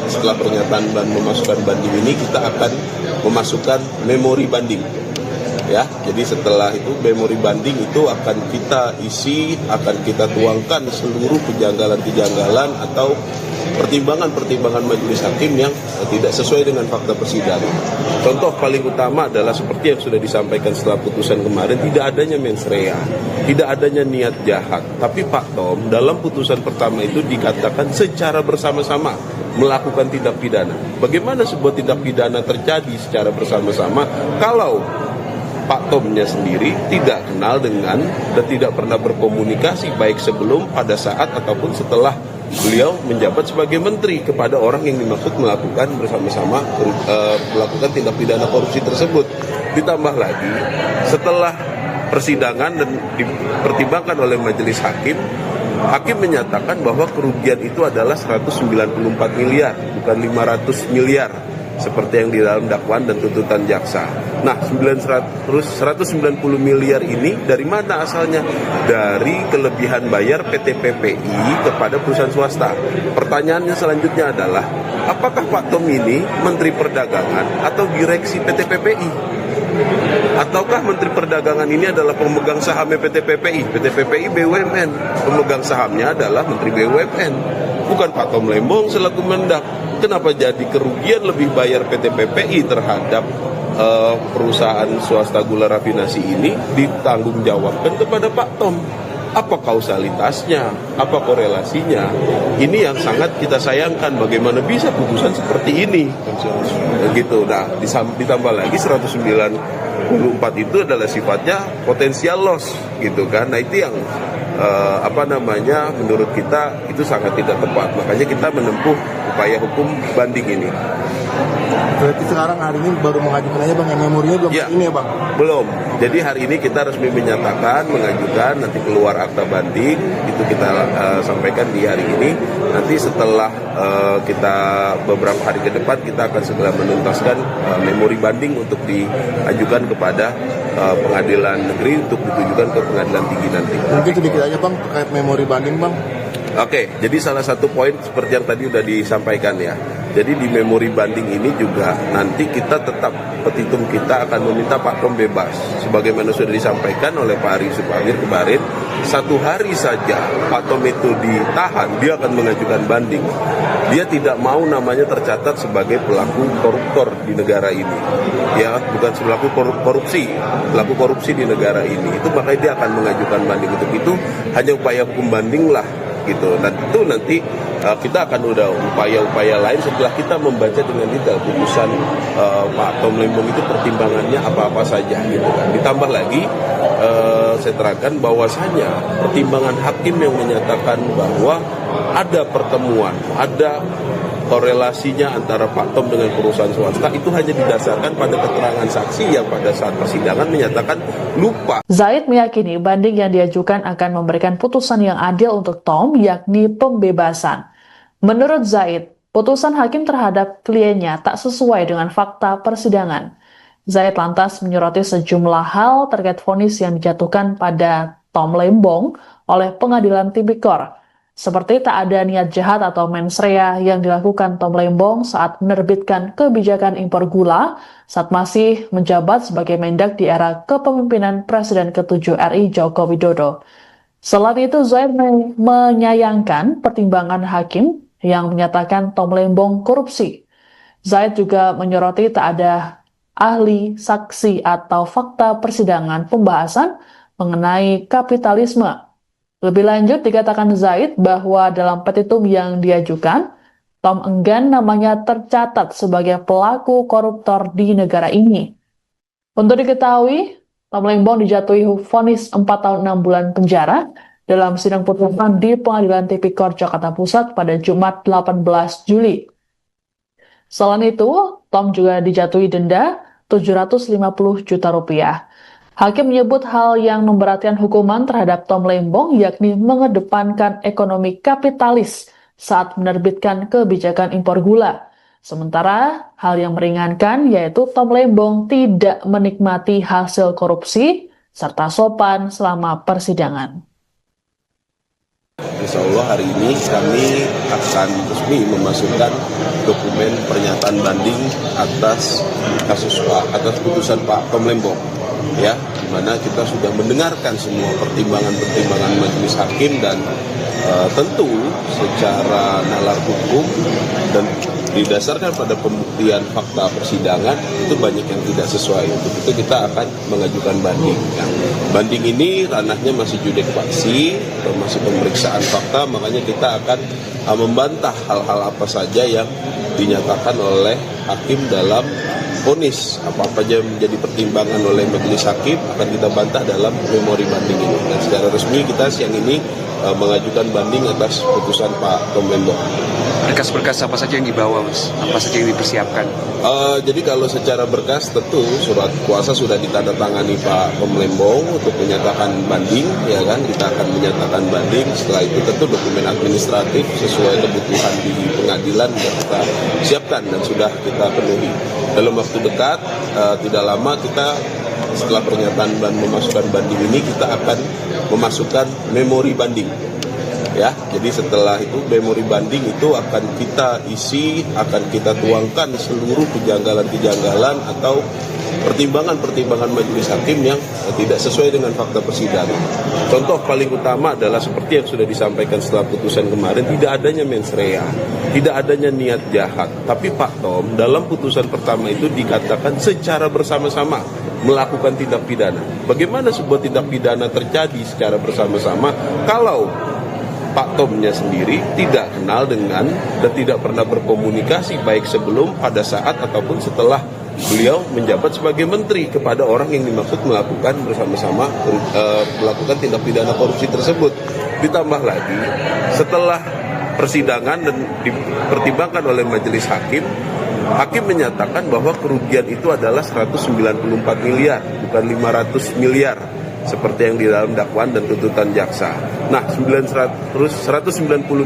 setelah pernyataan dan memasukkan banding ini kita akan memasukkan memori banding. Ya, jadi setelah itu memori banding itu akan kita isi, akan kita tuangkan seluruh kejanggalan-kejanggalan atau pertimbangan-pertimbangan majelis hakim yang tidak sesuai dengan fakta persidangan. Contoh paling utama adalah seperti yang sudah disampaikan setelah putusan kemarin, tidak adanya mens rea, tidak adanya niat jahat. Tapi Pak Tom dalam putusan pertama itu dikatakan secara bersama-sama melakukan tindak pidana. Bagaimana sebuah tindak pidana terjadi secara bersama-sama kalau Pak Tomnya sendiri tidak kenal dengan dan tidak pernah berkomunikasi baik sebelum, pada saat, ataupun setelah beliau menjabat sebagai menteri kepada orang yang dimaksud melakukan bersama-sama melakukan tindak pidana korupsi tersebut. Ditambah lagi setelah persidangan dan dipertimbangkan oleh majelis hakim, hakim menyatakan bahwa kerugian itu adalah 194 miliar, bukan 500 miliar. Seperti yang di dalam dakwaan dan tuntutan jaksa. Nah, 190 miliar ini dari mana asalnya? Dari kelebihan bayar PT PPI kepada perusahaan swasta. Pertanyaannya selanjutnya adalah, apakah Pak Tom ini Menteri Perdagangan atau direksi PT PPI? Ataukah Menteri Perdagangan ini adalah pemegang sahamnya PT PPI? PT PPI BUMN, pemegang sahamnya adalah Menteri BUMN, bukan Pak Tom Lembong selaku Mendak. Kenapa jadi kerugian lebih bayar PT PPI terhadap perusahaan swasta gula rafinasi ini ditanggungjawabkan kepada Pak Tom? Apa kausalitasnya? Apa korelasinya? Ini yang sangat kita sayangkan. Bagaimana bisa putusan seperti ini? Begitu. Nah, ditambah lagi 194 itu adalah sifatnya potensial loss, gitu kan? Nah, itu yang menurut kita itu sangat tidak tepat. Makanya kita menempuh upaya hukum banding ini. Berarti sekarang hari ini baru mengajukan aja Bang, memorinya belum ya, ini ya Bang? Belum. Jadi hari ini kita resmi menyatakan, mengajukan, nanti keluar akta banding, itu kita sampaikan di hari ini. Nanti setelah kita beberapa hari ke depan, kita akan segera menuntaskan memori banding untuk diajukan kepada pengadilan negeri untuk ditujukan ke pengadilan tinggi nanti. Mungkin sedikit aja Bang terkait memori banding Bang. Oke, jadi salah satu poin seperti yang tadi udah disampaikan ya. Jadi di memori banding ini juga nanti kita tetap petitum kita akan meminta Pak Tom bebas. Sebagaimana sudah disampaikan oleh Pak Ari Supamir kemarin, 1 hari saja Pak Tom itu ditahan, dia akan mengajukan banding. Dia tidak mau namanya tercatat sebagai pelaku koruptor di negara ini. Ya, bukan pelaku korupsi di negara ini. Itu makanya dia akan mengajukan banding. Untuk itu hanya upaya hukum banding lah gitu. Dan itu nanti kita akan udah upaya-upaya lain setelah kita membaca dengan detail putusan Pak Tom Lembong itu pertimbangannya apa-apa saja gitu kan. Ditambah lagi saya terangkan bahwasanya pertimbangan hakim yang menyatakan bahwa ada pertemuan, ada korelasinya antara Pak Tom dengan perusahaan swasta itu hanya didasarkan pada keterangan saksi yang pada saat persidangan menyatakan lupa. Zaid meyakini banding yang diajukan akan memberikan putusan yang adil untuk Tom, yakni pembebasan. Menurut Zaid, putusan hakim terhadap kliennya tak sesuai dengan fakta persidangan. Zaid lantas menyoroti sejumlah hal terkait vonis yang dijatuhkan pada Tom Lembong oleh Pengadilan Tipikor. Seperti tak ada niat jahat atau mens rea yang dilakukan Tom Lembong saat menerbitkan kebijakan impor gula saat masih menjabat sebagai Mendak di era kepemimpinan Presiden ke-7 RI Joko Widodo. Selain itu, Zaid menyayangkan pertimbangan hakim yang menyatakan Tom Lembong korupsi. Zaid juga menyoroti tak ada ahli, saksi, atau fakta persidangan pembahasan mengenai kapitalisme. Lebih lanjut, dikatakan Zaid bahwa dalam petitum yang diajukan, Tom enggan namanya tercatat sebagai pelaku koruptor di negara ini. Untuk diketahui, Tom Lembong dijatuhi vonis 4 tahun 6 bulan penjara dalam sidang putusan di Pengadilan Tipikor Jakarta Pusat pada Jumat 18 Juli. Selain itu, Tom juga dijatuhi denda 750 juta rupiah. Hakim menyebut hal yang memberatkan hukuman terhadap Tom Lembong yakni mengedepankan ekonomi kapitalis saat menerbitkan kebijakan impor gula. Sementara hal yang meringankan yaitu Tom Lembong tidak menikmati hasil korupsi serta sopan selama persidangan. Insya Allah hari ini kami akan resmi memasukkan dokumen pernyataan banding atas putusan Pak Tom Lembong. Ya, di mana kita sudah mendengarkan semua pertimbangan-pertimbangan majelis hakim dan tentu secara nalar hukum dan didasarkan pada pembuktian fakta persidangan itu banyak yang tidak sesuai. Untuk itu kita akan mengajukan banding. Nah, banding ini ranahnya masih judek faksi, masih pemeriksaan fakta, makanya kita akan membantah hal-hal apa saja yang dinyatakan oleh hakim dalam vonis. Apa-apa yang menjadi pertimbangan oleh majelis hakim akan kita bantah dalam memori banding ini. Dan secara resmi kita siang ini mengajukan banding atas putusan Pak Tom Lembong. Berkas-berkas apa saja yang dibawa, Mas? Apa saja yang dipersiapkan? Jadi kalau secara berkas tentu surat kuasa sudah ditandatangani Pak Tom Lembong untuk menyatakan banding, ya kan? Kita akan menyatakan banding. Setelah itu tentu dokumen administratif sesuai kebutuhan di pengadilan sudah kita siapkan dan sudah kita penuhi. Dalam waktu dekat, tidak lama kita setelah pernyataan dan memasukkan banding ini kita akan memasukkan memori banding. Ya, jadi setelah itu memori banding itu akan kita isi, akan kita tuangkan seluruh kejanggalan-kejanggalan atau pertimbangan-pertimbangan majelis hakim yang tidak sesuai dengan fakta persidangan. Contoh paling utama adalah seperti yang sudah disampaikan setelah putusan kemarin, tidak adanya mens rea, tidak adanya niat jahat. Tapi Pak Tom dalam putusan pertama itu dikatakan secara bersama-sama melakukan tindak pidana. Bagaimana sebuah tindak pidana terjadi secara bersama-sama kalau Pak Tomnya sendiri tidak kenal dengan dan tidak pernah berkomunikasi baik sebelum, pada saat, ataupun setelah beliau menjabat sebagai menteri kepada orang yang dimaksud melakukan bersama-sama melakukan tindak pidana korupsi tersebut. Ditambah lagi setelah persidangan dan dipertimbangkan oleh majelis hakim, hakim menyatakan bahwa kerugian itu adalah 194 miliar, bukan 500 miliar. seperti yang di dalam dakwaan dan tuntutan jaksa. Nah, 190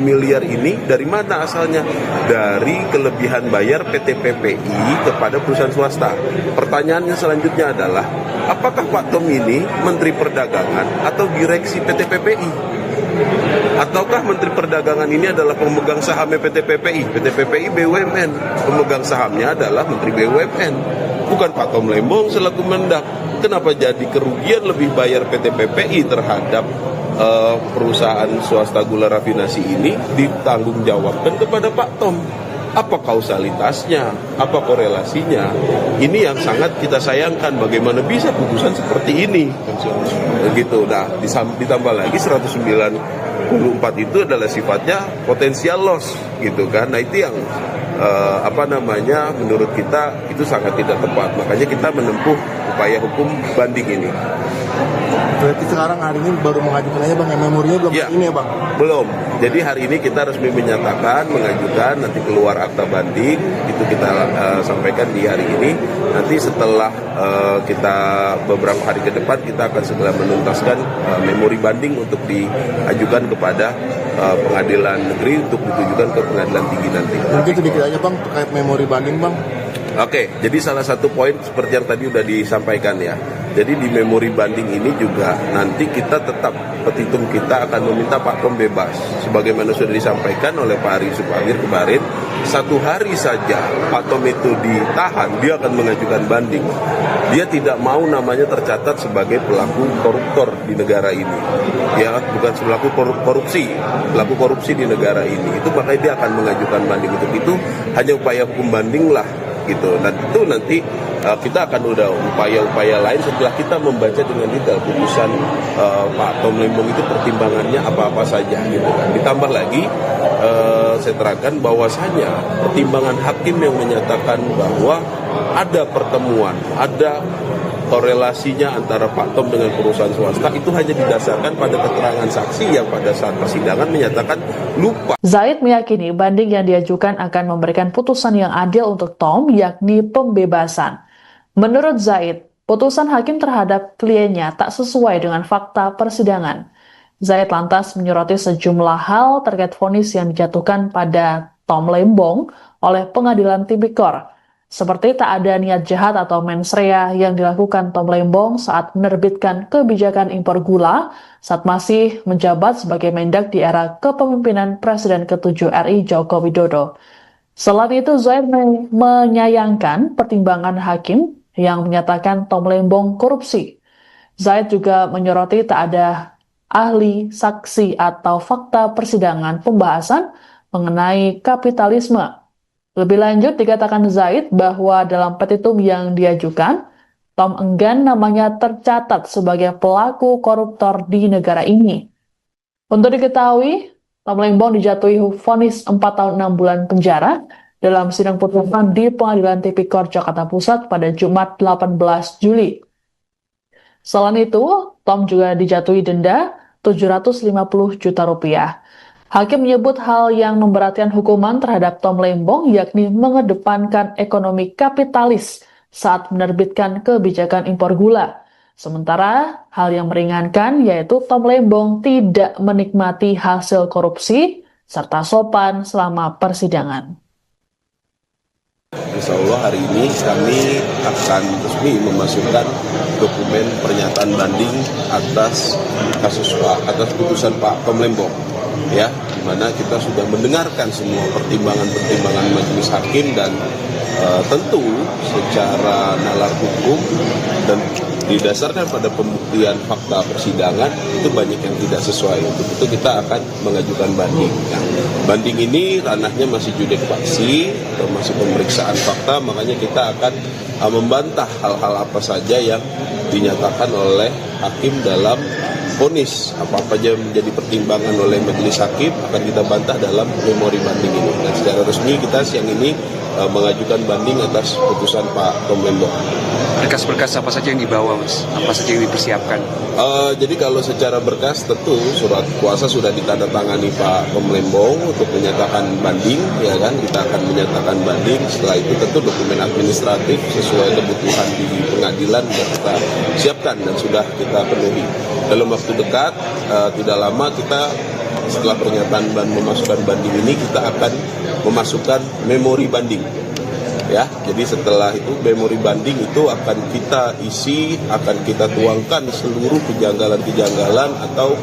miliar ini dari mana asalnya? Dari kelebihan bayar PT PPI kepada perusahaan swasta. Pertanyaannya selanjutnya adalah, apakah Pak Tom ini Menteri Perdagangan atau direksi PT PPI? Ataukah Menteri Perdagangan ini adalah pemegang sahamnya PT PPI? PT PPI BUMN, pemegang sahamnya adalah Menteri BUMN, bukan Pak Tom Lembong selaku Mendak. Kenapa jadi kerugian lebih bayar PT PPI terhadap perusahaan swasta gula rafinasi ini ditanggung jawabkan kepada Pak Tom? Apa kausalitasnya? Apa korelasinya? Ini yang sangat kita sayangkan. Bagaimana bisa putusan seperti ini? Begitu. Nah, ditambah lagi 194 itu adalah sifatnya potensial loss, gitu kan? Nah, itu yang menurut kita itu sangat tidak tepat. Makanya kita menempuh upaya hukum banding ini. Berarti sekarang hari ini baru mengajukan aja Bang, memorinya belum ya, ini ya Bang? Belum. Jadi hari ini kita resmi menyatakan, mengajukan, nanti keluar akta banding, itu kita sampaikan di hari ini. Nanti setelah kita beberapa hari ke depan, kita akan segera menuntaskan memori banding untuk diajukan kepada pengadilan negeri untuk ditujukan ke pengadilan tinggi nanti. Mungkin sedikit aja Bang terkait memori banding Bang. Oke, jadi salah satu poin seperti yang tadi udah disampaikan ya. Jadi di memori banding ini juga nanti kita tetap, petitum kita akan meminta Pak Tom bebas. Sebagaimana sudah disampaikan oleh Pak Ari Supagir kemarin, 1 hari saja Pak Tom itu ditahan, dia akan mengajukan banding. Dia tidak mau namanya tercatat sebagai pelaku koruptor di negara ini. Ya, bukan pelaku korupsi, pelaku korupsi di negara ini. Itu makanya dia akan mengajukan banding. Untuk itu hanya upaya hukum banding lah, gitu. Dan itu nanti kita akan udah upaya-upaya lain setelah kita membaca dengan detail putusan Pak Tom Lembong itu pertimbangannya apa-apa saja, gitu kan. Ditambah lagi saya terangkan bahwasanya pertimbangan hakim yang menyatakan bahwa ada pertemuan, ada korelasinya antara Pak Tom dengan perusahaan swasta itu hanya didasarkan pada keterangan saksi yang pada saat persidangan menyatakan lupa. Zaid meyakini banding yang diajukan akan memberikan putusan yang adil untuk Tom, yakni pembebasan. Menurut Zaid, putusan hakim terhadap kliennya tak sesuai dengan fakta persidangan. Zaid lantas menyoroti sejumlah hal terkait vonis yang dijatuhkan pada Tom Lembong oleh Pengadilan Tipikor, seperti tak ada niat jahat atau mens rea yang dilakukan Tom Lembong saat menerbitkan kebijakan impor gula saat masih menjabat sebagai Mendak di era kepemimpinan Presiden ke-7 RI Joko Widodo. Selain itu, Zaid menyayangkan pertimbangan hakim yang menyatakan Tom Lembong korupsi. Zaid juga menyoroti tak ada ahli, saksi, atau fakta persidangan pembahasan mengenai kapitalisme. Lebih lanjut, dikatakan Zaid bahwa dalam petitum yang diajukan, Tom enggan namanya tercatat sebagai pelaku koruptor di negara ini. Untuk diketahui, Tom Lembong dijatuhi vonis 4 tahun 6 bulan penjara dalam sidang putusan di Pengadilan Tipikor Jakarta Pusat pada Jumat 18 Juli. Selain itu, Tom juga dijatuhi denda 750 juta rupiah. Hakim menyebut hal yang memberatkan hukuman terhadap Tom Lembong yakni mengedepankan ekonomi kapitalis saat menerbitkan kebijakan impor gula. Sementara hal yang meringankan yaitu Tom Lembong tidak menikmati hasil korupsi serta sopan selama persidangan. Insya Allah hari ini kami akan resmi memasukkan dokumen pernyataan banding atas putusan Pak Tom Lembong, ya, di mana kita sudah mendengarkan semua pertimbangan majelis hakim dan tentu secara nalar hukum dan didasarkan pada pembuktian fakta persidangan itu banyak yang tidak sesuai. Untuk itu kita akan mengajukan banding. Nah, banding ini ranahnya masih judek faksi, termasuk pemeriksaan fakta, makanya kita akan membantah hal-hal apa saja yang dinyatakan oleh hakim dalam vonis. Apa-apa yang menjadi pertimbangan oleh majelis hakim akan kita bantah dalam memori banding ini. Dan secara resmi kita siang ini mengajukan banding atas putusan Pak Tom Lembong. Berkas-berkas apa saja yang dibawa, Mas? Apa saja yang dipersiapkan? Jadi kalau secara berkas tentu surat kuasa sudah ditandatangani Pak Tom Lembong untuk menyatakan banding, ya kan? Kita akan menyatakan banding. Setelah itu tentu dokumen administratif sesuai kebutuhan di pengadilan sudah kita siapkan dan sudah kita penuhi. Dalam waktu dekat, tidak lama kita setelah pernyataan dan memasukkan banding ini kita akan memasukkan memori banding. Ya, jadi setelah itu memori banding itu akan kita isi, akan kita tuangkan seluruh kejanggalan-kejanggalan atau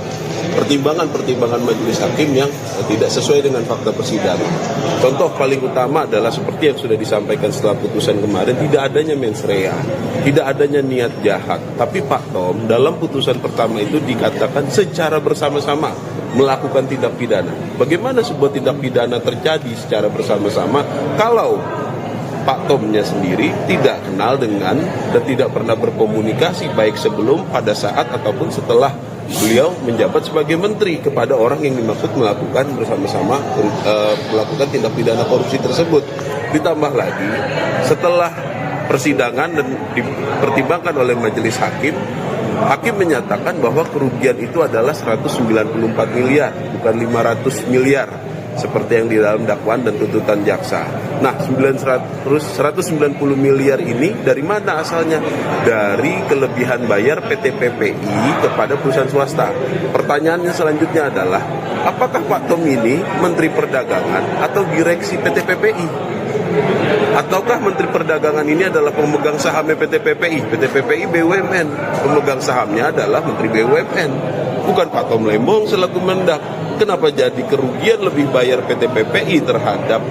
pertimbangan-pertimbangan majelis hakim yang tidak sesuai dengan fakta persidangan. Contoh paling utama adalah seperti yang sudah disampaikan setelah putusan kemarin, tidak adanya mens rea, tidak adanya niat jahat. Tapi Pak Tom dalam putusan pertama itu dikatakan secara bersama-sama melakukan tindak pidana. Bagaimana sebuah tindak pidana terjadi secara bersama-sama kalau Pak Tomnya sendiri tidak kenal dengan dan tidak pernah berkomunikasi baik sebelum, pada saat, ataupun setelah beliau menjabat sebagai menteri kepada orang yang dimaksud melakukan bersama-sama melakukan tindak pidana korupsi tersebut. Ditambah lagi setelah persidangan dan dipertimbangkan oleh majelis hakim, hakim menyatakan bahwa kerugian itu adalah 194 miliar, bukan 500 miliar. Seperti yang di dalam dakwaan dan tuntutan jaksa. Nah, 190 miliar ini dari mana asalnya? Dari kelebihan bayar PT PPI kepada perusahaan swasta. Pertanyaannya selanjutnya adalah, apakah Pak Tom ini Menteri Perdagangan atau direksi PT PPI? Ataukah Menteri Perdagangan ini adalah pemegang sahamnya PT PPI? PT PPI BUMN, pemegang sahamnya adalah Menteri BUMN, bukan Pak Tom Lembong selaku Mendak. Kenapa jadi kerugian lebih bayar PT PPI terhadap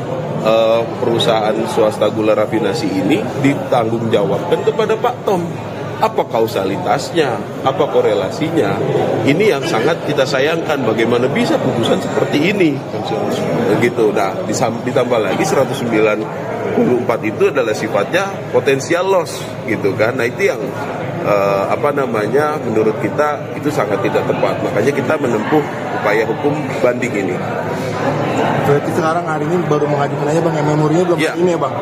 perusahaan swasta gula rafinasi ini ditanggung jawabkan kepada Pak Tom? Apa kausalitasnya? Apa korelasinya? Ini yang sangat kita sayangkan. Bagaimana bisa putusan seperti ini? Begitu. Nah, ditambah lagi 194 itu adalah sifatnya potensial loss, gitu kan? Nah, itu yang menurut kita itu sangat tidak tepat. Makanya kita menempuh upaya hukum banding ini. Berarti sekarang hari ini baru mengajukan aja Bang, memorinya belum ini ya Bang?